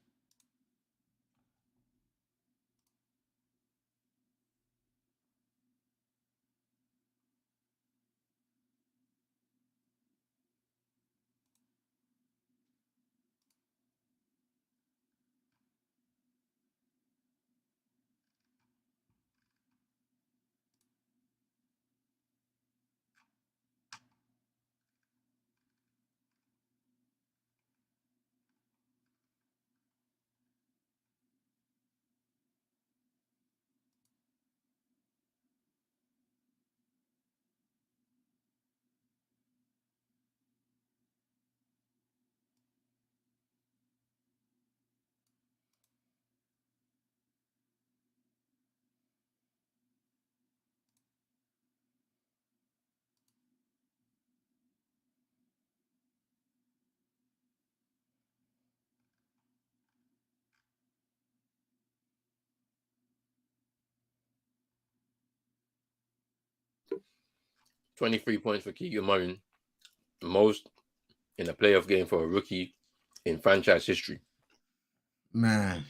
23 points for Keegan Murray, the most in a playoff game for a rookie in franchise history. Man,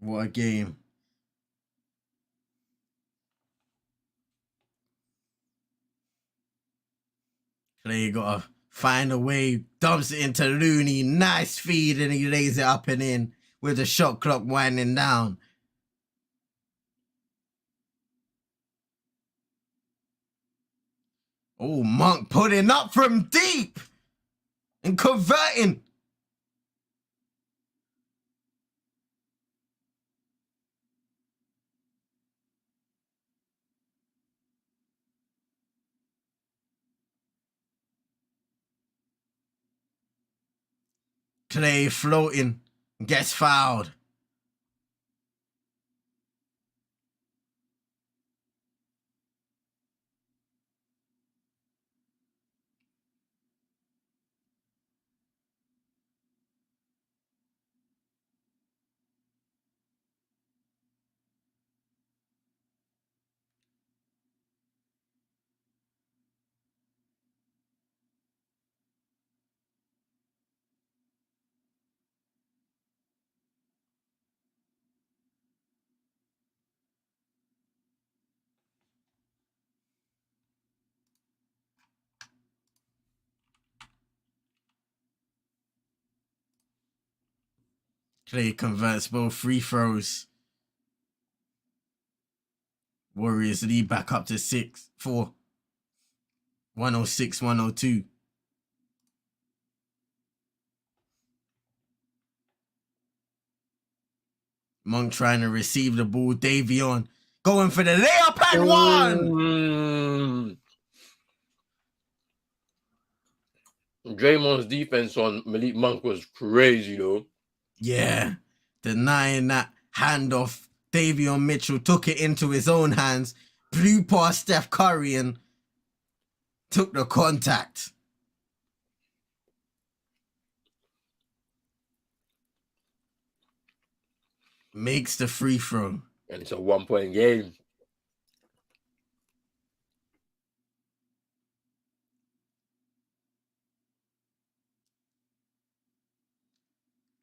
what a game. Clay gotta find a way, dumps it into Looney, nice feed, and he lays it up and in with the shot clock winding down. Oh, Monk putting up from deep and converting. Clay floating, gets fouled. Clay converts both free throws. Warriors lead back up to 6-4. 106-102. Monk trying to receive the ball. Davion going for the layup and one. Draymond's defense on Malik Monk was crazy, though. Yeah, denying that handoff. Davion Mitchell took it into his own hands, blew past Steph Curry and took the contact. Makes the free throw. And it's a 1-point game.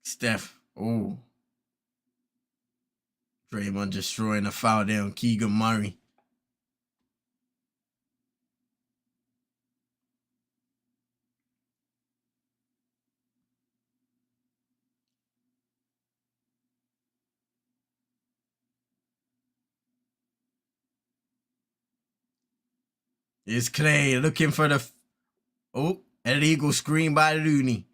Steph, oh. Draymond destroying a foul there on Keegan Murray. Here's Clay looking for the... Oh, illegal screen by Looney.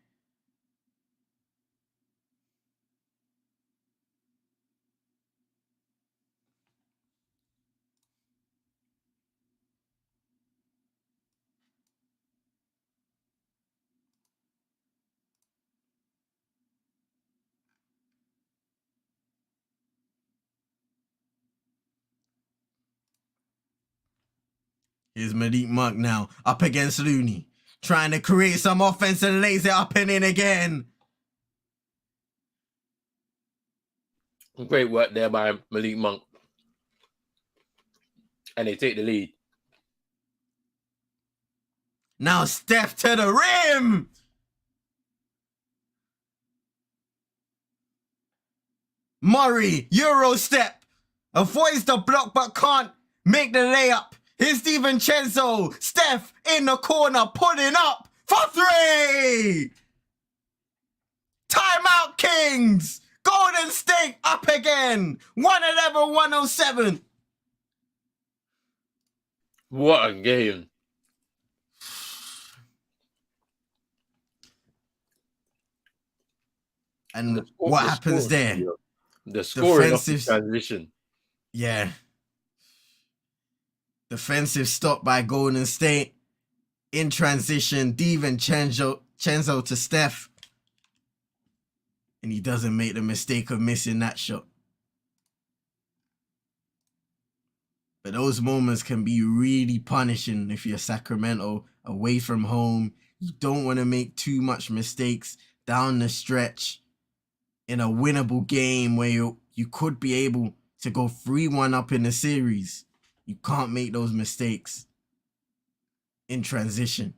Here's Malik Monk now, up against Looney. Trying to create some offense and lays it up and in again. Great work there by Malik Monk. And they take the lead. Now Steph to the rim. Murray, Euro step. Avoids the block but can't make the layup. Here's DiVincenzo. Steph in the corner, putting up for three. Timeout, Kings. Golden State up again. 111-107. What a game. And what happens there? The scoring of the Defensive transition. Yeah. Defensive stop by Golden State. In transition, DiVincenzo to Steph. And he doesn't make the mistake of missing that shot. But those moments can be really punishing if you're Sacramento, away from home. You don't want to make too much mistakes down the stretch in a winnable game where you could be able to go 3-1 up in the series. You can't make those mistakes. in transition.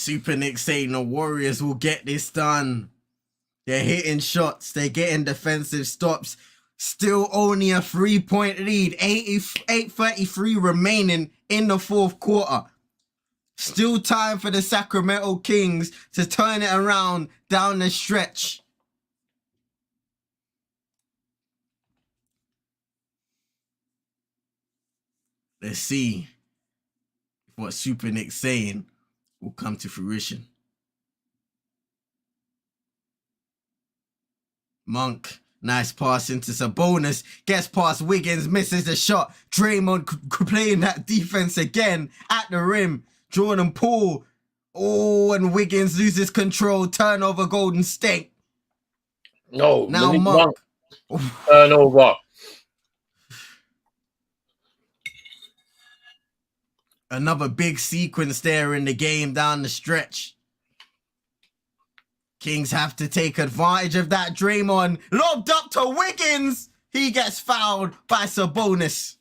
Super Knicks saying the Warriors will get this done. They're hitting shots. They're getting defensive stops. Still only a 3-point lead. 8:33 remaining in the fourth quarter. Still time for the Sacramento Kings to turn it around down the stretch. Let's see if what Super Knicks saying will come to fruition. Monk, nice pass into Sabonis, gets past Wiggins, misses the shot. Draymond playing that defense again at the rim. Jordan Poole, oh, and Wiggins loses control. Turnover, Golden State. No, Now Malik Monk. Turnover. Another big sequence there in the game down the stretch. Kings have to take advantage of that. Draymond lobbed up to Wiggins. He gets fouled by Sabonis.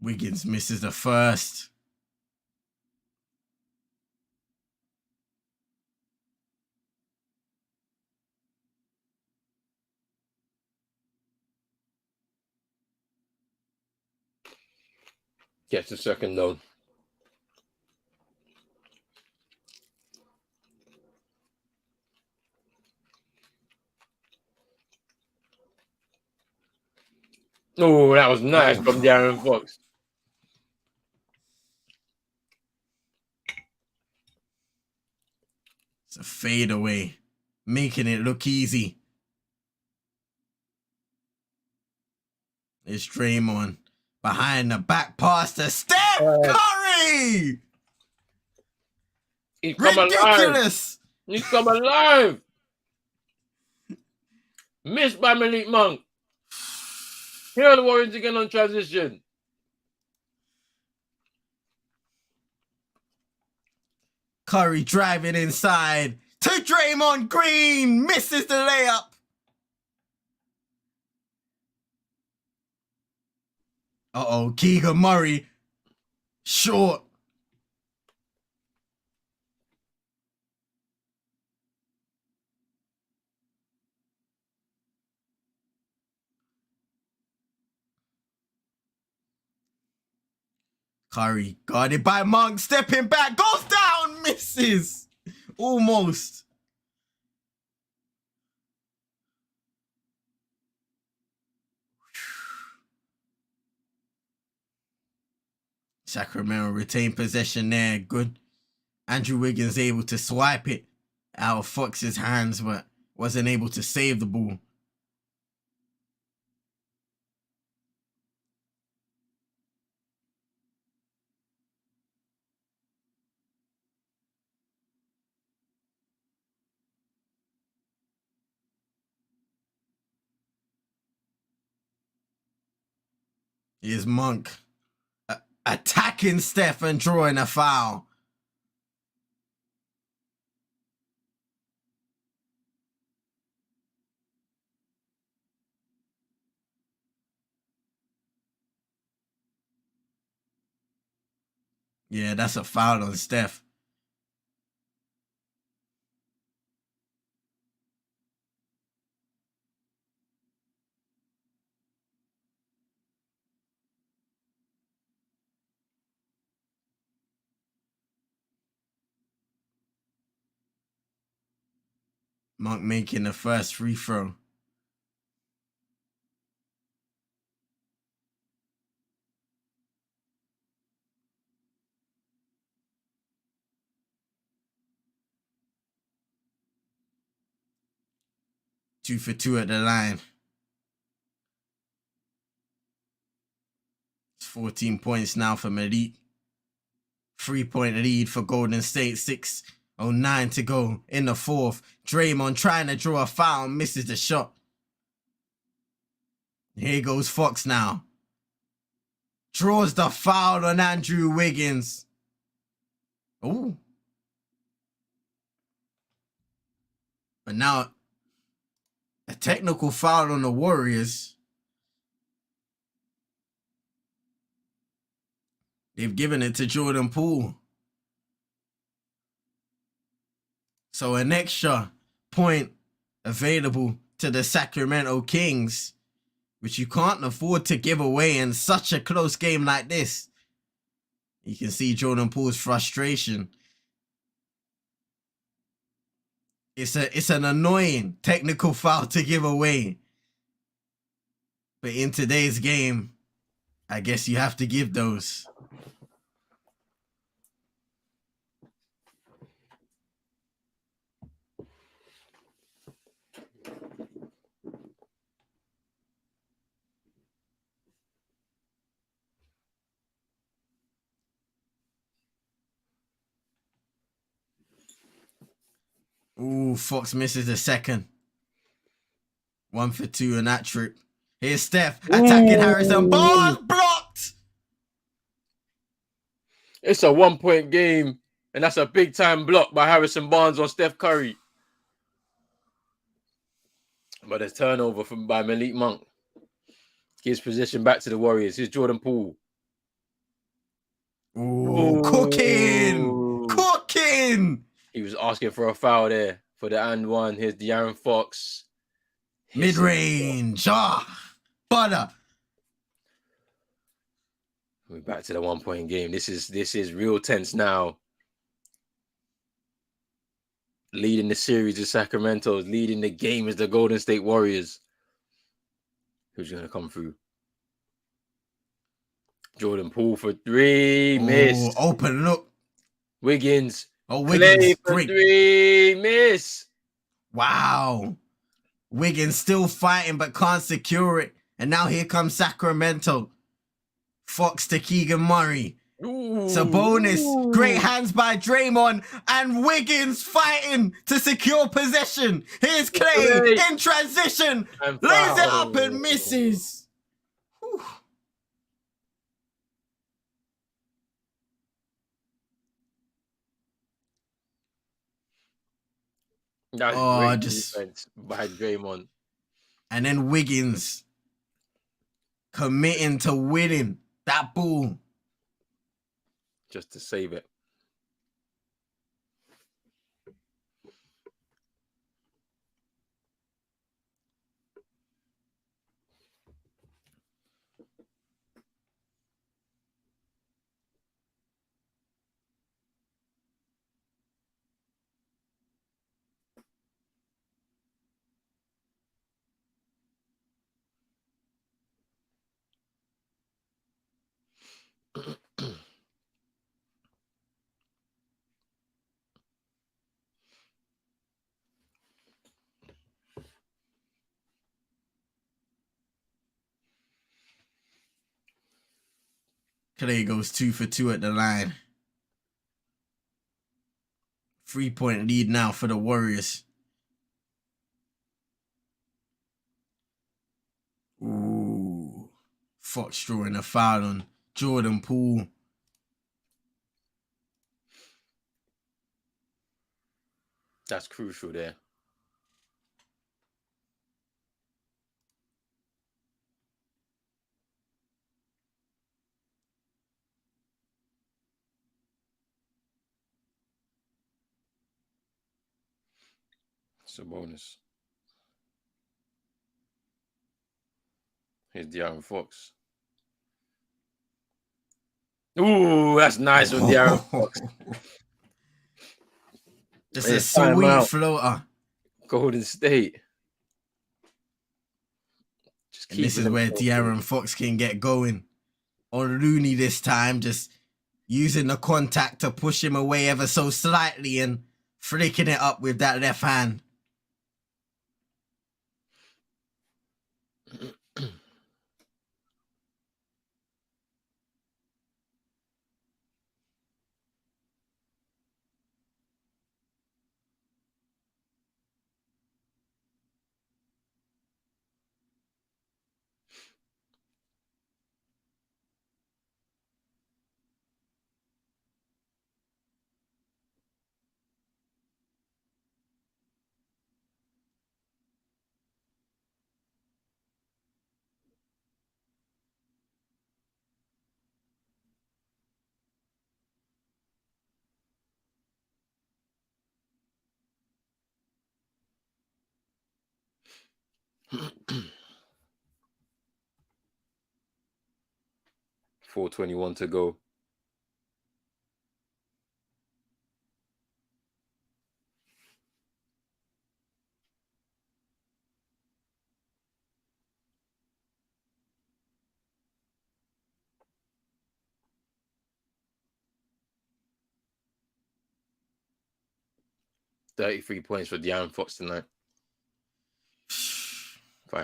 Wiggins misses the first. Gets the second down. Oh, that was nice from Darren Fox. It's a fadeaway, making it look easy. It's Draymond behind the back pass to Steph Curry. He's come Ridiculous. alive. He's come alive. Missed by Malik Monk. Here are the Warriors again on transition. Curry driving inside to Draymond Green. Misses the layup. Uh-oh, Keegan Murray. Short. Curry guarded by Monk, stepping back, goes down, misses. Almost. Sacramento retained possession there. Good. Andrew Wiggins able to swipe it out of Fox's hands, but wasn't able to save the ball. Here's Monk attacking Steph and drawing a foul. Yeah, that's a foul on Steph. Monk making the first free throw. Two for two at the line. It's 14 points now for Malik. 3-point lead for Golden State. 6:09 to go in the fourth. Draymond trying to draw a foul, misses the shot. Here goes Fox now. Draws the foul on Andrew Wiggins. Ooh. But now, a technical foul on the Warriors. They've given it to Jordan Poole. So an extra point available to the Sacramento Kings, which you can't afford to give away in such a close game like this. You can see Jordan Poole's frustration. It's an annoying technical foul to give away. But in today's game, I guess you have to give those. Ooh, Fox misses the second. 1 for 2 on that trip. Here's Steph attacking Harrison Barnes, blocked. It's a 1-point game, and that's a big time block by Harrison Barnes on Steph Curry. But there's turnover by Malik Monk. Gives position back to the Warriors. Here's Jordan Poole. Ooh, cooking. He was asking for a foul there for the and one. Here's De'Aaron Fox. Mid-range. Butter. We're back to the 1-point game. This is real tense now. Leading the series is Sacramento. Leading the game is the Golden State Warriors. Who's going to come through? Jordan Poole for 3. Missed. Open look. Wiggins Oh, Play Wiggins, for great. 3, miss. Wow. Wiggins still fighting but can't secure it. And now here comes Sacramento. Fox to Keegan Murray. Sabonis, great hands by Draymond, and Wiggins fighting to secure possession. Here's Clay in transition, And lays it foul. up and misses. Whew. That's great defense by Draymond. And then Wiggins committing to winning that ball. Just to save it. Clay goes 2 for 2 at the line. 3-point lead now for the Warriors. Ooh. Fox drawing a foul on Jordan Poole. That's crucial there. Sabonis. Here's De'Aaron Fox. Ooh, that's nice with De'Aaron Fox. Just a sweet floater. Golden State. And this is where De'Aaron Fox can get going. On Looney this time, just using the contact to push him away ever so slightly and flicking it up with that left hand. .421 to go. .33 points for De'Aaron Fox tonight.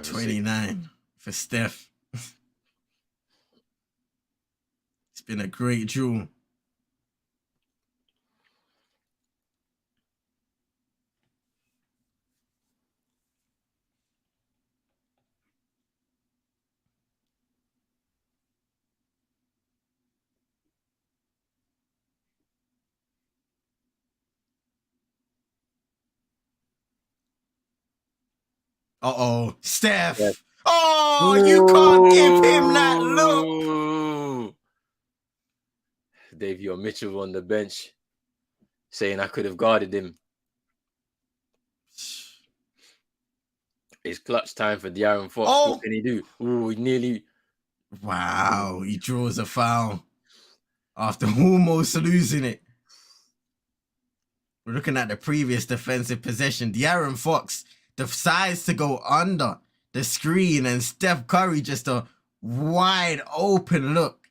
29 for Steph. It's been a great duel. Uh-oh, Steph. Yeah. Oh, you can't give him that look. Davion Mitchell on the bench saying I could have guarded him. It's clutch time for De'Aaron Fox. Oh. What can he do? Ooh, he nearly... Wow, he draws a foul after almost losing it. We're looking at the previous defensive possession. De'Aaron Fox decides to go under the screen and Steph Curry just a wide open look.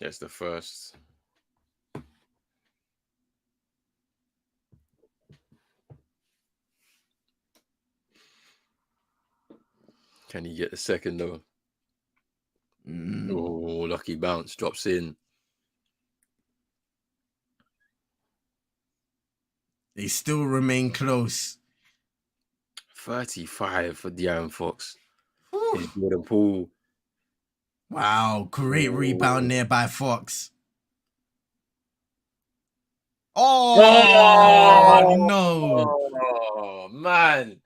That's the first. Can he get the second though? Oh, lucky bounce, drops in. They still remain close. 35 for De'Aaron Fox. He's Jordan Poole. Wow, great rebound there by Fox. Oh, no. Oh, man.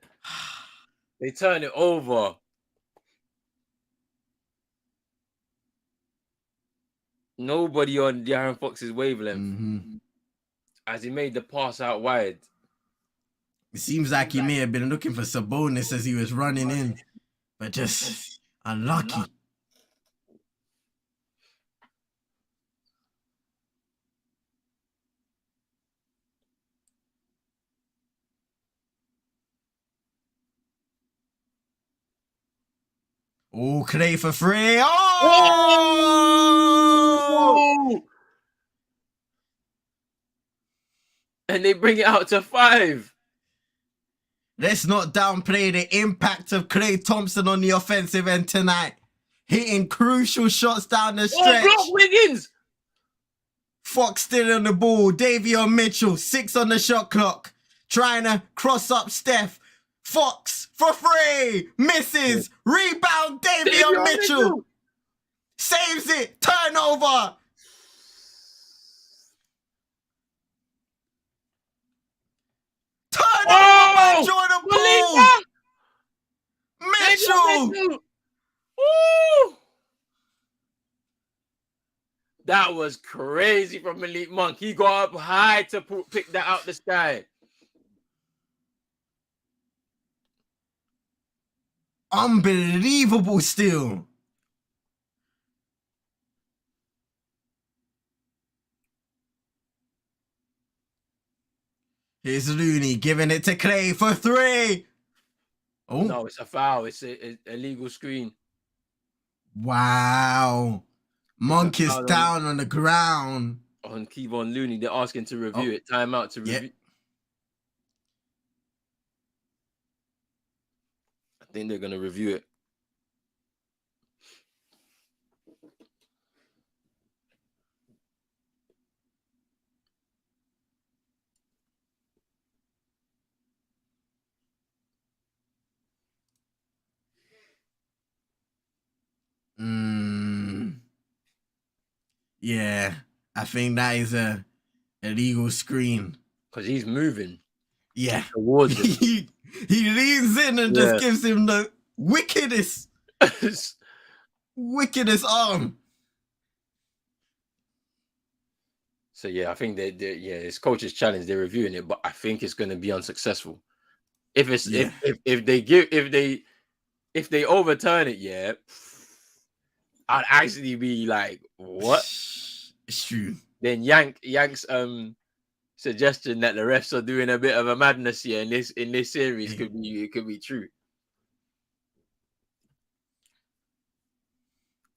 They turn it over. Nobody on De'Aaron Fox's wavelength. As he made the pass out wide. It seems like he may have been looking for Sabonis as he was running in, but just unlucky. Oh, Clay for free. Oh! And they bring it out to 5. Let's not downplay the impact of Klay Thompson on the offensive end tonight. Hitting crucial shots down the stretch. Oh, block Wiggins! Fox still on the ball. Davion Mitchell, 6 on the shot clock. Trying to cross up Steph. Fox for free. Misses. Rebound Davion Mitchell. Saves it. Turnover. Turnover by Jordan Poole. Mitchell. Woo! That was crazy from Malik Monk. He got up high to pick that out the sky. Unbelievable still. Here's Looney giving it to Clay for 3. Oh. No, it's a foul. It's a illegal screen. Wow. Monk is down on the ground. On Kevon Looney. They're asking to review it. Timeout to review. I think they're going to review it. Yeah, I think that is a illegal screen. Because he's moving. Yeah. Towards him. he leans in and just gives him the wickedest arm. So yeah, I think his coach's challenge, they're reviewing it, but I think it's going to be unsuccessful. If it's if they overturn it, I'd actually be like, what? It's true. Then Yank's suggestion that the refs are doing a bit of a madness here in this series could be true.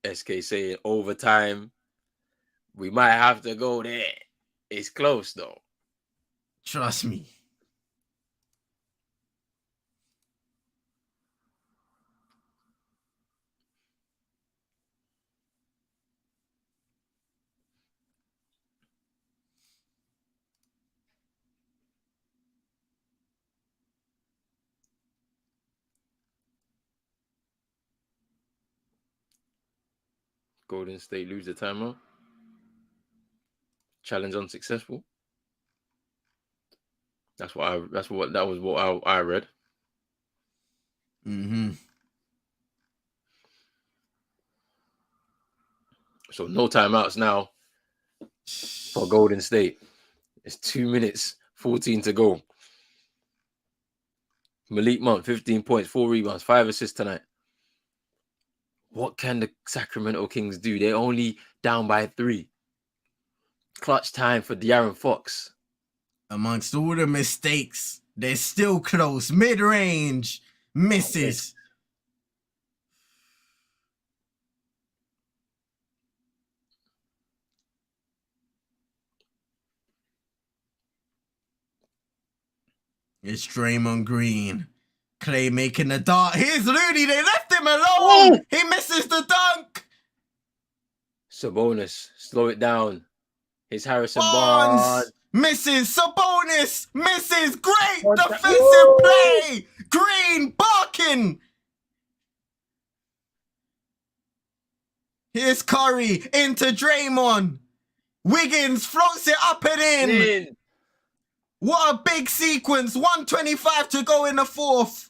SK saying overtime. We might have to go there. It's close though. Trust me. Golden State lose the timeout. Challenge unsuccessful. That was what I read. So no timeouts now for Golden State. It's 2 minutes, 14 to go. Malik Monk, 15 points, 4 rebounds, 5 assists tonight. What can the Sacramento Kings do? They're only down by 3. Clutch time for De'Aaron Fox. Amongst all the mistakes, they're still close. Mid-range. Misses. It's Draymond Green. Clay making the dart. Here's Looney. They left him alone. Oh! He misses the dunk. Sabonis, slow it down. Here's Harrison Barnes Barnes. misses. Sabonis misses. Great Contact. defensive Woo! play. Green barking. Here's Curry into Draymond. Wiggins floats it up and in. What a big sequence. 1:25 to go in the fourth.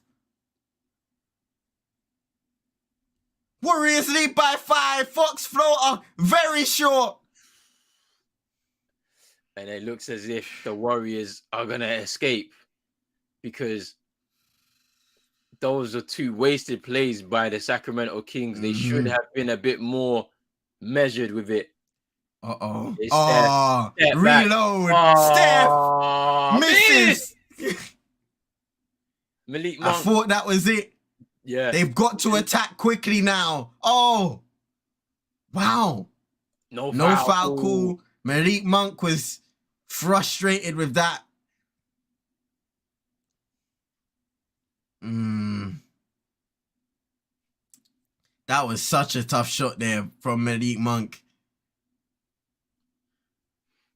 Warriors lead by 5. Fox floater, very short. And it looks as if the Warriors are going to escape because those are 2 wasted plays by the Sacramento Kings. They should have been a bit more measured with it. Uh-oh. It's Oh, Steph reload. Steph misses. Malik I Monk. thought that was it. Yeah. They've got to attack quickly now. Oh, wow. No foul call. Malik Monk was frustrated with that. That was such a tough shot there from Malik Monk.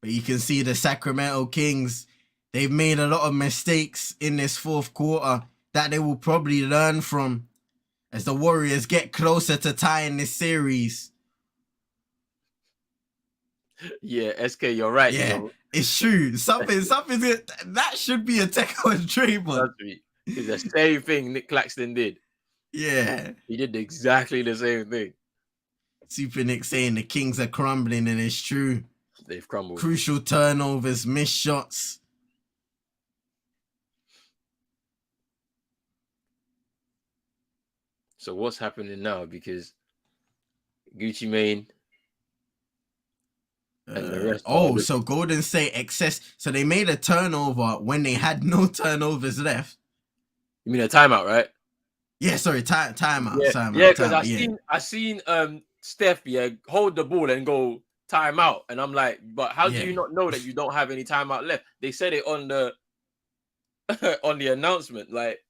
But you can see the Sacramento Kings, they've made a lot of mistakes in this fourth quarter that they will probably learn from as the Warriors get closer to tying this series. Yeah, SK, you're right. Yeah, Yo. it's true. Something's that should be a tech on Draymond. It's the same thing Nick Claxton did. Yeah. He did exactly the same thing. Super Nick saying the Kings are crumbling, and it's true. They've crumbled. Crucial turnovers, missed shots. So what's happening now? Because Gucci Mane and the rest. So Golden State excess. So they made a turnover when they had no turnovers left. You mean a timeout, right? Yeah, sorry, timeout. Yeah, because I seen Steph hold the ball and go timeout, and I'm like, but how do you not know that you don't have any timeout left? They said it on the on the announcement, like.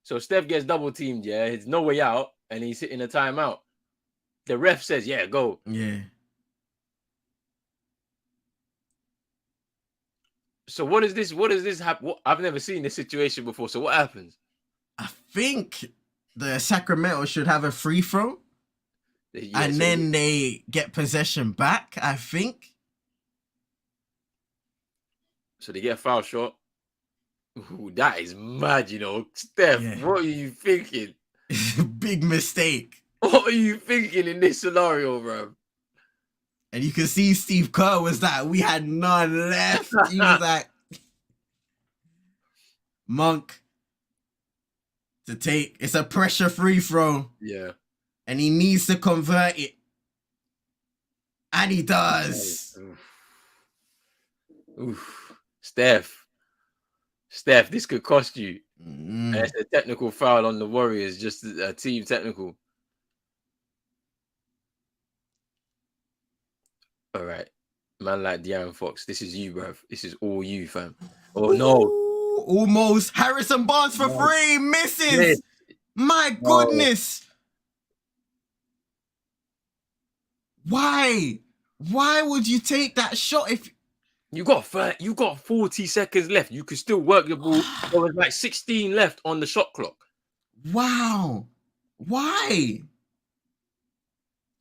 So Steph gets double teamed, it's no way out, and he's hitting a timeout. The ref says, yeah, go. Yeah. So what is this? What does this happen? I've never seen this situation before. So what happens? I think the Sacramento should have a free throw. And then they get possession back, I think. So they get a foul shot. Ooh, that is mad, Steph, what are you thinking? Big mistake. What are you thinking in this scenario, bro? And you can see Steve Kerr was like, we had none left. He was like, Monk to take. It's a pressure free throw. Yeah. And he needs to convert it. And he does. Oof. Steph, this could cost you. And it's a technical foul on the Warriors, just a team technical. All right. Man like De'Aaron Fox, this is you, bruv. This is all you, fam. Oh, no. Ooh, almost. Harrison Barnes for 3. Misses. Yes. My goodness. Why? Why would you take that shot if... You got 40 seconds left. You could still work the ball. There was like 16 left on the shot clock. Wow. Why?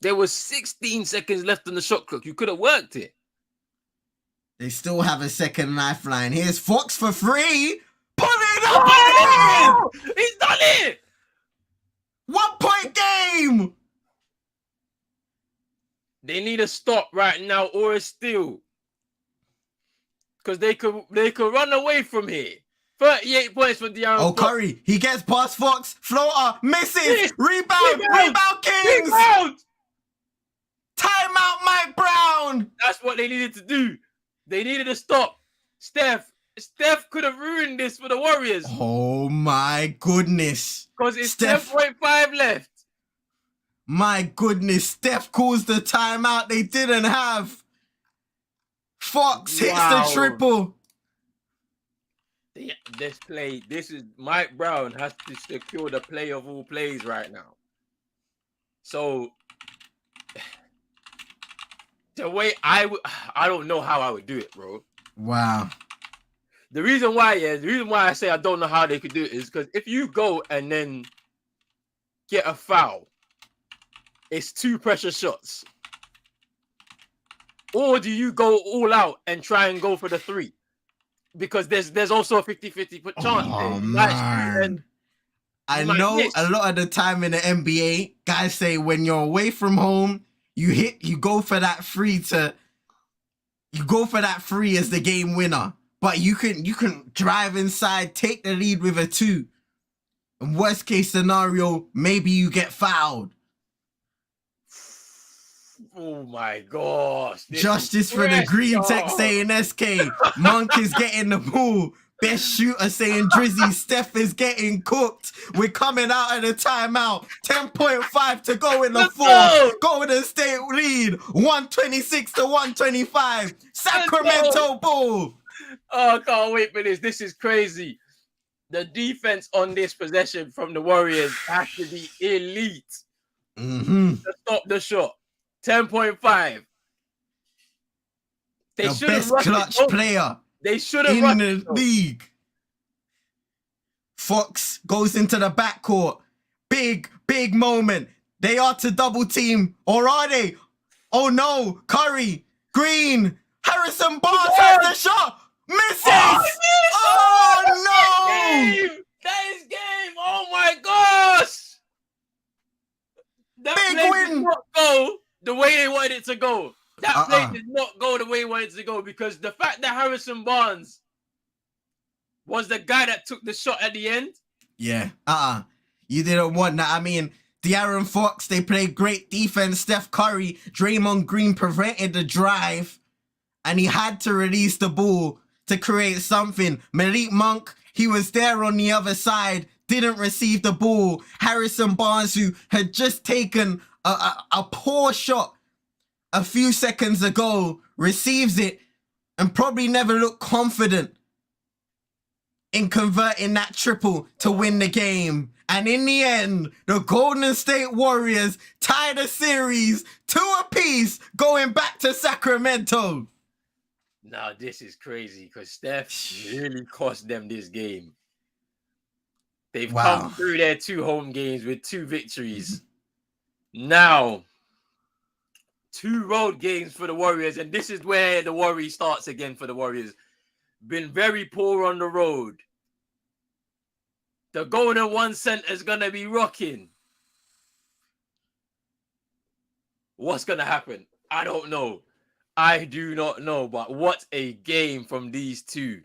There was 16 seconds left on the shot clock. You could have worked it. They still have a second lifeline. Here's Fox for 3. Put it up! Oh! He's done it! 1 point game! They need a stop right now or a steal. Because they could run away from here. 38 points for De'Aaron Fox. Curry. He gets past Fox. Floater. Misses. Rebound. Kings. Rebound. Timeout, Mike Brown. That's what they needed to do. They needed to stop. Steph could have ruined this for the Warriors. Oh, my goodness. Because it's 10.5 left. My goodness. Steph calls the timeout they didn't have. Fox hits the triple. This is Mike Brown has to secure the play of all plays right now. So the way I don't know how I would do it, bro. Wow. The reason why I say I don't know how they could do it is because if you go and then get a foul, it's 2 pressure shots. Or do you go all out and try and go for the 3? Because there's also a 50-50 chance. Oh, man. I know a lot of the time in the NBA, guys say when you're away from home, you go for that free as the game winner. But you can drive inside, take the lead with a 2. And worst case scenario, maybe you get fouled. Oh my gosh. Justice for the green tech saying SK. Monk is getting the ball. Best shooter saying Drizzy. Steph is getting cooked. We're coming out of the timeout. 10.5 to go in the fourth. Golden State lead. 126 to 125. Sacramento ball. Oh, I can't wait for this. This is crazy. The defense on this possession from the Warriors has to be elite to stop the shot. 10.5. They the best clutch player they should have in the league. Fox goes into the backcourt. Big moment. They are to double team, or are they? Oh no! Curry, Green, Harrison Barnes has the shot. Misses! Oh no! That is game! Oh my gosh! That big win! Did not go the way they wanted it to go. That play did not go the way they wanted it to go because the fact that Harrison Barnes was the guy that took the shot at the end. Yeah. You didn't want that. I mean, De'Aaron Fox, they played great defense. Steph Curry, Draymond Green prevented the drive, and he had to release the ball to create something. Malik Monk, he was there on the other side, didn't receive the ball. Harrison Barnes, who had just taken a poor shot a few seconds ago, receives it and probably never looked confident in converting that triple to win the game. And in the end, the Golden State Warriors tie the series 2 apiece, going back to Sacramento. Now, this is crazy because Steph really cost them this game. They've come through their 2 home games with 2 victories. Now, 2 road games for the Warriors, and this is where the worry starts again for the Warriors. Been very poor on the road. The Golden One Center is going to be rocking. What's going to happen? I don't know. I do not know, but what a game from these 2.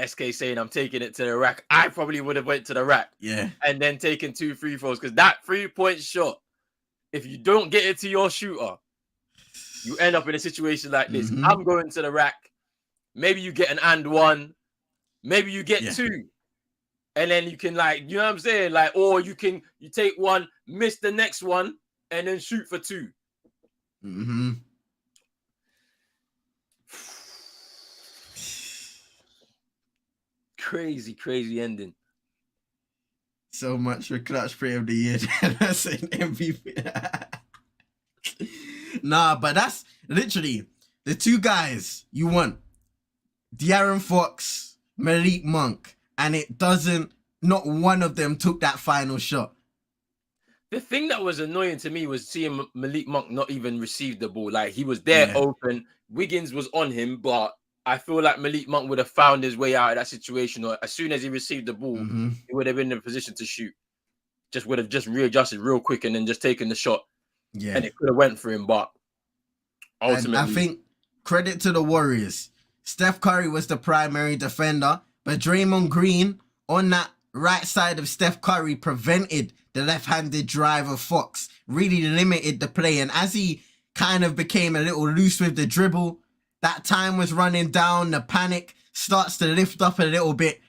SK saying I'm taking it to the rack. I probably would have went to the rack. Yeah. And then taken 2 free throws because that 3-point shot, if you don't get it to your shooter, you end up in a situation like this. I'm going to the rack. Maybe you get an and 1. Maybe you get 2. And then you can, like, you know what I'm saying? Like, or you take 1, miss the next one, and then shoot for 2. Crazy ending. So much for clutch player of the year. That's an MVP. Nah, but that's literally the 2 guys you want. De'Aaron Fox, Malik Monk, and not one of them took that final shot. The thing that was annoying to me was seeing Malik Monk not even receive the ball. Like, he was there open. Wiggins was on him, but I feel like Malik Monk would have found his way out of that situation, or as soon as he received the ball, he would have been in a position to shoot. Would have readjusted real quick and then just taken the shot. Yeah. And it could have went for him, but ultimately, and I think credit to the Warriors. Steph Curry was the primary defender, but Draymond Green on that right side of Steph Curry prevented the left-handed drive of Fox, really limited the play. And as he kind of became a little loose with the dribble, that time was running down, the panic starts to lift up a little bit,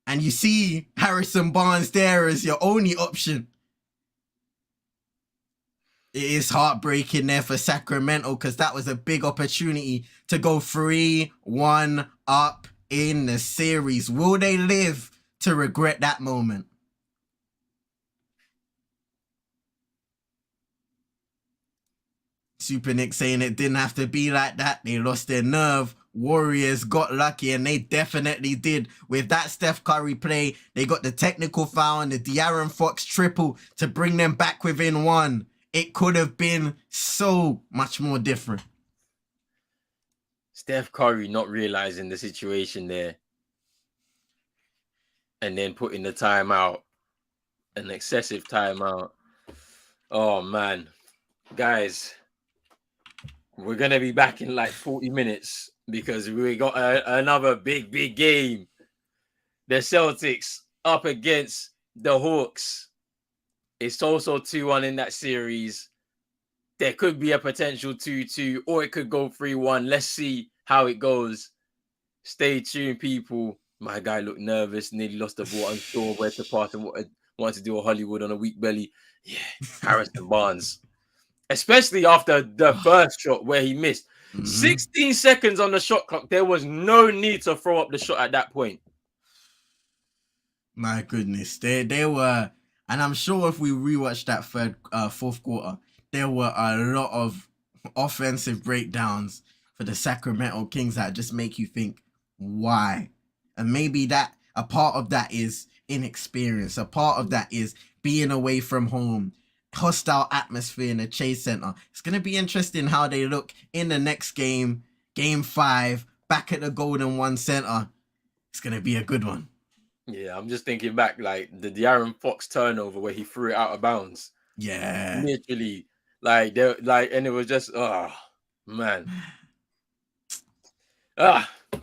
and you see Harrison Barnes there as your only option. It is heartbreaking there for Sacramento because that was a big opportunity to go 3-1 up in the series. Will they live to regret that moment? Super Nick saying it didn't have to be like that. They lost their nerve. Warriors got lucky, and they definitely did. With that Steph Curry play, they got the technical foul and the De'Aaron Fox triple to bring them back within one. It could have been so much more different. Steph Curry not realizing the situation there and then putting the timeout, an excessive timeout. Oh, man. Guys, we're going to be back in like 40 minutes because we got another big game. The Celtics up against the Hawks. It's also 2-1 in that series. There could be a potential 2-2, or it could go 3-1. Let's see how it goes. Stay tuned, people. My guy looked nervous, nearly lost the ball, unsure where to pass and wanted to do a Hollywood on a weak belly. Yeah, Harrison Barnes. Especially after the first shot where he missed. 16 seconds on the shot clock. There was no need to throw up the shot at that point. My goodness. They were, and I'm sure if we rewatch that fourth quarter, there were a lot of offensive breakdowns for the Sacramento Kings that just make you think, why? And maybe that a part of that is inexperience. A part of that is being away from home, hostile atmosphere in the Chase Center. It's going to be interesting how they look in the next game, Game 5, back at the Golden One Center. It's going to be a good one. Yeah, I'm just thinking back, like the De'Aaron Fox turnover where he threw it out of bounds. Yeah. Literally, and it was just, oh, man.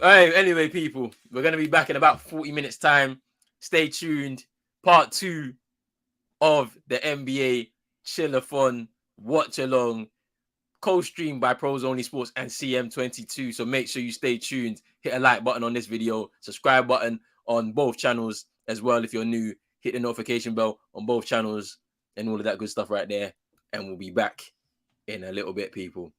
Anyway, people, we're going to be back in about 40 minutes time. Stay tuned. Part 2 of the NBA Chill-A-Thon watch along, co-streamed by Pros Only Sports and CM22. So make sure you stay tuned. Hit a like button on this video, subscribe button on both channels as well. If you're new, hit the notification bell on both channels and all of that good stuff right there. And we'll be back in a little bit, people.